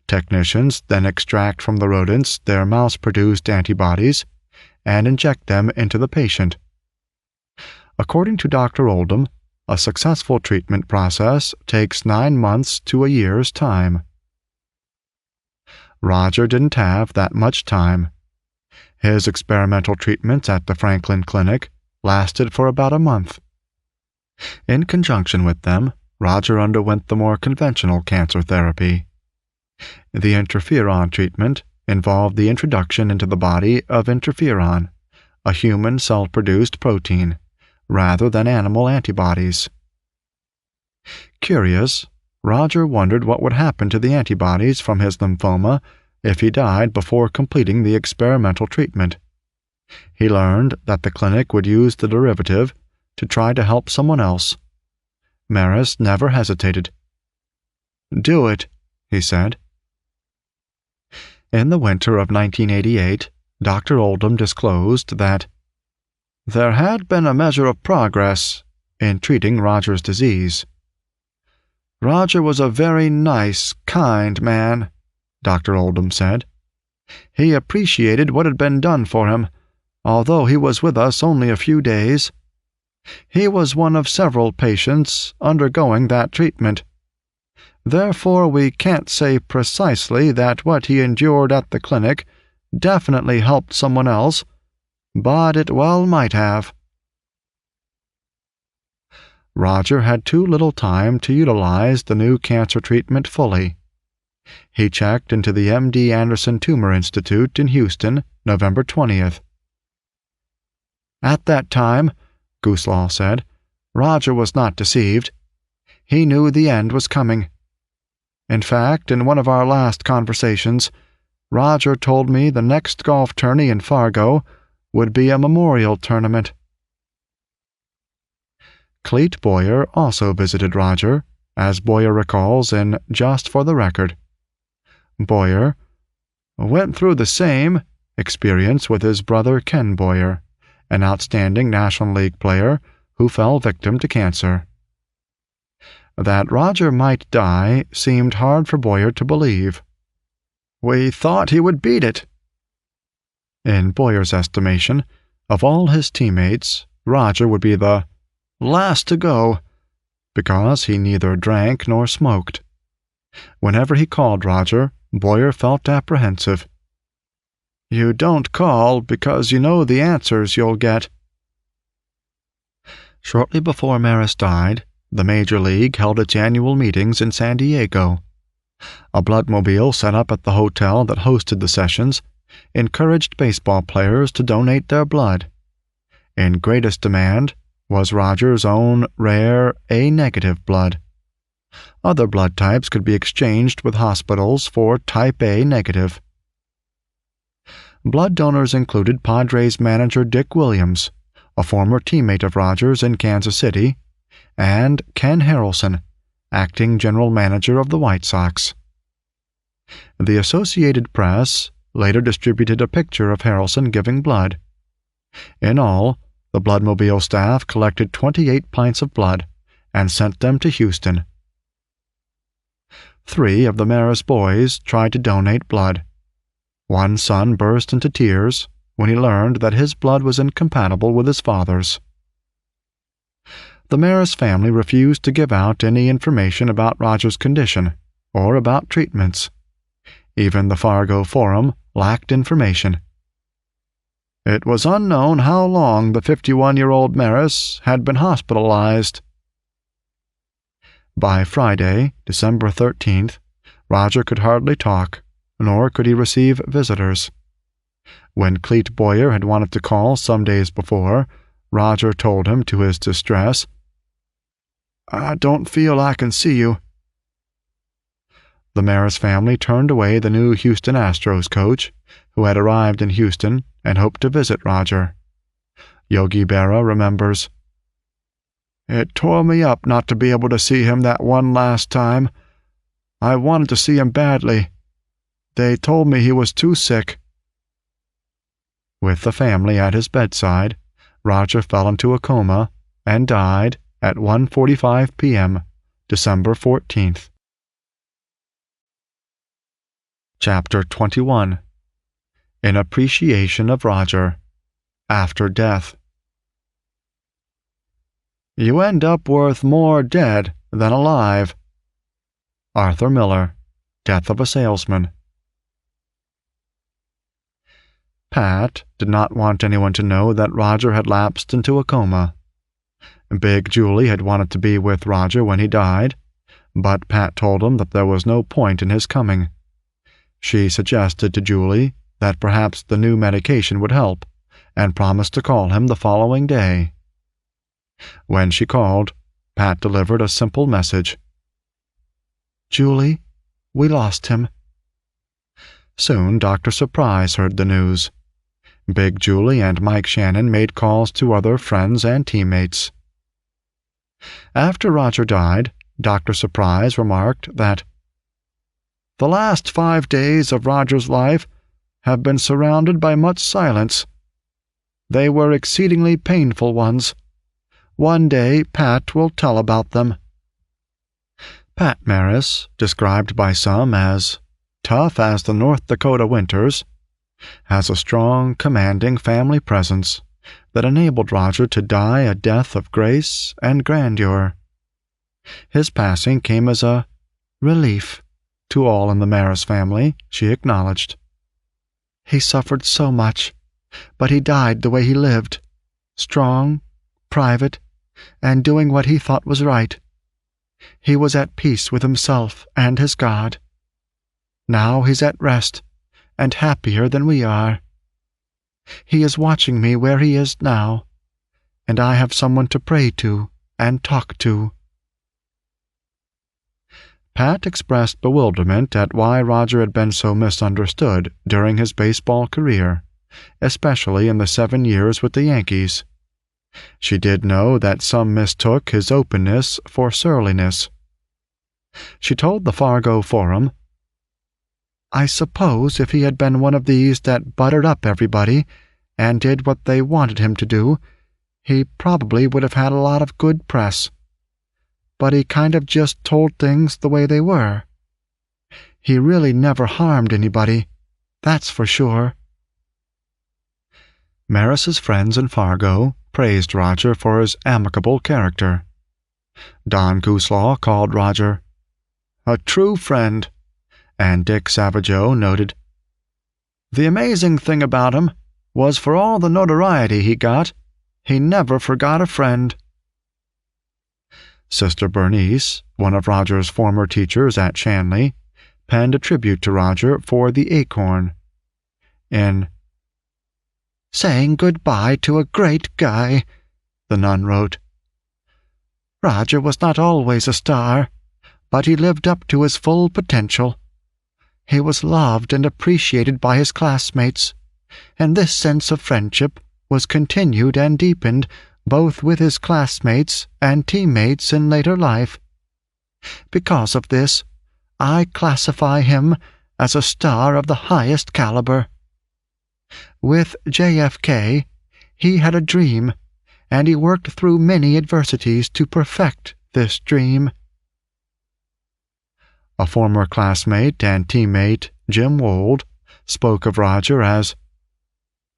Technicians then extract from the rodents their mouse-produced antibodies and inject them into the patient. According to Dr. Oldham, a successful treatment process takes 9 months to a year's time. Roger didn't have that much time. His experimental treatments at the Franklin Clinic lasted for about a month. In conjunction with them, Roger underwent the more conventional cancer therapy. The interferon treatment involved the introduction into the body of interferon, a human cell-produced protein, rather than animal antibodies. Curious, Roger wondered what would happen to the antibodies from his lymphoma if he died before completing the experimental treatment. He learned that the clinic would use the derivative to try to help someone else. Maris never hesitated. "Do it," he said. In the winter of 1988, Dr. Oldham disclosed that there had been a measure of progress in treating Roger's disease. "Roger was a very nice, kind man," Dr. Oldham said. "He appreciated what had been done for him, although he was with us only a few days. He was one of several patients undergoing that treatment. Therefore, we can't say precisely that what he endured at the clinic definitely helped someone else, but it well might have." Roger had too little time to utilize the new cancer treatment fully. He checked into the MD Anderson Tumor Institute in Houston, November 20th. "At that time," Gooslaw said, "Roger was not deceived. He knew the end was coming. In fact, in one of our last conversations, Roger told me the next golf tourney in Fargo would be a memorial tournament." Cleet Boyer also visited Roger, as Boyer recalls in Just for the Record. Boyer went through the same experience with his brother Ken Boyer, an outstanding National League player who fell victim to cancer. That Roger might die seemed hard for Boyer to believe. "We thought he would beat it." In Boyer's estimation, of all his teammates, Roger would be the last to go, because he neither drank nor smoked. Whenever he called Roger, Boyer felt apprehensive. "You don't call because you know the answers you'll get." Shortly before Maris died, the Major League held its annual meetings in San Diego. A bloodmobile set up at the hotel that hosted the sessions encouraged baseball players to donate their blood. In greatest demand was Roger's own rare A-negative blood. Other blood types could be exchanged with hospitals for type A negative. Blood donors included Padres manager Dick Williams, a former teammate of Rogers in Kansas City, and Ken Harrelson, acting general manager of the White Sox. The Associated Press later distributed a picture of Harrelson giving blood. In all, the bloodmobile staff collected 28 pints of blood and sent them to Houston. 3 of the Maris boys tried to donate blood. One son burst into tears when he learned that his blood was incompatible with his father's. The Maris family refused to give out any information about Roger's condition or about treatments. Even the Fargo Forum lacked information. It was unknown how long the 51-year-old Maris had been hospitalized. By Friday, December 13th, Roger could hardly talk, nor could he receive visitors. When Clete Boyer had wanted to call some days before, Roger told him to his distress, "I don't feel I can see you." The Maris family turned away the new Houston Astros coach, who had arrived in Houston and hoped to visit Roger. Yogi Berra remembers, "It tore me up not to be able to see him that one last time. I wanted to see him badly. They told me he was too sick." With the family at his bedside, Roger fell into a coma and died at 1:45 p.m., December 14th. Chapter 21. In Appreciation of Roger, After Death. "You end up worth more dead than alive." Arthur Miller, Death of a Salesman. Pat did not want anyone to know that Roger had lapsed into a coma. Big Julie had wanted to be with Roger when he died, but Pat told him that there was no point in his coming. She suggested to Julie that perhaps the new medication would help, and promised to call him the following day. When she called, Pat delivered a simple message. "Julie, we lost him." Soon Dr. Surprise heard the news. Big Julie and Mike Shannon made calls to other friends and teammates. After Roger died, Dr. Surprise remarked that "The last 5 days of Roger's life have been surrounded by much silence. They were exceedingly painful ones. One day Pat will tell about them." Pat Maris, described by some as tough as the North Dakota winters, has a strong, commanding family presence that enabled Roger to die a death of grace and grandeur. His passing came as a relief to all in the Maris family, she acknowledged. "He suffered so much, but he died the way he lived, strong, private, and doing what he thought was right. He was at peace with himself and his God. Now he's at rest and happier than we are. He is watching me where he is now, and I have someone to pray to and talk to." Pat expressed bewilderment at why Roger had been so misunderstood during his baseball career, especially in the 7 years with the Yankees. She did know that some mistook his openness for surliness. She told the Fargo Forum, "I suppose if he had been one of these that buttered up everybody and did what they wanted him to do, he probably would have had a lot of good press. But he kind of just told things the way they were. He really never harmed anybody, that's for sure. Maris's friends in Fargo praised Roger for his amicable character. Don Gooslaw called Roger a true friend, and Dick Savageau noted, "The amazing thing about him was for all the notoriety he got, he never forgot a friend." Sister Bernice, one of Roger's former teachers at Shanley, penned a tribute to Roger for the Acorn. In "Saying goodbye to a great guy," the nun wrote. "Roger was not always a star, but he lived up to his full potential. He was loved and appreciated by his classmates, and this sense of friendship was continued and deepened both with his classmates and teammates in later life. Because of this, I classify him as a star of the highest caliber. With JFK, he had a dream, and he worked through many adversities to perfect this dream." A former classmate and teammate, Jim Wold, spoke of Roger as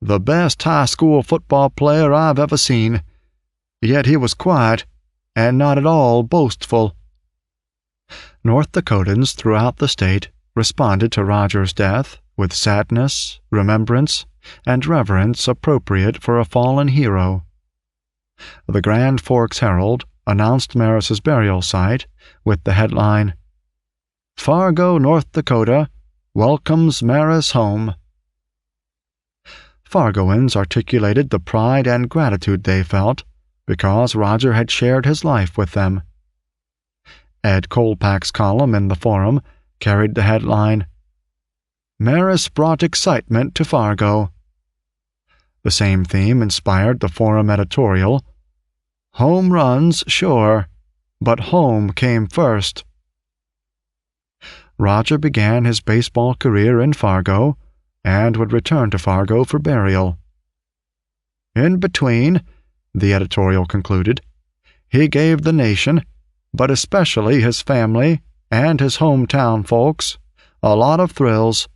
the best high school football player I've ever seen, yet he was quiet and not at all boastful. North Dakotans throughout the state responded to Roger's death with sadness, remembrance, and reverence appropriate for a fallen hero. The Grand Forks Herald announced Maris's burial site with the headline, "Fargo, North Dakota, welcomes Maris home." Fargoans articulated the pride and gratitude they felt because Roger had shared his life with them. Ed Kolpack's column in the Forum carried the headline, "Maris brought excitement to Fargo." The same theme inspired the Forum editorial, "Home runs, sure, but home came first." Roger began his baseball career in Fargo and would return to Fargo for burial. In between, the editorial concluded, he gave the nation, but especially his family and his hometown folks, a lot of thrills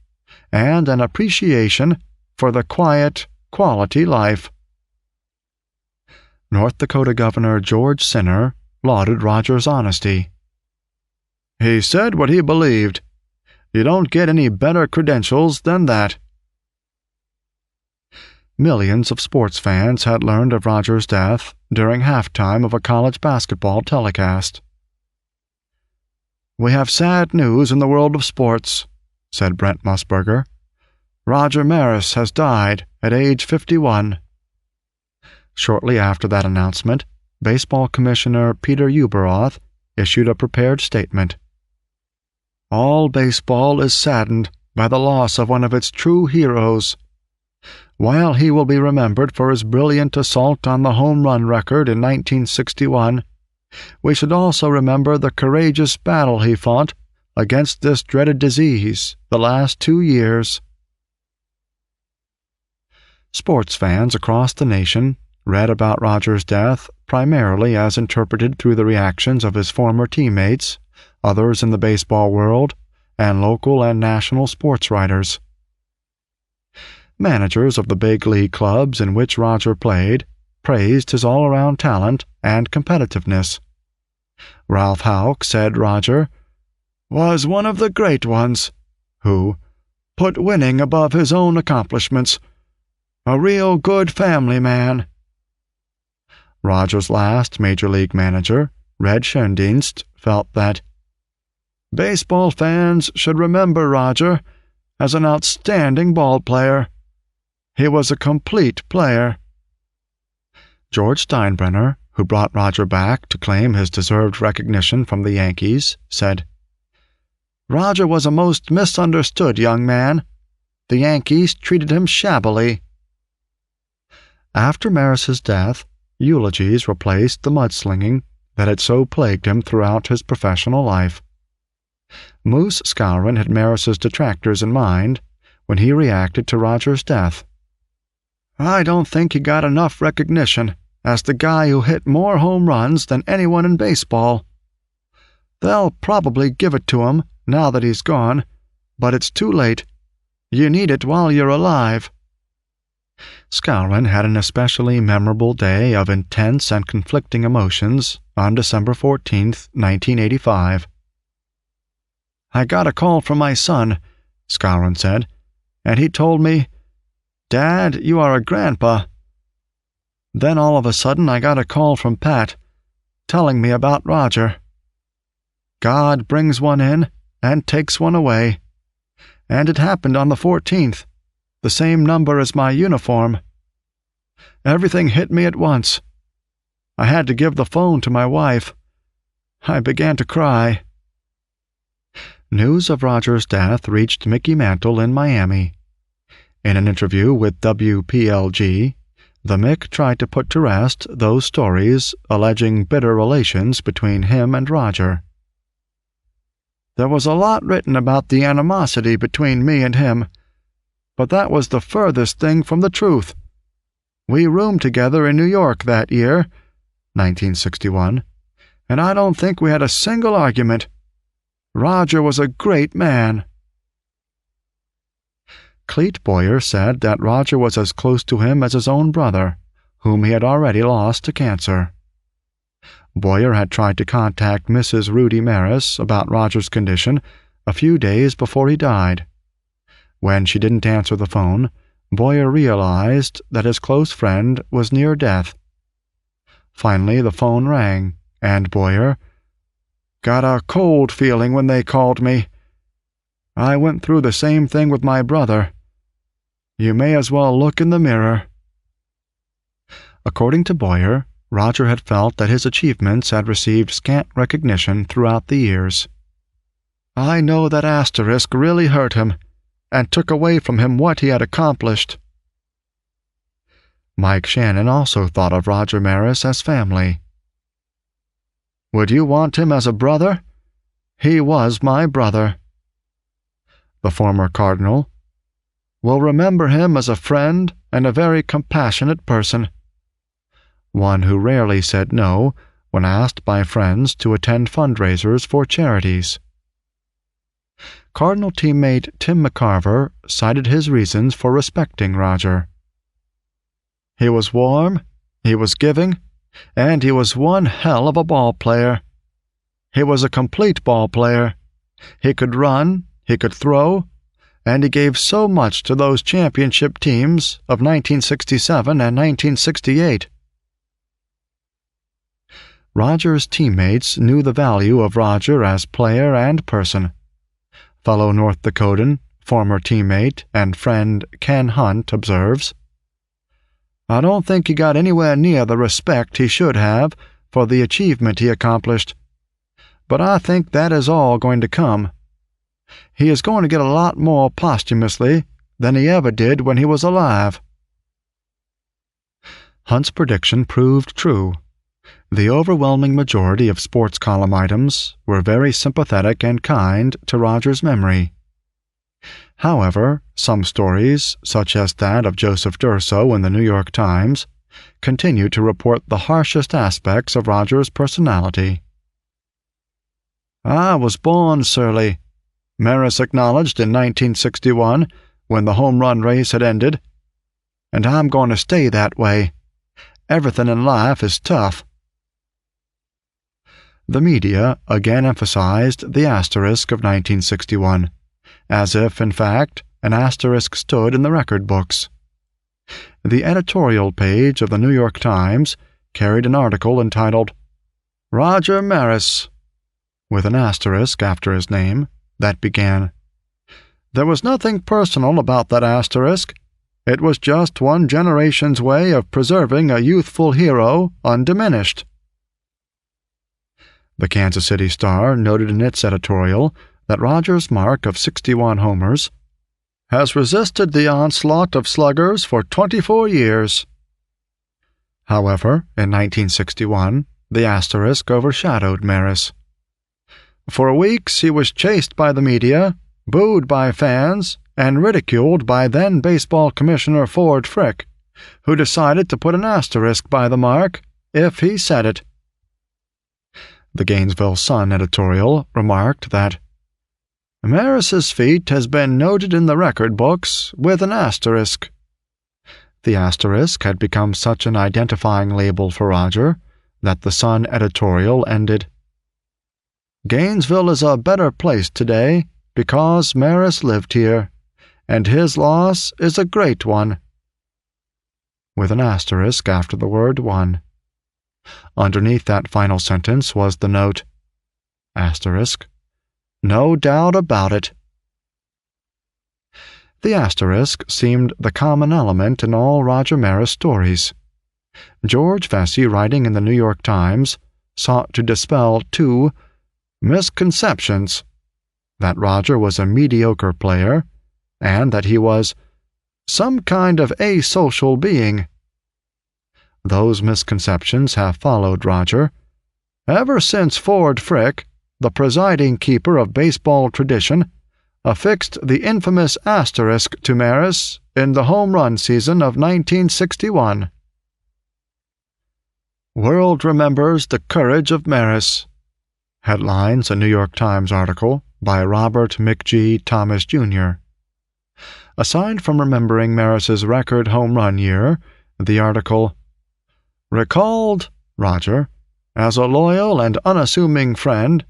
and an appreciation for the quiet, quality life. North Dakota Governor George Sinner lauded Roger's honesty. "He said what he believed. You don't get any better credentials than that." Millions of sports fans had learned of Roger's death during halftime of a college basketball telecast. "We have sad news in the world of sports," said Brent Musburger. "Roger Maris has died at age 51. Shortly after that announcement, Baseball Commissioner Peter Ueberroth issued a prepared statement. "All baseball is saddened by the loss of one of its true heroes. While he will be remembered for his brilliant assault on the home run record in 1961, we should also remember the courageous battle he fought against this dreaded disease the last 2 years." Sports fans across the nation read about Roger's death primarily as interpreted through the reactions of his former teammates, others in the baseball world, and local and national sports writers. Managers of the big league clubs in which Roger played praised his all-around talent and competitiveness. Ralph Houck said Roger was one of the great ones who put winning above his own accomplishments. A real good family man. Roger's last major league manager, Red Schoendienst, felt that baseball fans should remember Roger as an outstanding ball player. He was a complete player. George Steinbrenner, who brought Roger back to claim his deserved recognition from the Yankees, said, "Roger was a most misunderstood young man. The Yankees treated him shabbily." After Maris's death, eulogies replaced the mudslinging that had so plagued him throughout his professional life. Moose Skowron had Maris's detractors in mind when he reacted to Roger's death. "I don't think he got enough recognition as the guy who hit more home runs than anyone in baseball. They'll probably give it to him now that he's gone, but it's too late. You need it while you're alive." Skowron had an especially memorable day of intense and conflicting emotions on December 14, 1985. "I got a call from my son," Skowron said, "and he told me, 'Dad, you are a grandpa.' Then all of a sudden I got a call from Pat, telling me about Roger. God brings one in and takes one away. And it happened on the 14th, the same number as my uniform. Everything hit me at once. I had to give the phone to my wife. I began to cry." News of Roger's death reached Mickey Mantle in Miami. In an interview with WPLG, the Mick tried to put to rest those stories alleging bitter relations between him and Roger. "There was a lot written about the animosity between me and him, but that was the furthest thing from the truth. We roomed together in New York that year, 1961, and I don't think we had a single argument. Roger was a great man." Clete Boyer said that Roger was as close to him as his own brother, whom he had already lost to cancer. Boyer had tried to contact Mrs. Rudy Maris about Roger's condition a few days before he died. When she didn't answer the phone, Boyer realized that his close friend was near death. Finally, the phone rang, and Boyer "Got a cold feeling when they called me. I went through the same thing with my brother. You may as well look in the mirror." According to Boyer, Roger had felt that his achievements had received scant recognition throughout the years. "I know that asterisk really hurt him, and took away from him what he had accomplished." Mike Shannon also thought of Roger Maris as family. "Would you want him as a brother? He was my brother." The former Cardinal "Will remember him as a friend and a very compassionate person." One who rarely said no when asked by friends to attend fundraisers for charities. Cardinal teammate Tim McCarver cited his reasons for respecting Roger. "He was warm, he was giving, and he was one hell of a ball player. He was a complete ball player. He could run, he could throw, and he gave so much to those championship teams of 1967 and 1968. Roger's teammates knew the value of Roger as player and person. Fellow North Dakotan, former teammate, and friend Ken Hunt observes, "I don't think he got anywhere near the respect he should have for the achievement he accomplished, but I think that is all going to come. He is going to get a lot more posthumously than he ever did when he was alive." Hunt's prediction proved true. The overwhelming majority of sports column items were very sympathetic and kind to Roger's memory. However, some stories, such as that of Joseph Durso in the New York Times, continue to report the harshest aspects of Roger's personality. "I was born surly," Maris acknowledged in 1961 when the home run race had ended, "and I'm going to stay that way. Everything in life is tough." The media again emphasized the asterisk of 1961, as if, in fact, an asterisk stood in the record books. The editorial page of the New York Times carried an article entitled, "Roger Maris," with an asterisk after his name, that began, "There was nothing personal about that asterisk. It was just one generation's way of preserving a youthful hero undiminished." The Kansas City Star noted in its editorial that Roger's mark of 61 homers has resisted the onslaught of sluggers for 24 years. However, in 1961, the asterisk overshadowed Maris. "For weeks he was chased by the media, booed by fans, and ridiculed by then-baseball commissioner Ford Frick. who decided to put an asterisk by the mark if he said it. The Gainesville Sun editorial remarked that Maris's feat has been noted in the record books with an asterisk. The asterisk had become such an identifying label for Roger that the Sun editorial ended, Gainesville is a better place today because Maris lived here, and his loss is a great one, with an asterisk after the word one. Underneath that final sentence was the note, asterisk, no doubt about it. The asterisk seemed the common element in all Roger Maris stories. George Vesey, writing in the New York Times, sought to dispel two misconceptions: that Roger was a mediocre player, and that he was some kind of asocial being. Those misconceptions have followed Roger ever since Ford Frick, the presiding keeper of baseball tradition, affixed the infamous asterisk to Maris in the home run season of 1961. World remembers the courage of Maris, headlines a New York Times article by Robert McG. Thomas, Jr. Aside from remembering Maris's record home run year, the article recalled Roger as a loyal and unassuming friend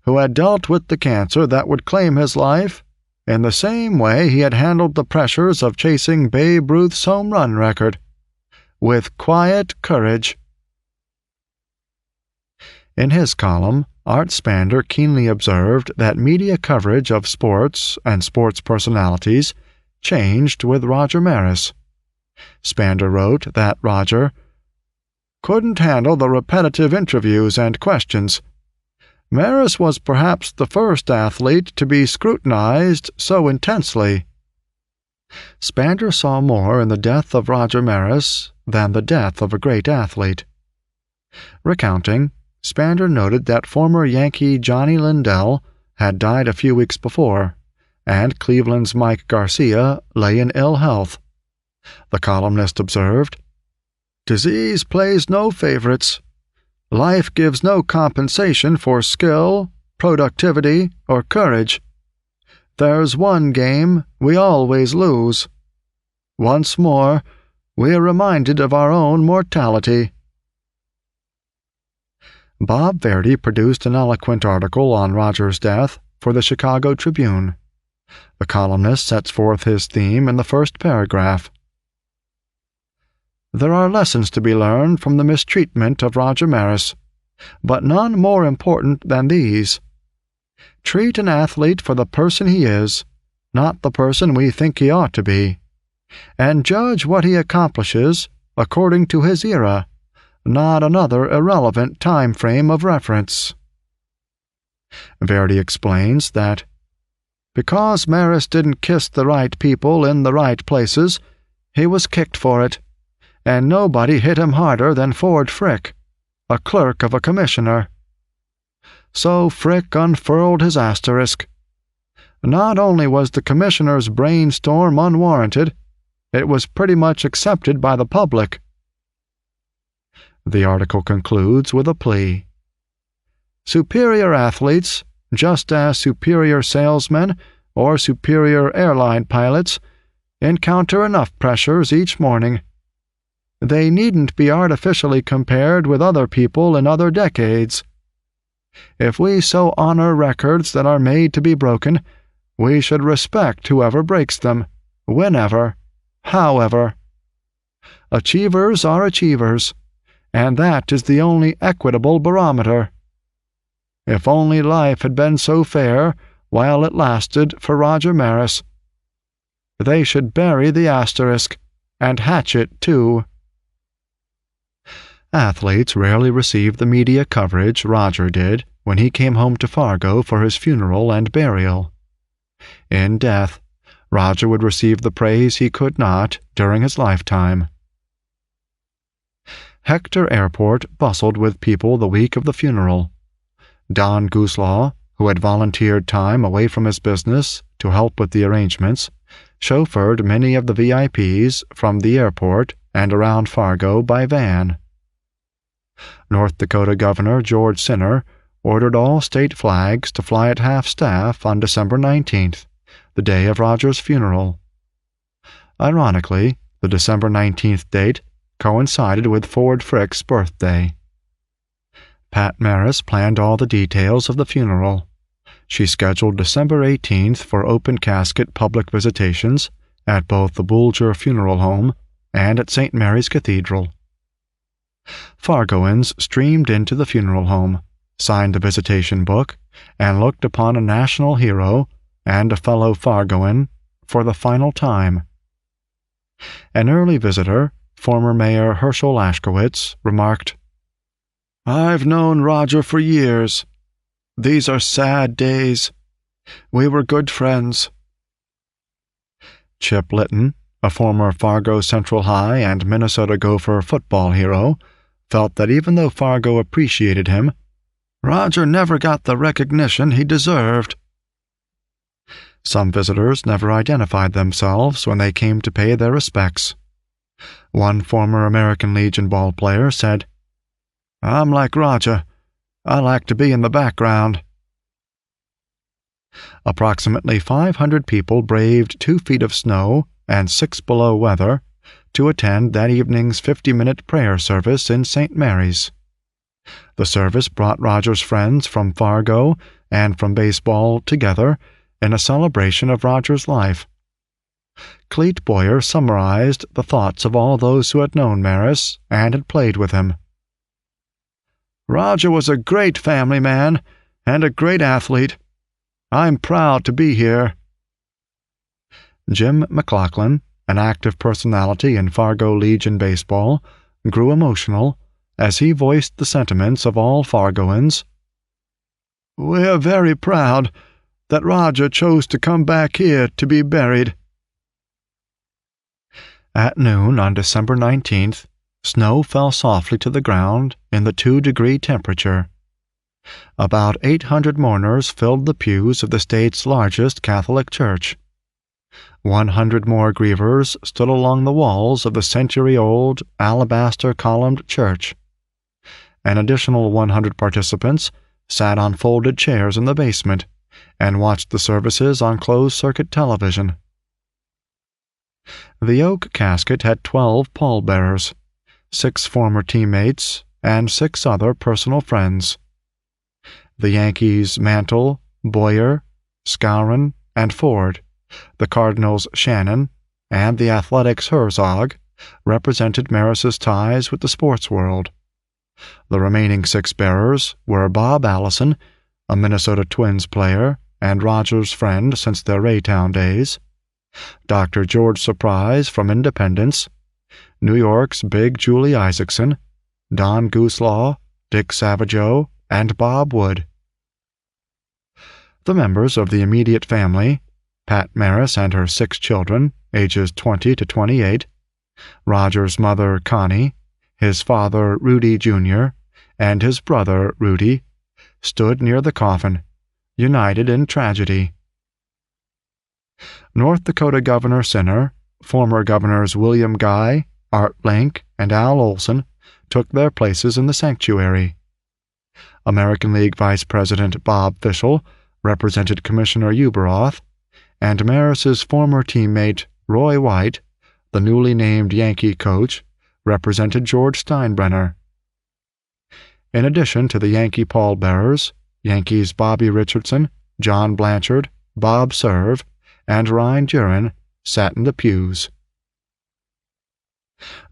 who had dealt with the cancer that would claim his life in the same way he had handled the pressures of chasing Babe Ruth's home run record, with quiet courage. In his column, Art Spander keenly observed that media coverage of sports and sports personalities changed with Roger Maris. Spander wrote that Roger couldn't handle the repetitive interviews and questions. Maris was perhaps the first athlete to be scrutinized so intensely. Spander saw more in the death of Roger Maris than the death of a great athlete. Recounting, Spander noted that former Yankee Johnny Lindell had died a few weeks before, and Cleveland's Mike Garcia lay in ill health. The columnist observed, disease plays no favorites. Life gives no compensation for skill, productivity, or courage. There's one game we always lose. Once more, we are reminded of our own mortality. Bob Verdi produced an eloquent article on Roger's death for the Chicago Tribune. The columnist sets forth his theme in the first paragraph. There are lessons to be learned from the mistreatment of Roger Maris, but none more important than these. Treat an athlete for the person he is, not the person we think he ought to be, and judge what he accomplishes according to his era, not another irrelevant time frame of reference. Verdi explains that because Maris didn't kiss the right people in the right places, he was kicked for it, and nobody hit him harder than Ford Frick, a clerk of a commissioner. So Frick unfurled his asterisk. Not only was the commissioner's brainstorm unwarranted, it was pretty much accepted by the public. The article concludes with a plea. Superior athletes, just as superior salesmen or superior airline pilots, encounter enough pressures each morning. They needn't be artificially compared with other people in other decades. If we so honor records that are made to be broken, we should respect whoever breaks them, whenever, however. Achievers are achievers, and that is the only equitable barometer. If only life had been so fair while it lasted for Roger Maris. They should bury the asterisk, and hatch it too. Athletes rarely received the media coverage Roger did when he came home to Fargo for his funeral and burial. In death, Roger would receive the praise he could not during his lifetime. Hector Airport bustled with people the week of the funeral. Don Gooslaw, who had volunteered time away from his business to help with the arrangements, chauffeured many of the VIPs from the airport and around Fargo by van. North Dakota Governor George Sinner ordered all state flags to fly at half-staff on December 19th, the day of Rogers' funeral. Ironically, the December 19th date coincided with Ford Frick's birthday. Pat Maris planned all the details of the funeral. She scheduled December 18th for open-casket public visitations at both the Boulger Funeral Home and at St. Mary's Cathedral. Fargoans streamed into the funeral home, signed the visitation book, and looked upon a national hero and a fellow Fargoan for the final time. An early visitor, former Mayor Herschel Ashkowitz, remarked, "I've known Roger for years. These are sad days. We were good friends." Chip Litton, a former Fargo Central High and Minnesota Gopher football hero, felt that even though Fargo appreciated him, Roger never got the recognition he deserved. Some visitors never identified themselves when they came to pay their respects. One former American Legion ballplayer said, "I'm like Roger. I like to be in the background." Approximately 500 people braved 2 feet of snow and 6 below weather to attend that evening's 50-minute prayer service in St. Mary's. The service brought Roger's friends from Fargo and from baseball together in a celebration of Roger's life. Clete Boyer summarized the thoughts of all those who had known Maris and had played with him. "Roger was a great family man and a great athlete. I'm proud to be here." Jim McLaughlin, an active personality in Fargo Legion baseball, grew emotional as he voiced the sentiments of all Fargoans. "We're very proud that Roger chose to come back here to be buried." At noon on December 19th, snow fell softly to the ground in the 2-degree temperature. About 800 mourners filled the pews of the state's largest Catholic church. 100 more grievers stood along the walls of the century-old alabaster-columned church. An additional 100 participants sat on folded chairs in the basement and watched the services on closed-circuit television. The oak casket had 12 pallbearers, 6 former teammates, and 6 other personal friends. The Yankees Mantle, Boyer, Skowron, and Ford, the Cardinals Shannon, and the Athletics Herzog represented Maris's ties with the sports world. The remaining 6 bearers were Bob Allison, a Minnesota Twins player and Rogers' friend since their Raytown days, Dr. George Surprise from Independence, New York's Big Julie Isaacson, Don Gooselaw, Dick Savageau, and Bob Wood. The members of the immediate family, Pat Maris and her 6 children, ages 20 to 28, Roger's mother Connie, his father Rudy Jr., and his brother Rudy, stood near the coffin, united in tragedy. North Dakota Governor Sinner, former Governors William Guy, Art Link, and Al Olson took their places in the sanctuary. American League Vice President Bob Fischel represented Commissioner Uberoth, and Maris's former teammate Roy White, the newly named Yankee coach, represented George Steinbrenner. In addition to the Yankee pallbearers, Yankees Bobby Richardson, John Blanchard, Bob Serve, and Ryan Duran sat in the pews.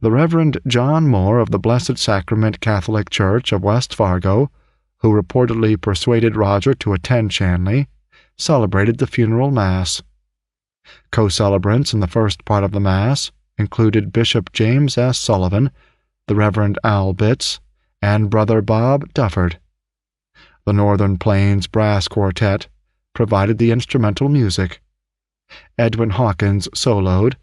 The Reverend John Moore of the Blessed Sacrament Catholic Church of West Fargo, who reportedly persuaded Roger to attend Shanley, celebrated the funeral Mass. Co-celebrants in the first part of the Mass included Bishop James S. Sullivan, the Reverend Al Bitts, and Brother Bob Dufford. The Northern Plains Brass Quartet provided the instrumental music. Edwin Hawkins soloed,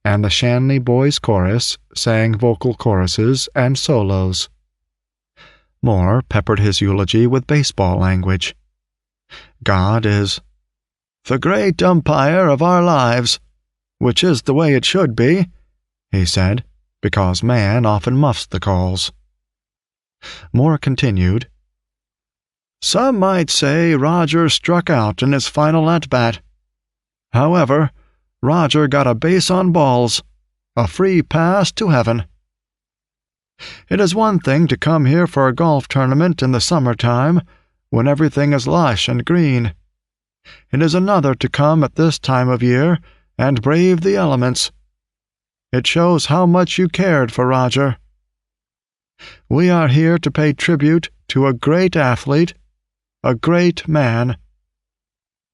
and the Shanley Boys Chorus sang vocal choruses and solos. Moore peppered his eulogy with baseball language. God is the great umpire of our lives, which is the way it should be, he said, because man often muffs the calls. Moore continued, Some might say Roger struck out in his final at-bat. However, Roger got a base on balls, a free pass to heaven. It is one thing to come here for a golf tournament in the summertime, when everything is lush and green. It is another to come at this time of year and brave the elements. It shows how much you cared for Roger. We are here to pay tribute to a great athlete, a great man.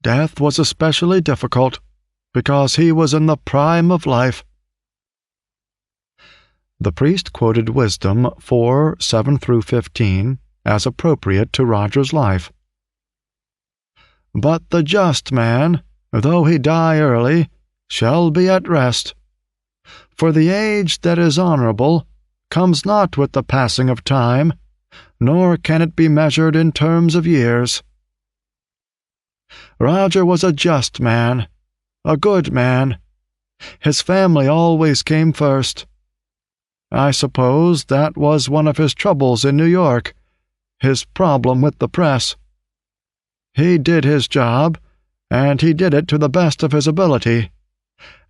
Death was especially difficult because he was in the prime of life. The priest quoted Wisdom 4:7-15 as appropriate to Roger's life. But the just man, though he die early, shall be at rest. For the age that is honorable comes not with the passing of time, nor can it be measured in terms of years. Roger was a just man, a good man. His family always came first. I suppose that was one of his troubles in New York, his problem with the press. He did his job, and he did it to the best of his ability,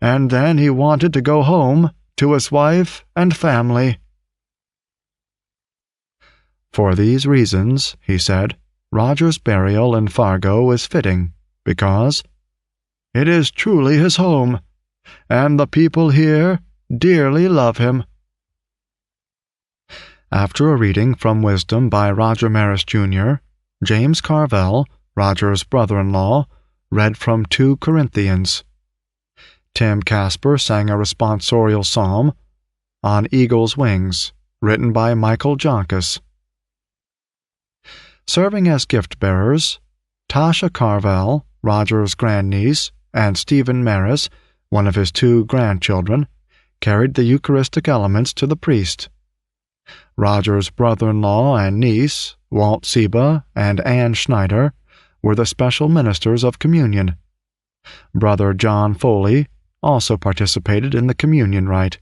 and then he wanted to go home to his wife and family. For these reasons, he said, Roger's burial in Fargo is fitting, because it is truly his home, and the people here dearly love him. After a reading from Wisdom by Roger Maris, Jr., James Carvell, Roger's brother-in-law, read from 2 Corinthians. Tim Casper sang a responsorial psalm, On Eagle's Wings, written by Michael Jonkis. Serving as gift-bearers, Tasha Carvell, Roger's grandniece, and Stephen Maris, one of his 2 grandchildren, carried the Eucharistic elements to the priest. Roger's brother-in-law and niece, Walt Seba and Ann Schneider, were the special ministers of communion. Brother John Foley also participated in the communion rite.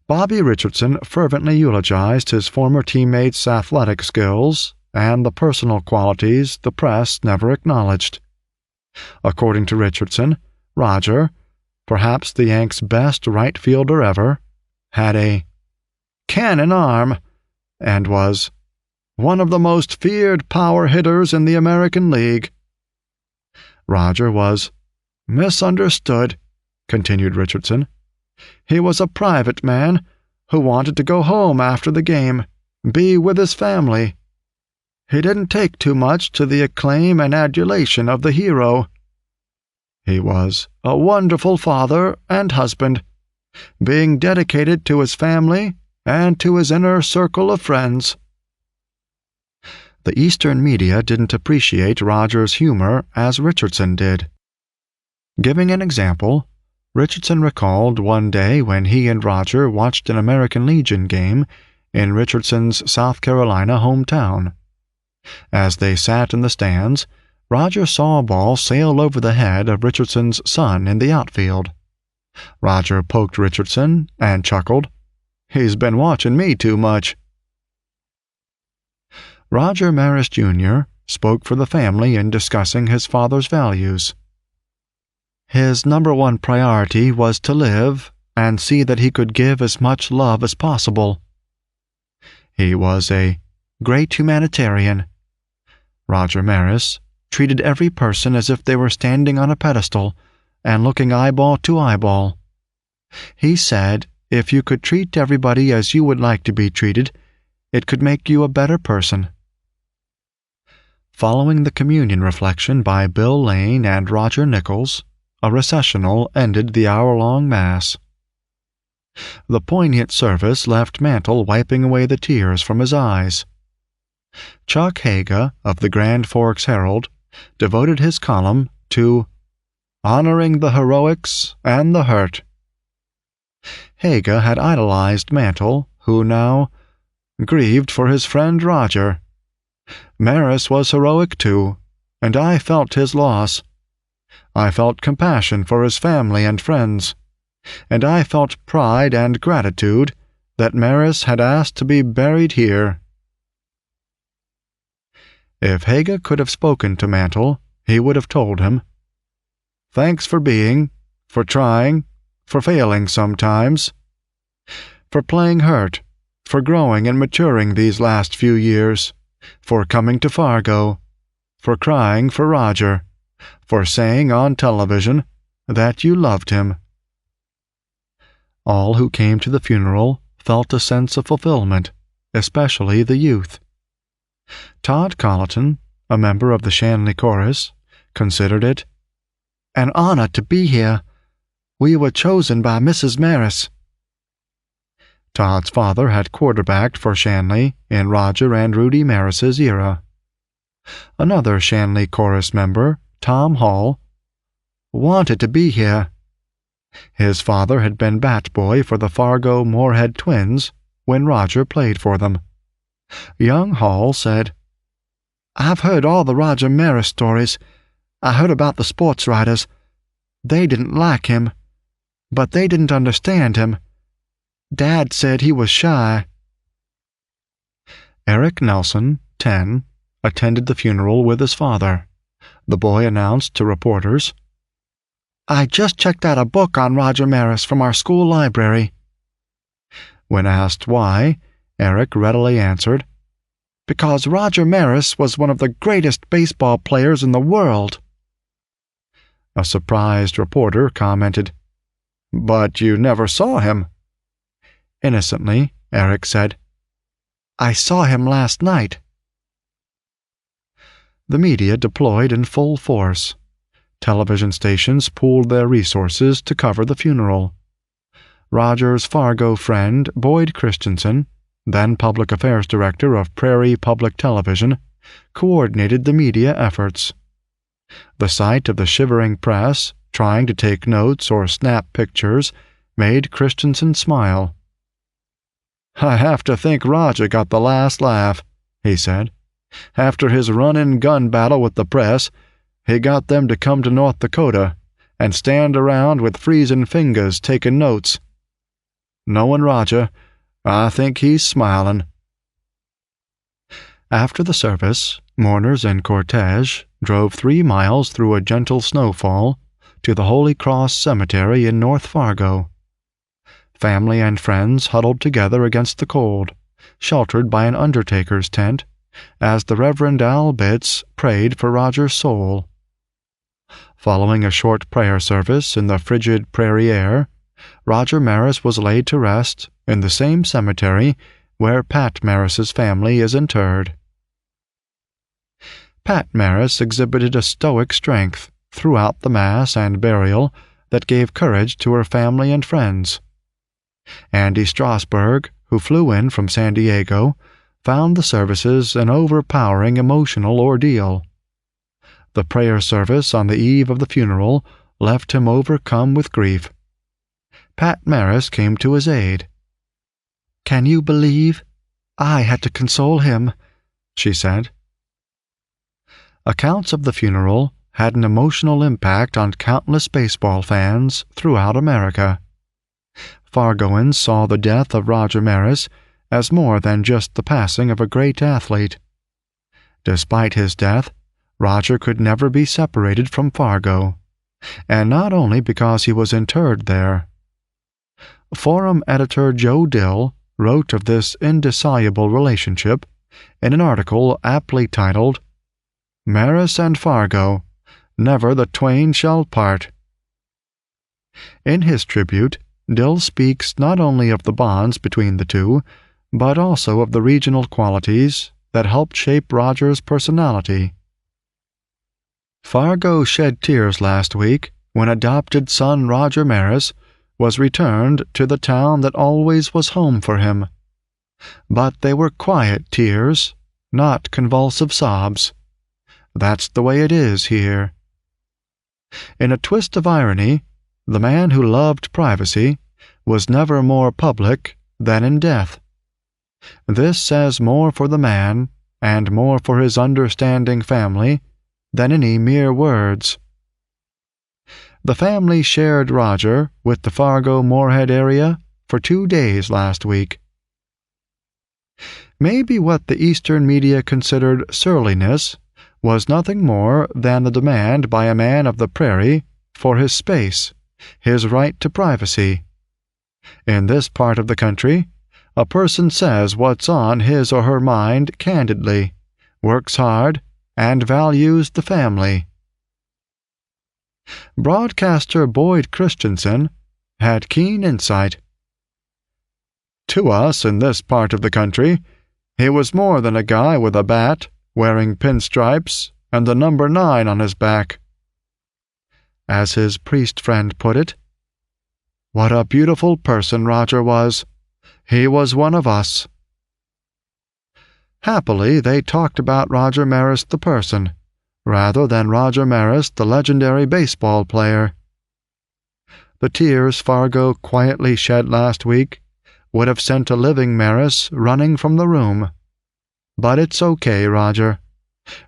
Bobby Richardson fervently eulogized his former teammates' athletic skills and the personal qualities the press never acknowledged. According to Richardson, Roger, perhaps the Yanks' best right fielder ever, had a cannon arm and was one of the most feared power hitters in the American League. Roger was misunderstood, continued Richardson. He was a private man who wanted to go home after the game, be with his family. He didn't take too much to the acclaim and adulation of the hero. He was a wonderful father and husband, being dedicated to his family and to his inner circle of friends. The Eastern media didn't appreciate Roger's humor as Richardson did. Giving an example, Richardson recalled one day when he and Roger watched an American Legion game in Richardson's South Carolina hometown. As they sat in the stands, Roger saw a ball sail over the head of Richardson's son in the outfield. Roger poked Richardson and chuckled, "He's been watching me too much." Roger Maris, Jr. spoke for the family in discussing his father's values. His number one priority was to live and see that he could give as much love as possible. He was a great humanitarian. Roger Maris treated every person as if they were standing on a pedestal and looking eyeball to eyeball. He said if you could treat everybody as you would like to be treated, it could make you a better person. Following the communion reflection by Bill Lane and Roger Nichols, a recessional ended the hour-long Mass. The poignant service left Mantle wiping away the tears from his eyes. Chuck Haga of the Grand Forks Herald devoted his column to honoring the heroics and the hurt. Haga had idolized Mantle, who now grieved for his friend Roger. Maris was heroic too, and I felt his loss. I felt compassion for his family and friends. and I felt pride and gratitude that Maris had asked to be buried here." If Haga could have spoken to Mantle, he would have told him, "Thanks for being, for trying, for failing sometimes, for playing hurt, for growing and maturing these last few years, for coming to Fargo, for crying for Roger, for saying on television that you loved him." All who came to the funeral felt a sense of fulfillment, especially the youth. Todd Colleton, a member of the Shanley Chorus, considered it an honor to be here. We were chosen by Mrs. Maris. Todd's father had quarterbacked for Shanley in Roger and Rudy Maris's era. Another Shanley Chorus member, Tom Hall, wanted to be here. His father had been bat boy for the Fargo Moorhead Twins when Roger played for them. Young Hall said, "I've heard all the Roger Maris stories. I heard about the sports writers. They didn't like him, but they didn't understand him. Dad said he was shy." Eric Nelson, 10, attended the funeral with his father. The boy announced to reporters, "I just checked out a book on Roger Maris from our school library." When asked why, Eric readily answered, "Because Roger Maris was one of the greatest baseball players in the world." A surprised reporter commented, "But you never saw him." Innocently, Eric said, "I saw him last night." The media deployed in full force. Television stations pooled their resources to cover the funeral. Roger's Fargo friend, Boyd Christensen, then Public Affairs Director of Prairie Public Television, coordinated the media efforts. The sight of the shivering press trying to take notes or snap pictures made Christensen smile. "I have to think Roger got the last laugh," he said. "After his run-and-gun battle with the press, he got them to come to North Dakota and stand around with freezing fingers taking notes. Knowing Roger, I think he's smiling." After the service, mourners in cortege drove 3 miles through a gentle snowfall to the Holy Cross Cemetery in North Fargo. Family and friends huddled together against the cold, sheltered by an undertaker's tent, as the Reverend Al Bitts prayed for Roger's soul. Following a short prayer service in the frigid prairie air, Roger Maris was laid to rest in the same cemetery where Pat Maris's family is interred. Pat Maris exhibited a stoic strength throughout the mass and burial that gave courage to her family and friends. Andy Strasberg, who flew in from San Diego, found the services an overpowering emotional ordeal. The prayer service on the eve of the funeral left him overcome with grief. Pat Maris came to his aid. "Can you believe? I had to console him," she said. Accounts of the funeral had an emotional impact on countless baseball fans throughout America. Fargoans saw the death of Roger Maris as more than just the passing of a great athlete. Despite his death, Roger could never be separated from Fargo, and not only because he was interred there. Forum editor Joe Dill wrote of this indissoluble relationship in an article aptly titled, "Maris and Fargo, Never the Twain Shall Part." In his tribute, Dill speaks not only of the bonds between the two, but also of the regional qualities that helped shape Roger's personality. "Fargo shed tears last week when adopted son Roger Maris was returned to the town that always was home for him. But they were quiet tears, not convulsive sobs. That's the way it is here." In a twist of irony, the man who loved privacy was never more public than in death. This says more for the man and more for his understanding family than any mere words. The family shared Roger with the Fargo-Moorhead area for 2 days last week. Maybe what the Eastern media considered surliness was nothing more than the demand by a man of the prairie for his space, his right to privacy. In this part of the country, a person says what's on his or her mind candidly, works hard, and values the family. Broadcaster Boyd Christensen had keen insight. To us in this part of the country, he was more than a guy with a bat, wearing pinstripes, and the number 9 on his back. As his priest friend put it, "What a beautiful person Roger was. He was one of us." Happily, they talked about Roger Maris the person, rather than Roger Maris the legendary baseball player. The tears Fargo quietly shed last week would have sent a living Maris running from the room. But it's okay, Roger.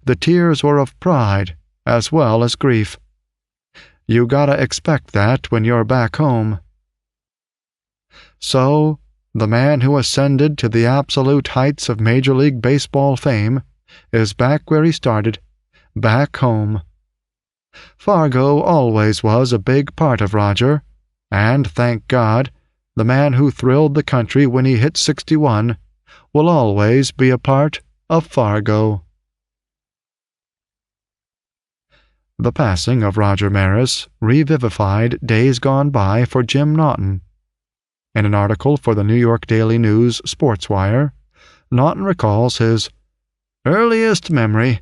The tears were of pride as well as grief. You gotta expect that when you're back home. So, the man who ascended to the absolute heights of Major League Baseball fame is back where he started, back home. Fargo always was a big part of Roger, and thank God, the man who thrilled the country when he hit 61 will always be a part of Fargo. The passing of Roger Maris revivified days gone by for Jim Naughton. In an article for the New York Daily News Sports Wire, Naughton recalls his earliest memory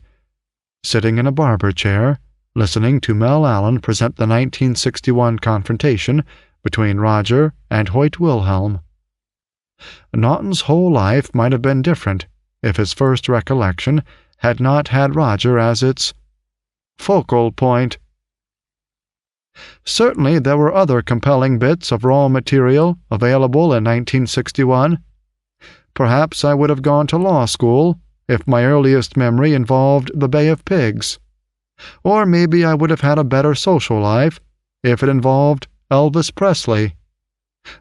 sitting in a barber chair, listening to Mel Allen present the 1961 confrontation between Roger and Hoyt Wilhelm. Naughton's whole life might have been different if his first recollection had not had Roger as its focal point. Certainly there were other compelling bits of raw material available in 1961. Perhaps I would have gone to law school if my earliest memory involved the Bay of Pigs. Or maybe I would have had a better social life if it involved Elvis Presley.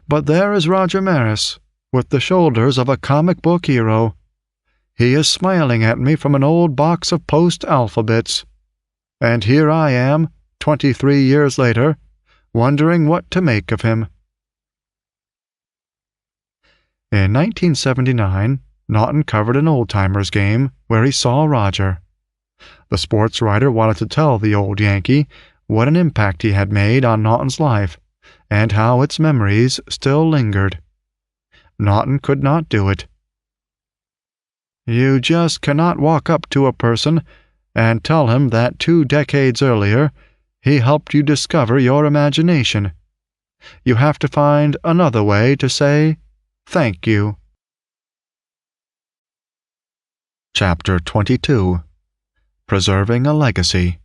But there is Roger Maris, with the shoulders of a comic book hero. He is smiling at me from an old box of post-alphabets. And here I am, 23 years later, wondering what to make of him. In 1979, Naughton covered an old-timers game where he saw Roger. The sports writer wanted to tell the old Yankee what an impact he had made on Naughton's life, and how its memories still lingered. Naughton could not do it. You just cannot walk up to a person and tell him that 2 decades earlier he helped you discover your imagination. You have to find another way to say thank you. Chapter 22. Preserving a Legacy.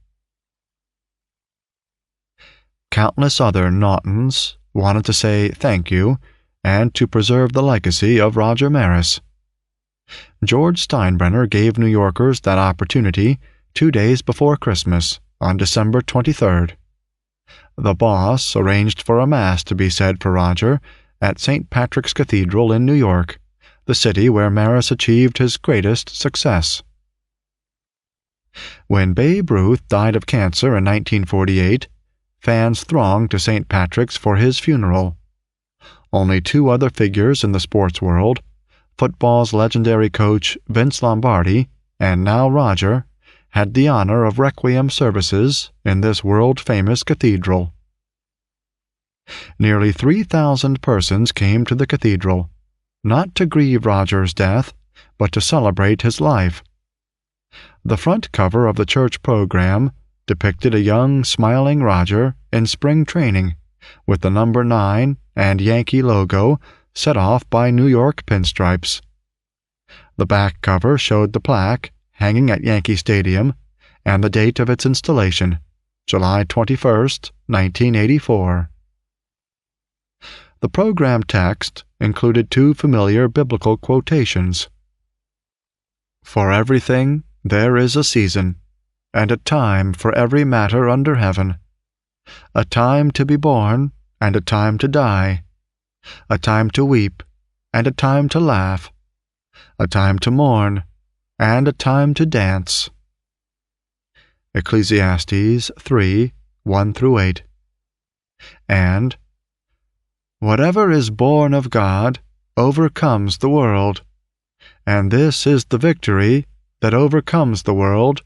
Countless other Naughtons wanted to say thank you and to preserve the legacy of Roger Maris. George Steinbrenner gave New Yorkers that opportunity 2 days before Christmas, on December 23rd. The boss arranged for a mass to be said for Roger at St. Patrick's Cathedral in New York, the city where Maris achieved his greatest success. When Babe Ruth died of cancer in 1948, fans thronged to St. Patrick's for his funeral. Only 2 other figures in the sports world, football's legendary coach Vince Lombardi and now Roger, had the honor of requiem services in this world-famous cathedral. Nearly 3,000 persons came to the cathedral, not to grieve Roger's death, but to celebrate his life. The front cover of the church program depicted a young, smiling Roger in spring training, with the number 9 and Yankee logo set off by New York pinstripes. The back cover showed the plaque hanging at Yankee Stadium and the date of its installation, July 21st, 1984. The program text included 2 familiar biblical quotations. For everything there is a season, and a time for every matter under heaven. a time to be born and a time to die, a time to weep and a time to laugh, a time to mourn and a time to dance. Ecclesiastes 3:1-8. And, whatever is born of God overcomes the world, and this is the victory that overcomes the world,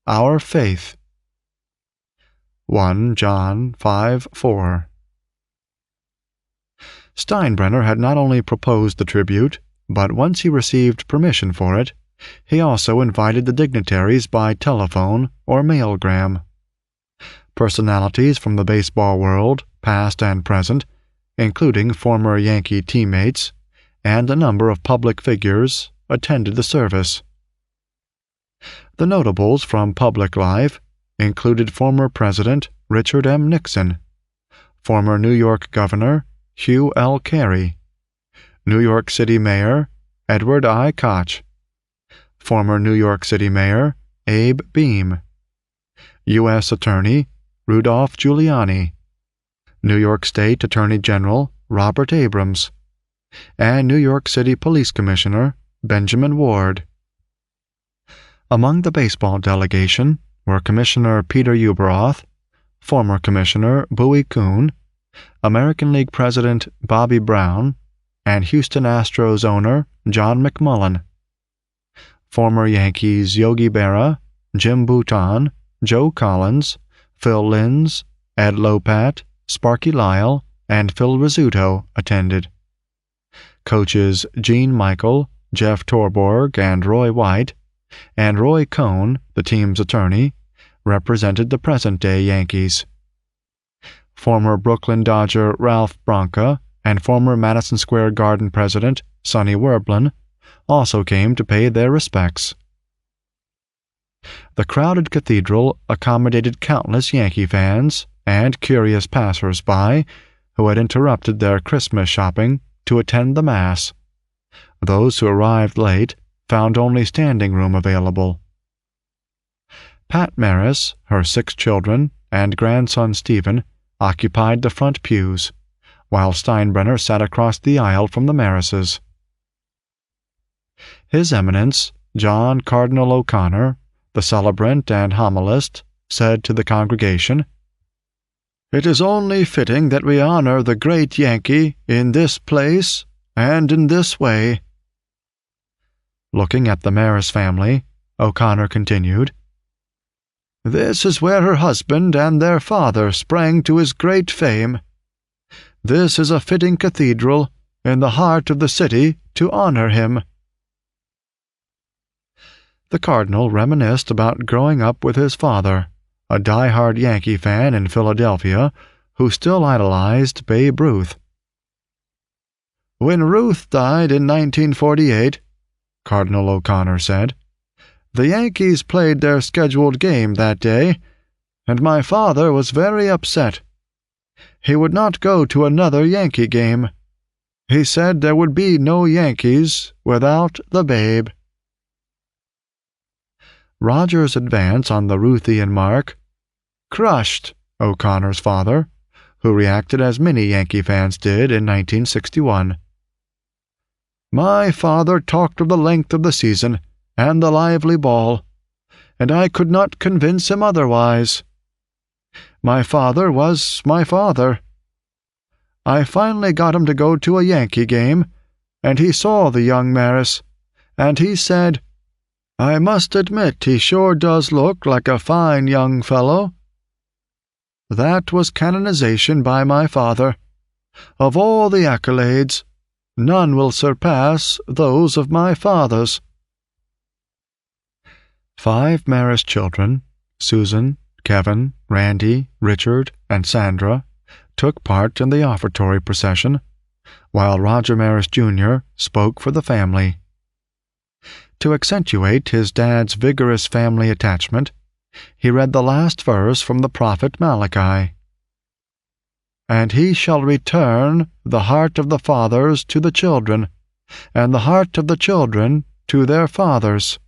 our faith. 1 John 5:4. Steinbrenner had not only proposed the tribute, but once he received permission for it, he also invited the dignitaries by telephone or mailgram. Personalities from the baseball world, past and present, including former Yankee teammates, and a number of public figures, attended the service. The notables from public life included former President Richard M. Nixon, former New York Governor Hugh L. Carey, New York City Mayor Edward I. Koch, former New York City Mayor Abe Beame, U.S. Attorney Rudolph Giuliani, New York State Attorney General Robert Abrams, and New York City Police Commissioner Benjamin Ward. Among the baseball delegation were Commissioner Peter Ueberroth, former Commissioner Bowie Kuhn, American League President Bobby Brown, and Houston Astros owner John McMullen. Former Yankees Yogi Berra, Jim Bouton, Joe Collins, Phil Linz, Ed Lopat, Sparky Lyle, and Phil Rizzuto attended. Coaches Gene Michael, Jeff Torborg, and Roy White, and Roy Cohn, the team's attorney, represented the present-day Yankees. Former Brooklyn Dodger Ralph Branca and former Madison Square Garden president Sonny Werblin also came to pay their respects. The crowded cathedral accommodated countless Yankee fans and curious passers-by who had interrupted their Christmas shopping to attend the Mass. Those who arrived late found only standing room available. Pat Maris, her 6 children, and grandson Stephen occupied the front pews, while Steinbrenner sat across the aisle from the Marises. His Eminence, John Cardinal O'Connor, the celebrant and homilist, said to the congregation, "It is only fitting that we honor the great Yankee in this place and in this way." Looking at the Maris family, O'Connor continued, "This is where her husband and their father sprang to his great fame. This is a fitting cathedral in the heart of the city to honor him." The Cardinal reminisced about growing up with his father, a die-hard Yankee fan in Philadelphia who still idolized Babe Ruth. "When Ruth died in 1948, Cardinal O'Connor said, the Yankees played their scheduled game that day, and my father was very upset. He would not go to another Yankee game. He said there would be no Yankees without the Babe." Rogers' advance on the Ruthian mark crushed O'Connor's father, who reacted as many Yankee fans did in 1961. "My father talked of the length of the season and the lively ball, and I could not convince him otherwise. My father was my father. I finally got him to go to a Yankee game, and he saw the young Maris, and he said, 'I must admit he sure does look like a fine young fellow.' That was canonization by my father. Of all the accolades, none will surpass those of my father's." 5 Maris children, Susan, Kevin, Randy, Richard, and Sandra, took part in the offertory procession, while Roger Maris Jr. spoke for the family. To accentuate his dad's vigorous family attachment, he read the last verse from the prophet Malachi. "And he shall return the heart of the fathers to the children, and the heart of the children to their fathers."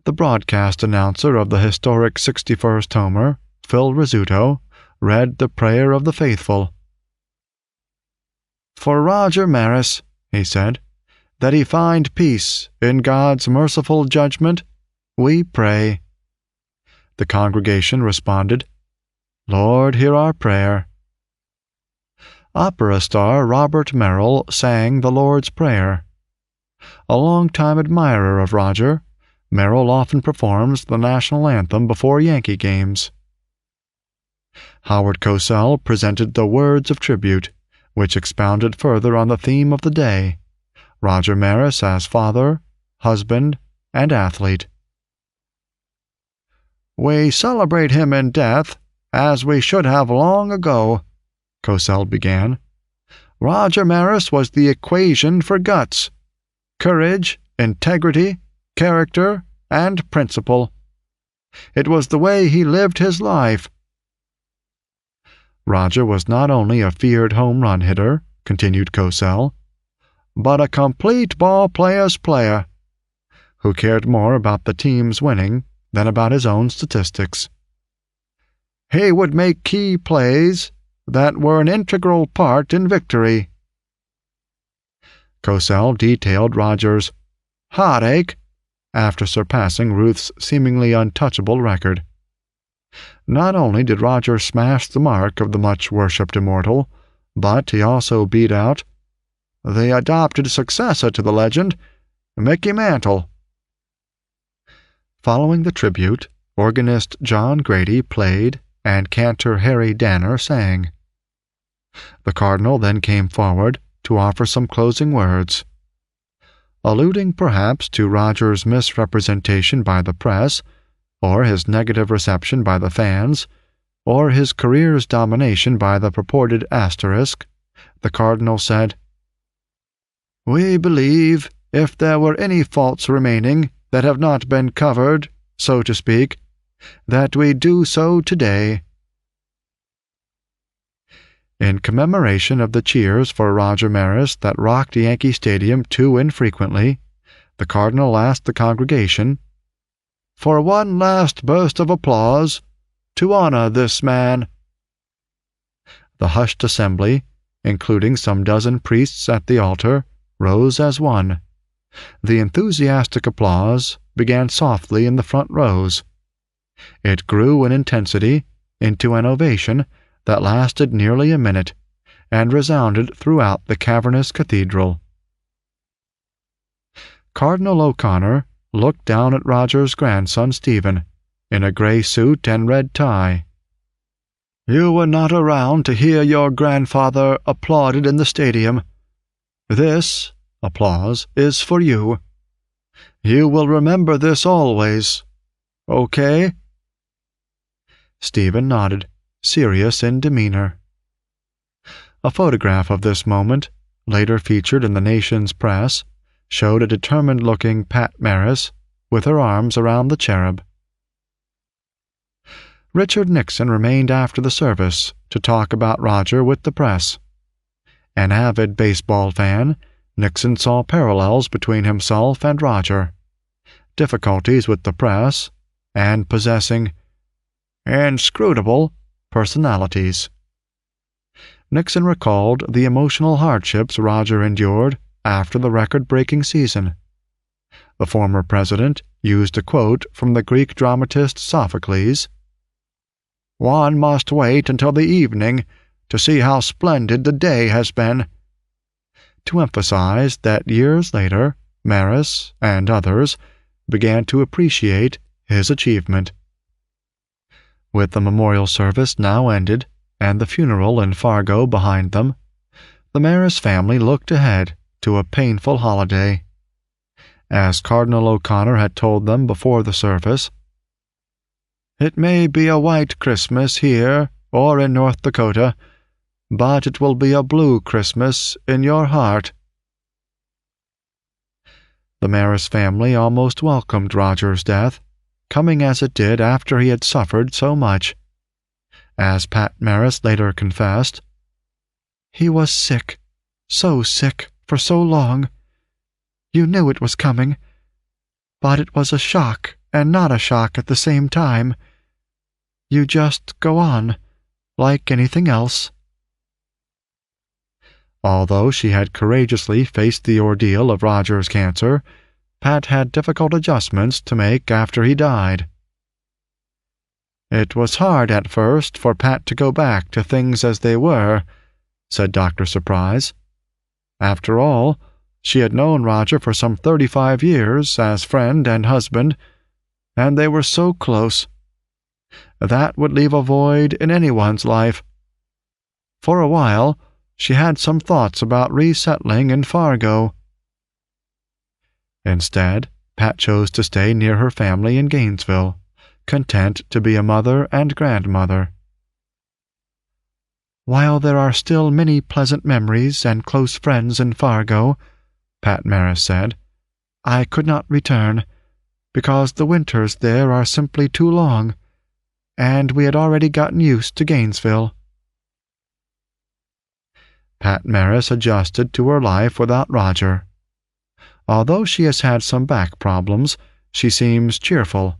The broadcast announcer of the historic 61st homer, Phil Rizzuto read the prayer of the faithful. "For Roger Maris," he said, "that he find peace in God's merciful judgment, we pray." The congregation responded, "Lord, hear our prayer." Opera star Robert Merrill sang the Lord's Prayer. A long-time admirer of Roger, Merrill often performs the national anthem before Yankee games. Howard Cosell presented the Words of Tribute, which expounded further on the theme of the day, Roger Maris as father, husband, and athlete. "We celebrate him in death, as we should have long ago," Cosell began. "Roger Maris was the equation for guts, courage, integrity, character, and principle. It was the way he lived his life." Roger was not only a feared home run hitter, continued Cosell, but a complete ball player's player, who cared more about the team's winning than about his own statistics. He would make key plays that were an integral part in victory. Cosell detailed Roger's heartache after surpassing Ruth's seemingly untouchable record. Not only did Roger smash the mark of the much-worshipped immortal, but he also beat out the adopted successor to the legend, Mickey Mantle. Following the tribute, organist John Grady played and cantor Harry Danner sang. The Cardinal then came forward to offer some closing words. Alluding perhaps to Roger's misrepresentation by the press, or his negative reception by the fans, or his career's domination by the purported asterisk, the Cardinal said, "We believe, if there were any faults remaining that have not been covered, so to speak, that we do so today." In commemoration of the cheers for Roger Maris that rocked Yankee Stadium too infrequently, the Cardinal asked the congregation, "For one last burst of applause, to honor this man." The hushed assembly, including some dozen priests at the altar, rose as one. The enthusiastic applause began softly in the front rows. It grew in intensity into an ovation that lasted nearly a minute, and resounded throughout the cavernous cathedral. Cardinal O'Connor looked down at Roger's grandson Stephen, in a gray suit and red tie. "You were not around to hear your grandfather applauded in the stadium. This applause is for you. You will remember this always. Okay?" Stephen nodded, serious in demeanor. A photograph of this moment, later featured in the nation's press, showed a determined-looking Pat Maris with her arms around the cherub. Richard Nixon remained after the service to talk about Roger with the press. An avid baseball fan, Nixon saw parallels between himself and Roger, difficulties with the press, and possessing inscrutable personalities. Nixon recalled the emotional hardships Roger endured after the record-breaking season. The former president used a quote from the Greek dramatist Sophocles, "One must wait until the evening to see how splendid the day has been," to emphasize that years later Maris and others began to appreciate his achievement. With the memorial service now ended and the funeral in Fargo behind them, the Maris family looked ahead to a painful holiday. As Cardinal O'Connor had told them before the service, "It may be a white Christmas here or in North Dakota, but it will be a blue Christmas in your heart." The Maris family almost welcomed Roger's death, coming as it did after he had suffered so much. As Pat Maris later confessed, "He was sick, so sick, for so long. You knew it was coming, but it was a shock and not a shock at the same time. You just go on, like anything else." Although she had courageously faced the ordeal of Roger's cancer, Pat had difficult adjustments to make after he died. "It was hard at first for Pat to go back to things as they were," said Dr. Surprise. "After all, she had known Roger for some 35 years as friend and husband, and they were so close. That would leave a void in anyone's life. For a while, she had some thoughts about resettling in Fargo." Instead, Pat chose to stay near her family in Gainesville, content to be a mother and grandmother. "While there are still many pleasant memories and close friends in Fargo," Pat Maris said, "I could not return, because the winters there are simply too long, and we had already gotten used to Gainesville." Pat Maris adjusted to her life without Roger. Although she has had some back problems, she seems cheerful,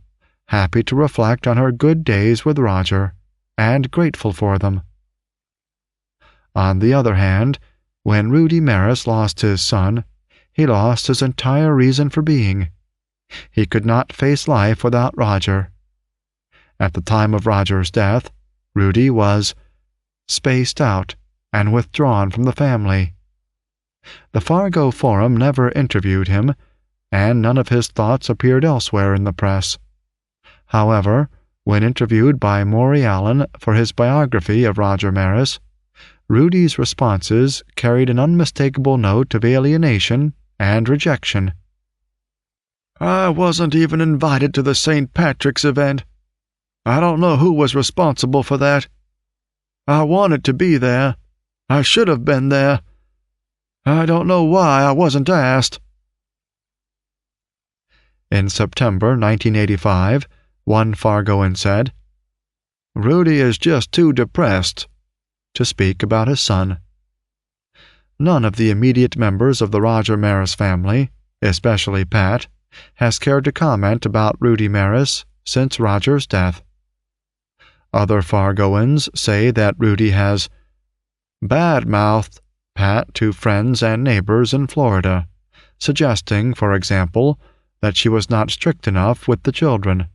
happy to reflect on her good days with Roger, and grateful for them. On the other hand, when Rudy Maris lost his son, he lost his entire reason for being. He could not face life without Roger. At the time of Roger's death, Rudy was spaced out and withdrawn from the family. The Fargo Forum never interviewed him, and none of his thoughts appeared elsewhere in the press. However, when interviewed by Maury Allen for his biography of Roger Maris, Rudy's responses carried an unmistakable note of alienation and rejection. "I wasn't even invited to the St. Patrick's event. I don't know who was responsible for that. I wanted to be there. I should have been there. I don't know why I wasn't asked." In September 1985, one Fargoan said, "Rudy is just too depressed," to speak about his son. None of the immediate members of the Roger Maris family, especially Pat, has cared to comment about Rudy Maris since Roger's death. Other Fargoans say that Rudy has bad-mouthed Pat to friends and neighbors in Florida, suggesting, for example, that she was not strict enough with the children.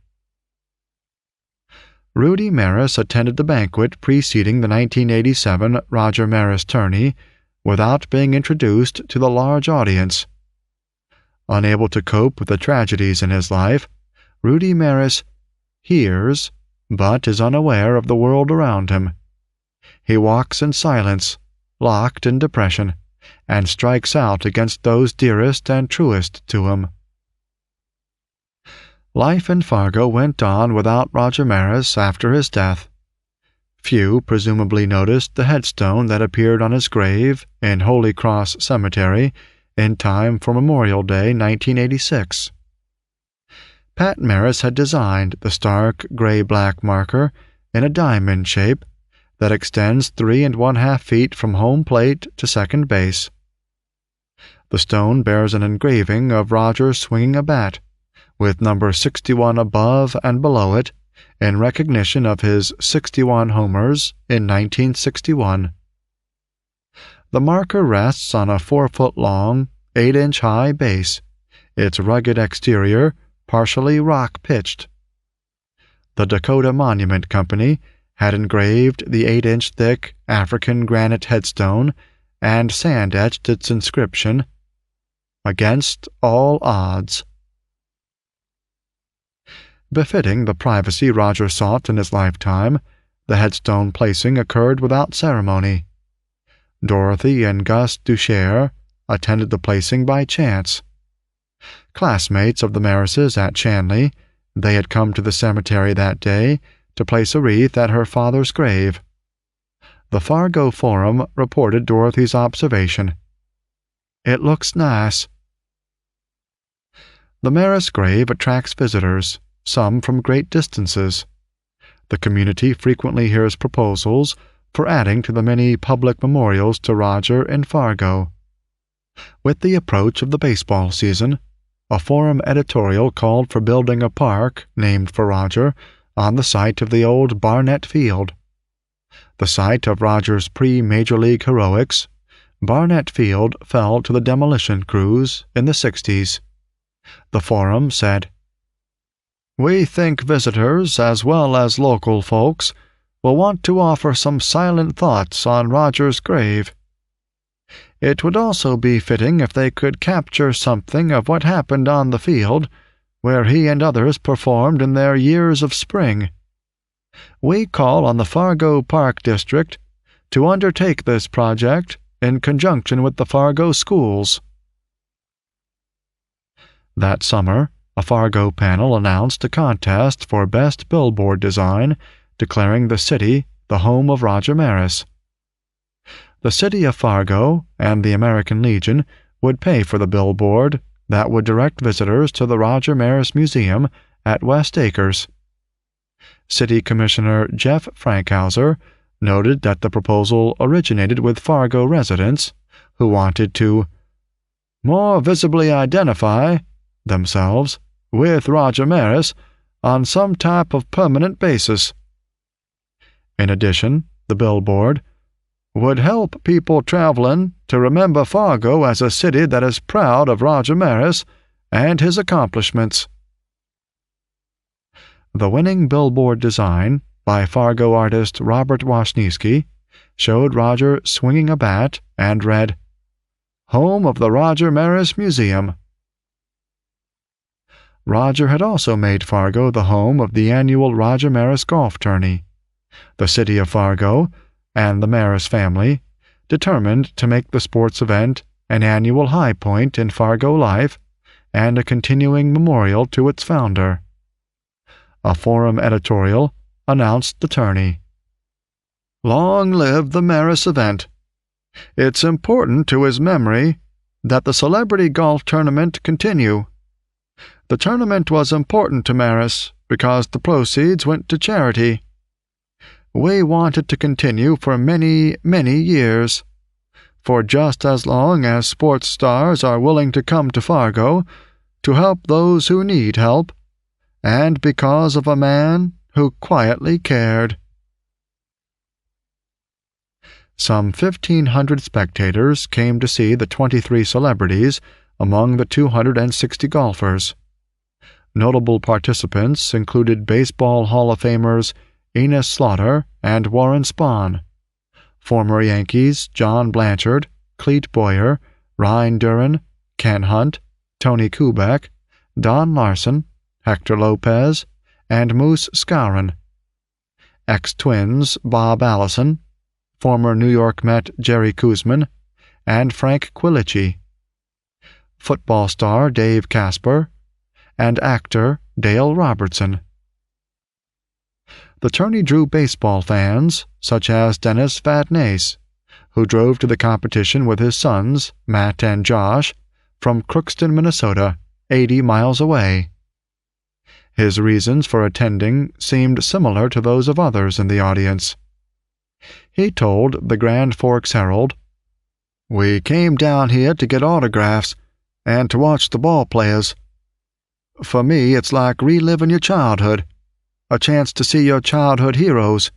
Rudy Maris attended the banquet preceding the 1987 Roger Maris tourney without being introduced to the large audience. Unable to cope with the tragedies in his life, Rudy Maris hears, but is unaware of the world around him. He walks in silence, locked in depression, and strikes out against those dearest and truest to him. Life in Fargo went on without Roger Maris after his death. Few presumably noticed the headstone that appeared on his grave in Holy Cross Cemetery in time for Memorial Day 1986. Pat Maris had designed the stark gray-black marker in a diamond shape that extends 3½ feet from home plate to second base. The stone bears an engraving of Roger swinging a bat, with number 61 above and below it, in recognition of his 61 homers in 1961. The marker rests on a 4-foot-long, 8-inch-high base, its rugged exterior partially rock-pitched. The Dakota Monument Company had engraved the 8-inch-thick African granite headstone and sand-etched its inscription, "Against all odds." Befitting the privacy Roger sought in his lifetime, the headstone placing occurred without ceremony. Dorothy and Gus Ducher attended the placing by chance. Classmates of the Marises at Chanley, they had come to the cemetery that day to place a wreath at her father's grave. The Fargo Forum reported Dorothy's observation. "It looks nice." The Maris grave attracts visitors, some from great distances. The community frequently hears proposals for adding to the many public memorials to Roger in Fargo. With the approach of the baseball season, a Forum editorial called for building a park named for Roger on the site of the old Barnett Field. The site of Rogers' pre-Major League heroics, Barnett Field fell to the demolition crews in the 60s. The forum said, "We think visitors, as well as local folks, will want to offer some silent thoughts on Rogers' grave. It would also be fitting if they could capture something of what happened on the field, where he and others performed in their years of spring. We call on the Fargo Park District to undertake this project in conjunction with the Fargo schools." That summer, a Fargo panel announced a contest for Best Billboard Design, declaring the city the home of Roger Maris. The city of Fargo and the American Legion would pay for the billboard that would direct visitors to the Roger Maris Museum at West Acres. City Commissioner Jeff Frankhauser noted that the proposal originated with Fargo residents who wanted to more visibly identify themselves with Roger Maris on some type of permanent basis. In addition, the billboard would help people traveling to remember Fargo as a city that is proud of Roger Maris and his accomplishments. The winning billboard design, by Fargo artist Robert Washniewski, showed Roger swinging a bat and read, "Home of the Roger Maris Museum." Roger had also made Fargo the home of the annual Roger Maris golf tourney. The city of Fargo and the Maris family determined to make the sports event an annual high point in Fargo life and a continuing memorial to its founder. A forum editorial announced the tourney. "Long live the Maris event. It's important to his memory that the celebrity golf tournament continue. The tournament was important to Maris because the proceeds went to charity. We want it to continue for many, many years, for just as long as sports stars are willing to come to Fargo to help those who need help, and because of a man who quietly cared." Some 1,500 spectators came to see the 23 celebrities among the 260 golfers. Notable participants included Baseball Hall of Famers Enos Slaughter and Warren Spahn, former Yankees John Blanchard, Clete Boyer, Ryan Duran, Ken Hunt, Tony Kubek, Don Larson, Hector Lopez, and Moose Skowron, ex-Twins Bob Allison, former New York Met Jerry Koosman, and Frank Quilici, football star Dave Casper, and actor Dale Robertson. The tourney drew baseball fans such as Dennis Van Ness, who drove to the competition with his sons, Matt and Josh, from Crookston, Minnesota, 80 miles away. His reasons for attending seemed similar to those of others in the audience. He told the Grand Forks Herald, "We came down here to get autographs and to watch the ball players. For me, it's like reliving your childhood, a chance to see your childhood heroes.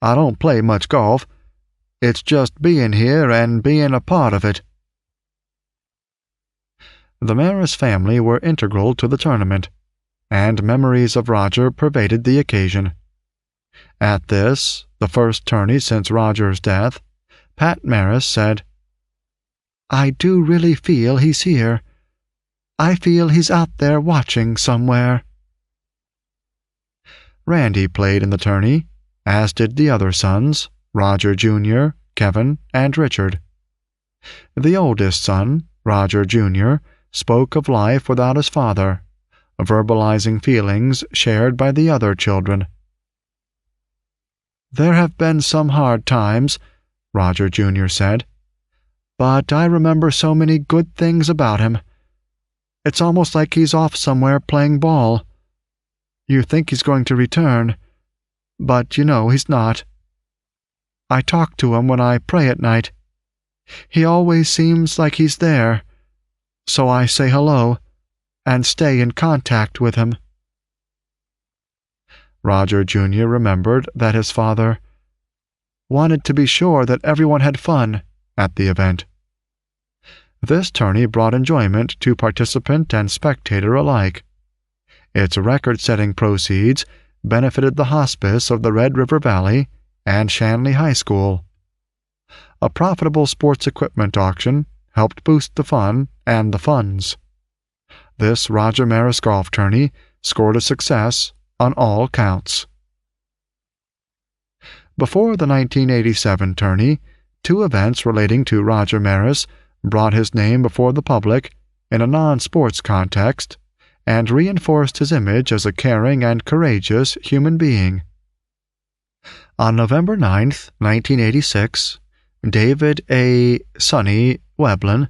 I don't play much golf. It's just being here and being a part of it." The Maris family were integral to the tournament, and memories of Roger pervaded the occasion. At this, the first tourney since Roger's death, Pat Maris said, "I do really feel he's here. I feel he's out there watching somewhere." Randy played in the tourney, as did the other sons, Roger Jr., Kevin, and Richard. The oldest son, Roger Jr., spoke of life without his father, verbalizing feelings shared by the other children. "There have been some hard times," Roger Jr. said, "but I remember so many good things about him. It's almost like he's off somewhere playing ball. You think he's going to return, but you know he's not. I talk to him when I pray at night. He always seems like he's there, so I say hello and stay in contact with him." Roger Jr. remembered that his father wanted to be sure that everyone had fun at the event. This tourney brought enjoyment to participant and spectator alike. Its record-setting proceeds benefited the hospice of the Red River Valley and Shanley High School. A profitable sports equipment auction helped boost the fun and the funds. This Roger Maris golf tourney scored a success on all counts. Before the 1987 tourney, two events relating to Roger Maris brought his name before the public in a non-sports context and reinforced his image as a caring and courageous human being. On November 9, 1986, David A. Sonny Weblin,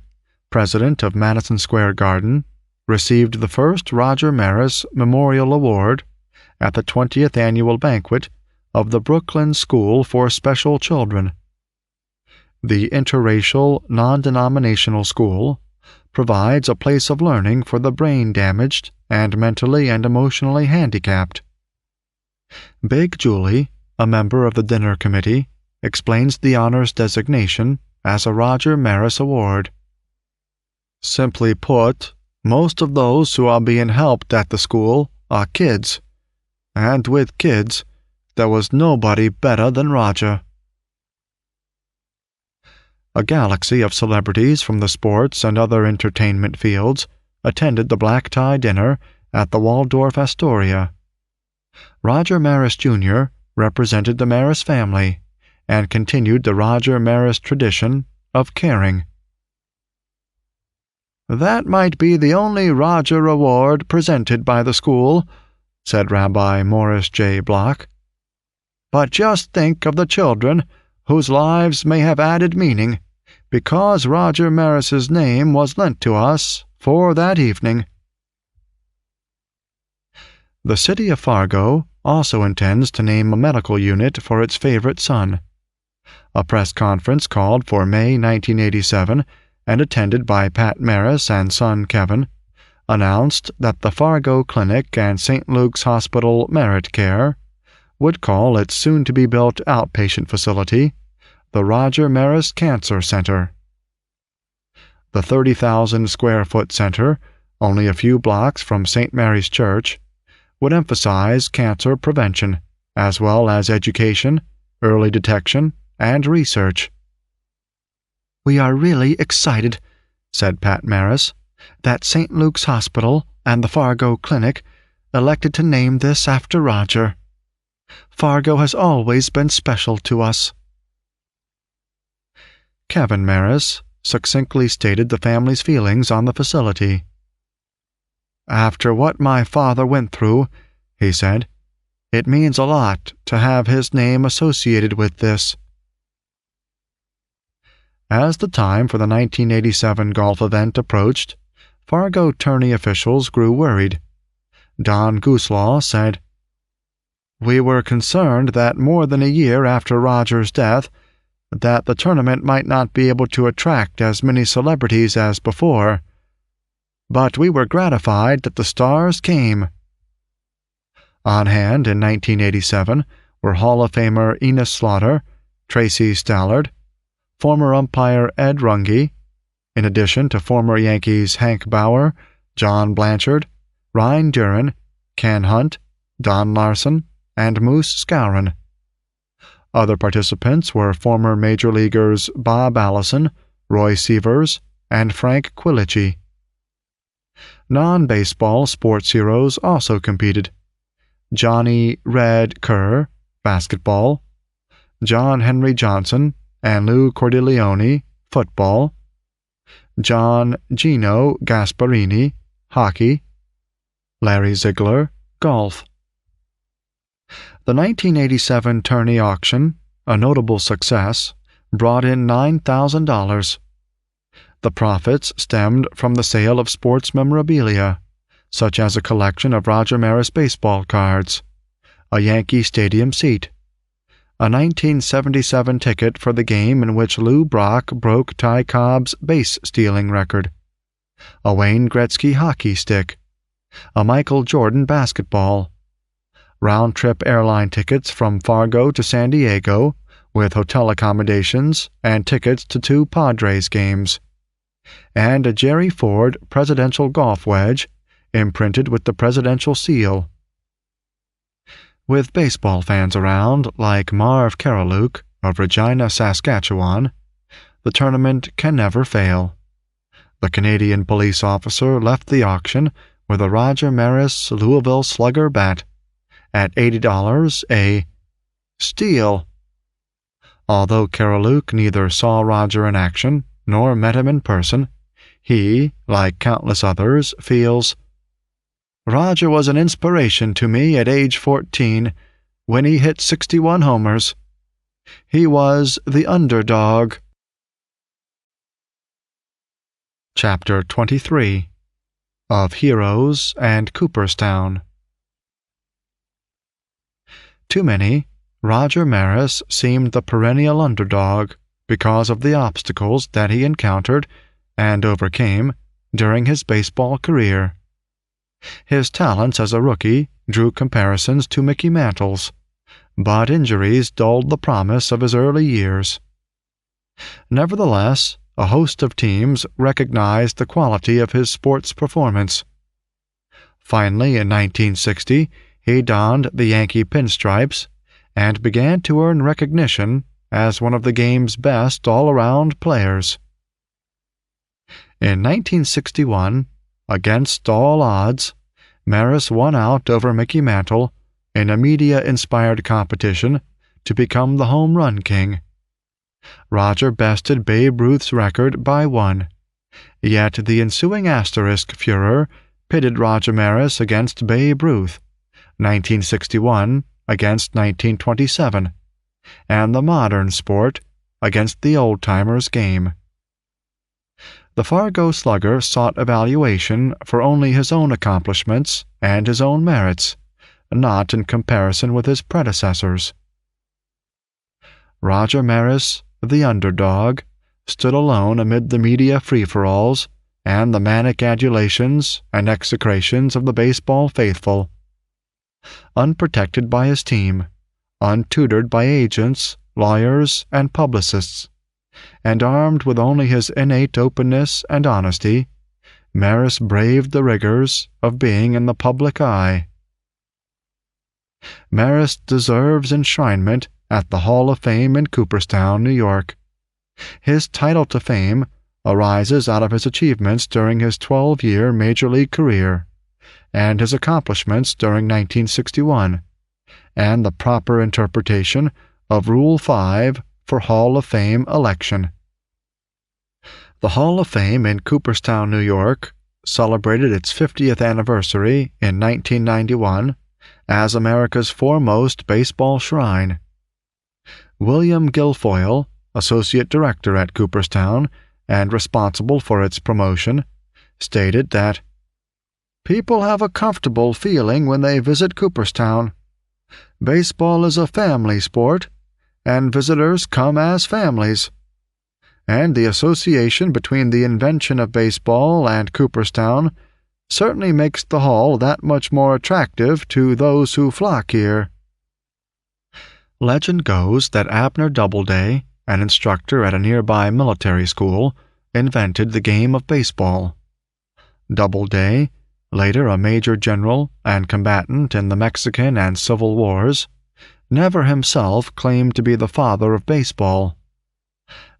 president of Madison Square Garden, received the first Roger Maris Memorial Award at the 20th annual banquet of the Brooklyn School for Special Children. The interracial, non-denominational school provides a place of learning for the brain-damaged and mentally and emotionally handicapped. Big Julie, a member of the dinner committee, explains the honor's designation as a Roger Maris Award. Simply put, most of those who are being helped at the school are kids, and with kids, there was nobody better than Roger. A galaxy of celebrities from the sports and other entertainment fields attended the black tie dinner at the Waldorf Astoria. Roger Maris Jr. represented the Maris family and continued the Roger Maris tradition of caring. "That might be the only Roger Award presented by the school," said Rabbi Morris J. Block. "But just think of the children whose lives may have added meaning because Roger Maris's name was lent to us for that evening." The city of Fargo also intends to name a medical unit for its favorite son. A press conference called for May 1987 and attended by Pat Maris and son Kevin announced that the Fargo Clinic and St. Luke's Hospital Merit Care would call its soon-to-be-built outpatient facility the Roger Maris Cancer Center. The 30,000-square-foot center, only a few blocks from St. Mary's Church, would emphasize cancer prevention, as well as education, early detection, and research. "We are really excited," said Pat Maris, "that St. Luke's Hospital and the Fargo Clinic elected to name this after Roger. Fargo has always been special to us." Kevin Maris succinctly stated the family's feelings on the facility. "After what my father went through," he said, "it means a lot to have his name associated with this." As the time for the 1987 golf event approached, Fargo tourney officials grew worried. Don Gooslaw said, "We were concerned that more than a year after Roger's death, that the tournament might not be able to attract as many celebrities as before. But we were gratified that the stars came." On hand in 1987 were Hall of Famer Enos Slaughter, Tracy Stallard, former umpire Ed Runge, in addition to former Yankees Hank Bauer, John Blanchard, Ryan Duran, Ken Hunt, Don Larson, and Moose Skowron. Other participants were former Major Leaguers Bob Allison, Roy Sievers, and Frank Quilici. Non-baseball sports heroes also competed. Johnny Red Kerr, basketball, John Henry Johnson and Lou Cordileone, football, John Gino Gasparini, hockey, Larry Ziegler, golf. The 1987 tourney auction, a notable success, brought in $9,000. The profits stemmed from the sale of sports memorabilia, such as a collection of Roger Maris baseball cards, a Yankee Stadium seat, a 1977 ticket for the game in which Lou Brock broke Ty Cobb's base-stealing record, a Wayne Gretzky hockey stick, a Michael Jordan basketball, round-trip airline tickets from Fargo to San Diego, with hotel accommodations and tickets to 2 Padres games, and a Jerry Ford presidential golf wedge imprinted with the presidential seal. With baseball fans around, like Marv Karaluk of Regina, Saskatchewan, the tournament can never fail. The Canadian police officer left the auction with a Roger Maris Louisville Slugger bat at $80 a steal. Although Karaluk neither saw Roger in action nor met him in person, he, like countless others, feels, "Roger was an inspiration to me at age 14 when he hit 61 homers. He was the underdog." Chapter 23 of Heroes and Cooperstown. To many, Roger Maris seemed the perennial underdog because of the obstacles that he encountered and overcame during his baseball career. His talents as a rookie drew comparisons to Mickey Mantle's, but injuries dulled the promise of his early years. Nevertheless, a host of teams recognized the quality of his sports performance. Finally, in 1960, he donned the Yankee pinstripes and began to earn recognition as one of the game's best all-around players. In 1961, against all odds, Maris won out over Mickey Mantle in a media-inspired competition to become the home run king. Roger bested Babe Ruth's record by 1, yet the ensuing asterisk furor pitted Roger Maris against Babe Ruth, 1961 against 1927, and the modern sport against the old-timers game. The Fargo slugger sought evaluation for only his own accomplishments and his own merits, not in comparison with his predecessors. Roger Maris, the underdog, stood alone amid the media free-for-alls and the manic adulations and execrations of the baseball faithful. Unprotected by his team, untutored by agents, lawyers, and publicists, and armed with only his innate openness and honesty, Maris braved the rigors of being in the public eye. Maris deserves enshrinement at the Hall of Fame in Cooperstown, New York. His title to fame arises out of his achievements during his 12-year Major League career, and his accomplishments during 1961, and the proper interpretation of Rule 5 for Hall of Fame election. The Hall of Fame in Cooperstown, New York, celebrated its 50th anniversary in 1991 as America's foremost baseball shrine. William Guilfoyle, associate director at Cooperstown and responsible for its promotion, stated that, "People have a comfortable feeling when they visit Cooperstown. Baseball is a family sport, and visitors come as families. And the association between the invention of baseball and Cooperstown certainly makes the hall that much more attractive to those who flock here." Legend goes that Abner Doubleday, an instructor at a nearby military school, invented the game of baseball. Doubleday, later a major general and combatant in the Mexican and Civil Wars, never himself claimed to be the father of baseball.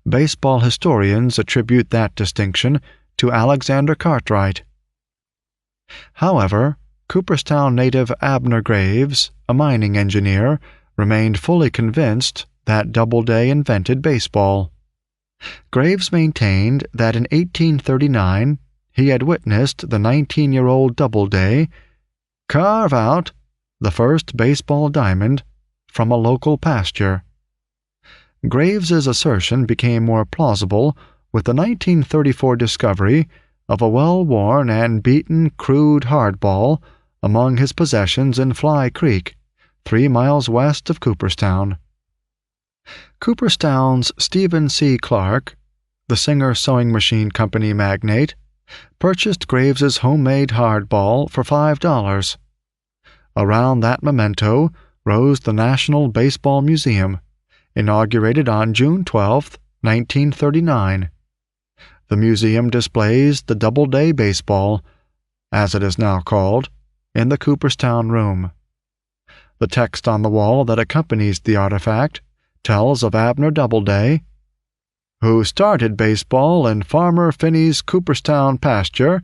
Baseball historians attribute that distinction to Alexander Cartwright. However, Cooperstown native Abner Graves, a mining engineer, remained fully convinced that Doubleday invented baseball. Graves maintained that in 1839 he had witnessed the 19-year-old Doubleday carve out the first baseball diamond from a local pasture. Graves's assertion became more plausible with the 1934 discovery of a well-worn and beaten crude hardball among his possessions in Fly Creek, 3 miles west of Cooperstown. Cooperstown's Stephen C. Clark, the Singer Sewing Machine Company magnate, purchased Graves's homemade hardball for $5. Around that memento rose the National Baseball Museum, inaugurated on June 12, 1939. The museum displays the Doubleday baseball, as it is now called, in the Cooperstown Room. The text on the wall that accompanies the artifact tells of Abner Doubleday, who started baseball in Farmer Finney's Cooperstown pasture,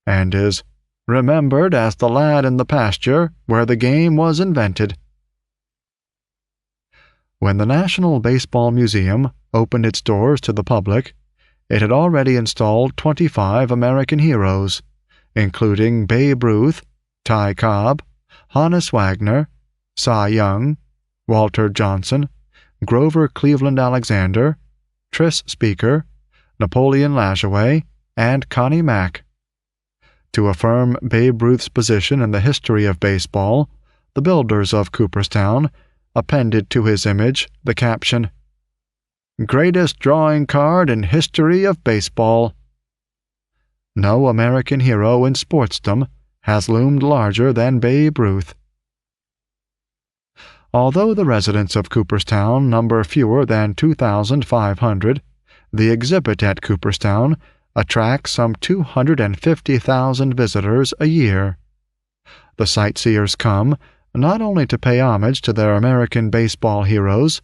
and is remembered as the lad in the pasture where the game was invented. When the National Baseball Museum opened its doors to the public, it had already installed 25 American heroes, including Babe Ruth, Ty Cobb, Honus Wagner, Cy Young, Walter Johnson, Grover Cleveland Alexander, Tris Speaker, Napoleon Lajoie, and Connie Mack. To affirm Babe Ruth's position in the history of baseball, the builders of Cooperstown appended to his image the caption, "Greatest drawing card in history of baseball." No American hero in sportsdom has loomed larger than Babe Ruth. Although the residents of Cooperstown number fewer than 2,500, the exhibit at Cooperstown attracts some 250,000 visitors a year. The sightseers come not only to pay homage to their American baseball heroes,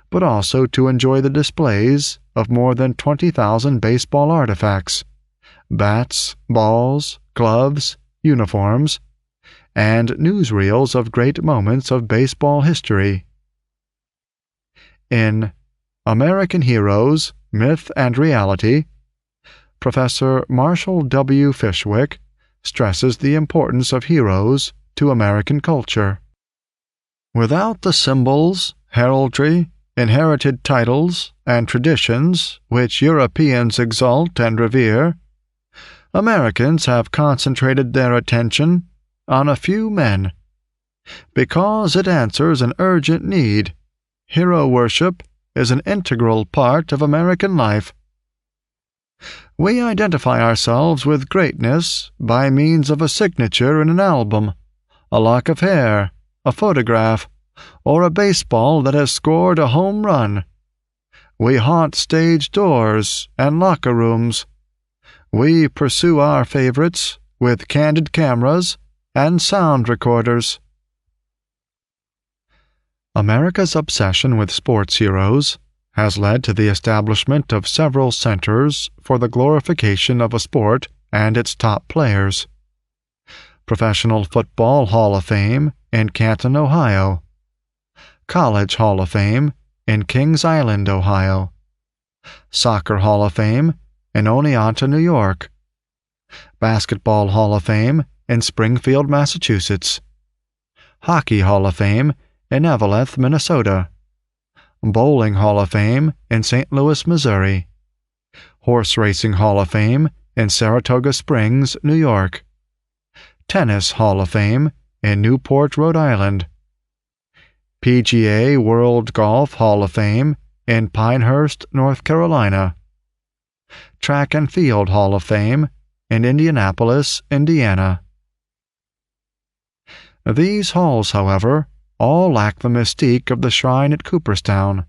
but also to enjoy the displays of more than 20,000 baseball artifacts, bats, balls, gloves, uniforms, and newsreels of great moments of baseball history. In American Heroes, Myth and Reality, Professor Marshall W. Fishwick stresses the importance of heroes to American culture. Without the symbols, heraldry, inherited titles, and traditions which Europeans exalt and revere, Americans have concentrated their attention on a few men. Because it answers an urgent need, hero worship is an integral part of American life. We identify ourselves with greatness by means of a signature in an album, a lock of hair, a photograph, or a baseball that has scored a home run. We haunt stage doors and locker rooms. We pursue our favorites with candid cameras and sound recorders. America's obsession with sports heroes has led to the establishment of several centers for the glorification of a sport and its top players. Professional Football Hall of Fame in Canton, Ohio. College Hall of Fame in Kings Island, Ohio. Soccer Hall of Fame in Oneonta, New York. Basketball Hall of Fame in Springfield, Massachusetts. Hockey Hall of Fame in Eveleth, Minnesota. Bowling Hall of Fame in St. Louis, Missouri. Horse Racing Hall of Fame in Saratoga Springs, New York. Tennis Hall of Fame in Newport, Rhode Island. PGA World Golf Hall of Fame in Pinehurst, North Carolina. Track and Field Hall of Fame in Indianapolis, Indiana. These halls, however, all lack the mystique of the shrine at Cooperstown.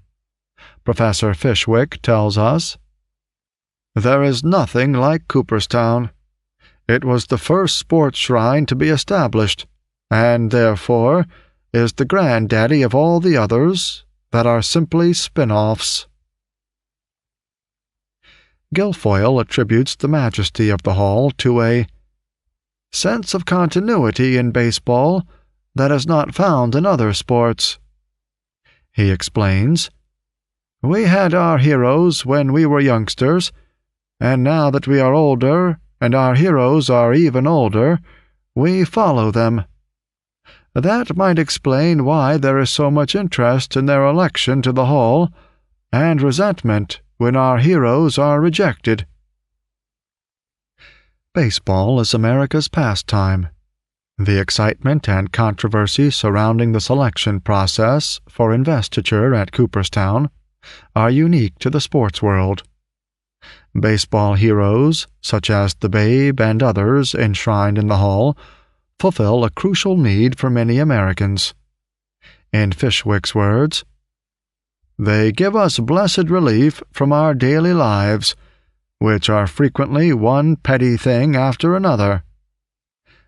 Professor Fishwick tells us, "There is nothing like Cooperstown. It was the first sports shrine to be established, and therefore is the granddaddy of all the others that are simply spin-offs." Guilfoyle attributes the majesty of the hall to a sense of continuity in baseball that is not found in other sports. He explains, "We had our heroes when we were youngsters, and now that we are older and our heroes are even older, we follow them. That might explain why there is so much interest in their election to the hall, and resentment when our heroes are rejected." Baseball is America's pastime. The excitement and controversy surrounding the selection process for investiture at Cooperstown are unique to the sports world. Baseball heroes, such as the Babe and others enshrined in the hall, fulfill a crucial need for many Americans. In Fishwick's words, "They give us blessed relief from our daily lives, which are frequently one petty thing after another.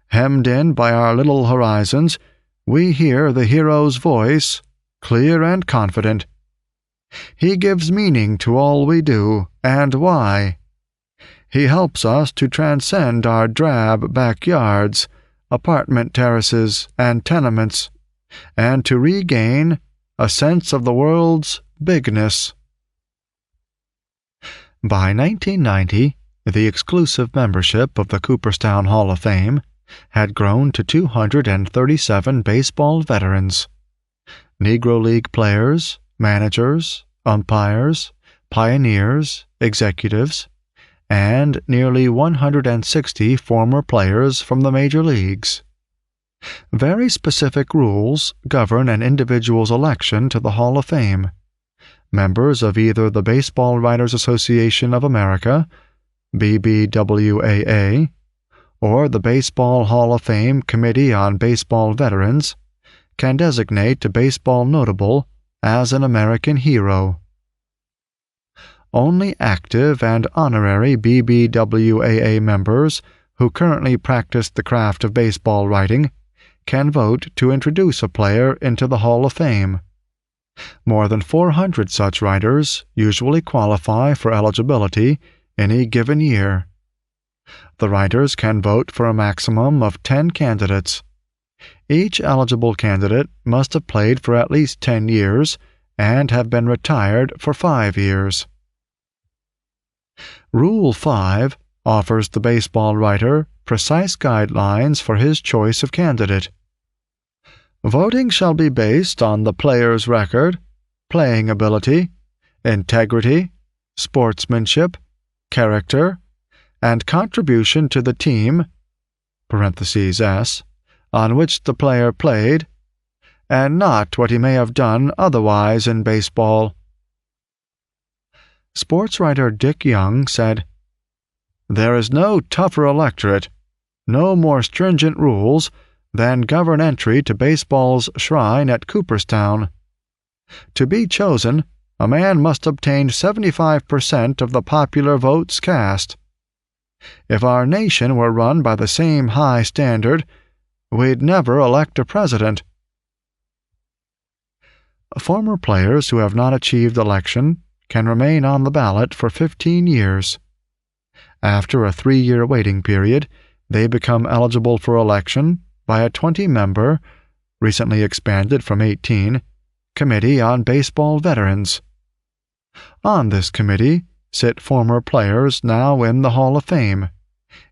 Hemmed in by our little horizons, we hear the hero's voice, clear and confident. He gives meaning to all we do, and why. He helps us to transcend our drab backyards, apartment terraces, and tenements, and to regain a sense of the world's bigness." By 1990, the exclusive membership of the Cooperstown Hall of Fame had grown to 237 baseball veterans. Negro League players, managers, umpires, pioneers, executives, and nearly 160 former players from the major leagues. Very specific rules govern an individual's election to the Hall of Fame. Members of either the Baseball Writers Association of America, BBWAA, or the Baseball Hall of Fame Committee on Baseball Veterans can designate a baseball notable as an American hero. Only active and honorary BBWAA members who currently practice the craft of baseball writing can vote to introduce a player into the Hall of Fame. More than 400 such writers usually qualify for eligibility in a given year. The writers can vote for a maximum of 10 candidates. Each eligible candidate must have played for at least 10 years and have been retired for 5 years. Rule 5 offers the baseball writer precise guidelines for his choice of candidate. Voting shall be based on the player's record, playing ability, integrity, sportsmanship, character, and contribution to the team (S) on which the player played, and not what he may have done otherwise in baseball. Sports writer Dick Young said, "There is no tougher electorate, no more stringent rules than govern entry to baseball's shrine at Cooperstown. To be chosen, a man must obtain 75% of the popular votes cast. If our nation were run by the same high standard, we'd never elect a president." Former players who have not achieved election can remain on the ballot for 15 years. After a 3-year waiting period, they become eligible for election by a 20-member, recently expanded from 18, Committee on Baseball Veterans. On this committee sit former players now in the Hall of Fame,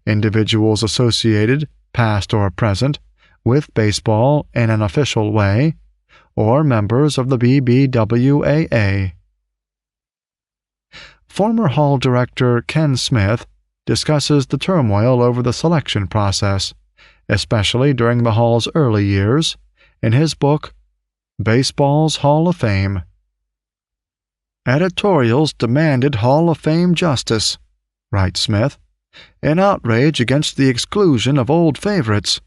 individuals associated, past or present, with baseball in an official way, or members of the BBWAA. Former Hall Director Ken Smith discusses the turmoil over the selection process, especially during the Hall's early years, in his book, Baseball's Hall of Fame. "Editorials demanded Hall of Fame justice," writes Smith, "in outrage against the exclusion of old favorites.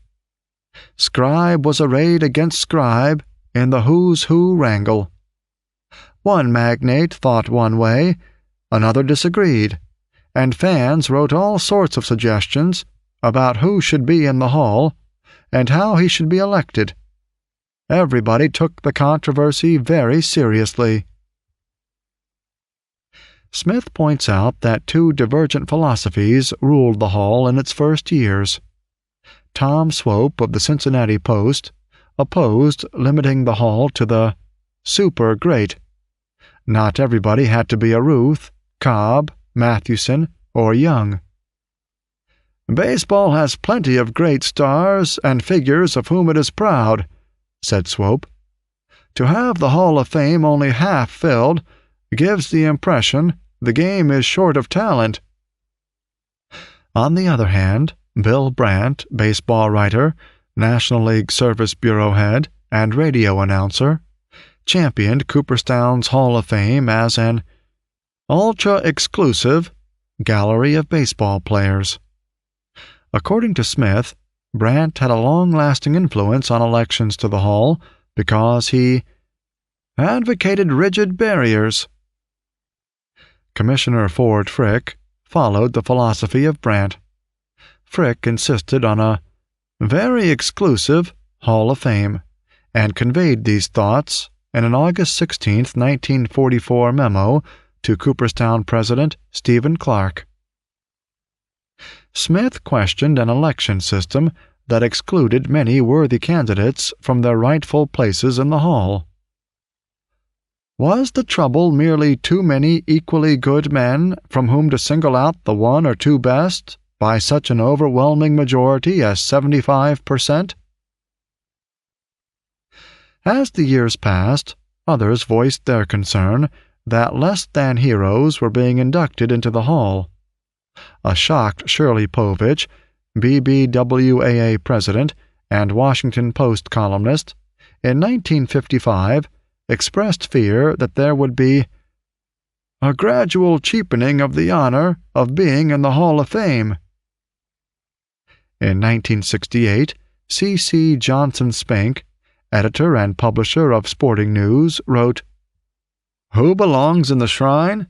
Scribe was arrayed against scribe in the who's who wrangle. One magnate thought one way, another disagreed, and fans wrote all sorts of suggestions about who should be in the Hall and how he should be elected. Everybody took the controversy very seriously." Smith points out that 2 divergent philosophies ruled the Hall in its first years. Tom Swope of the Cincinnati Post opposed limiting the Hall to the super great. Not everybody had to be a Ruth, Cobb, Mathewson, or Young. "Baseball has plenty of great stars and figures of whom it is proud," said Swope. "To have the Hall of Fame only half filled gives the impression the game is short of talent." On the other hand, Bill Brandt, baseball writer, National League Service Bureau head, and radio announcer, championed Cooperstown's Hall of Fame as an ultra-exclusive gallery of baseball players. According to Smith, Brandt had a long-lasting influence on elections to the Hall because he advocated rigid barriers. Commissioner Ford Frick followed the philosophy of Brandt. Frick insisted on a very exclusive Hall of Fame and conveyed these thoughts in an August 16, 1944 memo to Cooperstown President Stephen Clark. Smith questioned an election system that excluded many worthy candidates from their rightful places in the Hall. Was the trouble merely too many equally good men from whom to single out the one or two best by such an overwhelming majority as 75%? As the years passed, others voiced their concern that less-than heroes were being inducted into the Hall. A shocked Shirley Povich, BBWAA president and Washington Post columnist, in 1955 expressed fear that there would be a gradual cheapening of the honor of being in the Hall of Fame. In 1968, C.C. Johnson Spink, editor and publisher of Sporting News, wrote, "Who belongs in the shrine?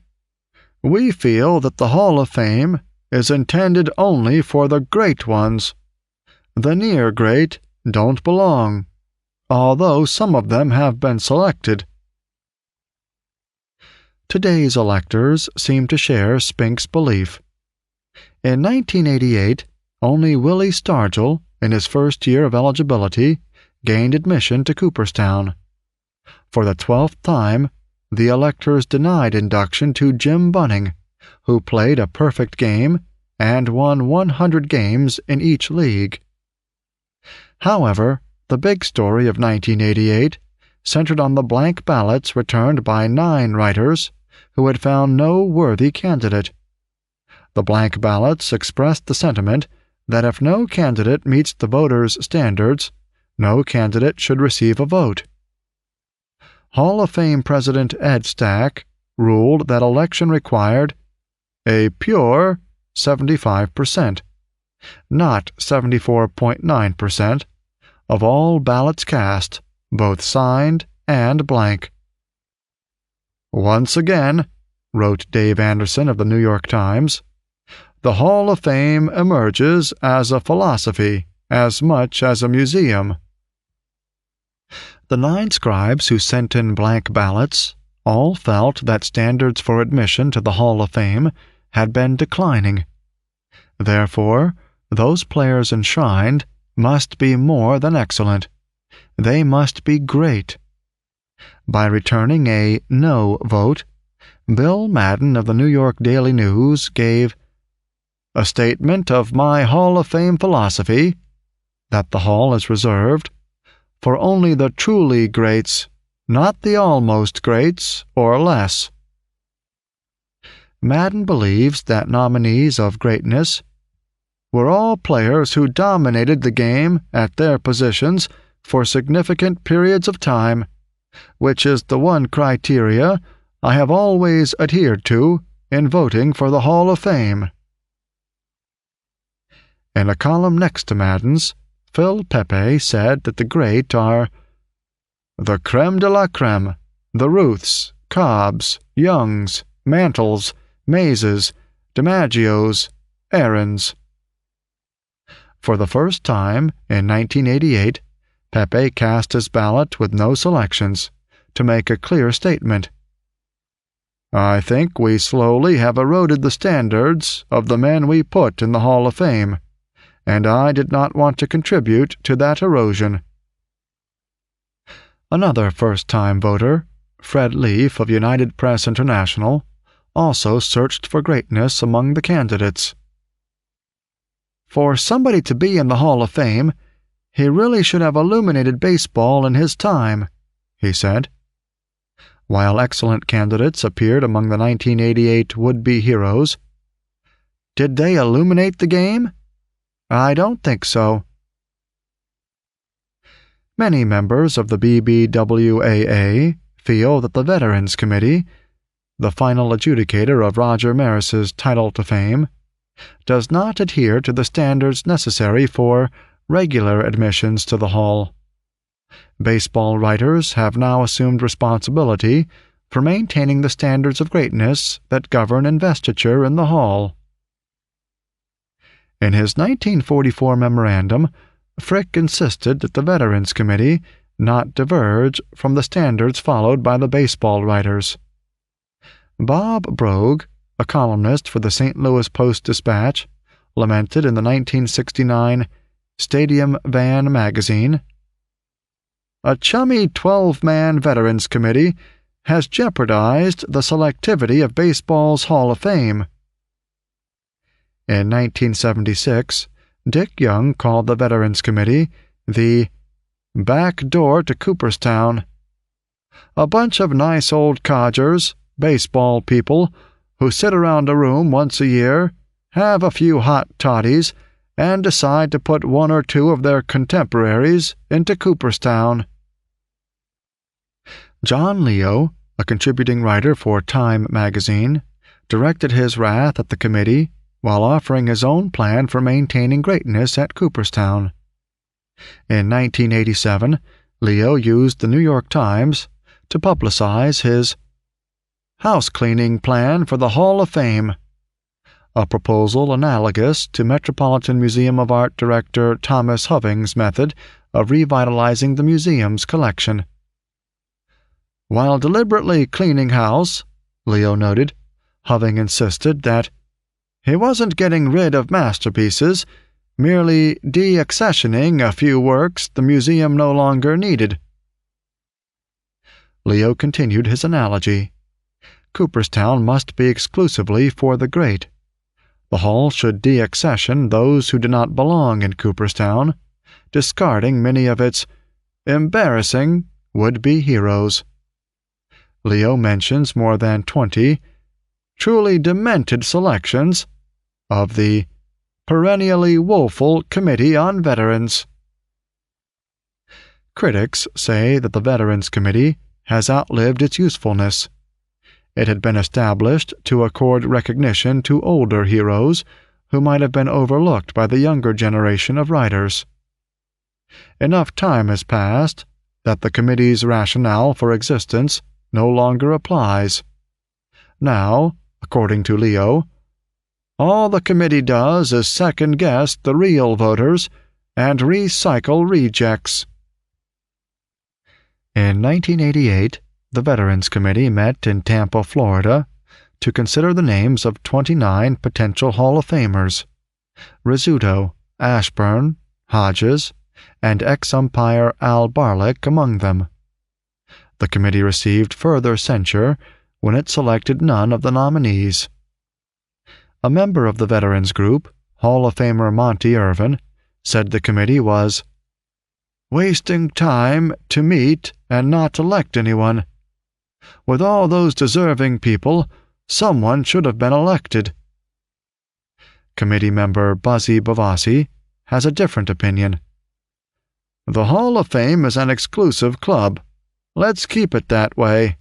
We feel that the Hall of Fame is intended only for the great ones. The near great don't belong, although some of them have been selected." Today's electors seem to share Spink's belief. In 1988, only Willie Stargell, in his first year of eligibility, gained admission to Cooperstown. For the 12th time, the electors denied induction to Jim Bunning, who played a perfect game and won 100 games in each league. However, the big story of 1988 centered on the blank ballots returned by 9 writers who had found no worthy candidate. The blank ballots expressed the sentiment that if no candidate meets the voters' standards, no candidate should receive a vote. Hall of Fame President Ed Stack ruled that election required a pure 75%, not 74.9%, of all ballots cast, both signed and blank. "Once again," wrote Dave Anderson of the New York Times, "the Hall of Fame emerges as a philosophy as much as a museum." The 9 scribes who sent in blank ballots all felt that standards for admission to the Hall of Fame had been declining. Therefore, those players enshrined must be more than excellent. They must be great. By returning a no vote, Bill Madden of the New York Daily News gave a statement of my Hall of Fame philosophy that the Hall is reserved for only the truly greats, not the almost greats or less. Madden believes that nominees of greatness were all players who dominated the game at their positions for significant periods of time, which is the one criteria I have always adhered to in voting for the Hall of Fame. In a column next to Madden's, Phil Pepe said that the great are the creme de la creme, the Ruths, Cobbs, Youngs, Mantles, Mazes, DiMaggios, Aarons. For the first time in 1988, Pepe cast his ballot with no selections to make a clear statement. I think we slowly have eroded the standards of the men we put in the Hall of Fame, and I did not want to contribute to that erosion. Another first-time voter, Fred Leaf of United Press International, also searched for greatness among the candidates. For somebody to be in the Hall of Fame, he really should have illuminated baseball in his time, he said. While excellent candidates appeared among the 1988 would-be heroes, did they illuminate the game? I don't think so. Many members of the BBWAA feel that the Veterans Committee, the final adjudicator of Roger Maris's title to fame, does not adhere to the standards necessary for regular admissions to the Hall. Baseball writers have now assumed responsibility for maintaining the standards of greatness that govern investiture in the Hall. In his 1944 memorandum, Frick insisted that the Veterans Committee not diverge from the standards followed by the baseball writers. Bob Brogue, a columnist for the St. Louis Post-Dispatch, lamented in the 1969 Stadium Van magazine, "A chummy 12-man Veterans Committee has jeopardized the selectivity of baseball's Hall of Fame." In 1976, Dick Young called the Veterans Committee the "back door to Cooperstown. A bunch of nice old codgers, baseball people, who sit around a room once a year, have a few hot toddies, and decide to put one or two of their contemporaries into Cooperstown." John Leo, a contributing writer for Time magazine, directed his wrath at the committee while offering his own plan for maintaining greatness at Cooperstown. In 1987, Leo used the New York Times to publicize his house-cleaning plan for the Hall of Fame, a proposal analogous to Metropolitan Museum of Art director Thomas Hoving's method of revitalizing the museum's collection. While deliberately cleaning house, Leo noted, Hoving insisted that he wasn't getting rid of masterpieces, merely deaccessioning a few works the museum no longer needed. Leo continued his analogy. Cooperstown must be exclusively for the great. The Hall should deaccession those who do not belong in Cooperstown, discarding many of its embarrassing would-be heroes. Leo mentions more than 20 truly demented selections of the perennially woeful Committee on Veterans. Critics say that the Veterans Committee has outlived its usefulness. It had been established to accord recognition to older heroes who might have been overlooked by the younger generation of writers. Enough time has passed that the committee's rationale for existence no longer applies. Now, according to Leo, all the committee does is second-guess the real voters and recycle rejects. In 1988, the Veterans Committee met in Tampa, Florida, to consider the names of 29 potential Hall of Famers, Rizzuto, Ashburn, Hodges, and ex-umpire Al Barlick among them. The committee received further censure when it selected none of the nominees. A member of the Veterans Group, Hall of Famer Monty Irvin, said the committee was wasting time to meet and not elect anyone. With all those deserving people, someone should have been elected. Committee member Buzzy Bavasi has a different opinion. The Hall of Fame is an exclusive club. Let's keep it that way.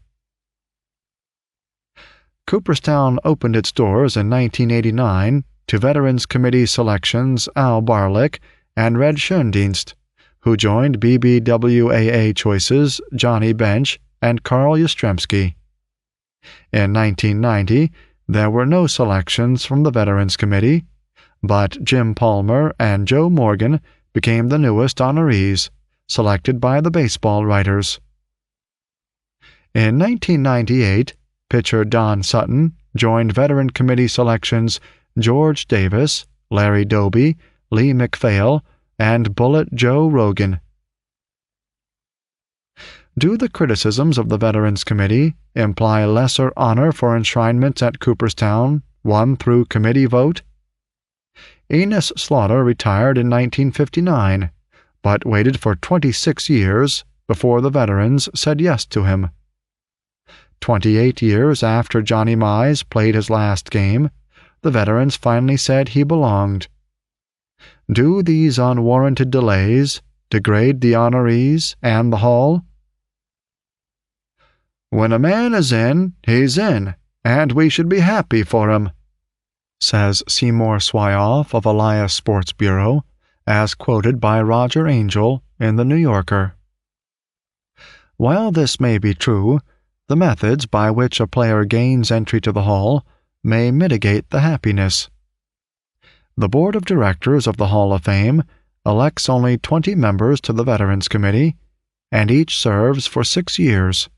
Cooperstown opened its doors in 1989 to Veterans Committee selections Al Barlick and Red Schoendienst, who joined BBWAA choices Johnny Bench and Carl Yastrzemski. In 1990, there were no selections from the Veterans Committee, but Jim Palmer and Joe Morgan became the newest honorees, selected by the baseball writers. In 1998, pitcher Don Sutton joined Veteran Committee selections George Davis, Larry Doby, Lee MacPhail, and Bullet Joe Rogan. Do the criticisms of the Veterans Committee imply lesser honor for enshrinement at Cooperstown, won through committee vote? Enos Slaughter retired in 1959, but waited for 26 years before the veterans said yes to him. 28 years after Johnny Mize played his last game, the veterans finally said he belonged. Do these unwarranted delays degrade the honorees and the Hall? When a man is in, he's in, and we should be happy for him, says Seymour Swyoff of Elias Sports Bureau, as quoted by Roger Angell in The New Yorker. While this may be true, the methods by which a player gains entry to the Hall may mitigate the happiness. The Board of Directors of the Hall of Fame elects only 20 members to the Veterans Committee, and each serves for 6 years.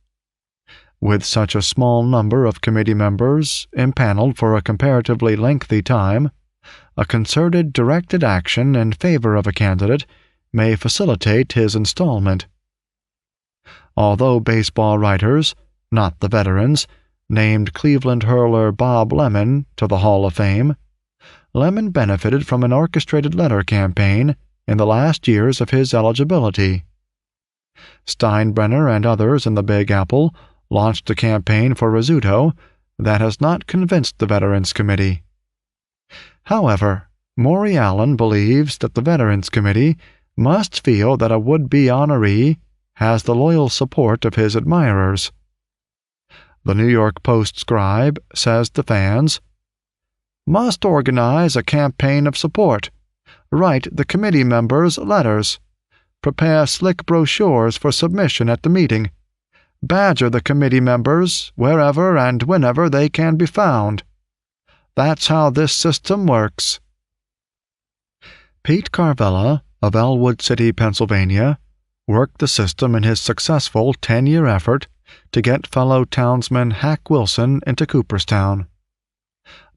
With such a small number of committee members impaneled for a comparatively lengthy time, a concerted directed action in favor of a candidate may facilitate his installment. Although baseball writers, not the veterans, named Cleveland hurler Bob Lemon to the Hall of Fame, Lemon benefited from an orchestrated letter campaign in the last years of his eligibility. Steinbrenner and others in the Big Apple launched a campaign for Rizzuto that has not convinced the Veterans Committee. However, Maury Allen believes that the Veterans Committee must feel that a would-be honoree has the loyal support of his admirers. The New York Post scribe says the fans must organize a campaign of support, write the committee members letters, prepare slick brochures for submission at the meeting, badger the committee members wherever and whenever they can be found. That's how this system works. Pete Carvella of Elwood City, Pennsylvania, worked the system in his successful 10-year effort to get fellow townsman Hack Wilson into Cooperstown.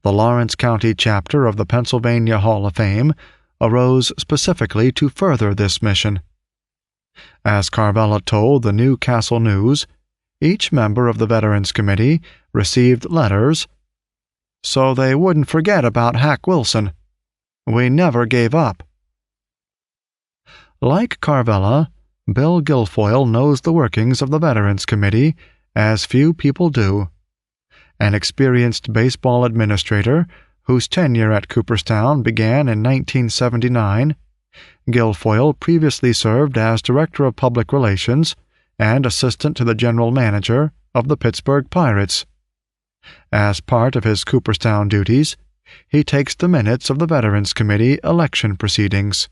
The Lawrence County chapter of the Pennsylvania Hall of Fame arose specifically to further this mission. As Carvella told the Newcastle News, each member of the Veterans Committee received letters so they wouldn't forget about Hack Wilson. We never gave up. Like Carvella, Bill Guilfoyle knows the workings of the Veterans Committee as few people do. An experienced baseball administrator whose tenure at Cooperstown began in 1979, Guilfoyle previously served as Director of Public Relations and Assistant to the General Manager of the Pittsburgh Pirates. As part of his Cooperstown duties, he takes the minutes of the Veterans Committee election proceedings.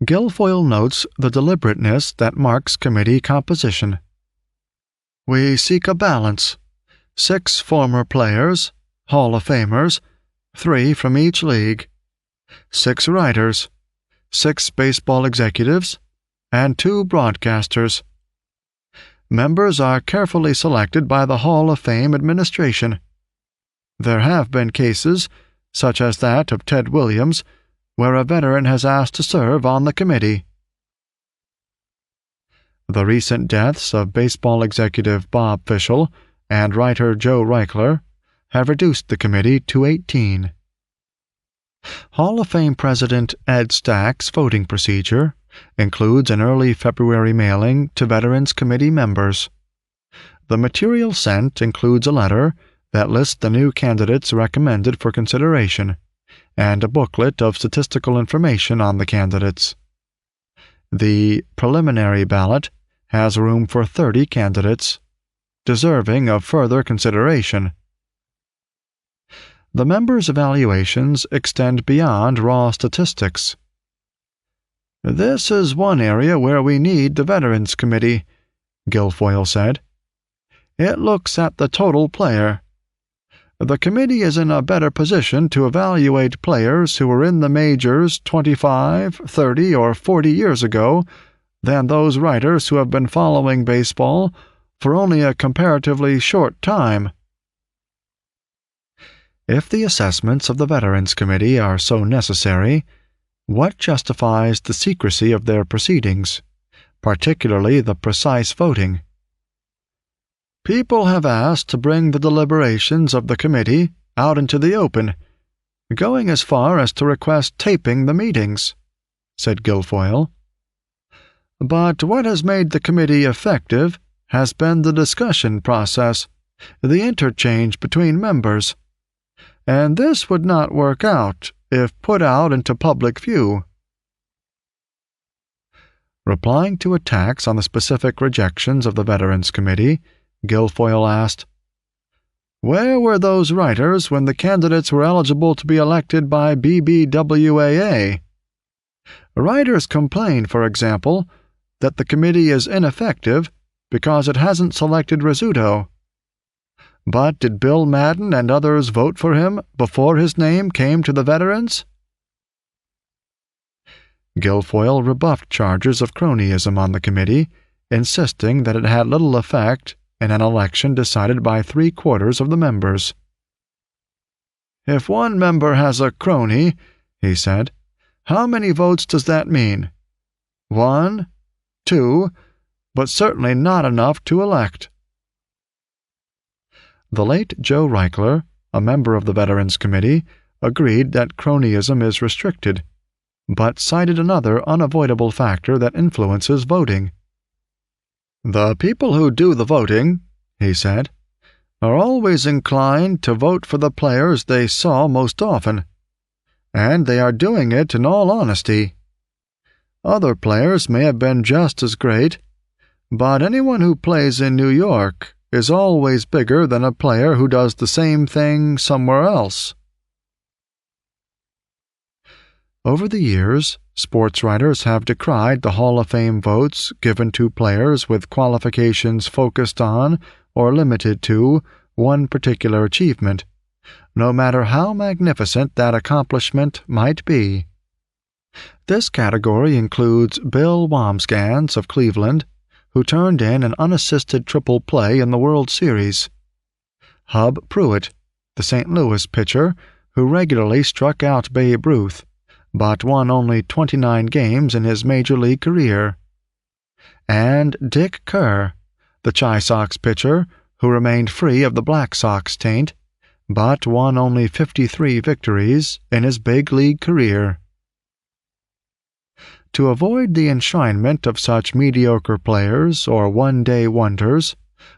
Guilfoyle notes the deliberateness that marks committee composition. We seek a balance. 6 former players, Hall of Famers, 3 from each league, 6 writers, 6 baseball executives, and 2 broadcasters. Members are carefully selected by the Hall of Fame administration. There have been cases, such as that of Ted Williams, where a veteran has asked to serve on the committee. The recent deaths of baseball executive Bob Fischel and writer Joe Reichler have reduced the committee to 18. Hall of Fame President Ed Stack's voting procedure includes an early February mailing to Veterans Committee members. The material sent includes a letter that lists the new candidates recommended for consideration, and a booklet of statistical information on the candidates. The preliminary ballot has room for 30 candidates, deserving of further consideration. The members' evaluations extend beyond raw statistics. This is one area where we need the Veterans Committee, Guilfoyle said. It looks at the total player. The committee is in a better position to evaluate players who were in the majors 25, 30, or 40 years ago than those writers who have been following baseball for only a comparatively short time. If the assessments of the Veterans Committee are so necessary, what justifies the secrecy of their proceedings, particularly the precise voting? People have asked to bring the deliberations of the committee out into the open, going as far as to request taping the meetings, said Guilfoyle. But what has made the committee effective has been the discussion process, the interchange between members, and this would not work out if put out into public view. Replying to attacks on the specific rejections of the Veterans Committee, Guilfoyle asked, "Where were those writers when the candidates were eligible to be elected by BBWAA?" Writers complain, for example, that the committee is ineffective because it hasn't selected Rizzuto. But did Bill Madden and others vote for him before his name came to the veterans? Guilfoyle rebuffed charges of cronyism on the committee, insisting that it had little effect in an election decided by 3/4 of the members. "If one member has a crony," he said, "how many votes does that mean? 1, 2, but certainly not enough to elect." The late Joe Reichler, a member of the Veterans Committee, agreed that cronyism is restricted, but cited another unavoidable factor that influences voting. "The people who do the voting," he said, "are always inclined to vote for the players they saw most often, and they are doing it in all honesty. Other players may have been just as great, but anyone who plays in New York is always bigger than a player who does the same thing somewhere else." Over the years, sports writers have decried the Hall of Fame votes given to players with qualifications focused on or limited to one particular achievement, no matter how magnificent that accomplishment might be. This category includes Bill Wambsgans of Cleveland, who turned in an unassisted triple play in the World Series; Hub Pruitt, the St. Louis pitcher, who regularly struck out Babe Ruth, but won only 29 games in his major league career; and Dick Kerr, the Chi Sox pitcher, who remained free of the Black Sox taint, but won only 53 victories in his big league career. To avoid the enshrinement of such mediocre players or one-day wonders,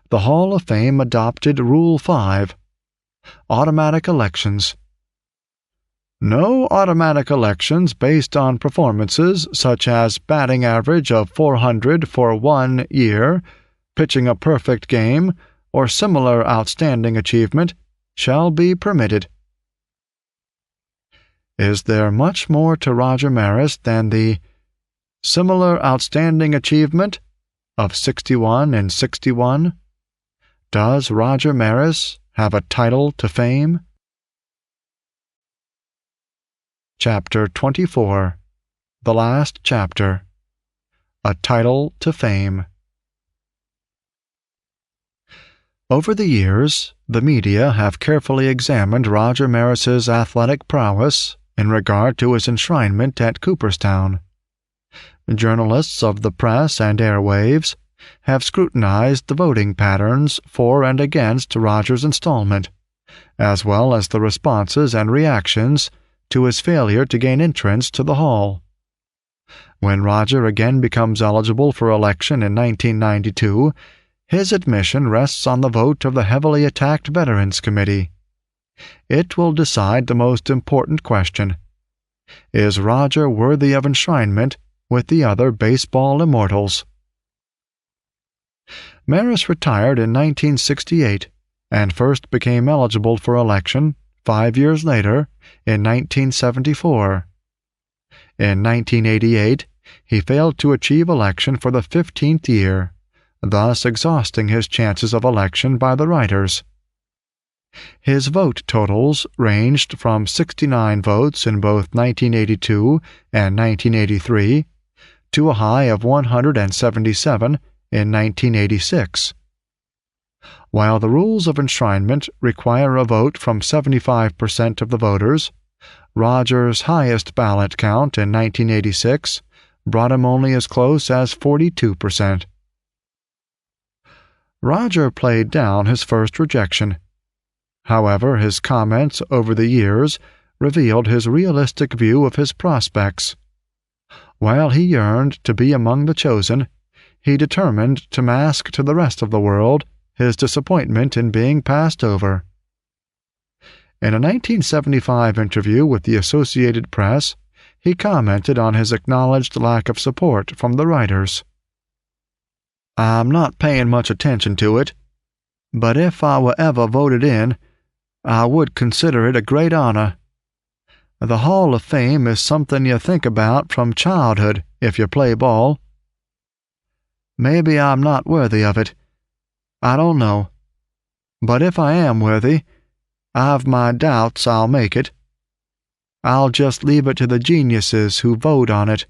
the Hall of Fame adopted Rule 5: automatic elections. No automatic elections based on performances such as batting average of .400 for 1 year, pitching a perfect game, or similar outstanding achievement shall be permitted. Is there much more to Roger Maris than the similar outstanding achievement of 61 and 61? Does Roger Maris have a title to fame? Chapter 24. The Last Chapter. A Title to Fame. Over the years, the media have carefully examined Roger Maris's athletic prowess in regard to his enshrinement at Cooperstown. Journalists of the press and airwaves have scrutinized the voting patterns for and against Roger's installment, as well as the responses and reactions to his failure to gain entrance to the Hall. When Roger again becomes eligible for election in 1992, his admission rests on the vote of the heavily attacked Veterans Committee. It will decide the most important question: is Roger worthy of enshrinement with the other baseball immortals? Maris retired in 1968 and first became eligible for election 5 years later, in 1974. In 1988, he failed to achieve election for the 15th year, thus exhausting his chances of election by the writers. His vote totals ranged from 69 votes in both 1982 and 1983 to a high of 177 in 1986. While the rules of enshrinement require a vote from 75% of the voters, Roger's highest ballot count in 1986 brought him only as close as 42%. Roger played down his first rejection. However, his comments over the years revealed his realistic view of his prospects. While he yearned to be among the chosen, he determined to mask to the rest of the world his disappointment in being passed over. In a 1975 interview with the Associated Press, he commented on his acknowledged lack of support from the writers. "I'm not paying much attention to it, but if I were ever voted in, I would consider it a great honor. The Hall of Fame is something you think about from childhood if you play ball. Maybe I'm not worthy of it. I don't know. But if I am worthy, I've my doubts I'll make it. I'll just leave it to the geniuses who vote on it."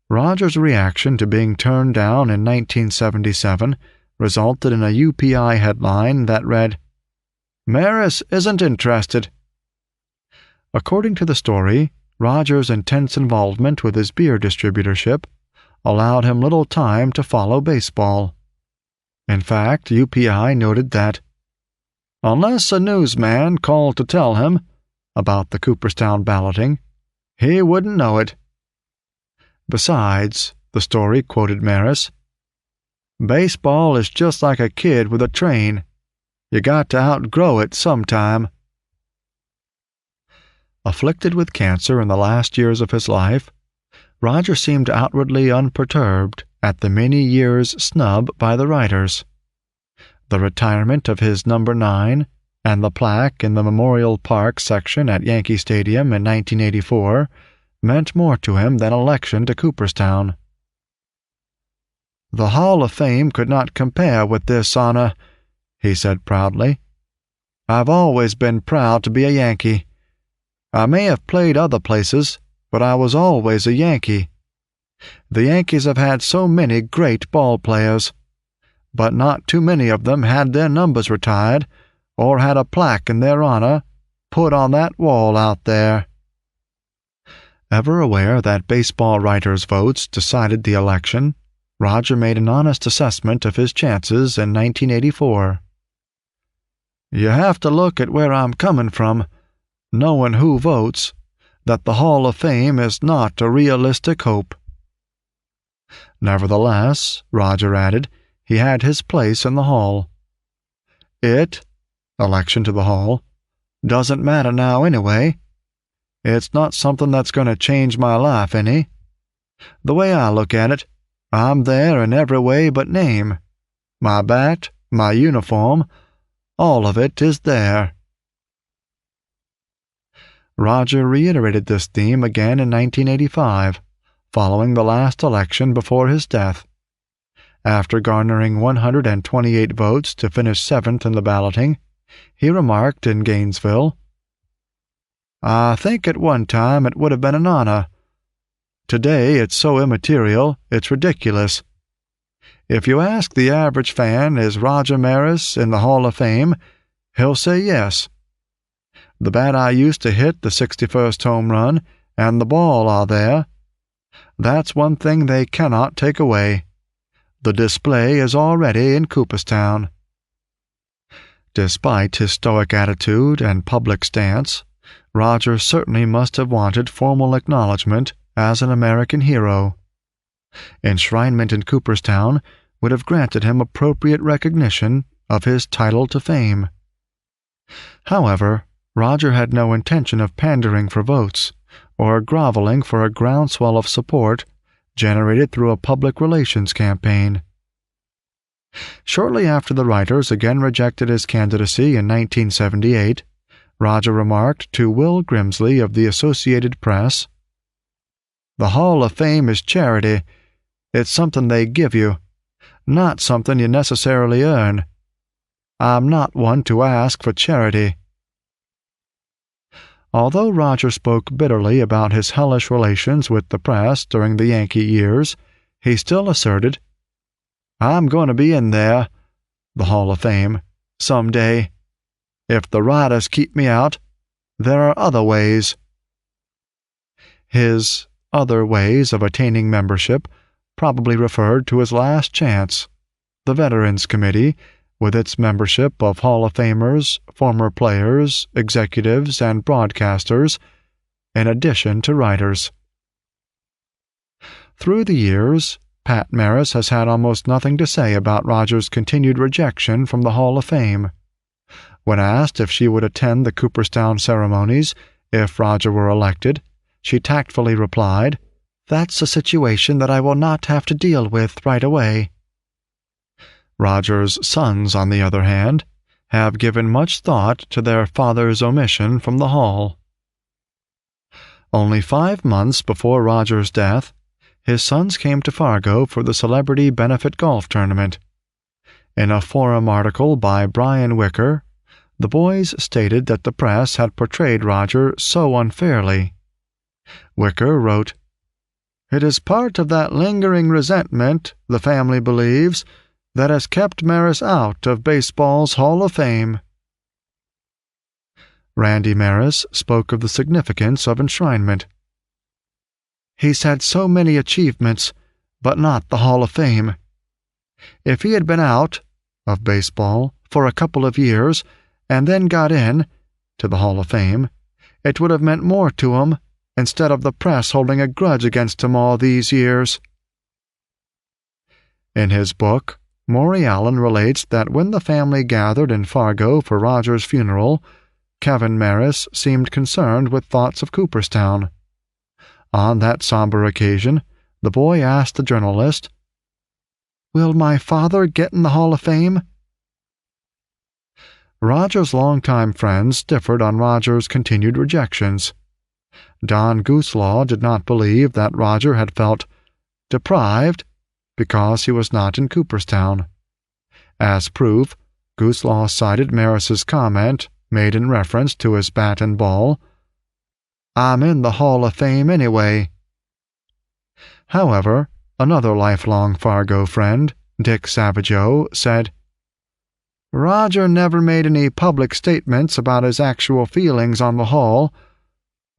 Rogers' reaction to being turned down in 1977 resulted in a UPI headline that read, "Maris isn't interested." According to the story, Rogers' intense involvement with his beer distributorship allowed him little time to follow baseball. In fact, UPI noted that, "Unless a newsman called to tell him about the Cooperstown balloting, he wouldn't know it." Besides, the story quoted Maris, "Baseball is just like a kid with a train. You got to outgrow it sometime." Afflicted with cancer in the last years of his life, Roger seemed outwardly unperturbed at the many years' snub by the writers. The retirement of his number 9 and the plaque in the Memorial Park section at Yankee Stadium in 1984 meant more to him than election to Cooperstown. "The Hall of Fame could not compare with this honor," he said proudly. "I've always been proud to be a Yankee. I may have played other places, but I was always a Yankee. The Yankees have had so many great ball players, but not too many of them had their numbers retired or had a plaque in their honor put on that wall out there." Ever aware that baseball writers' votes decided the election, Roger made an honest assessment of his chances in 1984. "You have to look at where I'm coming from, knowing who votes, that the Hall of Fame is not a realistic hope." Nevertheless, Roger added, he had his place in the Hall. Election to the Hall, doesn't matter now anyway. It's not something that's going to change my life any. The way I look at it, I'm there in every way but name. My bat, my uniform, all of it is there. Roger reiterated this theme again in 1985, following the last election before his death. After garnering 128 votes to finish 7th in the balloting, he remarked in Gainesville, "I think at one time it would have been an honor. Today it's so immaterial, it's ridiculous. If you ask the average fan, is Roger Maris in the Hall of Fame, he'll say yes. The bat I used to hit the 61st home run and the ball are there. That's one thing they cannot take away. The display is already in Cooperstown." Despite his stoic attitude and public stance, Roger certainly must have wanted formal acknowledgment as an American hero. Enshrinement in Cooperstown would have granted him appropriate recognition of his title to fame. However, Roger had no intention of pandering for votes or groveling for a groundswell of support generated through a public relations campaign. Shortly after the writers again rejected his candidacy in 1978, Roger remarked to Will Grimsley of the Associated Press, "The Hall of Fame is charity. It's something they give you, not something you necessarily earn. I'm not one to ask for charity." Although Roger spoke bitterly about his hellish relations with the press during the Yankee years, he still asserted, "I'm going to be in there, the Hall of Fame, someday. If the writers keep me out, there are other ways." His other ways of attaining membership probably referred to his last chance, the Veterans Committee, with its membership of Hall of Famers, former players, executives, and broadcasters, in addition to writers. Through the years, Pat Maris has had almost nothing to say about Roger's continued rejection from the Hall of Fame. When asked if she would attend the Cooperstown ceremonies if Roger were elected, she tactfully replied, "That's a situation that I will not have to deal with right away." Roger's sons, on the other hand, have given much thought to their father's omission from the Hall. Only 5 months before Roger's death, his sons came to Fargo for the Celebrity Benefit Golf Tournament. In a forum article by Brian Wicker, the boys stated that the press had portrayed Roger so unfairly. Wicker wrote, "It is part of that lingering resentment, the family believes, that has kept Maris out of baseball's Hall of Fame." Randy Maris spoke of the significance of enshrinement. "He's had so many achievements, but not the Hall of Fame. If he had been out of baseball for a couple of years and then got in to the Hall of Fame, it would have meant more to him instead of the press holding a grudge against him all these years." In his book, Maury Allen relates that when the family gathered in Fargo for Roger's funeral, Kevin Maris seemed concerned with thoughts of Cooperstown. On that somber occasion, the boy asked the journalist, "Will my father get in the Hall of Fame?" Roger's longtime friends differed on Roger's continued rejections. Don Gooselaw did not believe that Roger had felt deprived because he was not in Cooperstown. As proof, Gooselaw cited Maris's comment, made in reference to his bat and ball, "I'm in the Hall of Fame anyway." However, another lifelong Fargo friend, Dick Savageau, said, "Roger never made any public statements about his actual feelings on the Hall,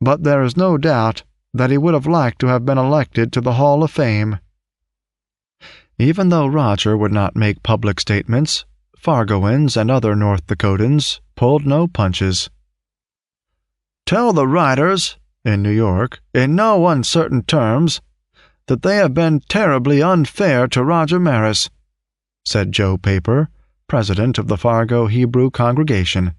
but there is no doubt that he would have liked to have been elected to the Hall of Fame." Even though Roger would not make public statements, Fargoans and other North Dakotans pulled no punches. "Tell the writers," in New York, in no uncertain terms, "that they have been terribly unfair to Roger Maris," said Joe Paper, president of the Fargo Hebrew congregation.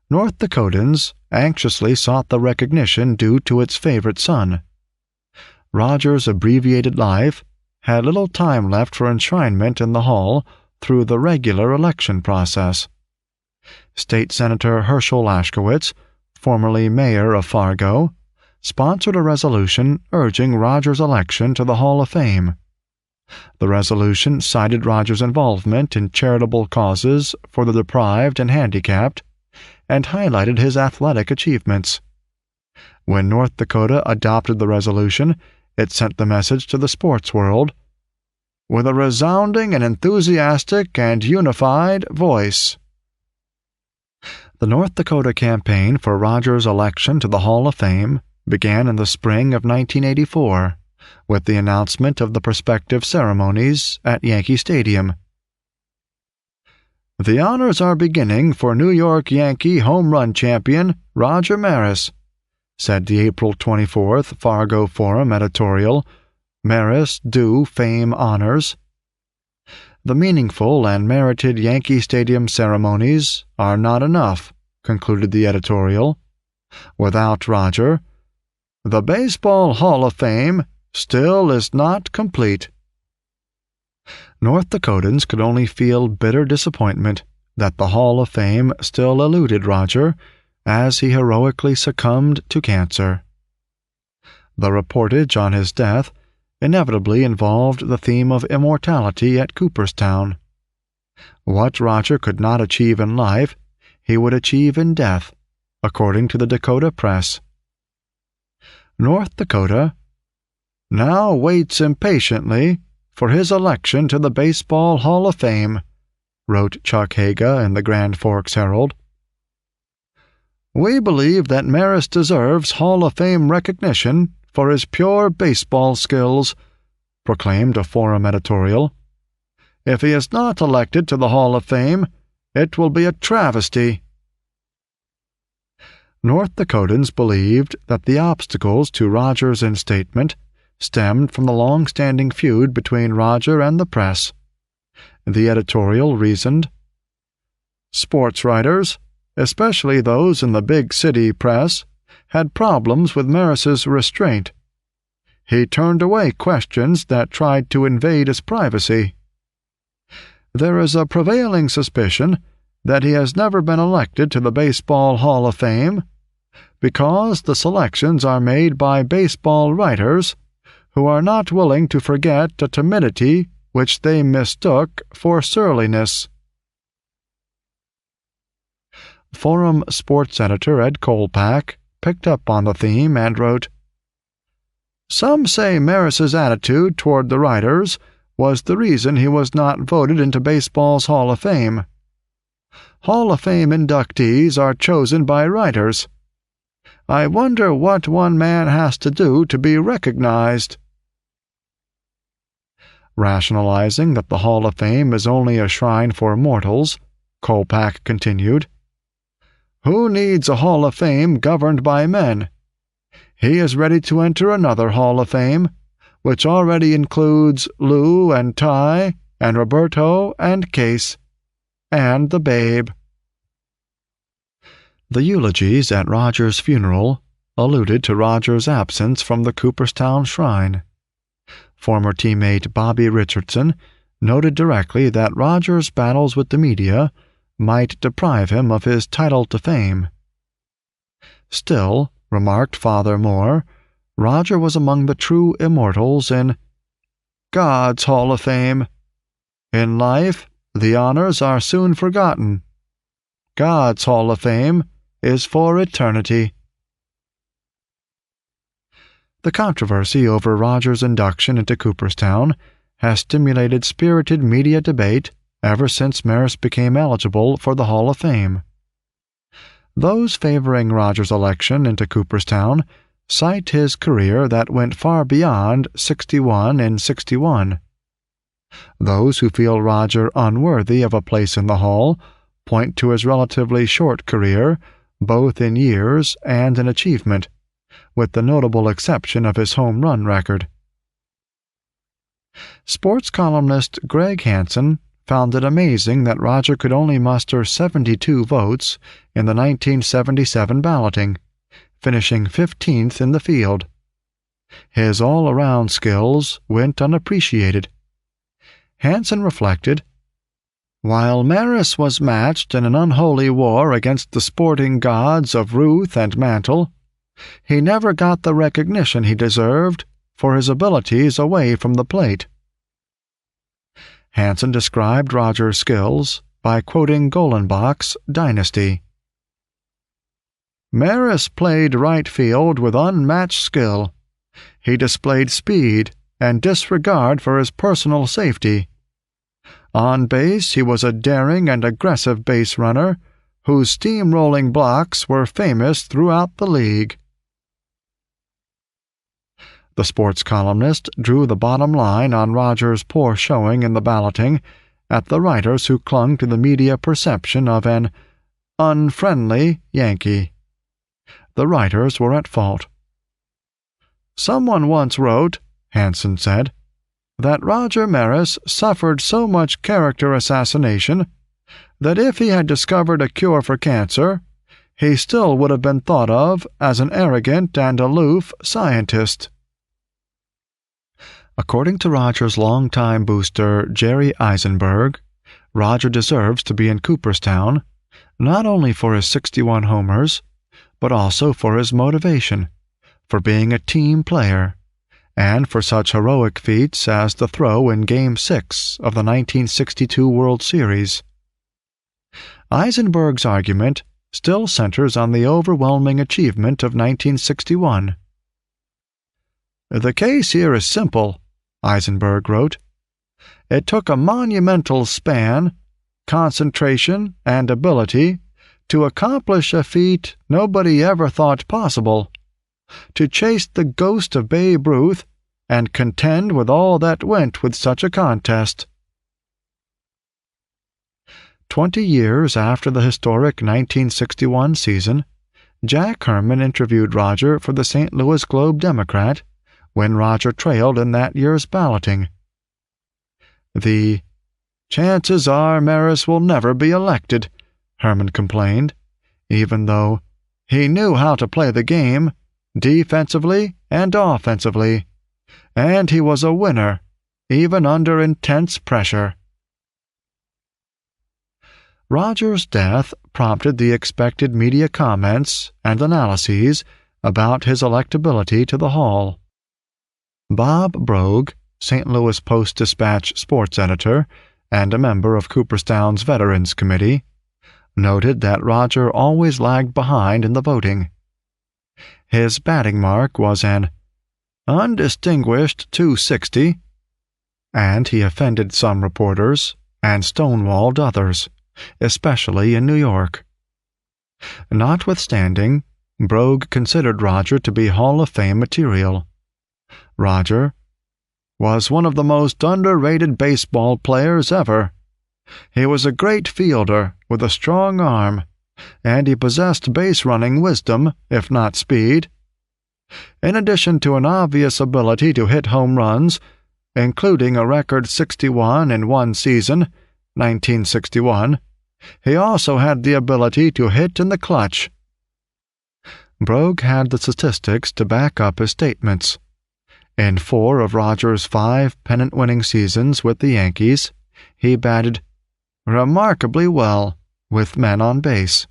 North Dakotans anxiously sought the recognition due to its favorite son. Roger's abbreviated life had little time left for enshrinement in the Hall through the regular election process. State Senator Herschel Lashkowitz, formerly mayor of Fargo, sponsored a resolution urging Roger's election to the Hall of Fame. The resolution cited Roger's involvement in charitable causes for the deprived and handicapped, and highlighted his athletic achievements. When North Dakota adopted the resolution, it sent the message to the sports world, "with a resounding and enthusiastic and unified voice." The North Dakota campaign for Roger's election to the Hall of Fame began in the spring of 1984, with the announcement of the prospective ceremonies at Yankee Stadium. "The honors are beginning for New York Yankee home run champion Roger Maris," said the April 24th Fargo Forum editorial, "Maris Due Fame Honors." "The meaningful and merited Yankee Stadium ceremonies are not enough," concluded the editorial. "Without Roger, the Baseball Hall of Fame still is not complete." North Dakotans could only feel bitter disappointment that the Hall of Fame still eluded Roger as he heroically succumbed to cancer. The reportage on his death inevitably involved the theme of immortality at Cooperstown. What Roger could not achieve in life, he would achieve in death, according to the Dakota Press. North Dakota now waits impatiently for his election to the Baseball Hall of Fame, wrote Chuck Haga in the Grand Forks Herald. "We believe that Maris deserves Hall of Fame recognition for his pure baseball skills," proclaimed a Forum editorial. "If he is not elected to the Hall of Fame, it will be a travesty." North Dakotans believed that the obstacles to Roger's instatement stemmed from the long-standing feud between Roger and the press. The editorial reasoned, "Sports writers, especially those in the big city press, had problems with Maris's restraint. He turned away questions that tried to invade his privacy. There is a prevailing suspicion that he has never been elected to the Baseball Hall of Fame because the selections are made by baseball writers who are not willing to forget a timidity which they mistook for surliness. Forum sports editor Ed Kolpak picked up on the theme and wrote, "Some say Maris's attitude toward the writers was the reason he was not voted into baseball's Hall of Fame. Hall of Fame inductees are chosen by writers. I wonder what one man has to do to be recognized." Rationalizing that the Hall of Fame is only a shrine for mortals, Kolpak continued, "Who needs a Hall of Fame governed by men? He is ready to enter another Hall of Fame, which already includes Lou and Ty and Roberto and Case, and the Babe." The eulogies at Rogers' funeral alluded to Rogers' absence from the Cooperstown shrine. Former teammate Bobby Richardson noted directly that Rogers' battles with the media might deprive him of his title to fame. Still, remarked Father Moore, Roger was among the true immortals in God's Hall of Fame. In life, the honors are soon forgotten. God's Hall of Fame is for eternity. The controversy over Rogers' induction into Cooperstown has stimulated spirited media debate ever since Maris became eligible for the Hall of Fame. Those favoring Rogers' election into Cooperstown cite his career that went far beyond 61 in 61. Those who feel Roger unworthy of a place in the Hall point to his relatively short career, both in years and in achievement, with the notable exception of his home run record. Sports columnist Greg Hansen found it amazing that Roger could only muster 72 votes in the 1977 balloting, finishing 15th in the field. His all-around skills went unappreciated. Hansen reflected, "While Maris was matched in an unholy war against the sporting gods of Ruth and Mantle, he never got the recognition he deserved for his abilities away from the plate." Hansen described Rogers' skills by quoting Golenbach's Dynasty. "Maris played right field with unmatched skill. He displayed speed and disregard for his personal safety. On base, he was a daring and aggressive base runner whose steamrolling blocks were famous throughout the league." The sports columnist drew the bottom line on Rogers' poor showing in the balloting at the writers who clung to the media perception of an unfriendly Yankee. The writers were at fault. "Someone once wrote," Hansen said, "that Roger Maris suffered so much character assassination that if he had discovered a cure for cancer, he still would have been thought of as an arrogant and aloof scientist." According to Rogers' longtime booster Jerry Eisenberg, Roger deserves to be in Cooperstown, not only for his 61 homers, but also for his motivation, for being a team player, and for such heroic feats as the throw in Game 6 of the 1962 World Series. Eisenberg's argument still centers on the overwhelming achievement of 1961. "The case here is simple," Eisenberg wrote. "It took a monumental span, concentration, and ability to accomplish a feat nobody ever thought possible, to chase the ghost of Babe Ruth and contend with all that went with such a contest." 20 years after the historic 1961 season, Jack Herman interviewed Roger for the St. Louis Globe-Democrat when Roger trailed in that year's balloting. "The chances are Maris will never be elected," Herman complained, even though he knew how to play the game, defensively and offensively, and he was a winner, even under intense pressure. Rogers' death prompted the expected media comments and analyses about his electability to the Hall. Bob Brogue, St. Louis Post-Dispatch sports editor and a member of Cooperstown's Veterans Committee, noted that Roger always lagged behind in the voting. His batting mark was an undistinguished .260, and he offended some reporters and stonewalled others, especially in New York. Notwithstanding, Brogue considered Roger to be Hall of Fame material. Roger was one of the most underrated baseball players ever. He was a great fielder with a strong arm, and he possessed base-running wisdom, if not speed. In addition to an obvious ability to hit home runs, including a record 61 in one season, 1961, he also had the ability to hit in the clutch. Brogue had the statistics to back up his statements. In 4 of Rogers' 5 pennant-winning seasons with the Yankees, he batted remarkably well with men on base: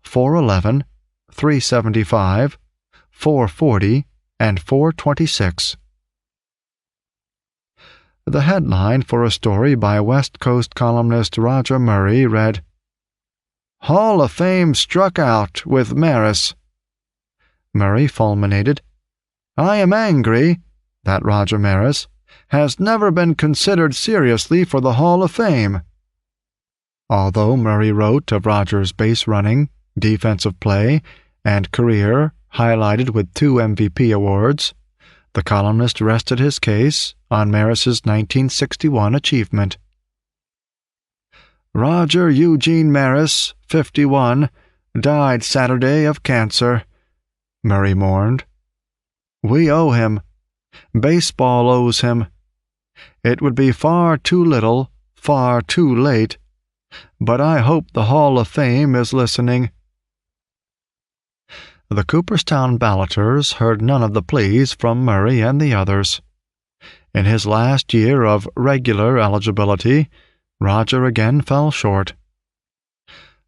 .411, .375, .440, and .426. The headline for a story by West Coast columnist Roger Murray read, "Hall of Fame struck out with Maris." Murray fulminated, "I am angry that Roger Maris has never been considered seriously for the Hall of Fame." Although Murray wrote of Rogers' base running, defensive play, and career highlighted with 2 MVP awards, the columnist rested his case on Maris's 1961 achievement. "Roger Eugene Maris, 51, died Saturday of cancer," Murray mourned. "We owe him. Baseball owes him. It would be far too little, far too late, but I hope the Hall of Fame is listening." The Cooperstown balloters heard none of the pleas from Murray and the others. In his last year of regular eligibility, Roger again fell short.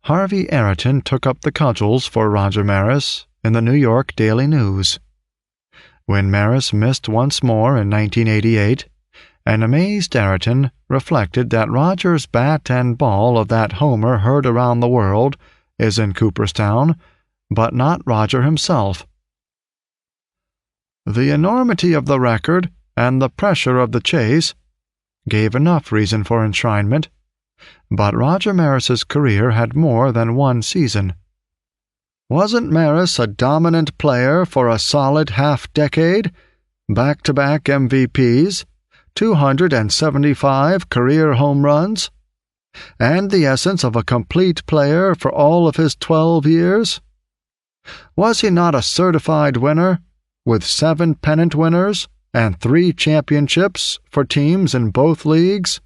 Harvey Ayrton took up the cudgels for Roger Maris in the New York Daily News. When Maris missed once more in 1988, an amazed Ayrton reflected that Roger's bat and ball of that homer heard around the world is in Cooperstown, but not Roger himself. "The enormity of the record and the pressure of the chase gave enough reason for enshrinement, but Roger Maris's career had more than one season. Wasn't Maris a dominant player for a solid half-decade, back-to-back MVPs, 275 career home runs, and the essence of a complete player for all of his 12 years? Was he not a certified winner, with 7 pennant winners and 3 championships for teams in both leagues?"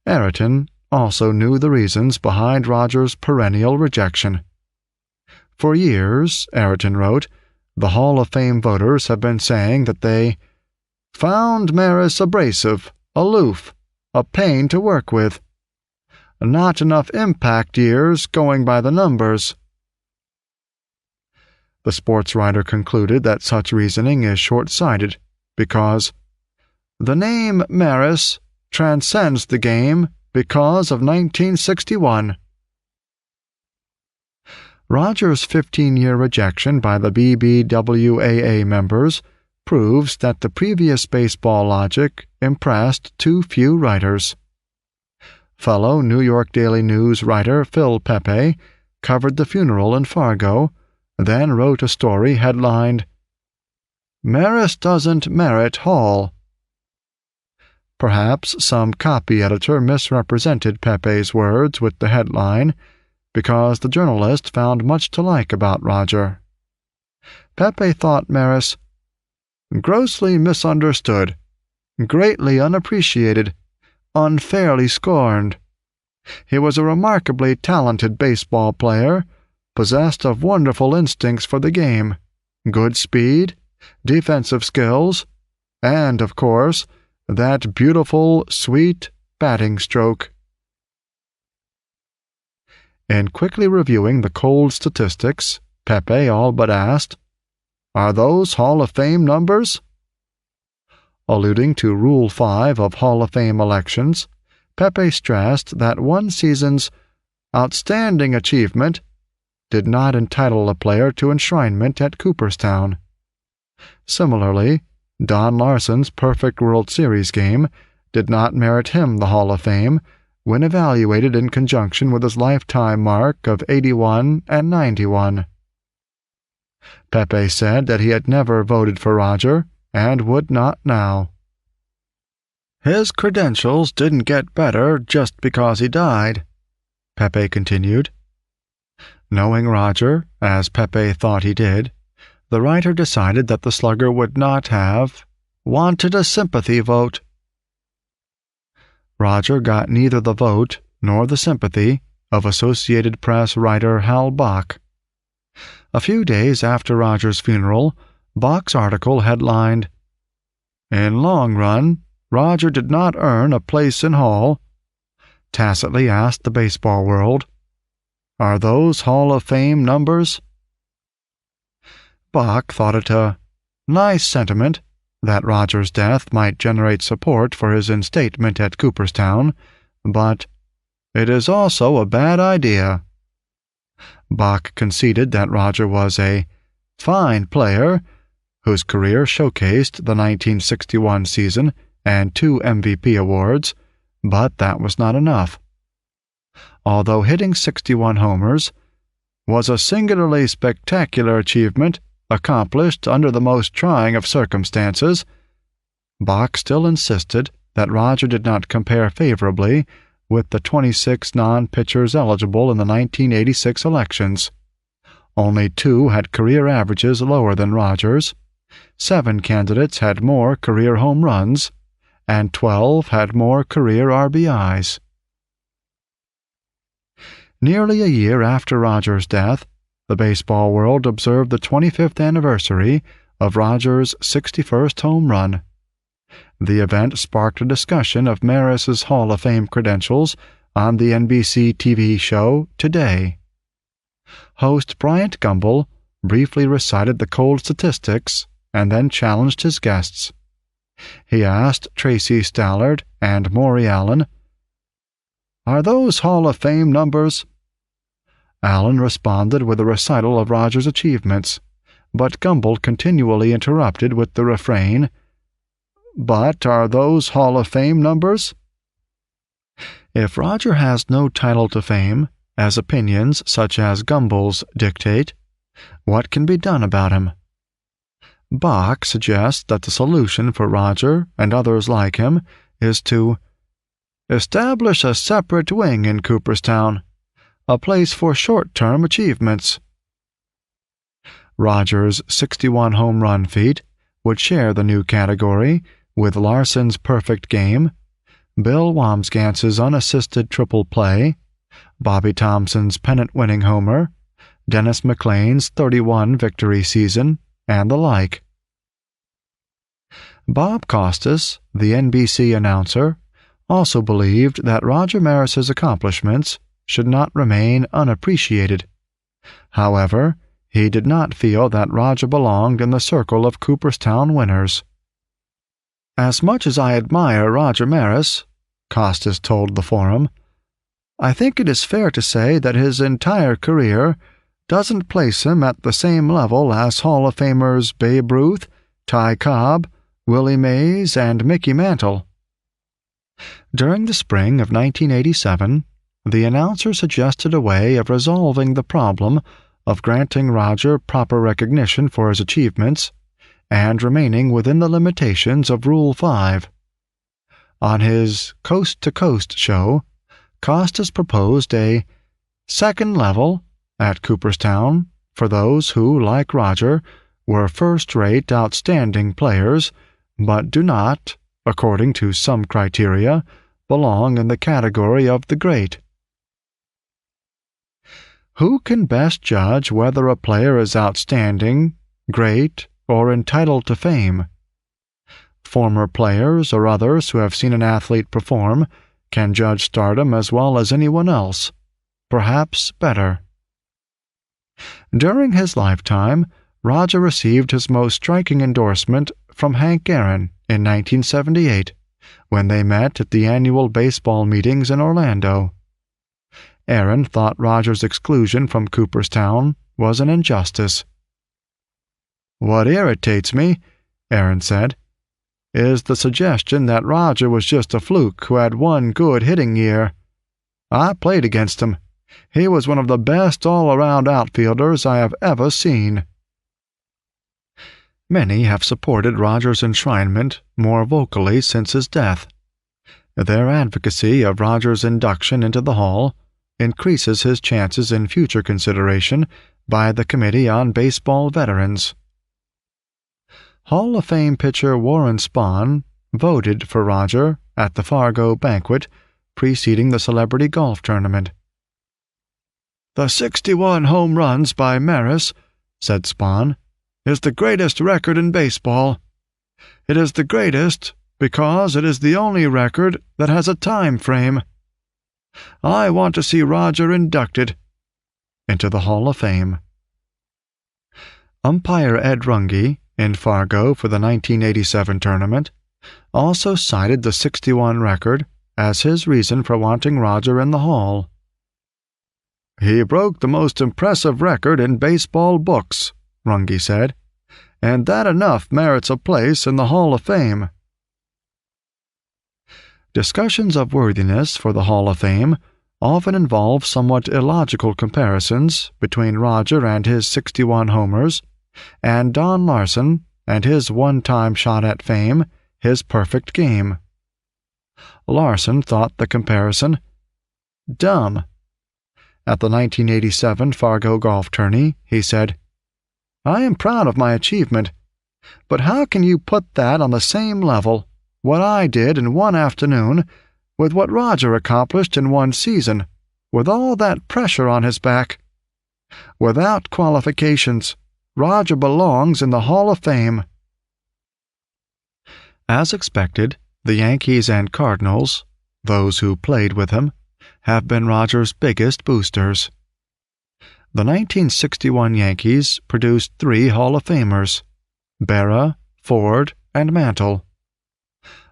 Ayrton also knew the reasons behind Rogers' perennial rejection. For years, Ayrton wrote, the Hall of Fame voters have been saying that they found Maris abrasive, aloof, a pain to work with. Not enough impact years going by the numbers. The sports writer concluded that such reasoning is short-sighted because the name Maris transcends the game because of 1961. Rogers' 15-year rejection by the BBWAA members proves that the previous baseball logic impressed too few writers. Fellow New York Daily News writer Phil Pepe covered the funeral in Fargo, then wrote a story headlined, "Maris Doesn't Merit Hall." Perhaps some copy editor misrepresented Pepe's words with the headline, because the journalist found much to like about Roger. Pepe thought Maris grossly misunderstood, greatly unappreciated, unfairly scorned. He was a remarkably talented baseball player, possessed of wonderful instincts for the game, good speed, defensive skills, and, of course, that beautiful, sweet batting stroke. In quickly reviewing the cold statistics, Pepe all but asked, "Are those Hall of Fame numbers?" Alluding to Rule 5 of Hall of Fame elections, Pepe stressed that one season's outstanding achievement did not entitle a player to enshrinement at Cooperstown. Similarly, Don Larsen's perfect World Series game did not merit him the Hall of Fame when evaluated in conjunction with his lifetime mark of 81 and 91. Pepe said that he had never voted for Roger and would not now. "His credentials didn't get better just because he died," Pepe continued. Knowing Roger, as Pepe thought he did, the writer decided that the slugger would not have wanted a sympathy vote. Roger got neither the vote nor the sympathy of Associated Press writer Hal Bach. A few days after Roger's funeral, Bach's article headlined, "In long run, Roger did not earn a place in Hall," tacitly asked the baseball world, "Are those Hall of Fame numbers?" Bach thought it a nice sentiment that Roger's death might generate support for his instatement at Cooperstown, but it is also a bad idea. Bach conceded that Roger was a fine player whose career showcased the 1961 season and 2 MVP awards, but that was not enough. Although hitting 61 homers was a singularly spectacular achievement accomplished under the most trying of circumstances, Bach still insisted that Roger did not compare favorably with the 26 non-pitchers eligible in the 1986 elections. Only 2 had career averages lower than Roger's, 7 candidates had more career home runs, and 12 had more career RBIs. Nearly a year after Roger's death, the baseball world observed the 25th anniversary of Roger's 61st home run. The event sparked a discussion of Maris's Hall of Fame credentials on the NBC TV show Today. Host Bryant Gumbel briefly recited the cold statistics and then challenged his guests. He asked Tracy Stallard and Maury Allen, "Are those Hall of Fame numbers?" Allen responded with a recital of Roger's achievements, but Gumbel continually interrupted with the refrain, "But are those Hall of Fame numbers?" If Roger has no title to fame, as opinions such as Gumbel's dictate, what can be done about him? Bach suggests that the solution for Roger and others like him is to establish a separate wing in Cooperstown, a place for short-term achievements. Roger's 61 home run feat would share the new category with Larsen's perfect game, Bill Wambsganss's unassisted triple play, Bobby Thompson's pennant-winning homer, Dennis McLain's 31 victory season, and the like. Bob Costas, the NBC announcer, also believed that Roger Maris's accomplishments should not remain unappreciated. However, he did not feel that Roger belonged in the circle of Cooperstown winners. "As much as I admire Roger Maris," Costas told the forum, "I think it is fair to say that his entire career doesn't place him at the same level as Hall of Famers Babe Ruth, Ty Cobb, Willie Mays, and Mickey Mantle." During the spring of 1987, the announcer suggested a way of resolving the problem of granting Roger proper recognition for his achievements and remaining within the limitations of Rule 5. On his Coast to Coast show, Costas proposed a second level at Cooperstown for those who, like Roger, were first-rate outstanding players, but do not, according to some criteria, belong in the category of the great. Who can best judge whether a player is outstanding, great, or entitled to fame? Former players or others who have seen an athlete perform can judge stardom as well as anyone else. perhaps better. During his lifetime, Roger received his most striking endorsement from Hank Aaron in 1978, when they met at the annual baseball meetings in Orlando. Aaron thought Roger's exclusion from Cooperstown was an injustice. "What irritates me," Aaron said, "is the suggestion that Roger was just a fluke who had one good hitting year. I played against him. He was one of the best all-around outfielders I have ever seen." Many have supported Roger's enshrinement more vocally since his death. Their advocacy of Roger's induction into the Hall increases his chances in future consideration by the Committee on Baseball Veterans. Hall of Fame pitcher Warren Spahn voted for Roger at the Fargo banquet preceding the celebrity golf tournament. "The 61 home runs by Maris," said Spahn, "is the greatest record in baseball. It is the greatest because it is the only record that has a time frame. I want to see Roger inducted into the Hall of Fame." Umpire Ed Runge, in Fargo for the 1987 tournament, also cited the 61 record as his reason for wanting Roger in the Hall. "He broke the most impressive record in baseball books," Runge said, "and that enough merits a place in the Hall of Fame." Discussions of worthiness for the Hall of Fame often involve somewhat illogical comparisons between Roger and his 61 homers, and Don Larson and his one-time shot at fame, his perfect game. Larson thought the comparison dumb. At the 1987 Fargo golf tourney, he said, "I am proud of my achievement, but how can you put that on the same level, what I did in one afternoon, with what Roger accomplished in one season, with all that pressure on his back? Without qualifications, Roger belongs in the Hall of Fame." As expected, the Yankees and Cardinals, those who played with him, have been Roger's biggest boosters. The 1961 Yankees produced 3 Hall of Famers: Berra, Ford, and Mantle.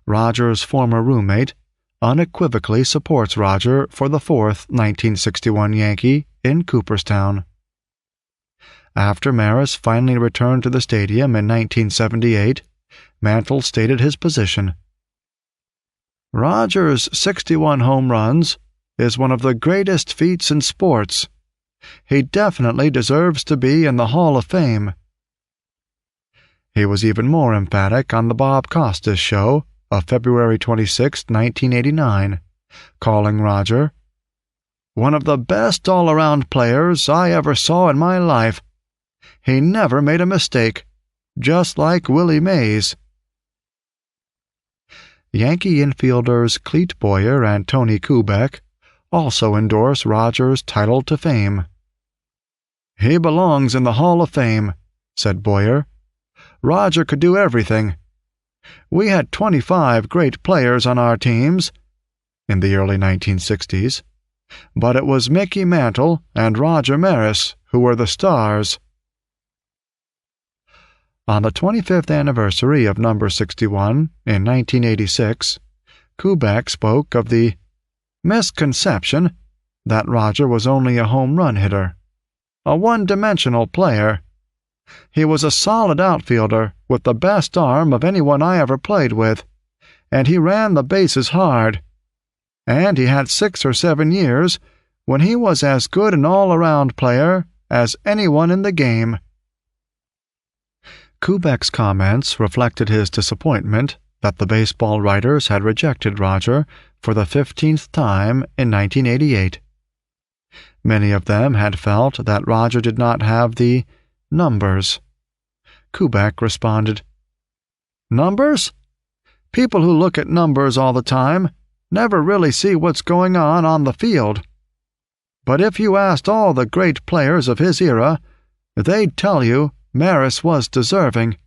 Roger's former roommate unequivocally supports Roger for the 4th 1961 Yankee in Cooperstown. After Maris finally returned to the stadium in 1978, Mantle stated his position. "Roger's 61 home runs is one of the greatest feats in sports. He definitely deserves to be in the Hall of Fame." He was even more emphatic on the Bob Costas show of February 26, 1989, calling Roger "one of the best all-around players I ever saw in my life. He never made a mistake, just like Willie Mays." Yankee infielders Clete Boyer and Tony Kubek also endorse Roger's title to fame. "He belongs in the Hall of Fame," said Boyer. "Roger could do everything. We had 25 great players on our teams in the early 1960s, but it was Mickey Mantle and Roger Maris who were the stars." On the 25th anniversary of number 61 in 1986, Kubek spoke of the misconception that Roger was only a home run hitter, a one-dimensional player. He was a solid outfielder with the best arm of anyone I ever played with, and he ran the bases hard. And he had 6 or 7 years when he was as good an all-around player as anyone in the game. Kubek's comments reflected his disappointment that the baseball writers had rejected Roger for the 15th time in 1988. Many of them had felt that Roger did not have the numbers. Kubek responded, "Numbers? People who look at numbers all the time never really see what's going on the field. But if you asked all the great players of his era, they'd tell you Maris was deserving."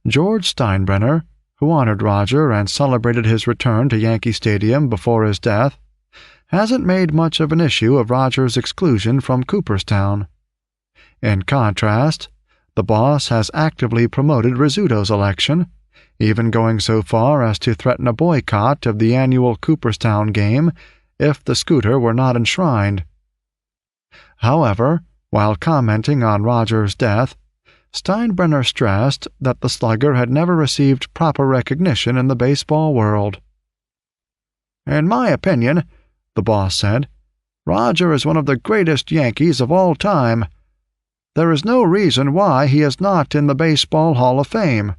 George Steinbrenner, who honored Roger and celebrated his return to Yankee Stadium before his death, hasn't made much of an issue of Rogers' exclusion from Cooperstown. In contrast, the boss has actively promoted Rizzuto's election, even going so far as to threaten a boycott of the annual Cooperstown game if the scooter were not enshrined. However, while commenting on Rogers' death, Steinbrenner stressed that the slugger had never received proper recognition in the baseball world. "In my opinion," the boss said, "Roger is one of the greatest Yankees of all time. There is no reason why he is not in the Baseball Hall of Fame.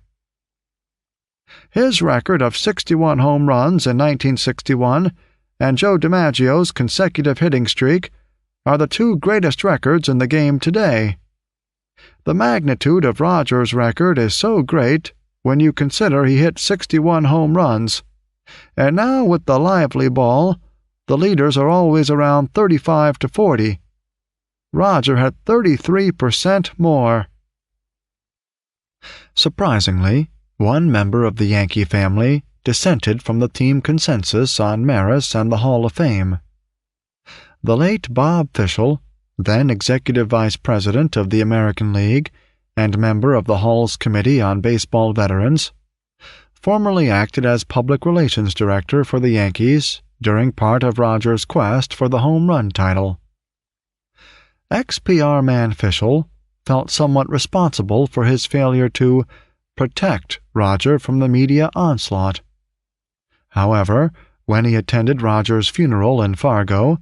His record of 61 home runs in 1961 and Joe DiMaggio's consecutive hitting streak are the two greatest records in the game today. The magnitude of Rogers' record is so great when you consider he hit 61 home runs, and now with the lively ball, the leaders are always around 35 to 40. Roger had 33% more." Surprisingly, one member of the Yankee family dissented from the team consensus on Maris and the Hall of Fame. The late Bob Fischel, then Executive Vice President of the American League and member of the Hall's Committee on Baseball Veterans, formerly acted as Public Relations Director for the Yankees during part of Rogers' quest for the home run title. Ex-PR man Fischel felt somewhat responsible for his failure to protect Roger from the media onslaught. However, when he attended Rogers' funeral in Fargo,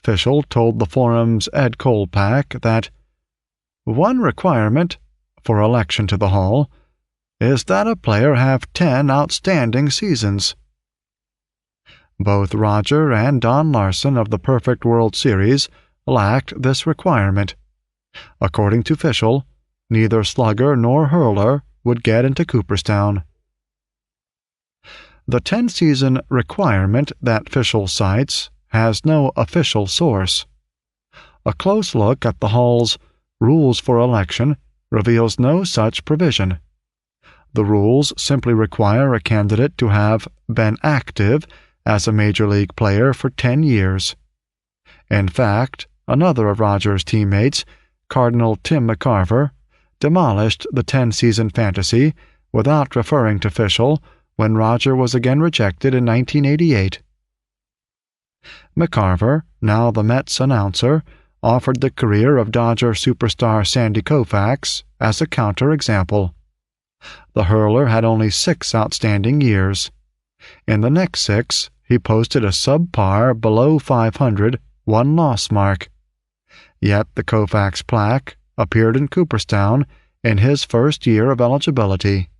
Fischel told the forum's Ed Kolpak that one requirement for election to the Hall is that a player have 10 outstanding seasons. Both Roger and Don Larson of the Perfect World Series lacked this requirement. According to Fischel, neither slugger nor hurler would get into Cooperstown. The 10-season requirement that Fischel cites has no official source. A close look at the Hall's Rules for Election reveals no such provision. The rules simply require a candidate to have been active as a Major League player for 10 years. In fact, another of Rogers' teammates, Cardinal Tim McCarver, demolished the 10-season fantasy without referring to Fischel when Roger was again rejected in 1988. McCarver, now the Mets announcer, offered the career of Dodger superstar Sandy Koufax as a counterexample. The hurler had only 6 outstanding years. In the next 6, he posted a subpar below 500 one-loss mark. Yet the Koufax plaque appeared in Cooperstown in his first year of eligibility.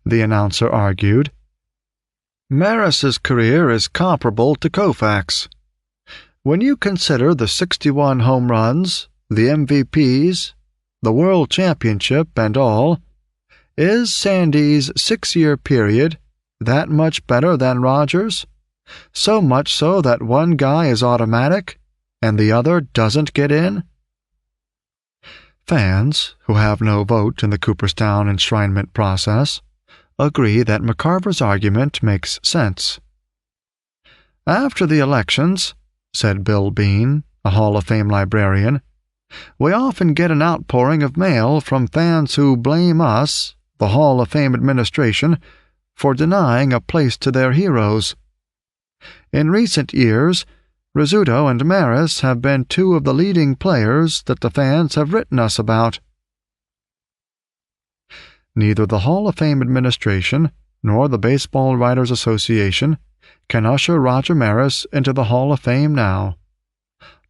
The announcer argued, "Maris's career is comparable to Koufax. When you consider the 61 home runs, the MVPs, the World Championship, and all, is Sandy's 6-year period that much better than Rogers? So much so that one guy is automatic and the other doesn't get in?" Fans, who have no vote in the Cooperstown enshrinement process, agree that McCarver's argument makes sense. "After the elections," said Bill Bean, a Hall of Fame librarian, "we often get an outpouring of mail from fans who blame us, the Hall of Fame administration, for denying a place to their heroes. In recent years, Rizzuto and Maris have been 2 of the leading players that the fans have written us about." Neither the Hall of Fame administration nor the Baseball Writers Association can usher Roger Maris into the Hall of Fame now.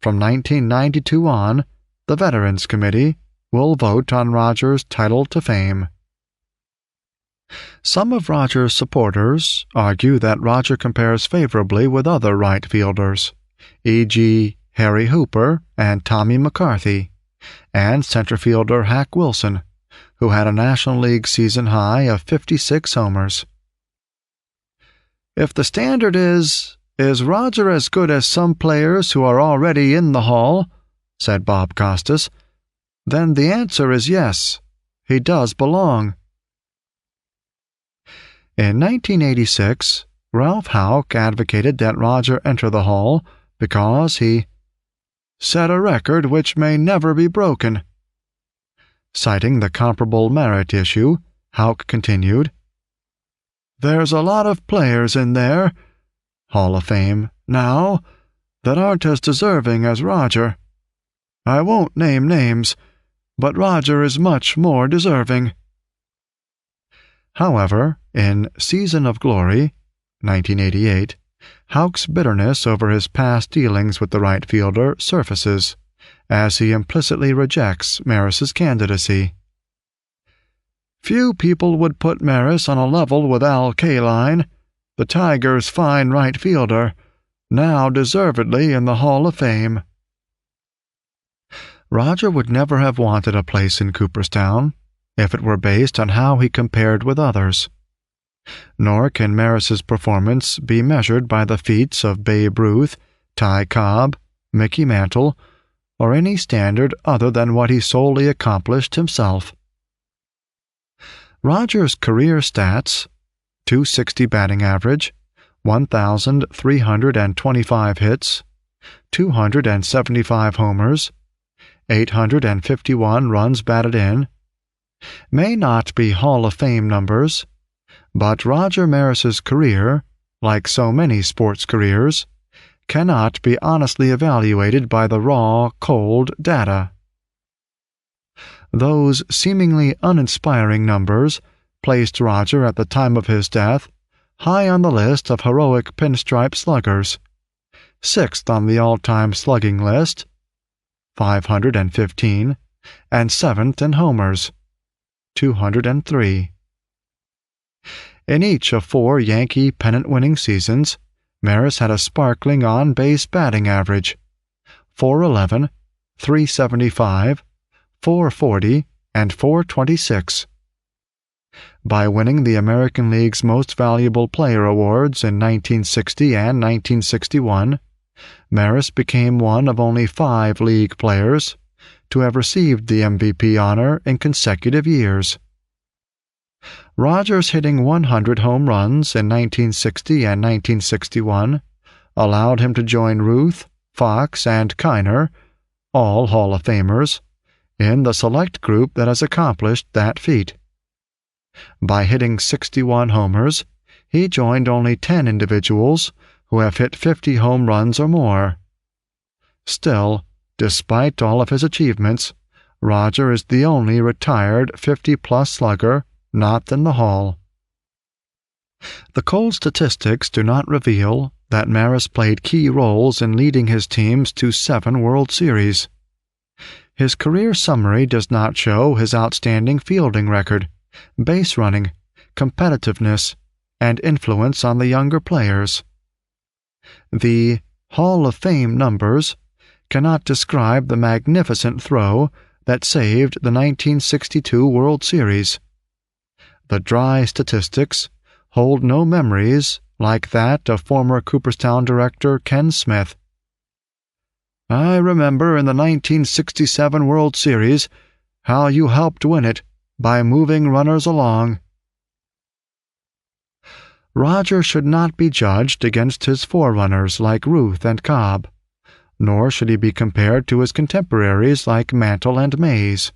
From 1992 on, the Veterans Committee will vote on Rogers' title to fame. Some of Rogers' supporters argue that Roger compares favorably with other right fielders, e.g. Harry Hooper and Tommy McCarthy, and center fielder Hack Wilson, who had a National League season high of 56 homers. "If the standard is Roger as good as some players who are already in the Hall," said Bob Costas, "then the answer is yes, he does belong." In 1986, Ralph Houck advocated that Roger enter the Hall because he set a record which may never be broken. Citing the comparable merit issue, Houck continued, "There's a lot of players in there, Hall of Fame, now, that aren't as deserving as Roger. I won't name names, but Roger is much more deserving." However, in Season of Glory, 1988, Houck's bitterness over his past dealings with the right fielder surfaces, as he implicitly rejects Maris's candidacy. "Few people would put Maris on a level with Al Kaline, the Tigers' fine right fielder, now deservedly in the Hall of Fame." Roger would never have wanted a place in Cooperstown if it were based on how he compared with others. Nor can Maris's performance be measured by the feats of Babe Ruth, Ty Cobb, Mickey Mantle, or any standard other than what he solely accomplished himself. Roger's career stats, .260 batting average, 1,325 hits, 275 homers, 851 runs batted in, may not be Hall of Fame numbers, but Roger Maris's career, like so many sports careers, cannot be honestly evaluated by the raw, cold data. Those seemingly uninspiring numbers placed Roger at the time of his death high on the list of heroic pinstripe sluggers, 6th on the all-time slugging list, 515, and 7th in homers, 203. In each of 4 Yankee pennant-winning seasons, Maris had a sparkling on-base batting average, .411, .375, .440, and .426. By winning the American League's Most Valuable Player awards in 1960 and 1961, Maris became one of only 5 league players to have received the MVP honor in consecutive years. Rogers hitting 100 home runs in 1960 and 1961 allowed him to join Ruth, Fox, and Kiner, all Hall of Famers, in the select group that has accomplished that feat. By hitting 61 homers, he joined only 10 individuals who have hit 50 home runs or more. Still, despite all of his achievements, Roger is the only retired 50-plus slugger not in the Hall. The cold statistics do not reveal that Maris played key roles in leading his teams to 7 World Series. His career summary does not show his outstanding fielding record, base running, competitiveness, and influence on the younger players. The Hall of Fame numbers cannot describe the magnificent throw that saved the 1962 World Series. The dry statistics hold no memories like that of former Cooperstown director Ken Smith. "I remember in the 1967 World Series how you helped win it by moving runners along." Roger should not be judged against his forerunners like Ruth and Cobb, nor should he be compared to his contemporaries like Mantle and Mays.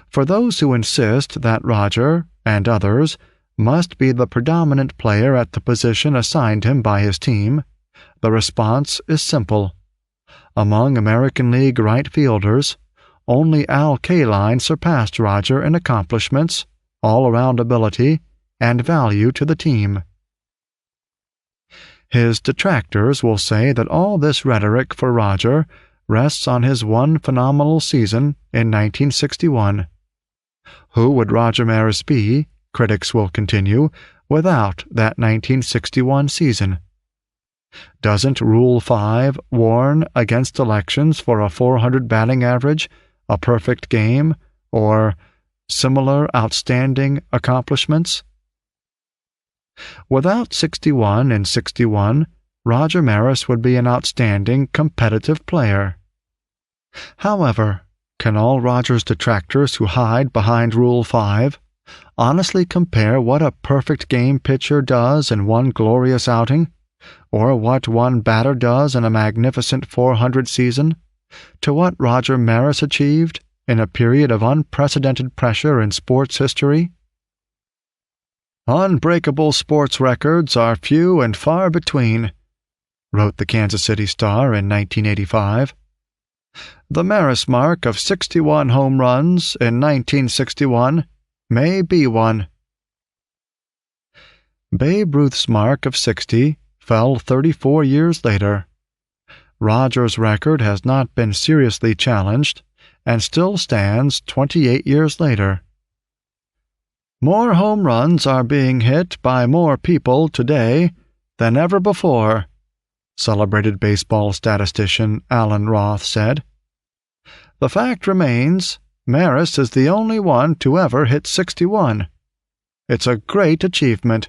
For those who insist that Roger, and others, must be the predominant player at the position assigned him by his team, the response is simple. Among American League right fielders, only Al Kaline surpassed Roger in accomplishments, all-around ability, and value to the team. His detractors will say that all this rhetoric for Roger rests on his one phenomenal season in 1961. Who would Roger Maris be, critics will continue, without that 1961 season? Doesn't Rule 5 warn against elections for a .400 batting average, a perfect game, or similar outstanding accomplishments? Without 61 and 61, Roger Maris would be an outstanding competitive player. However, can all Roger's detractors who hide behind Rule 5 honestly compare what a perfect game pitcher does in one glorious outing, or what one batter does in a magnificent 400 season, to what Roger Maris achieved in a period of unprecedented pressure in sports history? "Unbreakable sports records are few and far between," wrote the Kansas City Star in 1985. "The Maris mark of 61 home runs in 1961 may be one." Babe Ruth's mark of 60 fell 34 years later. Roger's record has not been seriously challenged and still stands 28 years later. "More home runs are being hit by more people today than ever before," celebrated baseball statistician Alan Roth said. "The fact remains, Maris is the only one to ever hit 61. It's a great achievement."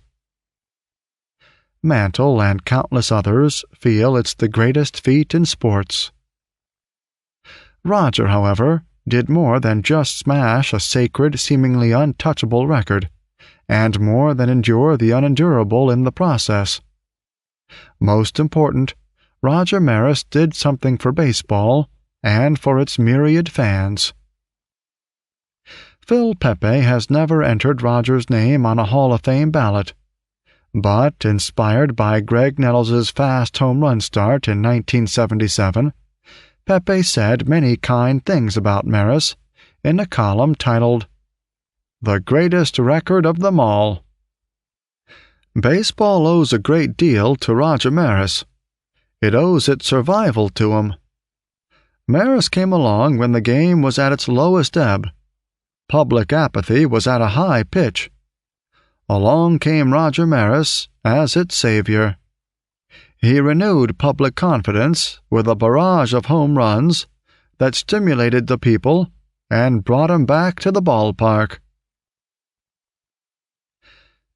Mantle and countless others feel it's the greatest feat in sports. Roger, however, did more than just smash a sacred, seemingly untouchable record, and more than endure the unendurable in the process. Most important, Roger Maris did something for baseball and for its myriad fans. Phil Pepe has never entered Roger's name on a Hall of Fame ballot, but, inspired by Greg Nettles' fast home run start in 1977, Pepe said many kind things about Maris in a column titled, "The Greatest Record of Them All." Baseball owes a great deal to Roger Maris. It owes its survival to him. Maris came along when the game was at its lowest ebb. Public apathy was at a high pitch. Along came Roger Maris as its savior. He renewed public confidence with a barrage of home runs that stimulated the people and brought him back to the ballpark.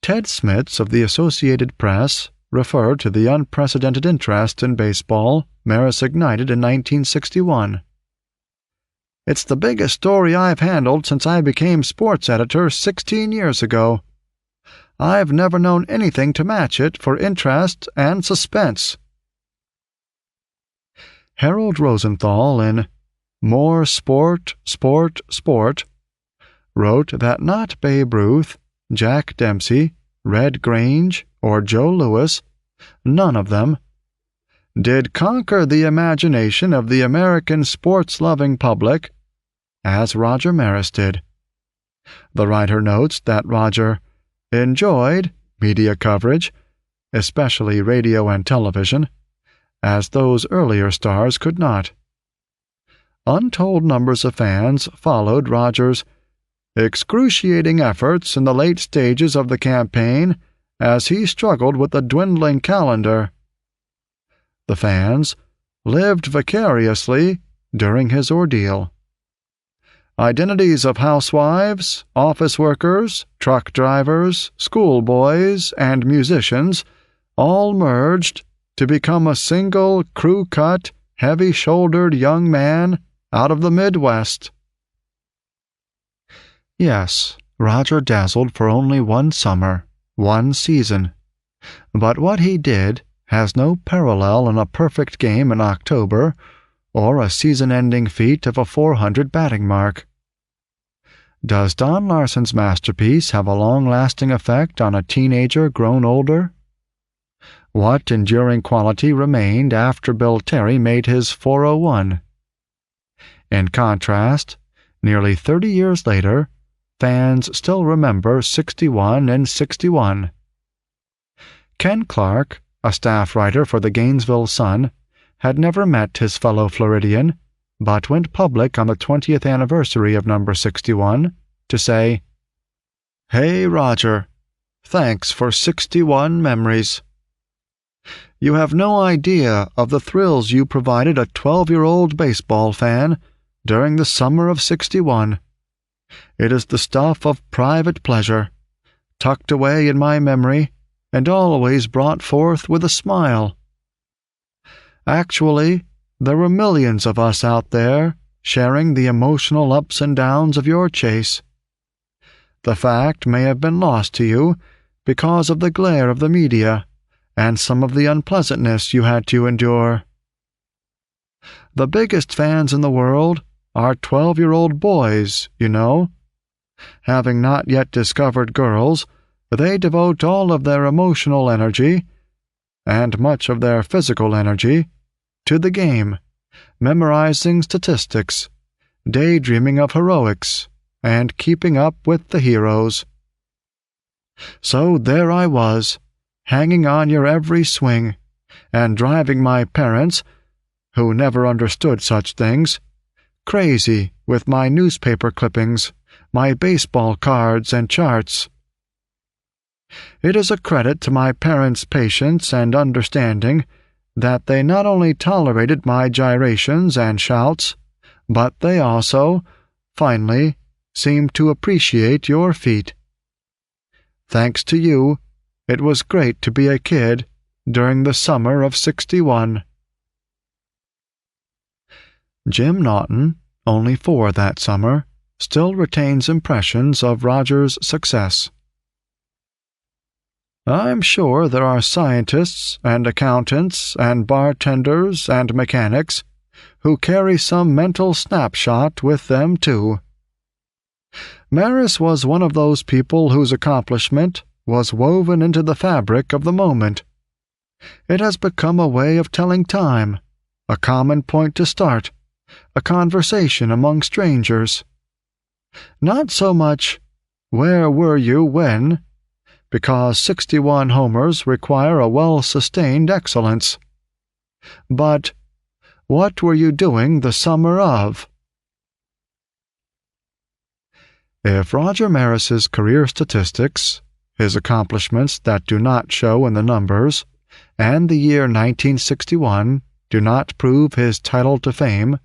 Ted Smits of the Associated Press referred to the unprecedented interest in baseball Maris ignited in 1961. "It's the biggest story I've handled since I became sports editor 16 years ago. I've never known anything to match it for interest and suspense." Harold Rosenthal in More Sport, Sport, Sport wrote that not Babe Ruth, Jack Dempsey, Red Grange, or Joe Louis, none of them, did conquer the imagination of the American sports-loving public as Roger Maris did. The writer notes that Roger enjoyed media coverage, especially radio and television, as those earlier stars could not. Untold numbers of fans followed Roger's excruciating efforts in the late stages of the campaign as he struggled with the dwindling calendar. The fans lived vicariously during his ordeal. Identities of housewives, office workers, truck drivers, schoolboys, and musicians all merged to become a single, crew-cut, heavy-shouldered young man out of the Midwest. Yes, Roger dazzled for only one summer, one season. But what he did has no parallel in a perfect game in October or a season-ending feat of a 400 batting mark. Does Don Larson's masterpiece have a long-lasting effect on a teenager grown older? What enduring quality remained after Bill Terry made his 401? In contrast, nearly 30 years later, fans still remember 61 and 61. Ken Clark, a staff writer for the Gainesville Sun, had never met his fellow Floridian, but went public on the 20th anniversary of number 61 to say, "Hey, Roger, thanks for 61 memories. You have no idea of the thrills you provided a 12-year-old baseball fan during the summer of 61. It is the stuff of private pleasure, tucked away in my memory and always brought forth with a smile. Actually, there were millions of us out there sharing the emotional ups and downs of your chase. The fact may have been lost to you because of the glare of the media and some of the unpleasantness you had to endure. The biggest fans in the world are 12-year-old boys, you know. Having not yet discovered girls, they devote all of their emotional energy, and much of their physical energy, to the game, memorizing statistics, daydreaming of heroics, and keeping up with the heroes. So there I was, hanging on your every swing, and driving my parents, who never understood such things, crazy with my newspaper clippings, my baseball cards and charts. It is a credit to my parents' patience and understanding that they not only tolerated my gyrations and shouts, but they also, finally, seemed to appreciate your feat. Thanks to you, it was great to be a kid during the summer of '61. Jim Naughton, only 4 that summer, still retains impressions of Roger's success. I'm sure there are scientists and accountants and bartenders and mechanics who carry some mental snapshot with them too. Maris was one of those people whose accomplishment was woven into the fabric of the moment. It has become a way of telling time, a common point to start, a conversation among strangers. Not so much, "Where were you when?" because 61 homers require a well-sustained excellence. But, "What were you doing the summer of?" If Roger Maris's career statistics, his accomplishments that do not show in the numbers, and the year 1961 do not prove his title to fame,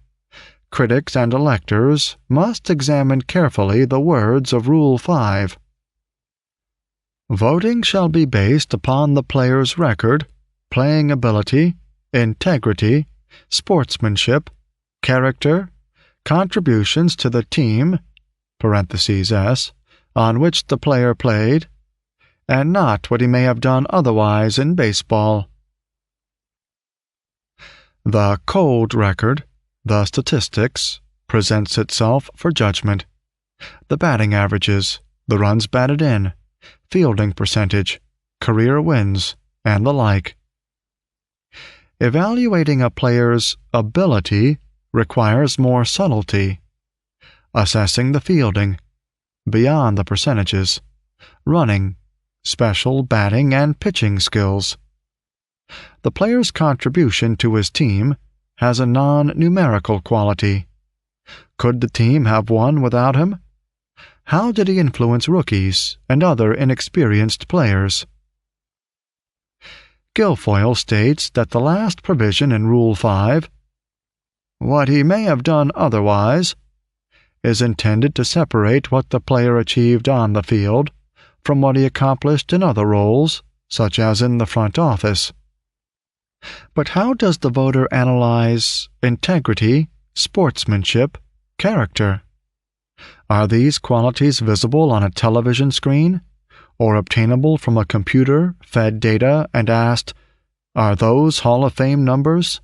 critics and electors must examine carefully the words of Rule 5. Voting shall be based upon the player's record, playing ability, integrity, sportsmanship, character, contributions to the team (S) on which the player played, and not what he may have done otherwise in baseball. The cold record, the statistics, presents itself for judgment. The batting averages, the runs batted in, fielding percentage, career wins, and the like. Evaluating a player's ability requires more subtlety. Assessing the fielding, beyond the percentages, running, special batting and pitching skills. The player's contribution to his team has a non-numerical quality. Could the team have won without him? How did he influence rookies and other inexperienced players? Guilfoyle states that the last provision in Rule 5, "what he may have done otherwise," is intended to separate what the player achieved on the field from what he accomplished in other roles, such as in the front office. But how does the voter analyze integrity, sportsmanship, character? Are these qualities visible on a television screen, or obtainable from a computer fed data and asked, "Are those Hall of Fame numbers?"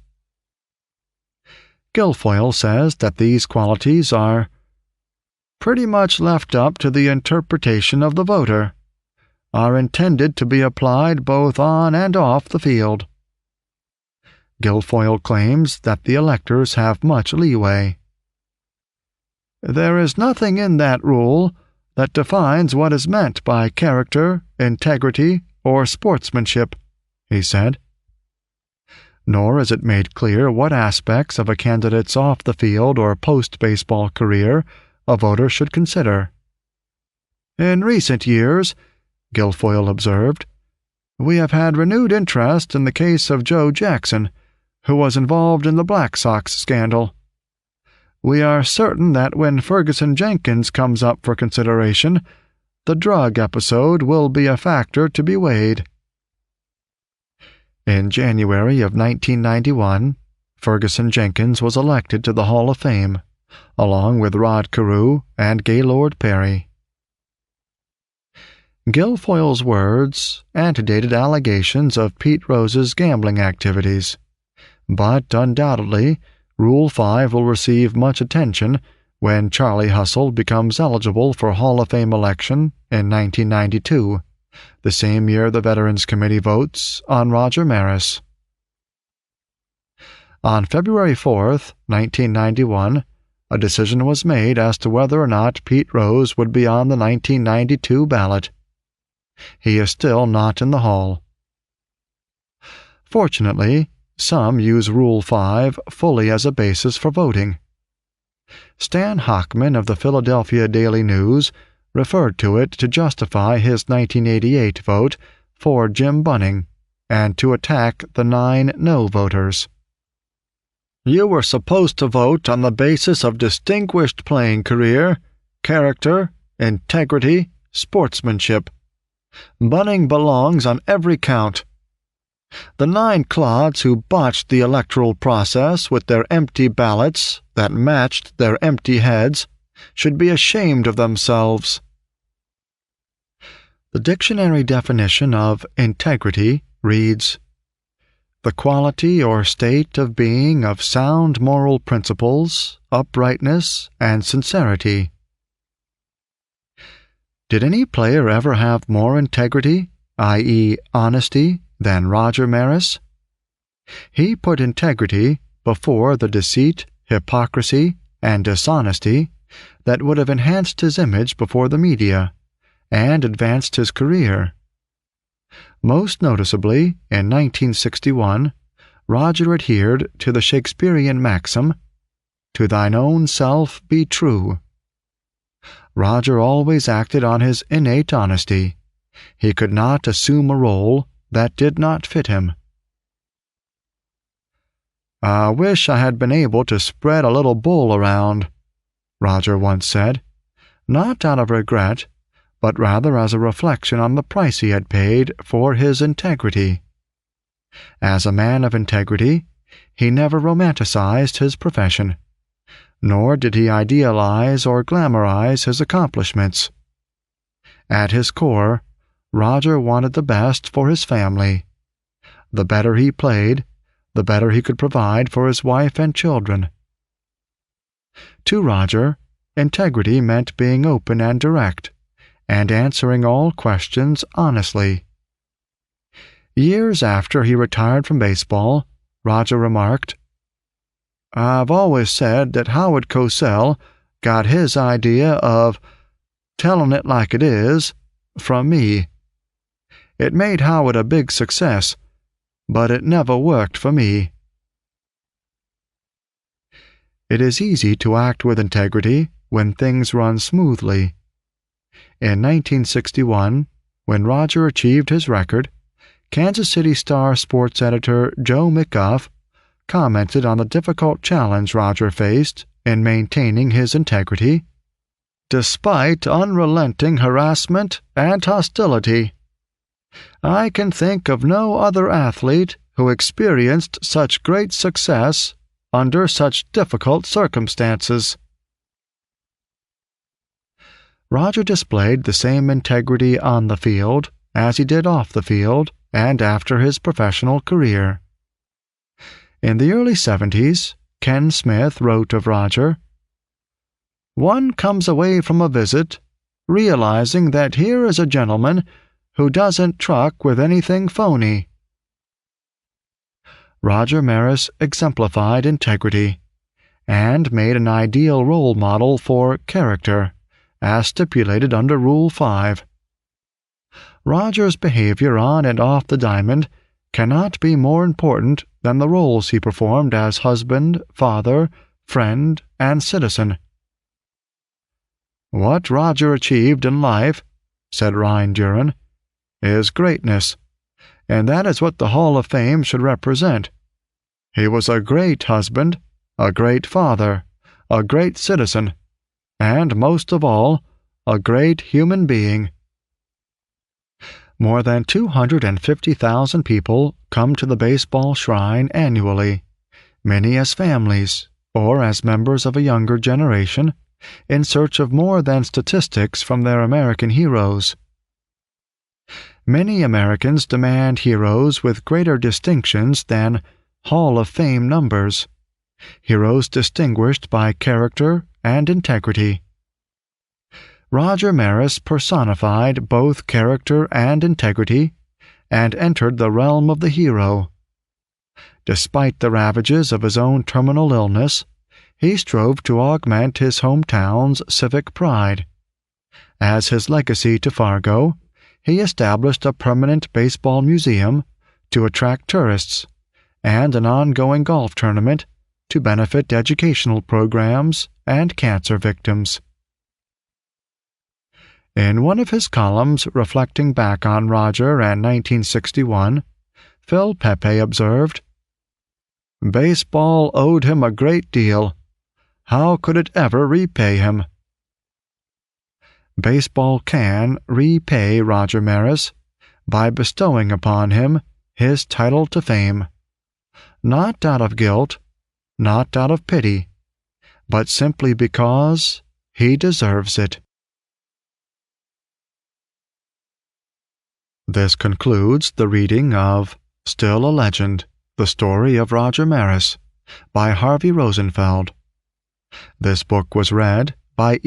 Guilfoyle says that these qualities are pretty much left up to the interpretation of the voter, are intended to be applied both on and off the field. Guilfoyle claims that the electors have much leeway. There is nothing in that rule that defines what is meant by character, integrity, or sportsmanship, he said. Nor is it made clear what aspects of a candidate's off-the-field or post-baseball career a voter should consider. In recent years, Guilfoyle observed, we have had renewed interest in the case of Joe Jackson, who was involved in the Black Sox scandal. We are certain that when Ferguson Jenkins comes up for consideration, the drug episode will be a factor to be weighed. In January of 1991, Ferguson Jenkins was elected to the Hall of Fame, along with Rod Carew and Gaylord Perry. Guilfoyle's words antedated allegations of Pete Rose's gambling activities, but undoubtedly Rule 5 will receive much attention when Charlie Hustle becomes eligible for Hall of Fame election in 1992, the same year the Veterans Committee votes on Roger Maris. On February 4, 1991, a decision was made as to whether or not Pete Rose would be on the 1992 ballot. He is still not in the Hall. Fortunately, some use Rule 5 fully as a basis for voting. Stan Hochman of the Philadelphia Daily News referred to it to justify his 1988 vote for Jim Bunning and to attack the 9 no voters. You were supposed to vote on the basis of distinguished playing career, character, integrity, sportsmanship. Bunning belongs on every count. The 9 clods who botched the electoral process with their empty ballots that matched their empty heads should be ashamed of themselves. The dictionary definition of integrity reads, the quality or state of being of sound moral principles, uprightness, and sincerity. Did any player ever have more integrity, i.e., honesty, than Roger Maris? He put integrity before the deceit, hypocrisy, and dishonesty that would have enhanced his image before the media and advanced his career. Most noticeably, in 1961, Roger adhered to the Shakespearean maxim, "To thine own self be true." Roger always acted on his innate honesty. He could not assume a role that did not fit him. "I wish I had been able to spread a little bull around," Roger once said, not out of regret, but rather as a reflection on the price he had paid for his integrity. As a man of integrity, he never romanticized his profession, nor did he idealize or glamorize his accomplishments. At his core, Roger wanted the best for his family. The better he played, the better he could provide for his wife and children. To Roger, integrity meant being open and direct, and answering all questions honestly. Years after he retired from baseball, Roger remarked, "I've always said that Howard Cosell got his idea of telling it like it is from me. It made Howard a big success, but it never worked for me." It is easy to act with integrity when things run smoothly. In 1961, when Roger achieved his record, Kansas City Star sports editor Joe McGuff commented on the difficult challenge Roger faced in maintaining his integrity, "Despite unrelenting harassment and hostility. I can think of no other athlete who experienced such great success under such difficult circumstances." Roger displayed the same integrity on the field as he did off the field and after his professional career. In the early 70s, Ken Smith wrote of Roger, "One comes away from a visit realizing that here is a gentleman who doesn't truck with anything phony." Roger Maris exemplified integrity and made an ideal role model for character, as stipulated under Rule 5. Roger's behavior on and off the diamond cannot be more important than the roles he performed as husband, father, friend, and citizen. "What Roger achieved in life," said Ryan Duran, "is greatness, and that is what the Hall of Fame should represent. He was a great husband, a great father, a great citizen, and, most of all, a great human being." More than 250,000 people come to the baseball shrine annually, many as families or as members of a younger generation, in search of more than statistics from their American heroes. Many Americans demand heroes with greater distinctions than Hall of Fame numbers, heroes distinguished by character and integrity. Roger Maris personified both character and integrity and entered the realm of the hero. Despite the ravages of his own terminal illness, he strove to augment his hometown's civic pride. As his legacy to Fargo, he established a permanent baseball museum to attract tourists and an ongoing golf tournament to benefit educational programs and cancer victims. In one of his columns reflecting back on Roger and 1961, Phil Pepe observed, "Baseball owed him a great deal. How could it ever repay him?" Baseball can repay Roger Maris by bestowing upon him his title to fame, not out of guilt, not out of pity, but simply because he deserves it. This concludes the reading of Still a Legend, The Story of Roger Maris by Harvey Rosenfeld. This book was read by